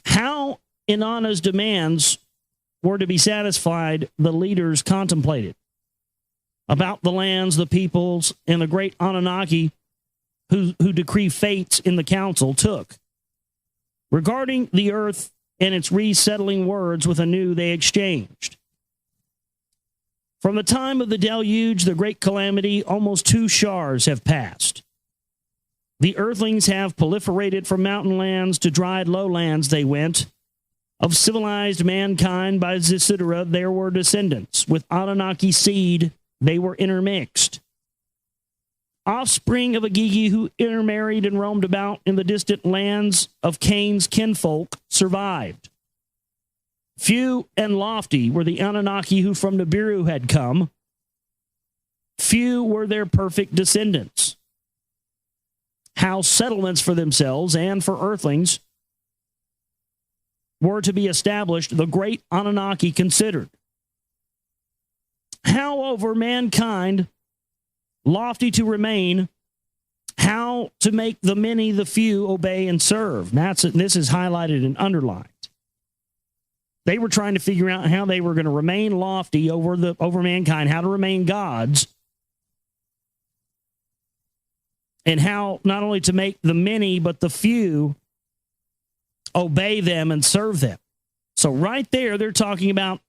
How Inanna's demands were to be satisfied, the leaders contemplated. About the lands, the peoples, and the great Anunnaki who decree fates in the council took. Regarding the earth and its resettling words with Anu they exchanged. From the time of the deluge, the great calamity, almost 2 shars have passed. The earthlings have proliferated from mountain lands to dried lowlands they went. Of civilized mankind by Zecharia there were descendants. With Anunnaki seed they were intermixed. Offspring of Agigi who intermarried and roamed about in the distant lands of Cain's kinfolk survived. Few and lofty were the Anunnaki who from Nibiru had come. Few were their perfect descendants. How settlements for themselves and for earthlings were to be established, the great Anunnaki considered. How over mankind lofty to remain, how to make the many, the few, obey and serve. This is highlighted and underlined. They were trying to figure out how they were going to remain lofty over mankind, how to remain gods, and how not only to make the many, but the few obey them and serve them. So right there, they're talking about,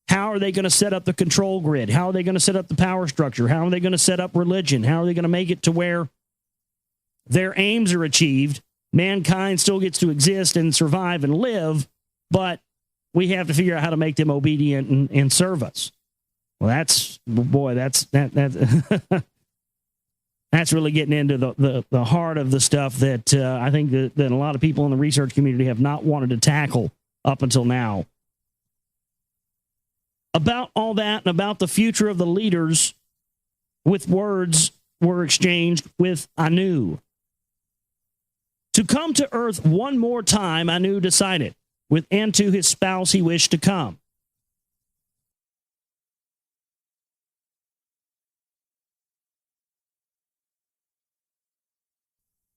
how are they going to set up the control grid? How are they going to set up the power structure? How are they going to set up religion? How are they going to make it to where their aims are achieved? Mankind still gets to exist and survive and live, but we have to figure out how to make them obedient and serve us. Well, that's really getting into the heart of the stuff that I think that a lot of people in the research community have not wanted to tackle up until now. About all that and about the future of the leaders, with words were exchanged with Anu. To come to earth one more time, Anu decided. With Antu, his spouse, he wished to come.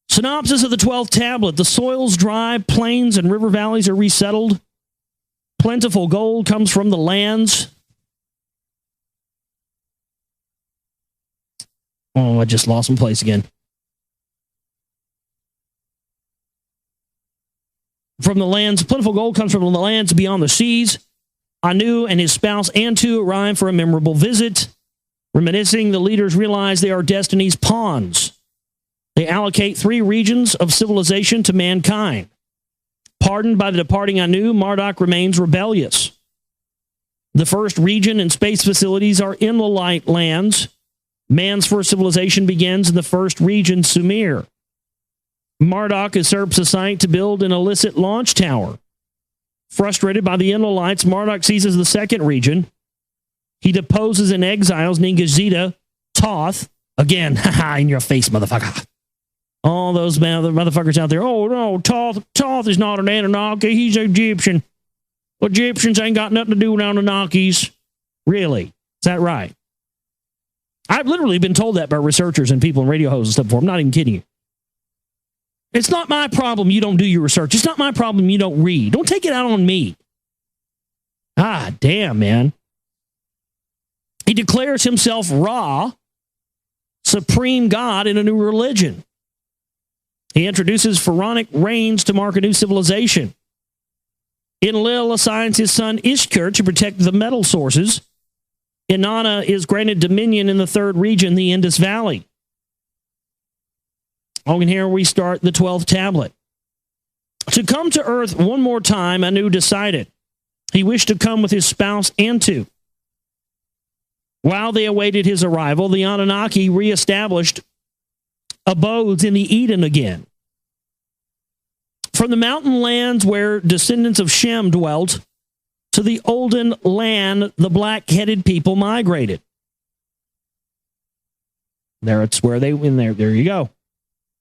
Synopsis of the 12th tablet. The soil's dry, plains and river valleys are resettled. Plentiful gold comes from the lands. Oh, I just lost my place again. From the lands, plentiful gold comes from the lands beyond the seas. Anu and his spouse Antu arrive for a memorable visit. Reminiscing, the leaders realize they are destiny's pawns. They allocate 3 regions of civilization to mankind. Pardoned by the departing Anu, Marduk remains rebellious. The first region and space facilities are in the light lands. Man's first civilization begins in the first region, Sumir. Marduk usurps a site to build an illicit launch tower. Frustrated by the Enlilites, Marduk seizes the second region. He deposes and exiles Ningazida, Toth. Again, haha, in your face, motherfucker. All those motherfuckers out there, oh no, Toth is not an Anunnaki, he's Egyptian. Egyptians ain't got nothing to do with Anunnakis. Really? Is that right? I've literally been told that by researchers and people in radio hosts and stuff before. I'm not even kidding you. It's not my problem you don't do your research. It's not my problem you don't read. Don't take it out on me. Ah, damn, man. He declares himself Ra, supreme God in a new religion. He introduces pharaonic reigns to mark a new civilization. Enlil assigns his son Ishkur to protect the metal sources. Inanna is granted dominion in the third region, the Indus Valley. And here we start the 12th tablet. To come to earth one more time, Anu decided. He wished to come with his spouse Antu. While they awaited his arrival, the Anunnaki reestablished abodes in the Eden again. From the mountain lands where descendants of Shem dwelt, to the olden land the black-headed people migrated. There it's where they in there. There you go.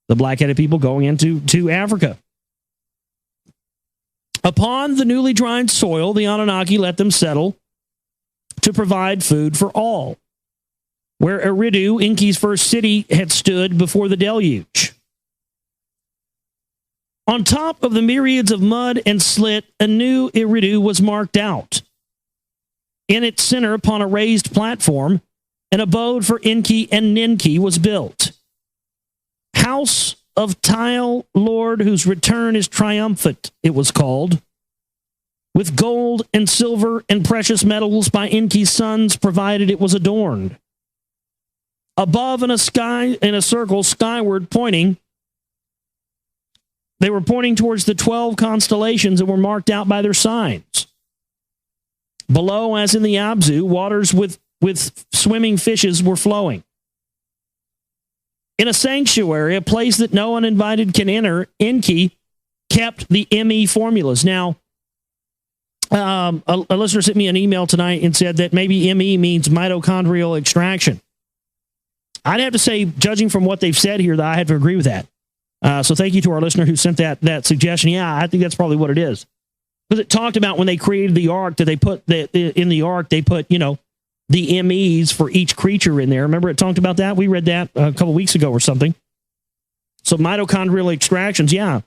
The black-headed people going into Africa. Upon the newly dried soil, the Anunnaki let them settle to provide food for all, where Eridu, Enki's first city, had stood before the deluge. On top of the myriads of mud and slit, a new Eridu was marked out. In its center, upon a raised platform, an abode for Enki and Ninki was built. House of Tile Lord, whose return is triumphant, it was called. With gold and silver and precious metals by Enki's sons provided it was adorned. Above in a circle skyward pointing, they were pointing towards the 12 constellations that were marked out by their signs. Below, as in the Abzu, waters with swimming fishes were flowing. In a sanctuary, a place that no uninvited can enter, Enki kept the ME formulas. Now, a listener sent me an email tonight and said that maybe ME means mitochondrial extraction. I'd have to say, judging from what they've said here, that I have to agree with that. So thank you to our listener who sent that suggestion. Yeah, I think that's probably what it is. Because it talked about when they created the ark that they put in the ark, they put, the MEs for each creature in there. Remember it talked about that? We read that a couple weeks ago or something. So mitochondrial extractions, yeah.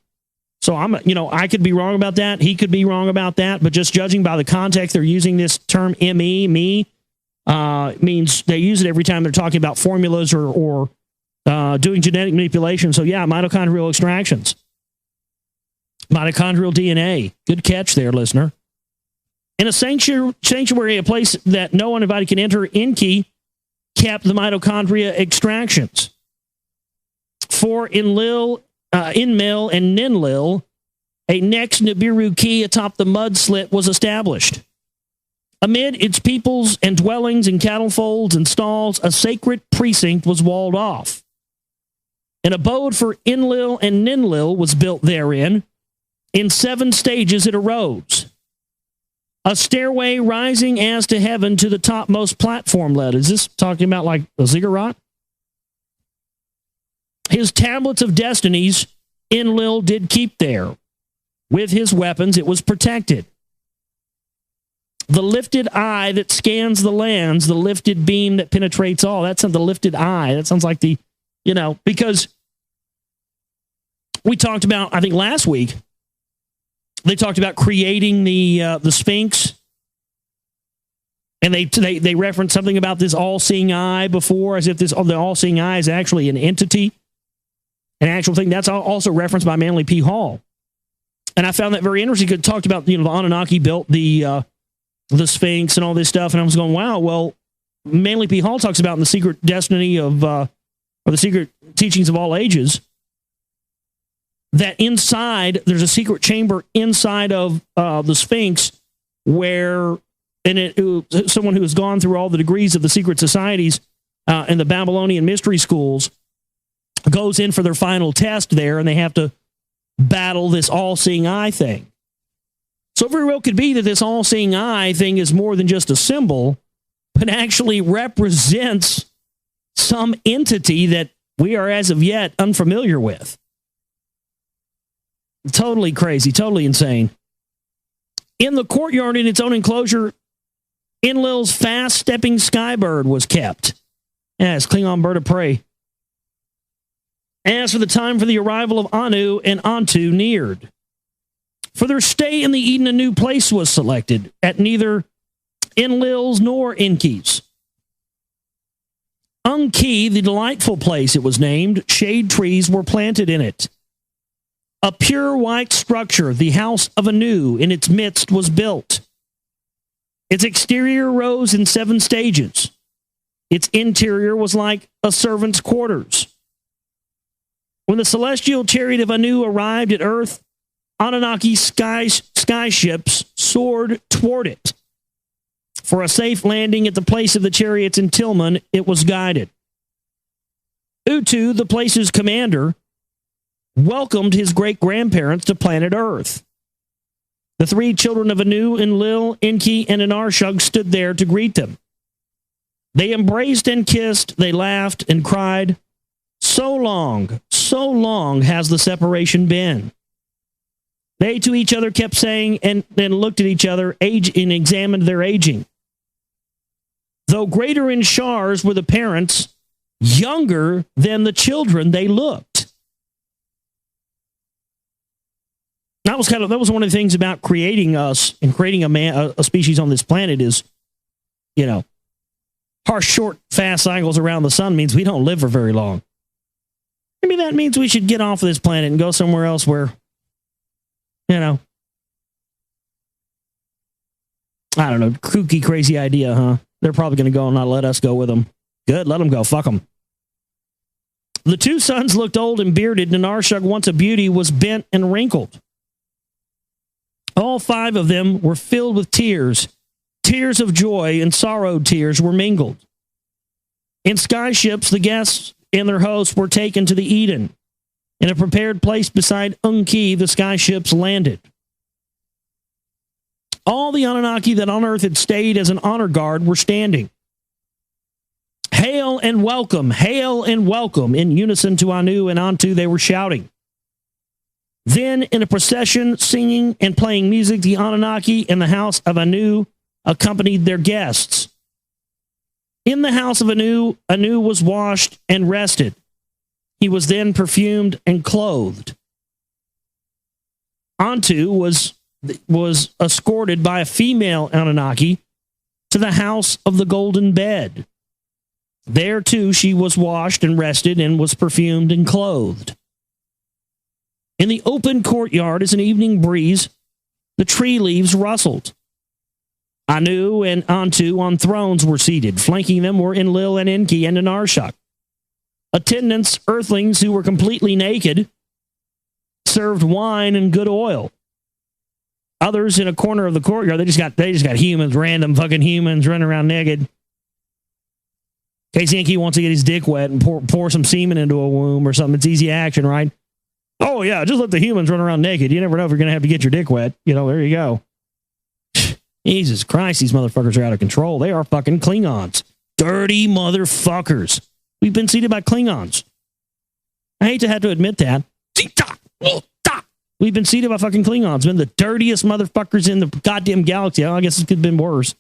So I could be wrong about that. He could be wrong about that. But just judging by the context, they're using this term me, means they use it every time they're talking about formulas or doing genetic manipulation. So yeah, mitochondrial extractions. Mitochondrial DNA. Good catch there, listener. In a sanctuary, a place that no uninvited can enter, Enki kept the mitochondria extractions. For Enlil, Enmil, and Ninlil, a next Nibiru key atop the mud slit was established. Amid its peoples and dwellings and cattle folds and stalls, a sacred precinct was walled off. An abode for Enlil and Ninlil was built therein. In 7 stages it arose. A stairway rising as to heaven to the topmost platform led. Is this talking about like a ziggurat? His tablets of destinies Enlil did keep there. With his weapons it was protected. The lifted eye that scans the lands, the lifted beam that penetrates all. That's not the lifted eye. That sounds like because we talked about, I think last week, they talked about creating the Sphinx, and they referenced something about this all-seeing eye before, as if the all-seeing eye is actually an entity, an actual thing. That's also referenced by Manly P. Hall, and I found that very interesting because it talked about the Anunnaki built the Sphinx and all this stuff, and I was going, wow. Well, Manly P. Hall talks about in the Secret Destiny of or the Secret Teachings of All Ages, that inside, there's a secret chamber inside of the Sphinx where someone who has gone through all the degrees of the secret societies and the Babylonian mystery schools goes in for their final test there, and they have to battle this all-seeing eye thing. So it very well could be that this all-seeing eye thing is more than just a symbol, but actually represents some entity that we are as of yet unfamiliar with. Totally crazy, totally insane. In the courtyard in its own enclosure, Enlil's fast-stepping skybird was kept. Yeah, it's Klingon bird of prey. As for the time for the arrival of Anu and Antu neared. For their stay in the Eden, a new place was selected at neither Enlil's nor Enki's. Unki, the delightful place it was named, shade trees were planted in it. A pure white structure, the house of Anu, in its midst was built. Its exterior rose in 7 stages. Its interior was like a servant's quarters. When the celestial chariot of Anu arrived at Earth, Anunnaki skyships soared toward it. For a safe landing at the place of the chariots in Tillman, it was guided. Utu, the place's commander, welcomed his great-grandparents to planet Earth. The three children of Anu, Enlil, Enki, and Anarshug stood there to greet them. They embraced and kissed, they laughed and cried, so long has the separation been. They to each other kept saying, and then looked at each other and examined their aging. Though greater in Shars were the parents, younger than the children they looked. That was one of the things about creating us and creating a species on this planet is, our short, fast cycles around the sun means we don't live for very long. Maybe that means we should get off of this planet and go somewhere else where, I don't know, kooky, crazy idea, huh? They're probably going to go and not let us go with them. Good, let them go. Fuck them. The two sons looked old and bearded, and Narshug, once a beauty, was bent and wrinkled. All five of them were filled with tears. Tears of joy and sorrow tears were mingled. In sky ships, the guests and their hosts were taken to the Eden. In a prepared place beside ENKI, the sky ships landed. All the Anunnaki that on Earth had stayed as an honor guard were standing. Hail and welcome, hail and welcome. In unison to Anu and Antu, they were shouting. Then, in a procession, singing and playing music, the Anunnaki in the house of Anu accompanied their guests. In the house of Anu, Anu was washed and rested. He was then perfumed and clothed. Antu was escorted by a female Anunnaki to the house of the golden bed. There, too, she was washed and rested and was perfumed and clothed. In the open courtyard, as an evening breeze, the tree leaves rustled. Anu and Antu on thrones were seated. Flanking them were Enlil and Enki and Anarshuk. Attendants, earthlings who were completely naked, served wine and good oil. Others in a corner of the courtyard, they just got humans, random fucking humans running around naked. In case Enki wants to get his dick wet and pour some semen into a womb or something, it's easy action, right? Oh, yeah, just let the humans run around naked. You never know if you're going to have to get your dick wet. There you go. Jesus Christ, these motherfuckers are out of control. They are fucking Klingons. Dirty motherfuckers. We've been seated by Klingons. I hate to have to admit that. We've been seated by fucking Klingons. Been the dirtiest motherfuckers in the goddamn galaxy. I guess it could have been worse.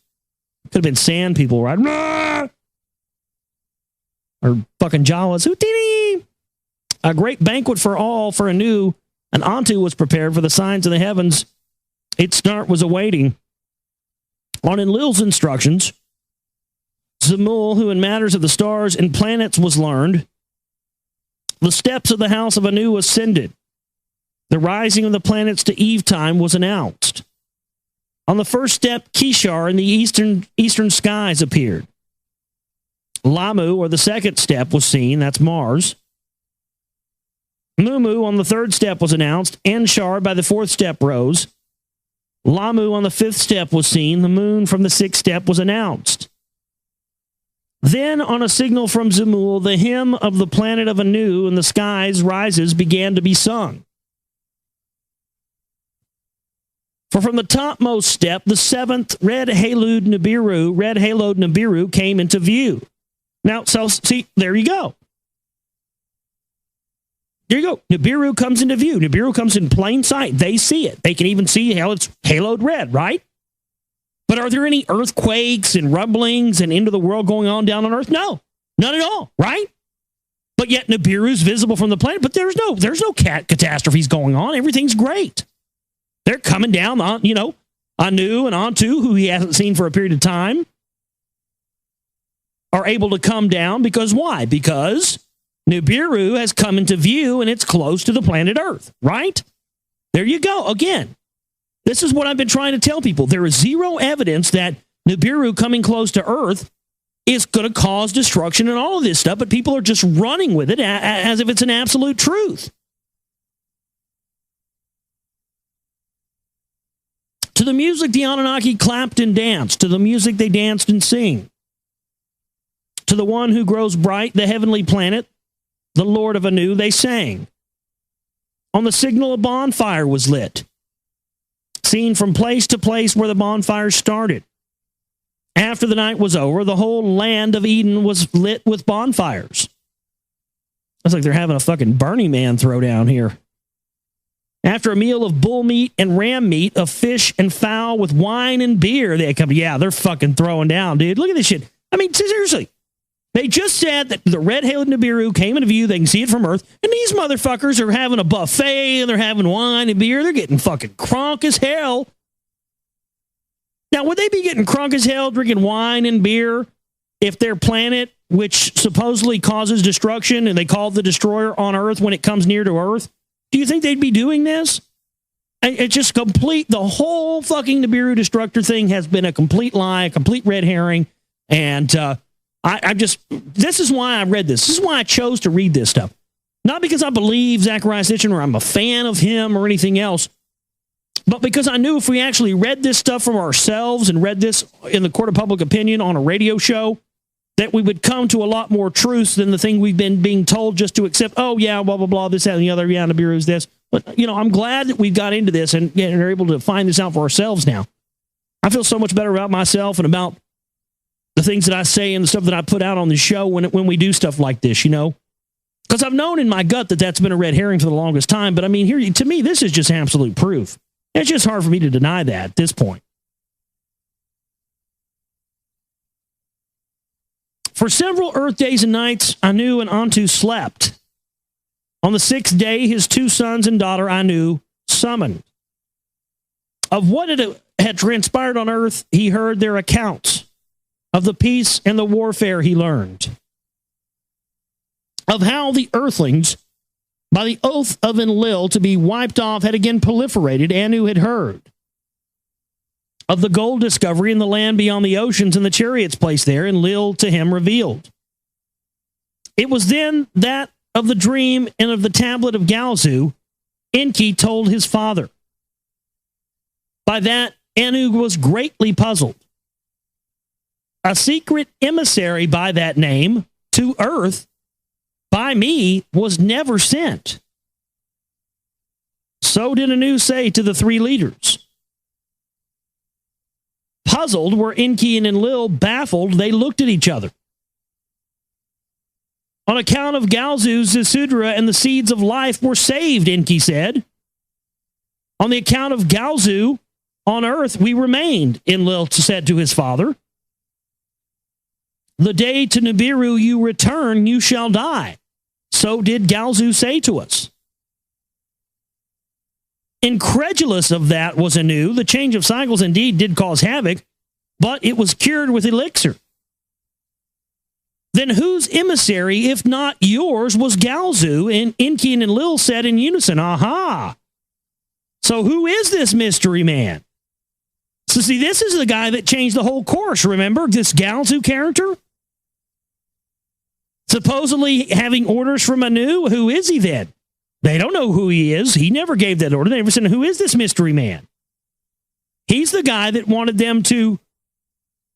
Could have been sand people, right? Or fucking Jawas. Houdini! A great banquet for all for Anu, and Antu was prepared for the signs of the heavens. Its start was awaiting. On Enlil's instructions, Zamul, who in matters of the stars and planets was learned, the steps of the house of Anu ascended. The rising of the planets to eve time was announced. On the first step, Kishar in the eastern skies appeared. Lamu, or the second step, was seen. That's Mars. Mumu on the third step was announced. Anshar by the fourth step rose. Lamu on the fifth step was seen. The moon from the sixth step was announced. Then, on a signal from Zamul, the hymn of the planet of Anu in the skies rises began to be sung. For from the topmost step, the seventh red-haloed Nibiru came into view. Now, so see, there you go. There you go. Nibiru comes into view. Nibiru comes in plain sight. They see it. They can even see how it's haloed red, right? But are there any earthquakes and rumblings and end of the world going on down on Earth? No, none at all, right? But yet Nibiru's visible from the planet, but there's no catastrophes going on. Everything's great. They're coming down on, Anu and Antu, who he hasn't seen for a period of time, are able to come down because why? Because Nibiru has come into view and it's close to the planet Earth, right? There you go. Again, this is what I've been trying to tell people. There is zero evidence that Nibiru coming close to Earth is going to cause destruction and all of this stuff, but people are just running with it as if it's an absolute truth. To the music, the Anunnaki clapped and danced. To the music, they danced and sing. To the one who grows bright, the heavenly planet, the Lord of Anu, they sang. On the signal, a bonfire was lit, seen from place to place where the bonfire started. After the night was over, the whole land of Eden was lit with bonfires. It's like they're having a fucking Burning Man throwdown here. After a meal of bull meat and ram meat, of fish and fowl with wine and beer, they come. Yeah, they're fucking throwing down, dude. Look at this shit. I mean, seriously. They just said that the red-tailed Nibiru came into view. They can see it from Earth. And these motherfuckers are having a buffet, and they're having wine and beer. They're getting fucking crunk as hell. Now, would they be getting crunk as hell drinking wine and beer if their planet, which supposedly causes destruction, and they call the destroyer on Earth when it comes near to Earth? Do you think they'd be doing this? It's just complete. The whole fucking Nibiru destructor thing has been a complete lie, a complete red herring. And this is why I read this. This is why I chose to read this stuff. Not because I believe Zecharia Sitchin or I'm a fan of him or anything else, but because I knew if we actually read this stuff from ourselves and read this in the court of public opinion on a radio show, that we would come to a lot more truth than the thing we've been being told just to accept, oh, yeah, blah, blah, blah, this, that, and the other, yeah, Nibiru's this. But, I'm glad that we got into this and are able to find this out for ourselves now. I feel so much better about myself and about the things that I say and the stuff that I put out on the show when we do stuff like this, Because I've known in my gut that that's been a red herring for the longest time. But, I mean, here, to me, this is just absolute proof. It's just hard for me to deny that at this point. For several Earth days and nights, Anu and Antu slept. On the sixth day, his two sons and daughter Anu summoned. Of what had transpired on Earth, he heard their accounts. Of the peace and the warfare he learned. Of how the Earthlings, by the oath of Enlil to be wiped off, had again proliferated, Anu had heard. Of the gold discovery in the land beyond the oceans and the chariots placed there, Enlil to him revealed. It was then that of the dream and of the tablet of Galzu, ENKI told his father. By that, Anu was greatly puzzled. A secret emissary by that name to Earth by me was never sent. So did Anu say to the three leaders. Puzzled were ENKI and Enlil, baffled, they looked at each other. On account of Galzu's Zecharia and the seeds of life were saved, ENKI said. On the account of Galzu, on Earth we remained, Enlil said to his father. The day to Nibiru you return, you shall die. So did Galzu say to us. Incredulous of that was Anu. The change of cycles indeed did cause havoc, but it was cured with elixir. Then whose emissary, if not yours, was Galzu? And ENKI and Enlil said in unison, aha. So who is this mystery man? So see, this is the guy that changed the whole course, remember? This Galzu character? Supposedly having orders from Anu, who is he then? They don't know who he is. He never gave that order. They never said, who is this mystery man? He's the guy that wanted them to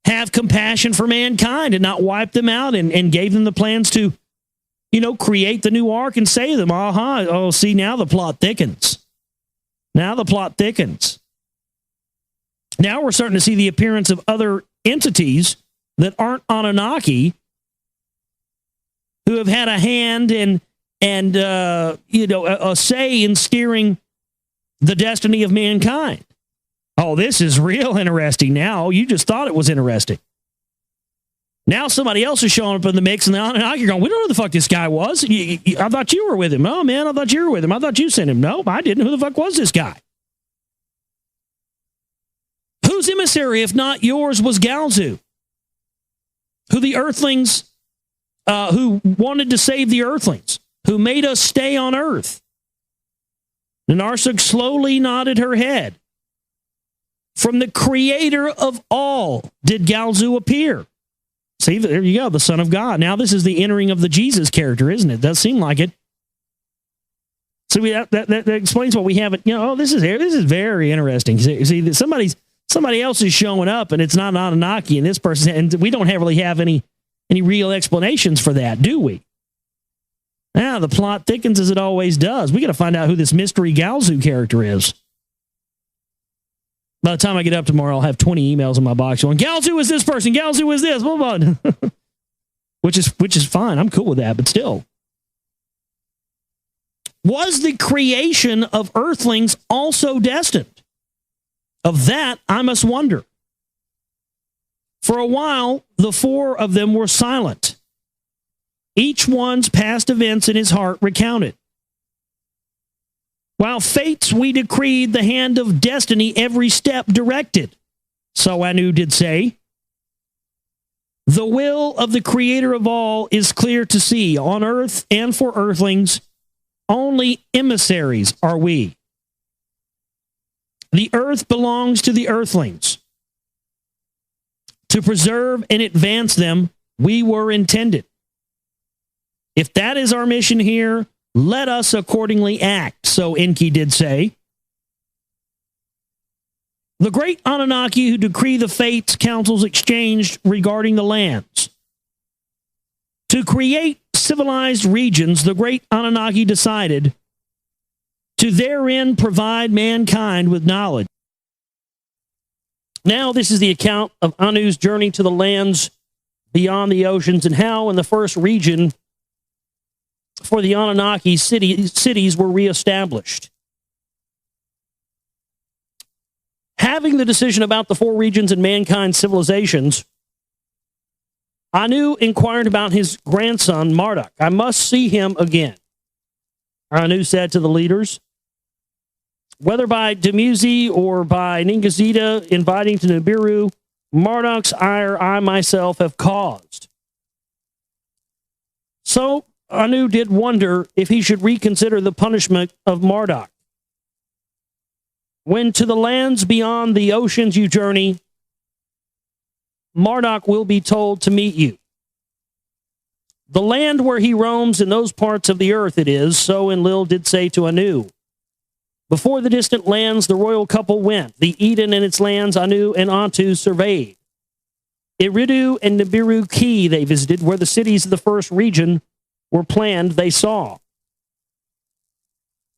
have compassion for mankind and not wipe them out and gave them the plans to, create the new ark and save them. Aha. Oh, see, now the plot thickens. Now the plot thickens. Now we're starting to see the appearance of other entities that aren't Anunnaki who have had a hand and a say in steering the destiny of mankind. Oh, this is real interesting now. You just thought it was interesting. Now somebody else is showing up in the mix, and the Anunnaki are going, we don't know who the fuck this guy was. I thought you were with him. Oh, man, I thought you were with him. I thought you sent him. Nope, I didn't. Who the fuck was this guy? Whose emissary, if not yours, was Galzu? Who the Earthlings, who wanted to save the Earthlings, who made us stay on Earth. Narsuk slowly nodded her head. From the creator of all did Galzu appear. See, there you go, the Son of God. Now this is the entering of the Jesus character, isn't it? Does seem like it. So that explains what we have. This is very interesting. See, somebody else is showing up, and it's not Anunnaki, and this person, and we don't really have any real explanations for that, do we? Now, the plot thickens as it always does. We got to find out who this mystery Galzu character is. By the time I get up tomorrow, I'll have 20 emails in my box going, Galzu is this person, Galzu is this, blah, blah. which is fine. I'm cool with that, but still. Was the creation of earthlings also destined? Of that, I must wonder. For a while, the four of them were silent. Each one's past events in his heart recounted. While fates we decreed, the hand of destiny every step directed. So Anu did say, the will of the creator of all is clear to see. On earth and for earthlings, only emissaries are we. The earth belongs to the earthlings. To preserve and advance them, we were intended. If that is our mission here, let us accordingly act, so ENKI did say. The great Anunnaki who decree the fates councils exchanged regarding the lands. To create civilized regions, the great Anunnaki decided to therein provide mankind with knowledge. Now this is the account of Anu's journey to the lands beyond the oceans and how in the first region for the Anunnaki cities were reestablished. Having the decision about the four regions and mankind's civilizations, Anu inquired about his grandson, Marduk. I must see him again. Anu said to the leaders, whether by Dumuzi or by Ningazita inviting to Nibiru, Marduk's ire I myself have caused. So Anu did wonder if he should reconsider the punishment of Marduk. When to the lands beyond the oceans you journey, Marduk will be told to meet you. The land where he roams in those parts of the earth it is, so Enlil did say to Anu. Before the distant lands the royal couple went, the Eden and its lands Anu and Antu surveyed. Eridu and Nibiru Key they visited, where the cities of the first region were planned they saw.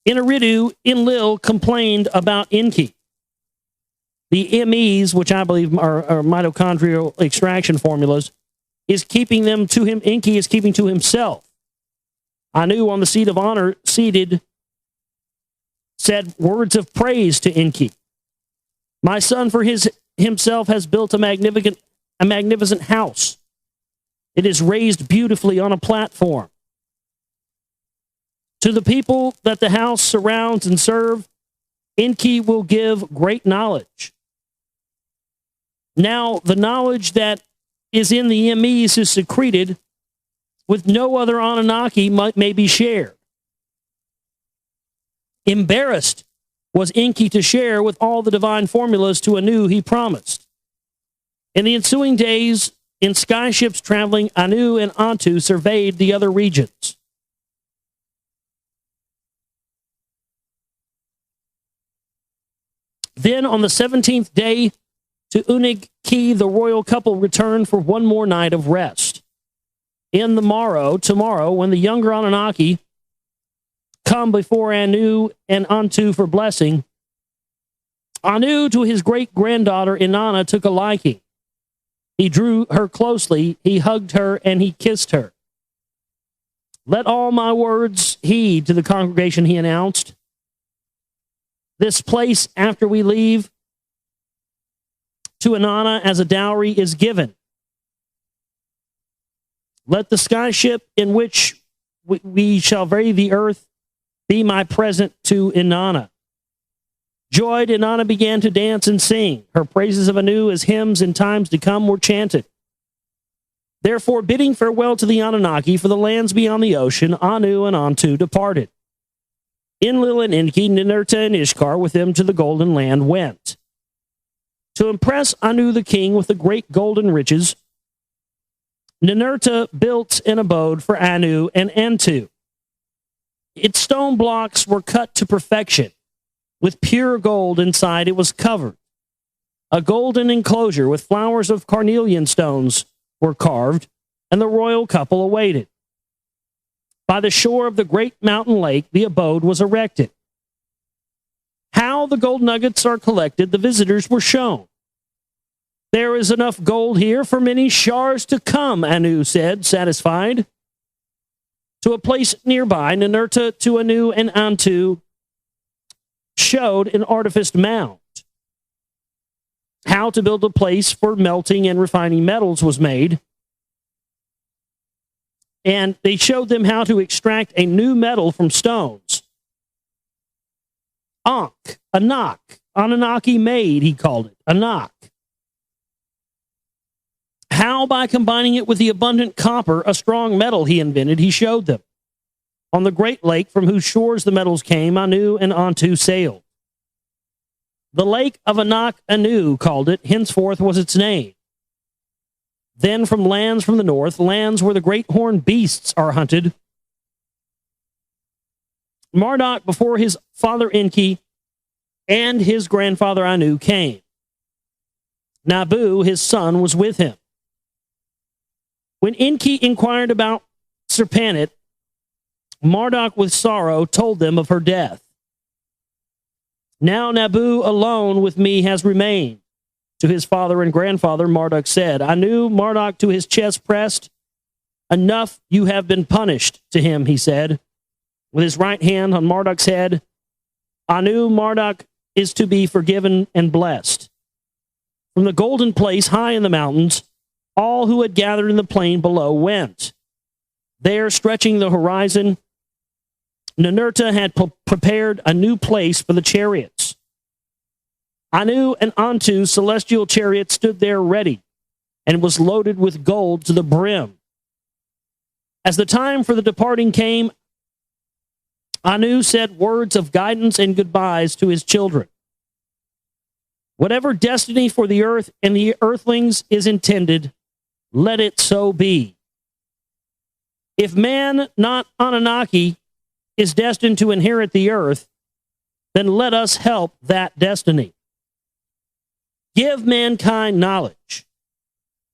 In Eridu, Enlil complained about ENKI. The MEs, which I believe are mitochondrial extraction formulas, is keeping them to him. ENKI is keeping to himself. Anu on the seat of honor, seated, said words of praise to ENKI. My son for himself has built a magnificent house. It is raised beautifully on a platform. To the people that the house surrounds and serve, ENKI will give great knowledge. Now, the knowledge that is in the MEs is secreted with no other Anunnaki may be shared. Embarrassed was ENKI to share with all the divine formulas to Anu he promised. In the ensuing days, in skyships traveling, Anu and Antu surveyed the other regions. Then on the 17th day, to Unig Key, the royal couple returned for one more night of rest. Tomorrow, when the younger Anunnaki come before Anu and Antu for blessing, Anu to his great-granddaughter Inanna took a liking. He drew her closely, he hugged her, and he kissed her. Let all my words heed to the congregation, he announced. This place, after we leave, to Inanna as a dowry is given. Let the skyship in which we shall vary the earth be my present to Inanna. Joyed, Inanna began to dance and sing. Her praises of Anu as hymns in times to come were chanted. Therefore, bidding farewell to the Anunnaki for the lands beyond the ocean, Anu and Antu departed. Enlil and ENKI, Ninurta and Ishkar with them to the golden land went. To impress Anu the king with the great golden riches, Ninurta built an abode for Anu and Antu. Its stone blocks were cut to perfection. With pure gold inside it was covered. A golden enclosure with flowers of carnelian stones were carved, and the royal couple awaited. By the shore of the great mountain lake, the abode was erected. How the gold nuggets are collected, the visitors were shown. There is enough gold here for many shars to come, Anu said, satisfied. To a place nearby, Ninurta, to Anu, and Antu showed an artificed mound. How to build a place for melting and refining metals was made. And they showed them how to extract a new metal from stones. Anak, Anunnaki made, he called it, Anak. How, by combining it with the abundant copper, a strong metal he invented, he showed them. On the great lake from whose shores the metals came, Anu and Antu sailed. The lake of Anak, Anu called it, henceforth was its name. Then from lands from the north, lands where the great horned beasts are hunted, Marduk, before his father Enki and his grandfather Anu came. Nabu, his son, was with him. When Enki inquired about Serpanit, Marduk with sorrow told them of her death. Now Nabu alone with me has remained. To his father and grandfather, Marduk said. Anu, Marduk to his chest pressed. Enough, you have been punished, to him, he said. With his right hand on Marduk's head, Anu, Marduk is to be forgiven and blessed. From the golden place high in the mountains, all who had gathered in the plain below went. There, stretching the horizon, Ninurta had prepared a new place for the chariots. Anu and Antu's celestial chariot stood there ready and was loaded with gold to the brim. As the time for the departing came, Anu said words of guidance and goodbyes to his children. Whatever destiny for the earth and the earthlings is intended, let it so be. If man, not Anunnaki, is destined to inherit the earth, then let us help that destiny. Give mankind knowledge.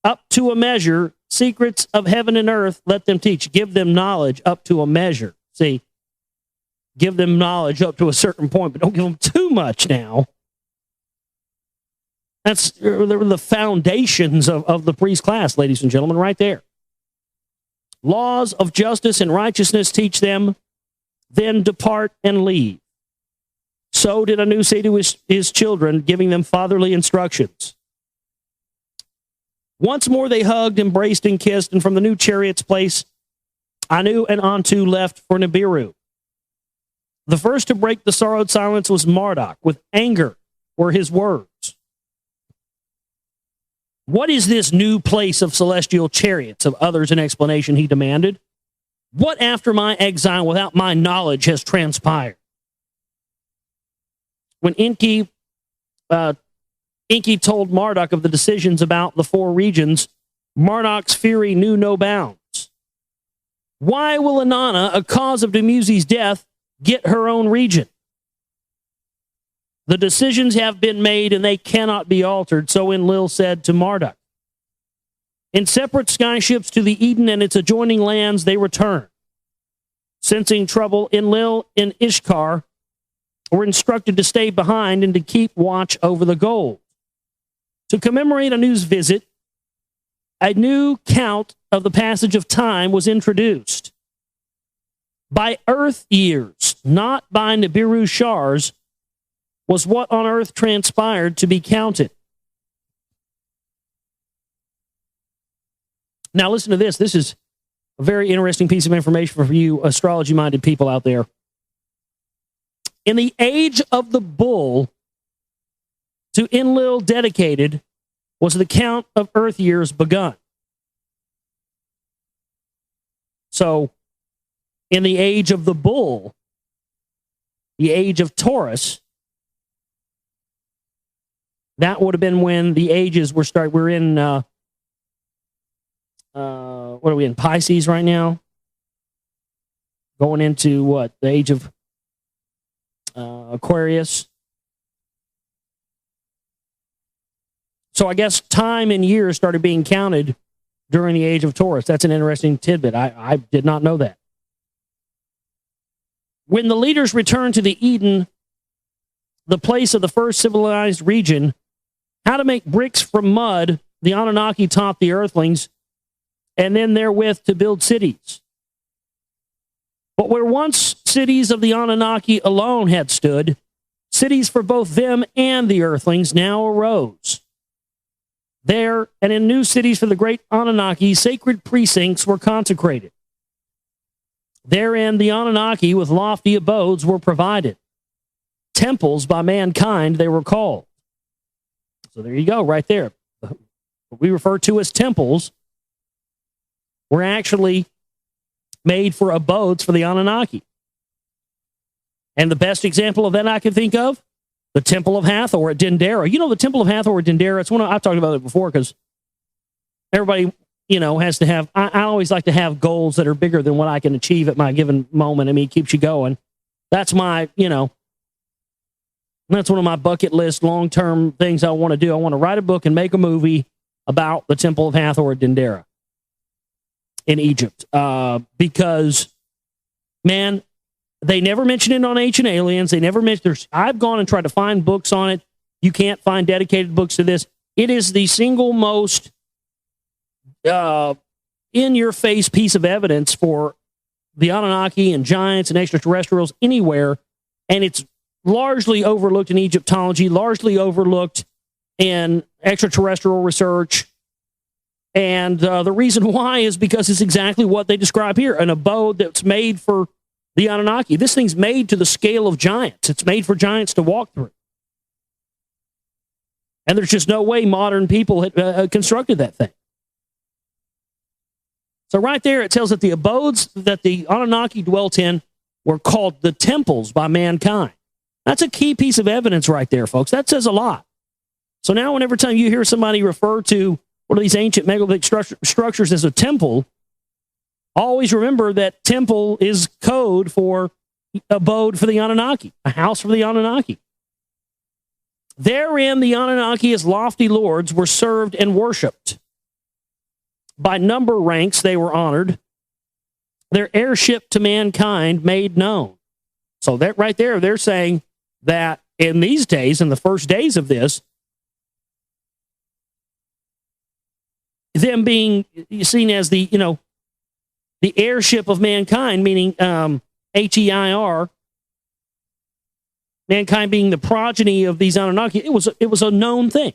Up to a measure, secrets of heaven and earth, let them teach. Give them knowledge up to a measure. See, give them knowledge up to a certain point, but don't give them too much now. That's the foundations of the priest class, ladies and gentlemen, right there. Laws of justice and righteousness teach them, then depart and leave. So did Anu say to his children, giving them fatherly instructions. Once more they hugged, embraced, and kissed, and from the new chariot's place, Anu and Antu left for Nibiru. The first to break the sorrowed silence was Marduk. With anger were his words. What is this new place of celestial chariots? Of others in explanation, he demanded. What after my exile without my knowledge has transpired? When Enki told Marduk of the decisions about the four regions, Marduk's fury knew no bounds. Why will Inanna, a cause of Dumuzi's death, get her own region? The decisions have been made and they cannot be altered, so Enlil said to Marduk. In separate skyships to the Eden and its adjoining lands, they returned. Sensing trouble, Enlil and Ishkar were instructed to stay behind and to keep watch over the gold. To commemorate Anu's visit, a new count of the passage of time was introduced. By earth years, not by Nibiru shars, was what on earth transpired to be counted. Now listen to this. This is a very interesting piece of information for you astrology-minded people out there. In the age of the bull, to Enlil dedicated, was the count of earth years begun. So, in the age of the bull, the age of Taurus, that would have been when the ages were started. We're in, what are we in, Pisces right now? Going into what? The age of Aquarius. So I guess time and years started being counted during the age of Taurus. That's an interesting tidbit. I did not know that. When the leaders returned to the Eden, the place of the first civilized region, how to make bricks from mud, the Anunnaki taught the earthlings, and then therewith to build cities. But where once cities of the Anunnaki alone had stood, cities for both them and the earthlings now arose. There and in new cities for the great Anunnaki, sacred precincts were consecrated. Therein the Anunnaki with lofty abodes were provided. Temples by mankind they were called. So there you go, right there. What we refer to as temples were actually made for abodes for the Anunnaki. And the best example of that I can think of, the Temple of Hathor at Dendera. You know, the Temple of Hathor at Dendera, it's one I've talked about it before because everybody, has to have, I always like to have goals that are bigger than what I can achieve at my given moment. I mean, it keeps you going. That's my, that's one of my bucket list long-term things I want to do. I want to write a book and make a movie about the Temple of Hathor at Dendera in Egypt. Because, man, they never mention it on Ancient Aliens. They never mention. I've gone and tried to find books on it. You can't find dedicated books to this. It is the single most in-your-face piece of evidence for the Anunnaki and giants and extraterrestrials anywhere, and it's largely overlooked in Egyptology, largely overlooked in extraterrestrial research. And the reason why is because it's exactly what they describe here, an abode that's made for the Anunnaki. This thing's made to the scale of giants. It's made for giants to walk through. And there's just no way modern people had constructed that thing. So right there, it tells that the abodes that the Anunnaki dwelt in were called the temples by mankind. That's a key piece of evidence right there, folks. That says a lot. So now whenever time you hear somebody refer to one of these ancient megalithic structures as a temple, always remember that temple is code for abode for the Anunnaki, a house for the Anunnaki. Therein the Anunnaki as lofty lords were served and worshipped. By number ranks they were honored, their heirship to mankind made known. So that right there, they're saying that in these days, in the first days of this, them being seen as the heirship of mankind, meaning H-E-I-R, mankind being the progeny of these Anunnaki, it was a known thing.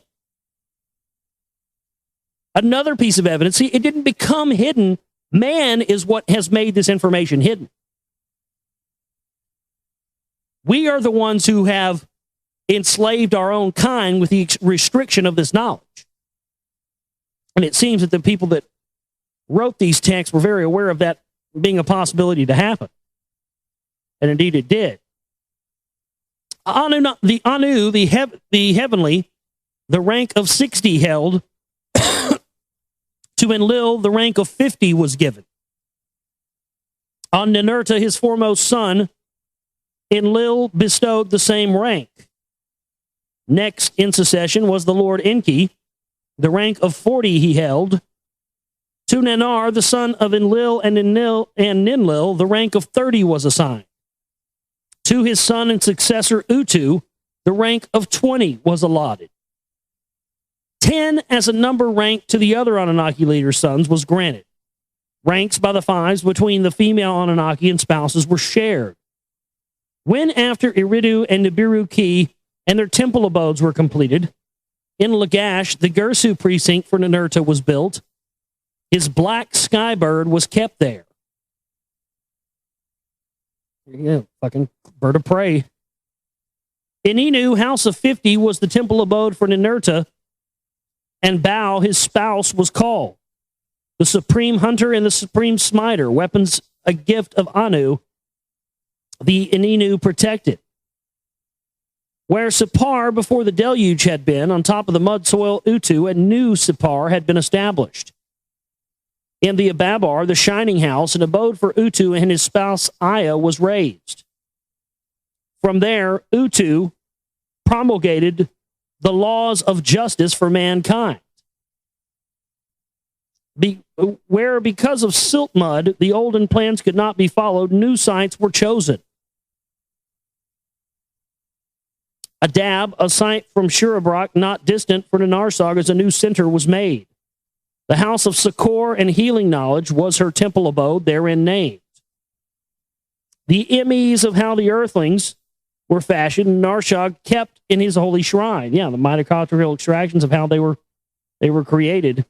Another piece of evidence, see, it didn't become hidden. Man is what has made this information hidden. We are the ones who have enslaved our own kind with the restriction of this knowledge. And it seems that the people that wrote these texts were very aware of that being a possibility to happen. And indeed it did. Anu, the heavenly, the rank of 60 held. To Enlil, the rank of 50 was given. On Ninurta, his foremost son, Enlil bestowed the same rank. Next in succession was the Lord ENKI, the rank of 40 he held. To Nanar, the son of Enlil and Ninlil, the rank of 30 was assigned. To his son and successor Utu, the rank of 20 was allotted. 10 as a number ranked to the other Anunnaki leaders' sons was granted. Ranks by the fives between the female Anunnaki and spouses were shared. When after Eridu and Nibiru Ki and their temple abodes were completed, in Lagash, the Gersu precinct for Ninurta was built. His black skybird was kept there. Yeah, fucking bird of prey. In Inu, House of 50 was the temple abode for Ninurta, and Bao, his spouse, was called. The supreme hunter and the supreme smiter, weapons a gift of Anu, the Ininu protected. Where Sipar before the deluge had been, on top of the mud soil Utu, a new Sipar had been established. In the Ababar, the shining house, an abode for Utu and his spouse Aya was raised. From there, Utu promulgated the laws of justice for mankind. Where because of silt mud, the olden plans could not be followed, new sites were chosen. Adab, a site from Shurabrak, not distant for the Narsog, as a new center was made. The house of Succor and healing knowledge was her temple abode, therein named. The immies of how the earthlings were fashioned, Narshog kept in his holy shrine. Yeah, the mitochondrial extractions of how they were created.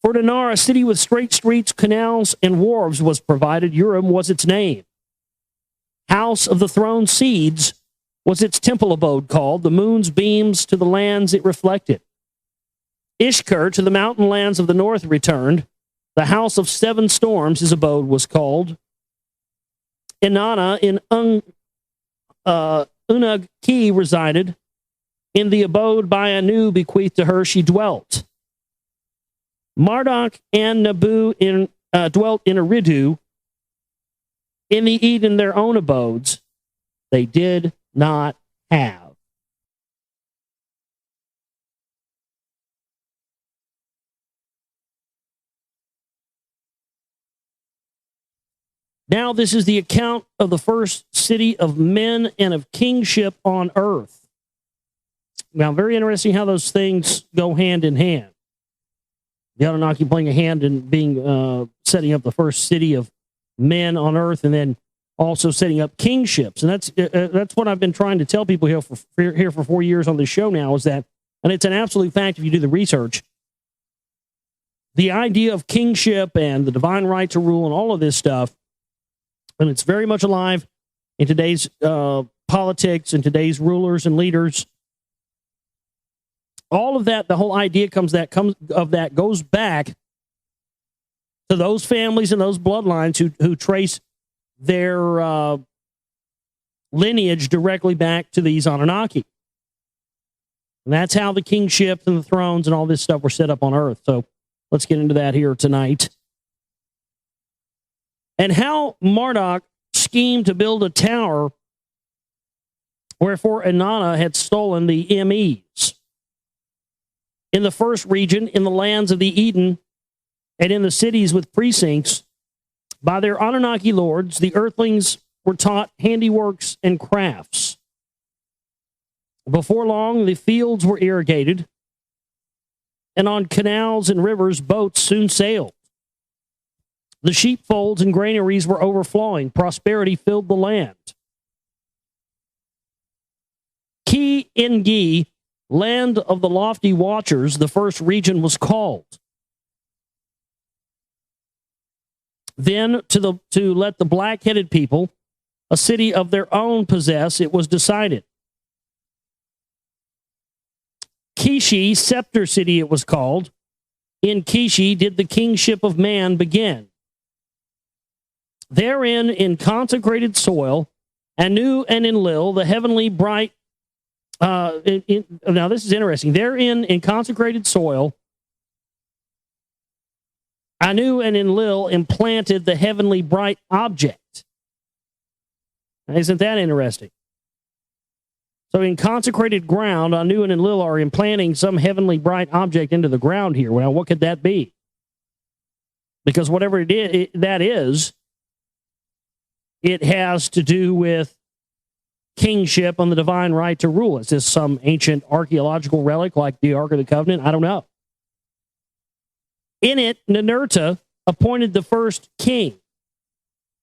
For Dinar, a city with straight streets, canals, and wharves was provided. Urim was its name. House of the throne seeds was its temple abode called. The moon's beams to the lands it reflected. Ishkur to the mountain lands of the north returned. The house of seven storms his abode was called. Inanna in Unag-Ki resided. In the abode by Anu bequeathed to her she dwelt. Marduk and Nabu dwelt in Eridu. In the Eden their own abodes they did not have. Now this is the account of the first city of men and of kingship on earth. Now, very interesting how those things go hand in hand. The Anunnaki playing a hand in being setting up the first city of men on earth, and then also setting up kingships. And that's what I've been trying to tell people here for 4 years on this show now, is that, and it's an absolute fact if you do the research, the idea of kingship and the divine right to rule and all of this stuff, and it's very much alive in today's politics and today's rulers and leaders. All of that, the whole idea goes back to those families and those bloodlines who trace their lineage directly back to these Anunnaki. And that's how the kingships and the thrones and all this stuff were set up on earth. So let's get into that here tonight. And how Marduk schemed to build a tower, wherefore Inanna had stolen the MEs. In the first region, in the lands of the Eden, and in the cities with precincts, by their Anunnaki lords, the earthlings were taught handiworks and crafts. Before long, the fields were irrigated, and on canals and rivers, boats soon sailed. The sheepfolds and granaries were overflowing. Prosperity filled the land. ENKI, land of the lofty watchers, the first region was called. Then to let the black-headed people a city of their own possess, it was decided. Kishi, scepter city it was called. In Kishi did the kingship of man begin. Therein, in consecrated soil, Anu and Enlil, the heavenly bright, now this is interesting. Therein, in consecrated soil, Anu and Enlil implanted the heavenly bright object. Isn't that interesting? So in consecrated ground, Anu and Enlil are implanting some heavenly bright object into the ground here. Well, what could that be? Because whatever that is, it has to do with kingship and the divine right to rule. Is this some ancient archaeological relic like the Ark of the Covenant? I don't know. In it, Ninurta appointed the first king.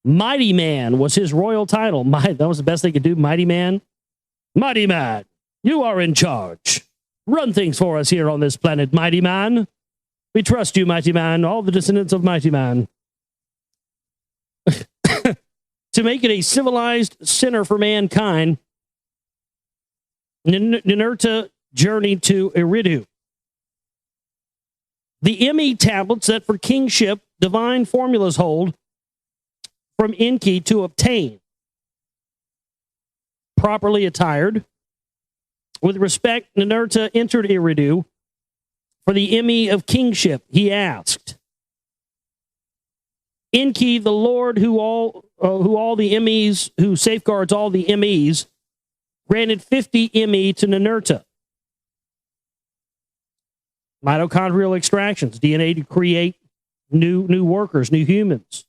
Mighty Man was his royal title. That was the best they could do, Mighty Man. Mighty Man, you are in charge. Run things for us here on this planet, Mighty Man. We trust you, Mighty Man, all the descendants of Mighty Man. To make it a civilized center for mankind, Ninurta journeyed to Eridu. The ME tablets that for kingship divine formulas hold from ENKI to obtain. Properly attired. With respect, Ninurta entered Eridu for the ME of kingship. He asked, ENKI, the Lord who all the MEs, who safeguards all the MEs, granted 50 ME to Ninurta. Mitochondrial extractions, DNA to create new workers, new humans.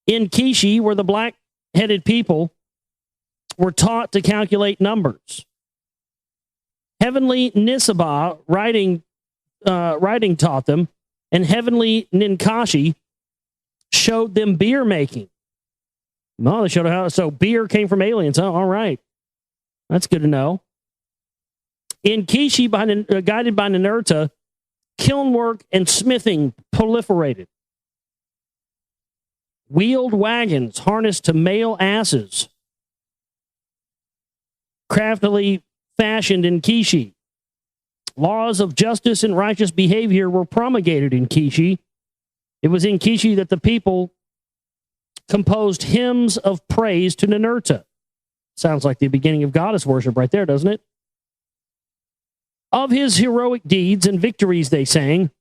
In Kishi, where the black-headed people were taught to calculate numbers. Heavenly Nisaba, writing taught them, and heavenly Ninkashi showed them beer making. No, they showed how. So beer came from aliens. Oh, all right. That's good to know. ENKI, guided by Ninurta, kiln work and smithing proliferated. Wheeled wagons harnessed to male asses, craftily fashioned in Kishi. Laws of justice and righteous behavior were promulgated in Kishi. It was in Kishi that the people composed hymns of praise to Ninurta. Sounds like the beginning of goddess worship right there, doesn't it? Of his heroic deeds and victories, they sang.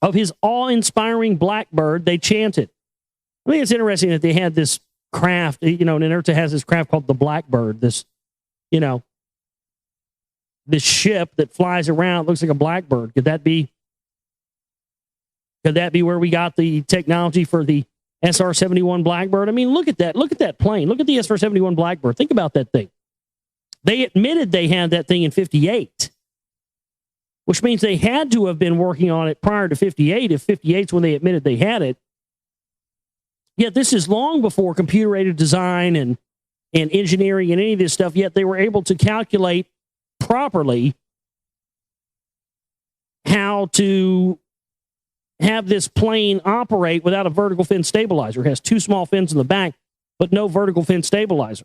Of his awe-inspiring blackbird, they chanted. I think it's interesting that they had this craft. Ninurta has this craft called the blackbird. This ship that flies around, looks like a blackbird. Could that be where we got the technology for the SR-71 Blackbird? I mean, look at that. Look at that plane. Look at the SR-71 Blackbird. Think about that thing. They admitted they had that thing in 58, which means they had to have been working on it prior to 58, if 58's when they admitted they had it. Yet this is long before computer-aided design and engineering and any of this stuff, yet they were able to calculate properly how to have this plane operate without a vertical fin stabilizer. It has two small fins in the back, but no vertical fin stabilizer.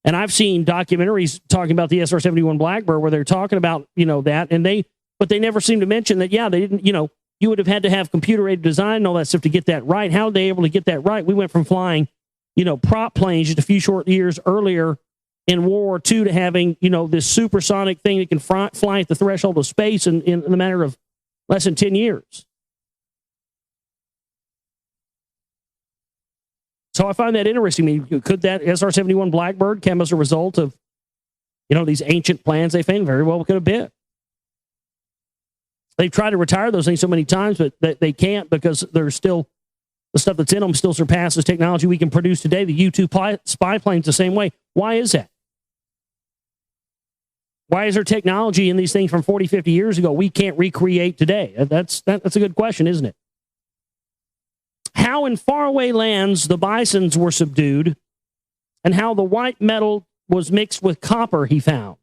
And I've seen documentaries talking about the SR-71 Blackbird where they're talking about, that, but they never seem to mention that, they didn't, you would have had to have computer-aided design and all that stuff to get that right. How are they able to get that right? We went from flying, prop planes just a few short years earlier in World War II to having, this supersonic thing that can fly at the threshold of space in the matter of less than 10 years. So I find that interesting. I mean, could that SR-71 Blackbird come as a result of, these ancient plans they found? Very well could have been. They've tried to retire those things so many times, but they can't because there's still, the stuff that's in them still surpasses technology we can produce today. The U-2 spy planes the same way. Why is that? Why is there technology in these things from 40, 50 years ago we can't recreate today? That's a good question, isn't it? How in faraway lands the bisons were subdued, and how the white metal was mixed with copper he found.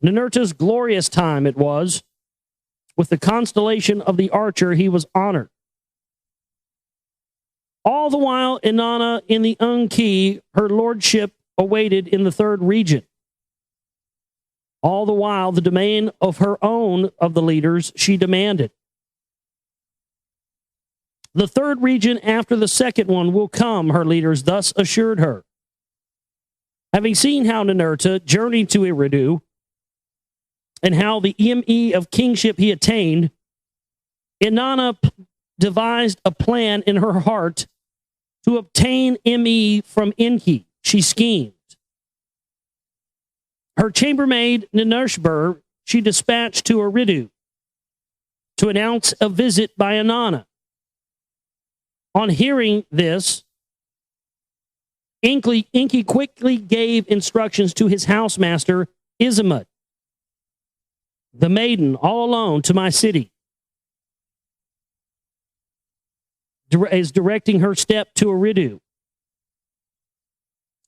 Ninurta's glorious time it was. With the constellation of the Archer he was honored. All the while Inanna in the ENKI, her lordship awaited in the third region. All the while the domain of her own of the leaders she demanded. The third region after the second one will come, her leaders thus assured her. Having seen how Ninurta journeyed to Eridu, and how the EME of kingship he attained, Inanna devised a plan in her heart to obtain ME from ENKI. She schemed. Her chambermaid, Ninurshbur, she dispatched to Eridu to announce a visit by Inanna. On hearing this, ENKI quickly gave instructions to his housemaster, Izamud, the maiden, all alone, to my city, is directing her step to Eridu.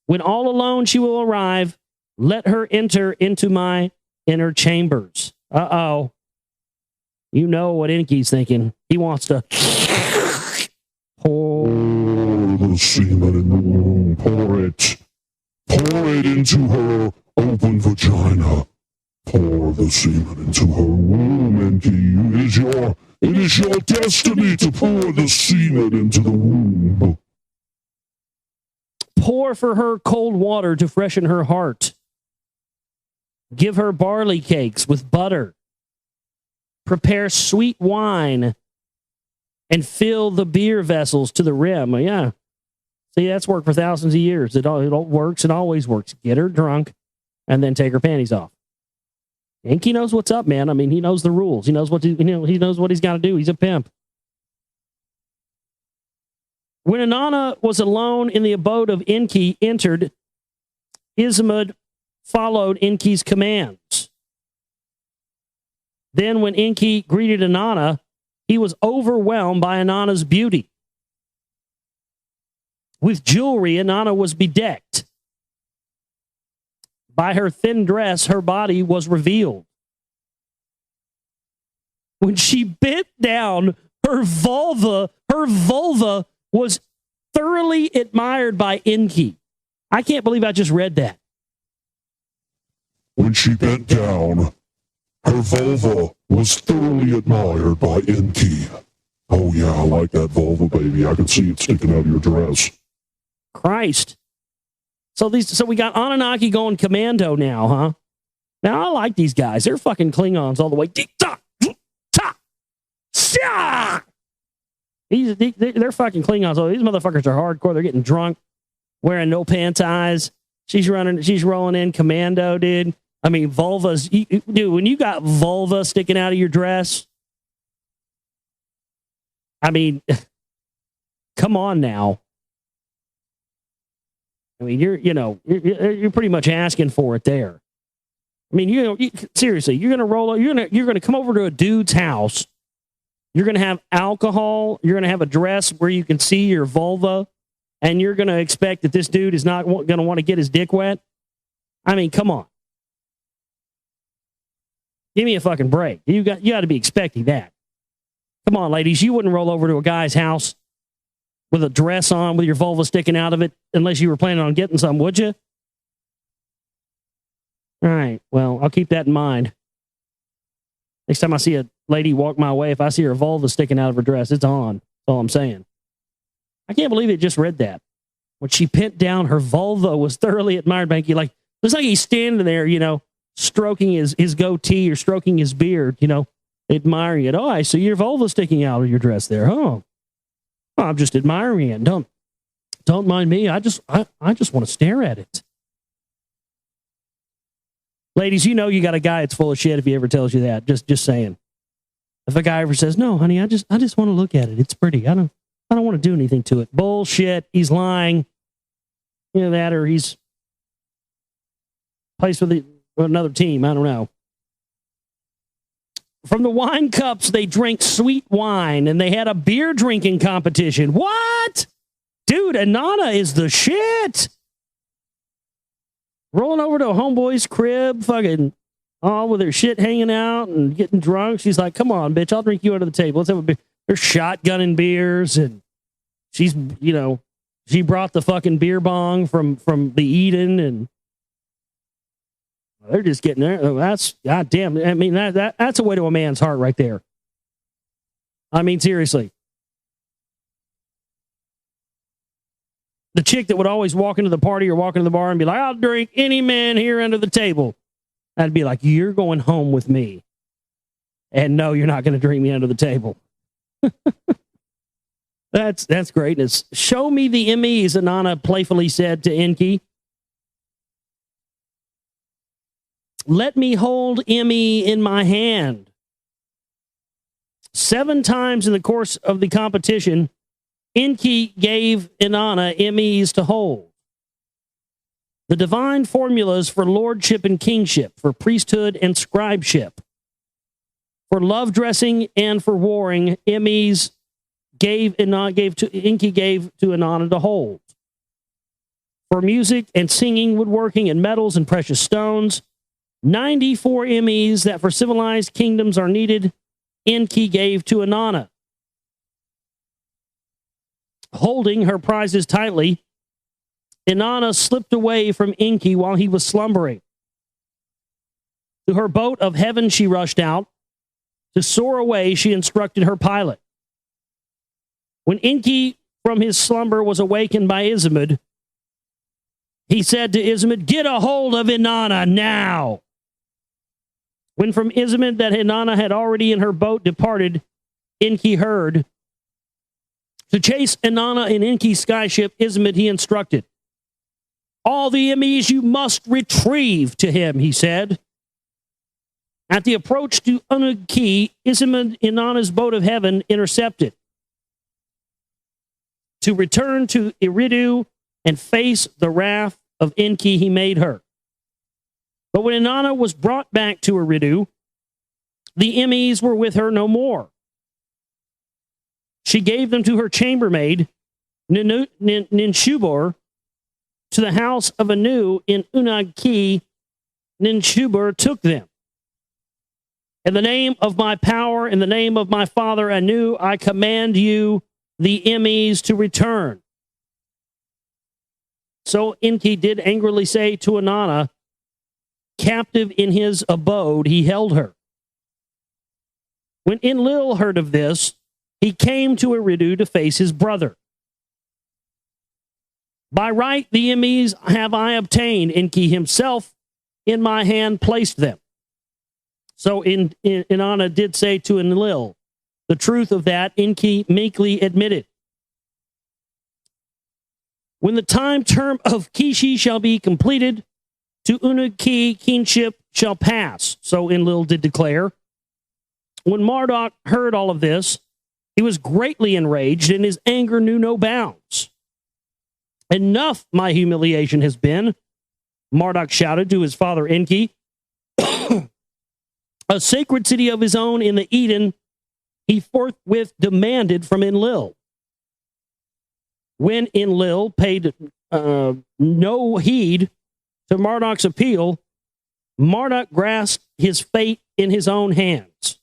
When all alone she will arrive, let her enter into my inner chambers. Uh-oh. You know what ENKI's thinking. He wants to pour the semen in the womb. Pour it. Pour it into her open vagina. Pour the semen into her womb, ENKI. It is your destiny to pour the semen into the womb. Pour for her cold water to freshen her heart. Give her barley cakes with butter. Prepare sweet wine and fill the beer vessels to the rim. Yeah. See, that's worked for thousands of years. It all works and always works. Get her drunk and then take her panties off. ENKI knows what's up, man. I mean, he knows the rules. He knows what he knows what he's got to do. He's a pimp. When Inanna was alone in the abode of ENKI entered, Izamud followed ENKI's commands. Then when Enki greeted Inanna, he was overwhelmed by Inanna's beauty. With jewelry, Inanna was bedecked. By her thin dress, her body was revealed. When she bent down, her vulva was thoroughly admired by Enki. I can't believe I just read that. When she bent down, her vulva was thoroughly admired by Enki. Oh yeah, I like that vulva, baby. I can see it sticking out of your dress. Christ. So we got Anunnaki going commando now, huh? Now I like these guys. They're fucking Klingons all the way. They're fucking Klingons. Oh, these motherfuckers are hardcore. They're getting drunk, wearing no pants eyes. She's rolling in commando, dude. I mean, vulvas. Dude, when you got vulva sticking out of your dress, I mean, come on now. I mean, you're pretty much asking for it there. I mean, seriously, you're gonna come over to a dude's house. You're gonna have alcohol. You're gonna have a dress where you can see your vulva, and you're gonna expect that this dude is not gonna want to get his dick wet. I mean, come on, give me a fucking break. You got to be expecting that. Come on, ladies, you wouldn't roll over to a guy's house with a dress on, with your vulva sticking out of it, unless you were planning on getting some, would you? All right, well, I'll keep that in mind. Next time I see a lady walk my way, if I see her vulva sticking out of her dress, it's on. That's all I'm saying. I can't believe it just read that. When she bent down, her vulva was thoroughly admired by Enki. Like, looks like he's standing there, stroking his goatee or stroking his beard, admiring it. Oh, I see your vulva sticking out of your dress there. Oh, I'm just admiring it. Don't mind me. I just want to stare at it. Ladies, you got a guy that's full of shit if he ever tells you that. Just saying. If a guy ever says, "No, honey, I just want to look at it. It's pretty. I don't want to do anything to it." Bullshit. He's lying. That, or he's plays with another team. I don't know. From the wine cups, they drank sweet wine, and they had a beer drinking competition. What? Dude, Inanna is the shit. Rolling over to a homeboy's crib, fucking all with her shit hanging out and getting drunk. She's like, "Come on, bitch, I'll drink you under the table. Let's have a beer." They're shotgunning beers, and she's, she brought the fucking beer bong from the Eden, and they're just getting there. That's goddamn. I mean, that's a way to a man's heart right there. I mean, seriously. The chick that would always walk into the party or walk into the bar and be like, "I'll drink any man here under the table." I'd be like, "You're going home with me. And no, you're not going to drink me under the table." That's greatness. "Show me the Emmys," Inanna playfully said to Enki. "Let me hold Emmy in my hand." 7 times in the course of the competition, Enki gave Inanna Emmys to hold. The divine formulas for lordship and kingship, for priesthood and scribeship, for love dressing and for warring, Emmys Enki gave to Inanna to hold. For music and singing, woodworking and metals and precious stones, 94 Emmys that for civilized kingdoms are needed, Enki gave to Inanna. Holding her prizes tightly, Inanna slipped away from Enki while he was slumbering. To her boat of heaven she rushed out. To soar away, she instructed her pilot. When Enki from his slumber was awakened by Izimud, he said to Izimud, "Get a hold of Inanna now." When from Izimud that Inanna had already in her boat departed, Enki heard. To chase Inanna in Enki's skyship, Izimud he instructed. "All the Emmys you must retrieve to him," he said. At the approach to ENKI, Izimud Inanna's boat of heaven intercepted. To return to Eridu and face the wrath of Enki, he made her. But when Inanna was brought back to Eridu, the Emmys were with her no more. She gave them to her chambermaid, Ninshubur, to the house of Anu in ENKI. Ninshubur took them. In the name of my power, in the name of my father Anu, I command you, the Emmys, to return. So ENKI did angrily say to Inanna, captive in his abode, he held her. When Enlil heard of this, he came to Eridu to face his brother. By right, the Emmys have I obtained. ENKI himself in my hand placed them. So Inanna did say to Enlil, the truth of that ENKI meekly admitted. When the term of Kishi shall be completed, to ENKI kingship shall pass. So Enlil did declare. When Marduk heard all of this, he was greatly enraged, and his anger knew no bounds. Enough my humiliation has been, Marduk shouted to his father ENKI. A sacred city of his own in the Eden, he forthwith demanded from Enlil. When Enlil paid no heed to Marduk's appeal, Marduk grasped his fate in his own hands.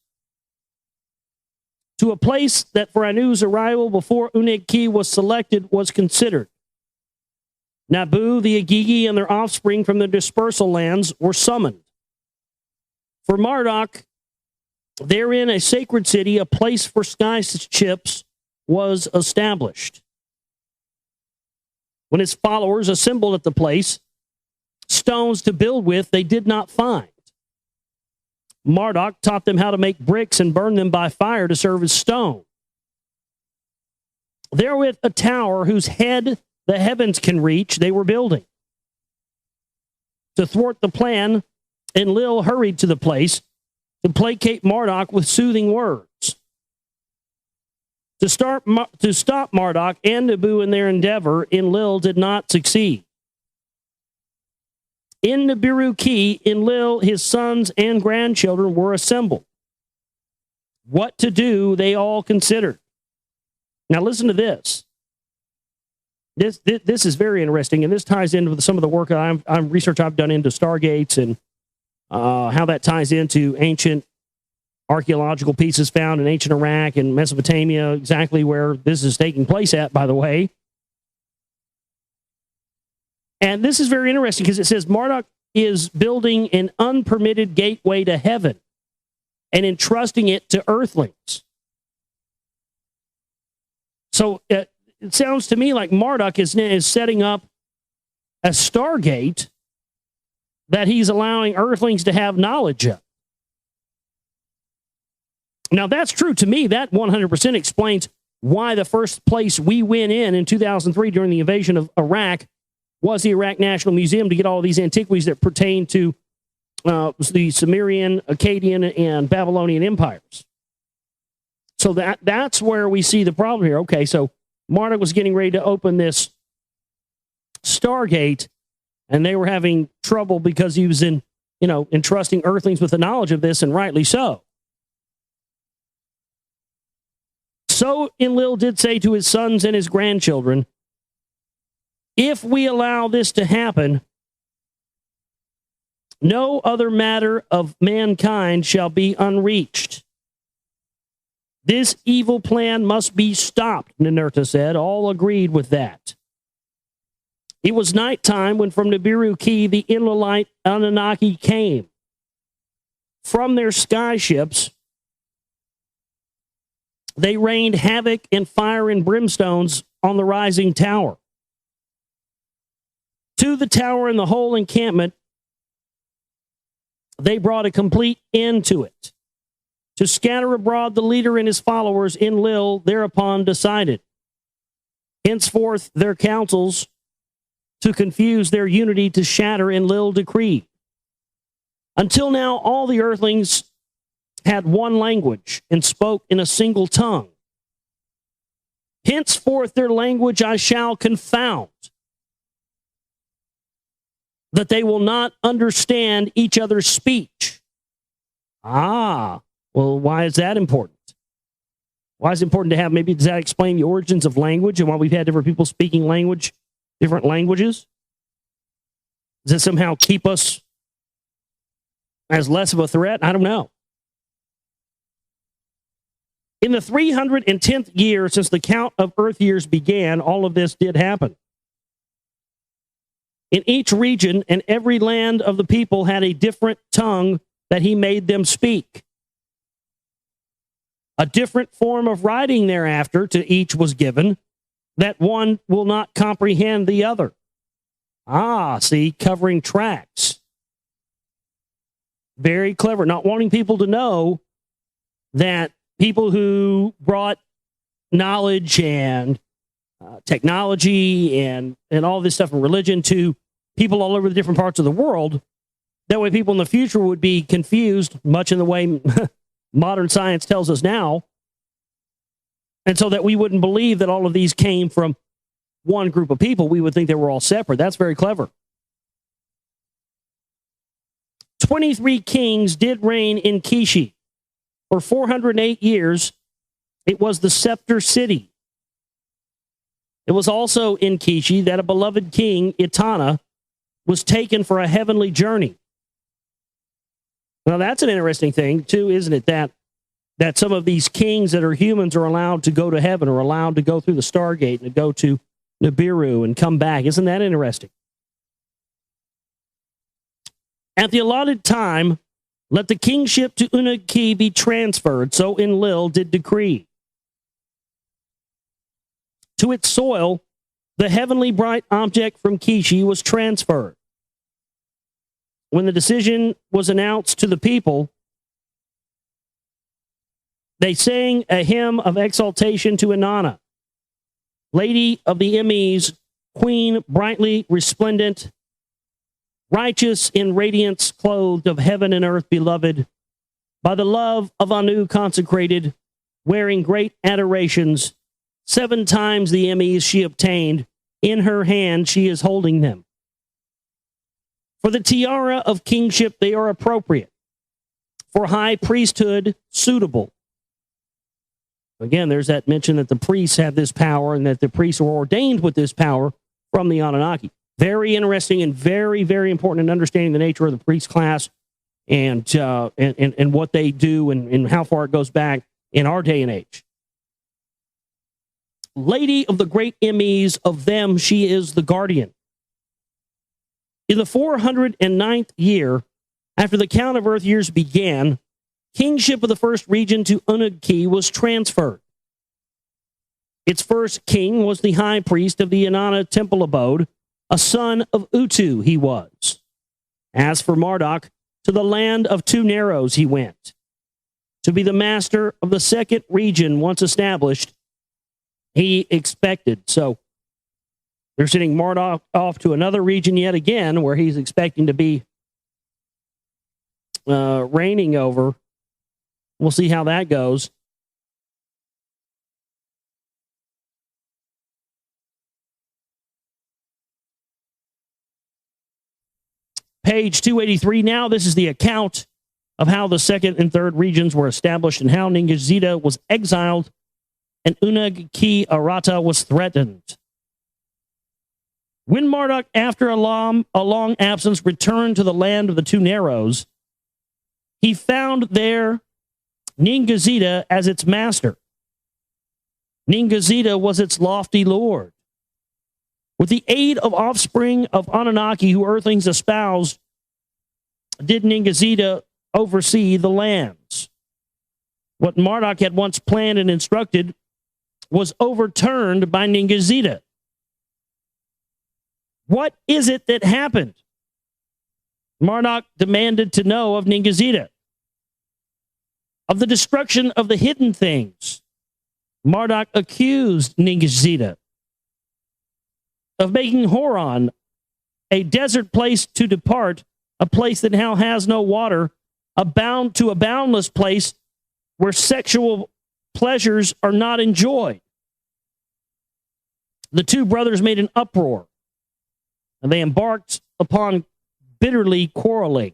To a place that for Anu's arrival before ENKI was selected was considered. Nabu, the Agigi, and their offspring from the dispersal lands were summoned. For Marduk, therein a sacred city, a place for skyships, was established. When his followers assembled at the place, stones to build with they did not find. Marduk taught them how to make bricks and burn them by fire to serve as stone. Therewith a tower whose head the heavens can reach, they were building. To thwart the plan, Enlil hurried to the place to placate Marduk with soothing words. To stop Marduk and Nabu in their endeavor, Enlil did not succeed. In Nibiru-Ki, Enlil, his sons and grandchildren were assembled. What to do, they all considered. Now listen to this. This is very interesting, and this ties in with some of the work research I've done into stargates and how that ties into ancient archaeological pieces found in ancient Iraq and Mesopotamia, exactly where this is taking place at, by the way. And this is very interesting because it says Marduk is building an unpermitted gateway to heaven and entrusting it to earthlings. So it sounds to me like Marduk is setting up a stargate that he's allowing earthlings to have knowledge of. Now, that's true to me. That 100% explains why the first place we went in 2003 during the invasion of Iraq was the Iraq National Museum to get all of these antiquities that pertain to the Sumerian, Akkadian, and Babylonian empires. So that's where we see the problem here. Okay, so Marduk was getting ready to open this Stargate, and they were having trouble because he was entrusting earthlings with the knowledge of this, and rightly so. So Enlil did say to his sons and his grandchildren, if we allow this to happen, no other matter of mankind shall be unreached. This evil plan must be stopped, Ninurta said. All agreed with that. It was nighttime when from Nibiru-Ki the Enlilite Anunnaki came. From their skyships, they rained havoc and fire and brimstones on the rising tower. To the tower and the whole encampment, they brought a complete end to it. To scatter abroad the leader and his followers, Enlil thereupon decided. Henceforth, their counsels to confuse their unity to shatter, Enlil decreed. Until now, all the earthlings had one language and spoke in a single tongue. Henceforth, their language I shall confound, that they will not understand each other's speech. Well, why is that important? Why is it important to have, maybe does that explain the origins of language and why we've had different people speaking different languages? Does it somehow keep us as less of a threat? I don't know. In the 310th year since the count of Earth years began, all of this did happen. In each region and every land of the people had a different tongue that he made them speak. A different form of writing thereafter to each was given, that one will not comprehend the other. See, covering tracks. Very clever. Not wanting people to know that people who brought knowledge and technology and all this stuff in religion to people all over the different parts of the world, that way people in the future would be confused, much in the way modern science tells us now, and so that we wouldn't believe that all of these came from one group of people. We would think they were all separate. That's very clever. 23 kings did reign in Kishi. For 408 years, it was the scepter city. It was also in Kishi that a beloved king, Itana, was taken for a heavenly journey. Now, that's an interesting thing, too, isn't it? That some of these kings that are humans are allowed to go to heaven, or allowed to go through the Stargate and to go to Nibiru and come back. Isn't that interesting? At the allotted time, let the kingship to ENKI be transferred, so Enlil did decree. To its soil, the heavenly bright object from Kishi was transferred. When the decision was announced to the people, they sang a hymn of exaltation to Inanna, Lady of the Emmys, Queen brightly resplendent, righteous in radiance, clothed of heaven and earth, beloved, by the love of Anu consecrated, wearing great adorations. 7 times the Emmys she obtained, in her hand she is holding them. For the tiara of kingship they are appropriate, for high priesthood suitable. Again, there's that mention that the priests have this power and that the priests are ordained with this power from the Anunnaki. Very interesting and very, very important in understanding the nature of the priest class and what they do and how far it goes back in our day and age. Lady of the great Emmys, of them she is the guardian. In the 409th year, after the count of Earth years began, kingship of the first region to ENKI was transferred. Its first king was the high priest of the Inanna temple abode, a son of Utu he was. As for Marduk, to the land of 2 Narrows he went, to be the master of the second region once established, he expected. So they're sending Marduk off to another region yet again, where he's expecting to be reigning over. We'll see how that goes. Page 283. Now, this is the account of how the second and third regions were established and how Ningishzida was exiled and ENKI Arata was threatened. When Marduk, after a long absence, returned to the land of the 2 Narrows, he found there Ningishzida as its master. Ningishzida was its lofty lord. With the aid of offspring of Anunnaki who earthlings espoused, did Ningishzida oversee the lands. What Marduk had once planned and instructed was overturned by Ningishzida. What is it that happened? Marduk demanded to know of Ningishzida. Of the destruction of the hidden things, Marduk accused Ningishzida. Of making Horon a desert place to depart, a place that now has no water, a boundless place where sexual pleasures are not enjoyed. The 2 brothers made an uproar, and they embarked upon bitterly quarreling.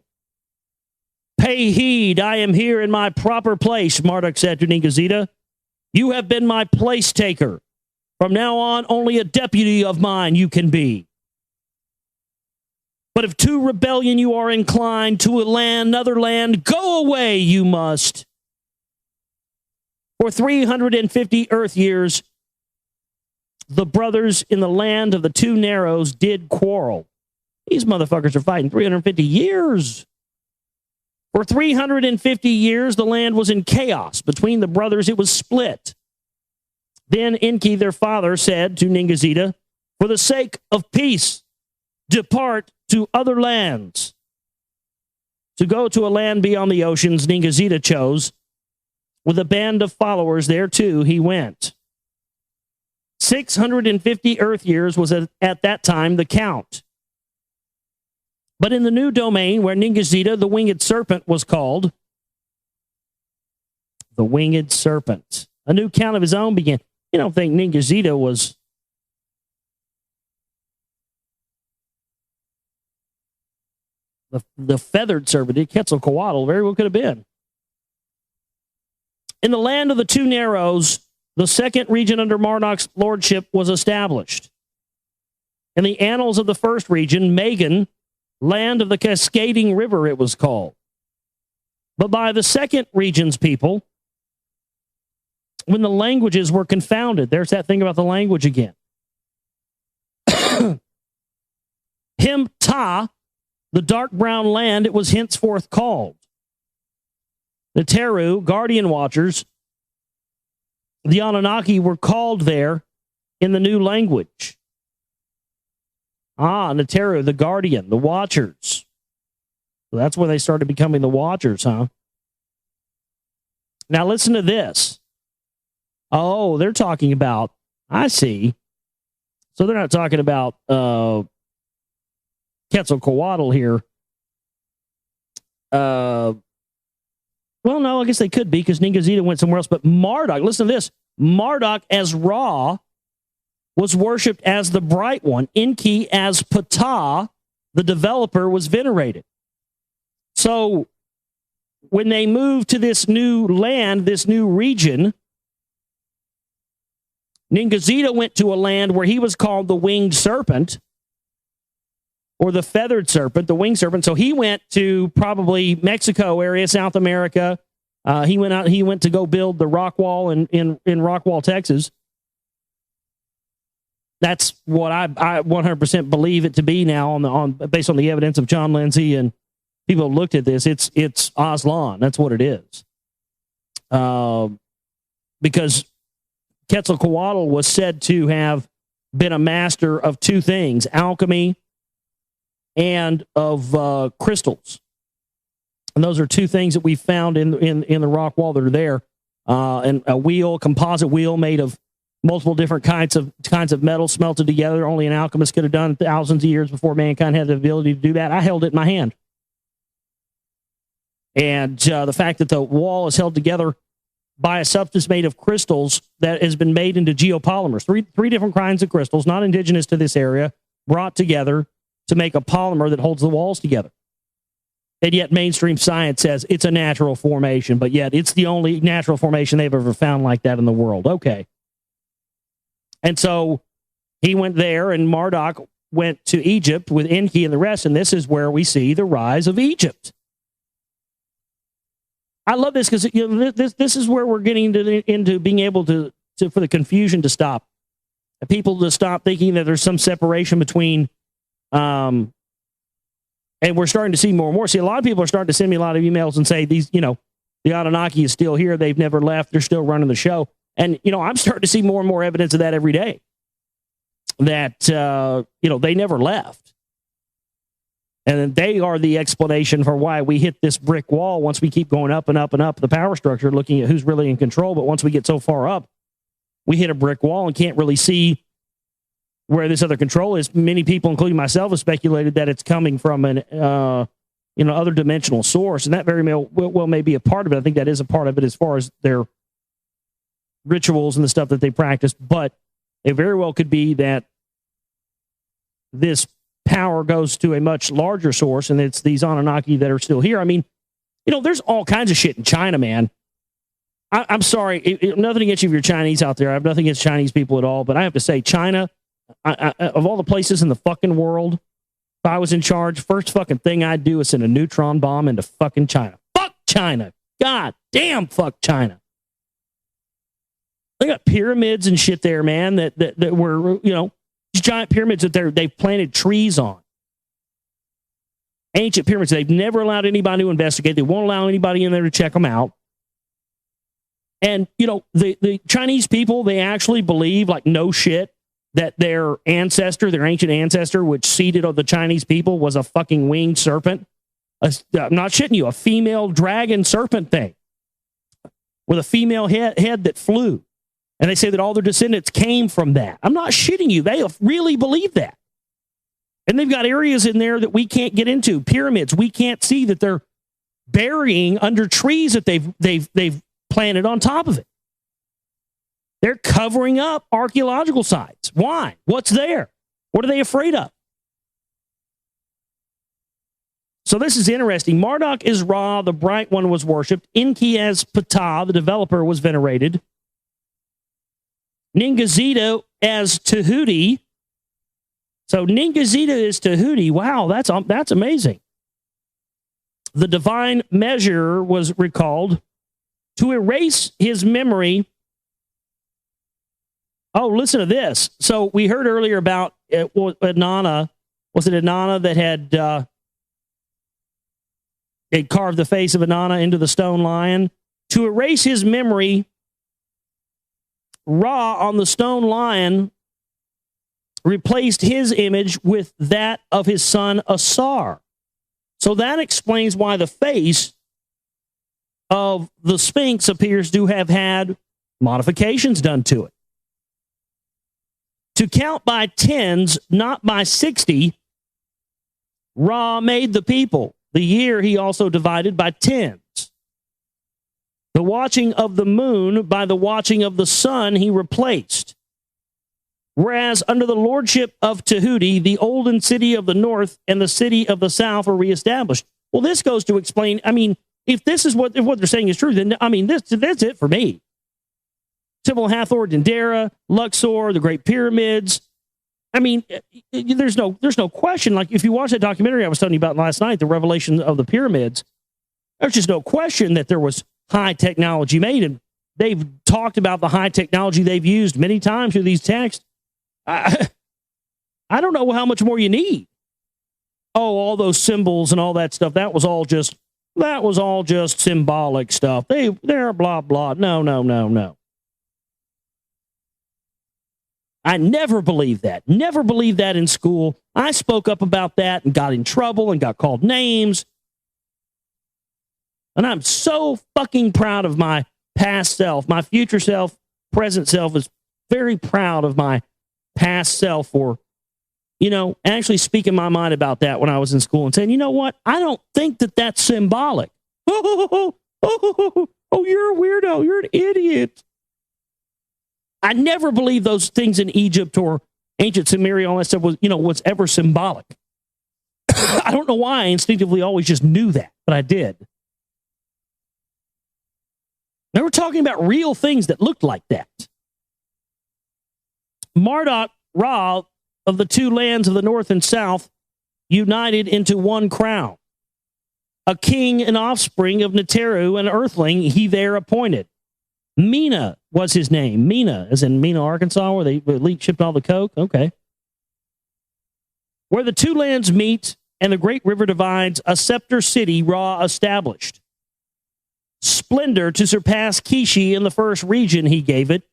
Pay heed, I am here in my proper place, Marduk said to Ningazida. You have been my place taker. From now on, only a deputy of mine you can be. But if to rebellion you are inclined, to a land, another land, go away you must. For 350 earth years, the brothers in the land of the two Narrows did quarrel. These motherfuckers are fighting 350 years. For 350 years, the land was in chaos. Between the brothers, it was split. Then ENKI, their father, said to Ningazida, for the sake of peace, depart to other lands. To go to a land beyond the oceans, Ningazida chose. With a band of followers there, too, he went. 650 earth years was at that time the count. But in the new domain where Ningazida, the winged serpent, was called, the winged serpent, a new count of his own began. You don't think Ningazida was the feathered serpent? Quetzalcoatl very well could have been. In the land of the two Narrows, the second region under Marduk's lordship was established. In the annals of the first region, Megan, land of the cascading river, it was called. But by the second region's people, when the languages were confounded, there's that thing about the language again. Him-Ta, the dark brown land, it was henceforth called. The Teru, guardian watchers, the Anunnaki were called there in the new language. Neteru, the guardian, the watchers. So that's where they started becoming the watchers, huh? Now listen to this. Oh, they're talking about, I see. So they're not talking about Quetzalcoatl here. Well, no, I guess they could be because Ningazida went somewhere else. But Marduk, listen to this. Marduk as Ra was worshipped as the Bright One. ENKI as Ptah, the developer, was venerated. So when they moved to this new land, this new region, Ningazida went to a land where he was called the winged serpent, or the feathered serpent, the winged serpent. So he went to probably Mexico area, South America. He went to go build the rock wall in Rockwall, Texas. That's what I 100% believe it to be now based on the evidence of John Lindsay and people have looked at this. It's Aslan. That's what it is. Because Quetzalcoatl was said to have been a master of two things, alchemy and of crystals. And those are two things that we found in the rock wall that are there. And a wheel, composite wheel made of multiple different kinds of metal smelted together. Only an alchemist could have done thousands of years before mankind had the ability to do that. I held it in my hand. And the fact that the wall is held together by a substance made of crystals that has been made into geopolymers. Three different kinds of crystals, not indigenous to this area, brought together to make a polymer that holds the walls together. And yet mainstream science says it's a natural formation, but yet it's the only natural formation they've ever found like that in the world. Okay. And so he went there, and Marduk went to Egypt with ENKI and the rest, and this is where we see the rise of Egypt. I love this because this is where we're getting into being able to for the confusion to stop. People to stop thinking that there's some separation between, and we're starting to see more and more. See, a lot of people are starting to send me a lot of emails and say the Anunnaki is still here. They've never left. They're still running the show. And, I'm starting to see more and more evidence of that every day. That, they never left. And they are the explanation for why we hit this brick wall once we keep going up and up and up the power structure, looking at who's really in control. But once we get so far up, we hit a brick wall and can't really see where this other control is. Many people, including myself, have speculated that it's coming from an other dimensional source. And that very well may be a part of it. I think that is a part of it as far as their rituals and the stuff that they practice. But it very well could be that this power goes to a much larger source, and it's these Anunnaki that are still here. I mean, There's all kinds of shit in China, man. I'm sorry, nothing against you if you're Chinese out there. I have nothing against Chinese people at all, but I have to say, China, of all the places in the fucking world, if I was in charge, first fucking thing I'd do is send a neutron bomb into fucking China. Fuck China. God damn, fuck China. They got pyramids and shit there, man, that were, these giant pyramids that they've planted trees on. Ancient pyramids. They've never allowed anybody to investigate. They won't allow anybody in there to check them out. And, the Chinese people, they actually believe, like, no shit, that their ancient ancestor, which seeded the Chinese people, was a fucking winged serpent. I'm not shitting you, a female dragon serpent thing with a female head that flew. And they say that all their descendants came from that. I'm not shitting you. They really believe that. And they've got areas in there that we can't get into. Pyramids, we can't see that they're burying under trees that they've planted on top of it. They're covering up archaeological sites. Why? What's there? What are they afraid of? So this is interesting. Marduk as Ra, the Bright One, was worshipped. Enki as Ptah, the developer, was venerated. Ningazito as Tahuti. So Ningazito is Tahuti. Wow, that's amazing. The divine measure was recalled to erase his memory. Oh, listen to this. So we heard earlier about Inanna. Was it Inanna that had carved the face of Inanna into the stone lion? To erase his memory, Ra on the stone lion replaced his image with that of his son Asar. So that explains why the face of the Sphinx appears to have had modifications done to it. To count by tens, not by 60, Ra made the people. The year he also divided by tens. The watching of the moon by the watching of the sun he replaced. Whereas under the lordship of Tahuti, the olden city of the north and the city of the south were reestablished. Well, this goes to explain, if this is if what they're saying is true, then, that's it for me. Sybil Hathor, Dendera, Luxor, the Great Pyramids. There's no question. Like, if you watch that documentary I was telling you about last night, the revelation of the pyramids, there's just no question that there was high technology made, and they've talked about the high technology they've used many times through these texts. I don't know how much more you need. Oh, all those symbols and all that stuff, that was all just symbolic stuff. They're blah, blah. No. I never believed that. Never believed that in school. I spoke up about that and got in trouble and got called names. And I'm so fucking proud of my past self. My future self, present self is very proud of my past self for, actually speaking my mind about that when I was in school and saying, you know what? I don't think that that's symbolic. Oh, you're a weirdo. You're an idiot. I never believed those things in Egypt or ancient Sumeria, all that stuff was ever symbolic. I don't know why I instinctively always just knew that, but I did. They were talking about real things that looked like that. Marduk, Ra, of the two lands of the north and south, united into one crown. A king and offspring of Neteru, an earthling, he there appointed. Mina was his name. Mina, as in Mina, Arkansas, where they shipped all the coke. Okay. Where the two lands meet and the great river divides, a scepter city Ra established. Splendor to surpass Kishi in the first region he gave it.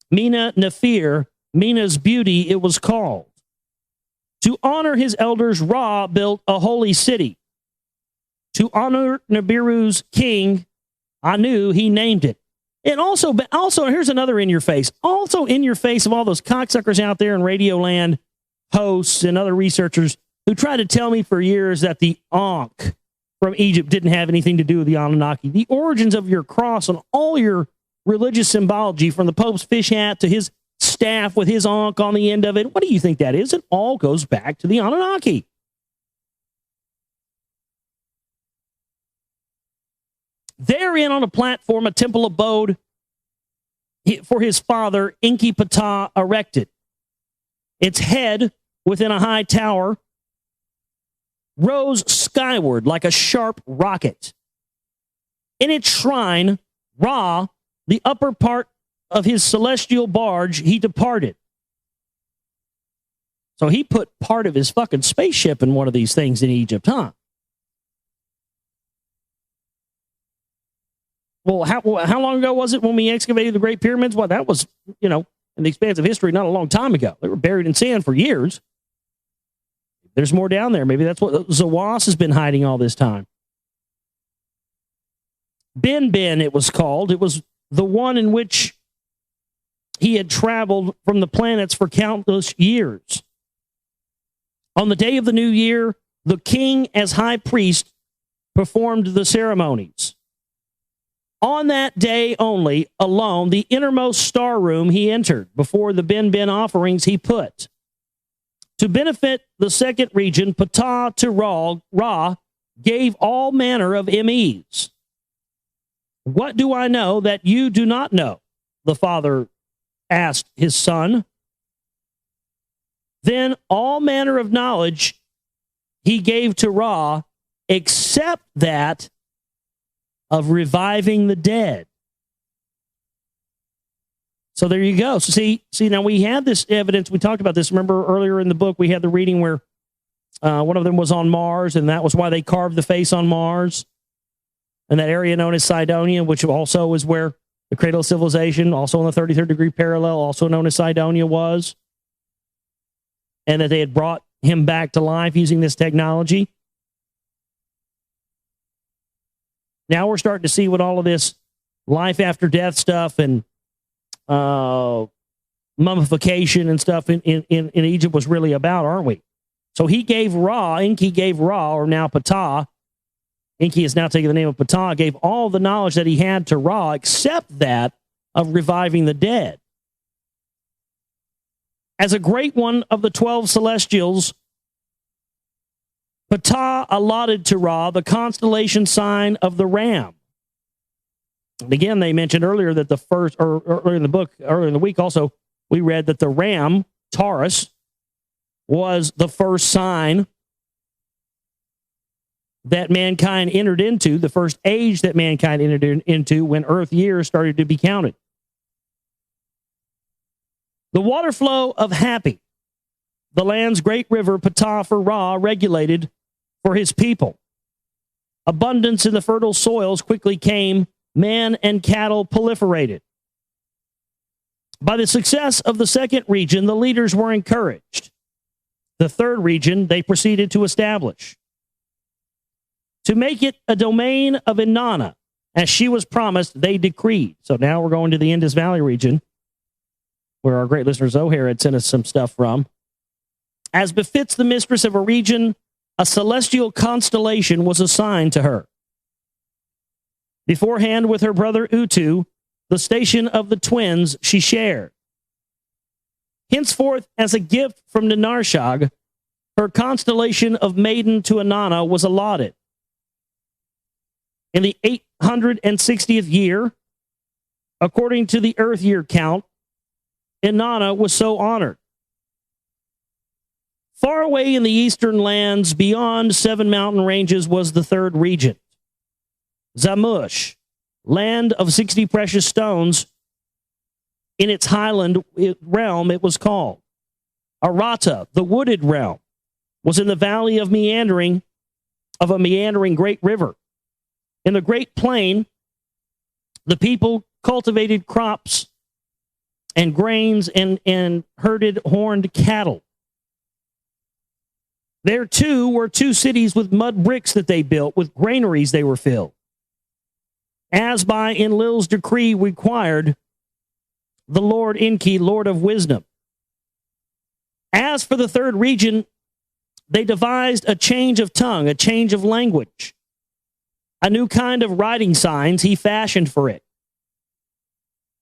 Mina Nephir, Mina's beauty it was called. To honor his elders, Ra built a holy city. To honor Nibiru's king, Anu, he named it. And also, here's another in your face. Also in your face of all those cocksuckers out there in Radio Land, hosts and other researchers who tried to tell me for years that the Ankh from Egypt didn't have anything to do with the Anunnaki. The origins of your cross and all your religious symbology, from the Pope's fish hat to his staff with his Ankh on the end of it, what do you think that is? It all goes back to the Anunnaki. Therein on a platform, a temple abode for his father, ENKI Ptah, erected. Its head, within a high tower, rose skyward like a sharp rocket. In its shrine, Ra, the upper part of his celestial barge, he departed. So he put part of his fucking spaceship in one of these things in Egypt, huh? Well, how long ago was it when we excavated the Great Pyramids? Well, that was, in the expanse of history, not a long time ago. They were buried in sand for years. There's more down there. Maybe that's what Zawas has been hiding all this time. Ben, it was called. It was the one in which he had traveled from the planets for countless years. On the day of the new year, the king, as high priest, performed the ceremonies. On that day only, alone, the innermost star room he entered before the Ben offerings he put. To benefit the second region, Ptah to Ra gave all manner of MEs. What do I know that you do not know? The father asked his son. Then all manner of knowledge he gave to Ra, except that of reviving the dead. So there you go. So see, now we had this evidence. We talked about this. Remember earlier in the book, we had the reading where one of them was on Mars, and that was why they carved the face on Mars. And that area known as Cydonia, which also is where the cradle of civilization, also on the 33rd degree parallel, also known as Cydonia, was. And that they had brought him back to life using this technology. Now we're starting to see what all of this life after death stuff and mummification and stuff in Egypt was really about, aren't we? So he gave Ra, ENKI gave Ra, or now Ptah, ENKI is now taking the name of Ptah, gave all the knowledge that he had to Ra, except that of reviving the dead. As a great one of the 12 celestials, Ptah allotted to Ra the constellation sign of the Ram. And again, they mentioned earlier that the first, or earlier in the book, earlier in the week also, we read that the Ram, Taurus, was the first sign that mankind entered into, the first age that mankind entered into when Earth years started to be counted. The water flow of Happy, the land's great river, Ptah for Ra, regulated for his people. Abundance in the fertile soils quickly came, man and cattle proliferated. By the success of the second region, the leaders were encouraged. The third region they proceeded to establish. To make it a domain of Inanna, as she was promised, they decreed. So now we're going to the Indus Valley region, where our great listener Zohar had sent us some stuff from. As befits the mistress of a region, a celestial constellation was assigned to her. Beforehand, with her brother Utu, the station of the twins she shared. Henceforth, as a gift from Ninarshag, her constellation of maiden to Inanna was allotted. In the 860th year, according to the Earth year count, Inanna was so honored. Far away in the eastern lands, beyond 7 mountain ranges, was the third region. Zamush, land of 60 precious stones, in its highland realm it was called. Arata, the wooded realm, was in the valley of a meandering great river. In the great plain, the people cultivated crops and grains and herded horned cattle. There, too, were 2 cities with mud bricks that they built, with granaries they were filled. As by Enlil's decree required, the Lord ENKI, Lord of Wisdom. As for the third region, they devised a change of tongue, a change of language. A new kind of writing signs he fashioned for it.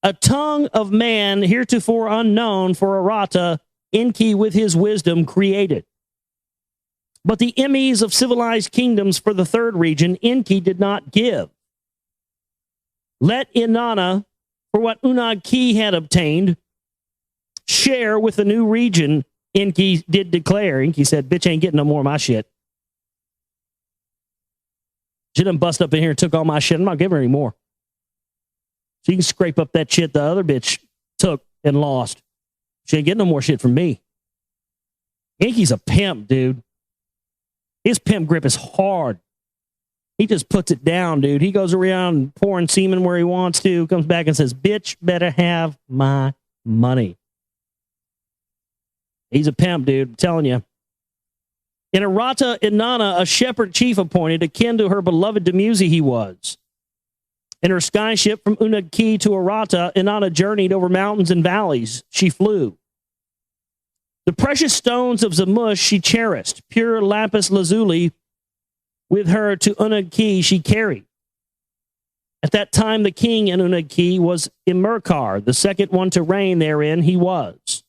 A tongue of man heretofore unknown for Arata, ENKI with his wisdom created. But the MEs of civilized kingdoms for the third region, ENKI did not give. let Inanna, for what ENKI had obtained, share with the new region. ENKI did declare. ENKI said, bitch ain't getting no more of my shit. She done bust up in here and took all my shit. I'm not giving her any more. She can scrape up that shit the other bitch took and lost. She ain't getting no more shit from me. ENKI's a pimp, dude. His pimp grip is hard. He just puts it down, dude. He goes around pouring semen where he wants to, comes back and says, bitch better have my money. He's a pimp, dude. I'm telling you. In Arata Inanna, a shepherd chief appointed, akin to her beloved Dumuzi he was. In her skyship from ENKI to Arata, Inanna journeyed over mountains and valleys. She flew. The precious stones of Zamush she cherished, pure lapis lazuli, with her to ENKI she carried. At that time, the king in ENKI was Imerkar, the second one to reign therein he was.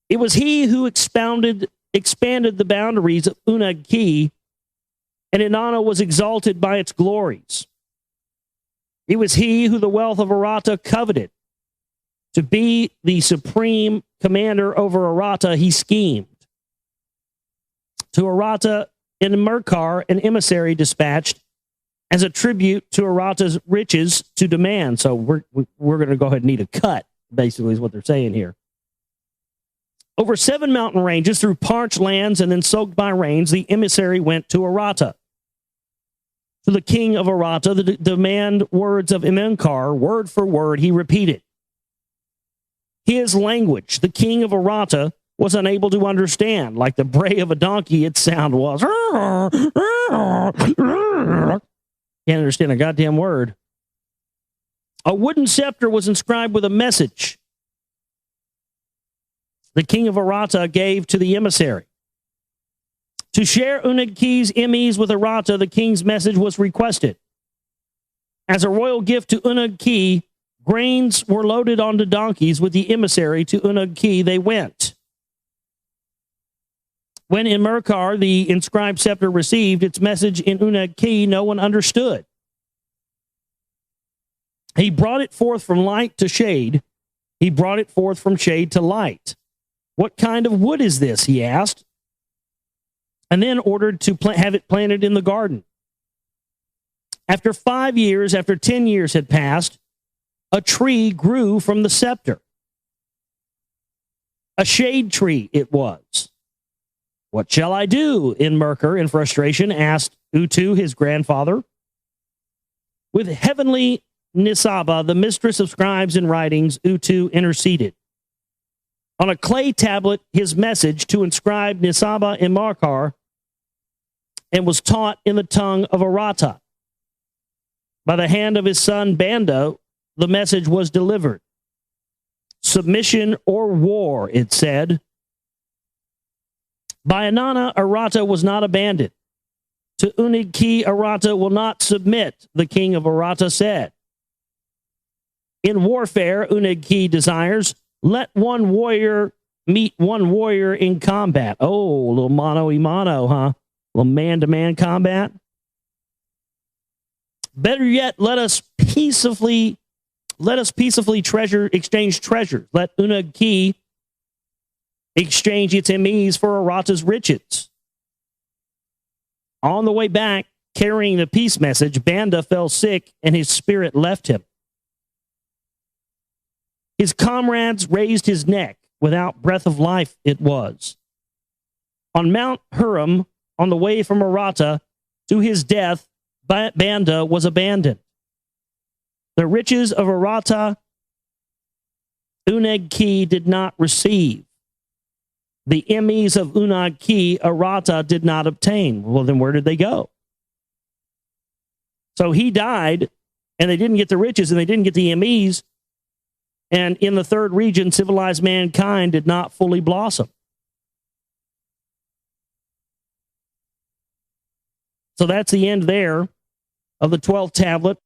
It was he who expanded the boundaries of ENKI, and Inanna was exalted by its glories. It was he who the wealth of Arata coveted. To be the supreme commander over Arata, he schemed. To Arata in Merkar, an emissary dispatched as a tribute to Arata's riches to demand. So we're going to go ahead and need a cut, basically, is what they're saying here. Over 7 mountain ranges through parched lands and then soaked by rains, the emissary went to Arata. To the king of Arata, the demand words of Imenkar, word for word, he repeated. His language, the king of Arata, was unable to understand. Like the bray of a donkey, its sound was. Can't understand a goddamn word. A wooden scepter was inscribed with a message the king of Arata gave to the emissary. To share ENKI's emise with Arata, the king's message was requested. As a royal gift to ENKI, grains were loaded onto donkeys with the emissary to ENKI. They went. When in Merkar the inscribed scepter received its message in ENKI, no one understood. He brought it forth from light to shade. He brought it forth from shade to light. What kind of wood is this? He asked, and then ordered to have it planted in the garden. After 5 years, after 10 years had passed, a tree grew from the scepter. A shade tree it was. What shall I do? In Merkur, in frustration, asked Utu, his grandfather. With heavenly Nisaba, the mistress of scribes and writings, Utu interceded. On a clay tablet, his message to inscribe Nisaba in Markar, and was taught in the tongue of Arata. By the hand of his son Banda, the message was delivered. Submission or war, it said. By Inanna, Arata was not abandoned. To ENKI, Arata will not submit, the king of Arata said. In warfare, ENKI desires, let one warrior meet one warrior in combat. Oh, a little mano-a-mano, huh? A little man-to-man combat. Better yet, let us peacefully exchange treasures. Let ENKI exchange its emise for Arata's riches. On the way back, carrying the peace message, Banda fell sick and his spirit left him. His comrades raised his neck. Without breath of life it was. On Mount Huram, on the way from Arata to his death, Banda was abandoned. The riches of Arata, ENKI did not receive. The emise of ENKI, Arata did not obtain. Well, then where did they go? So he died, and they didn't get the riches, and they didn't get the emise. And in the third region, civilized mankind did not fully blossom. So that's the end there of the 12th tablet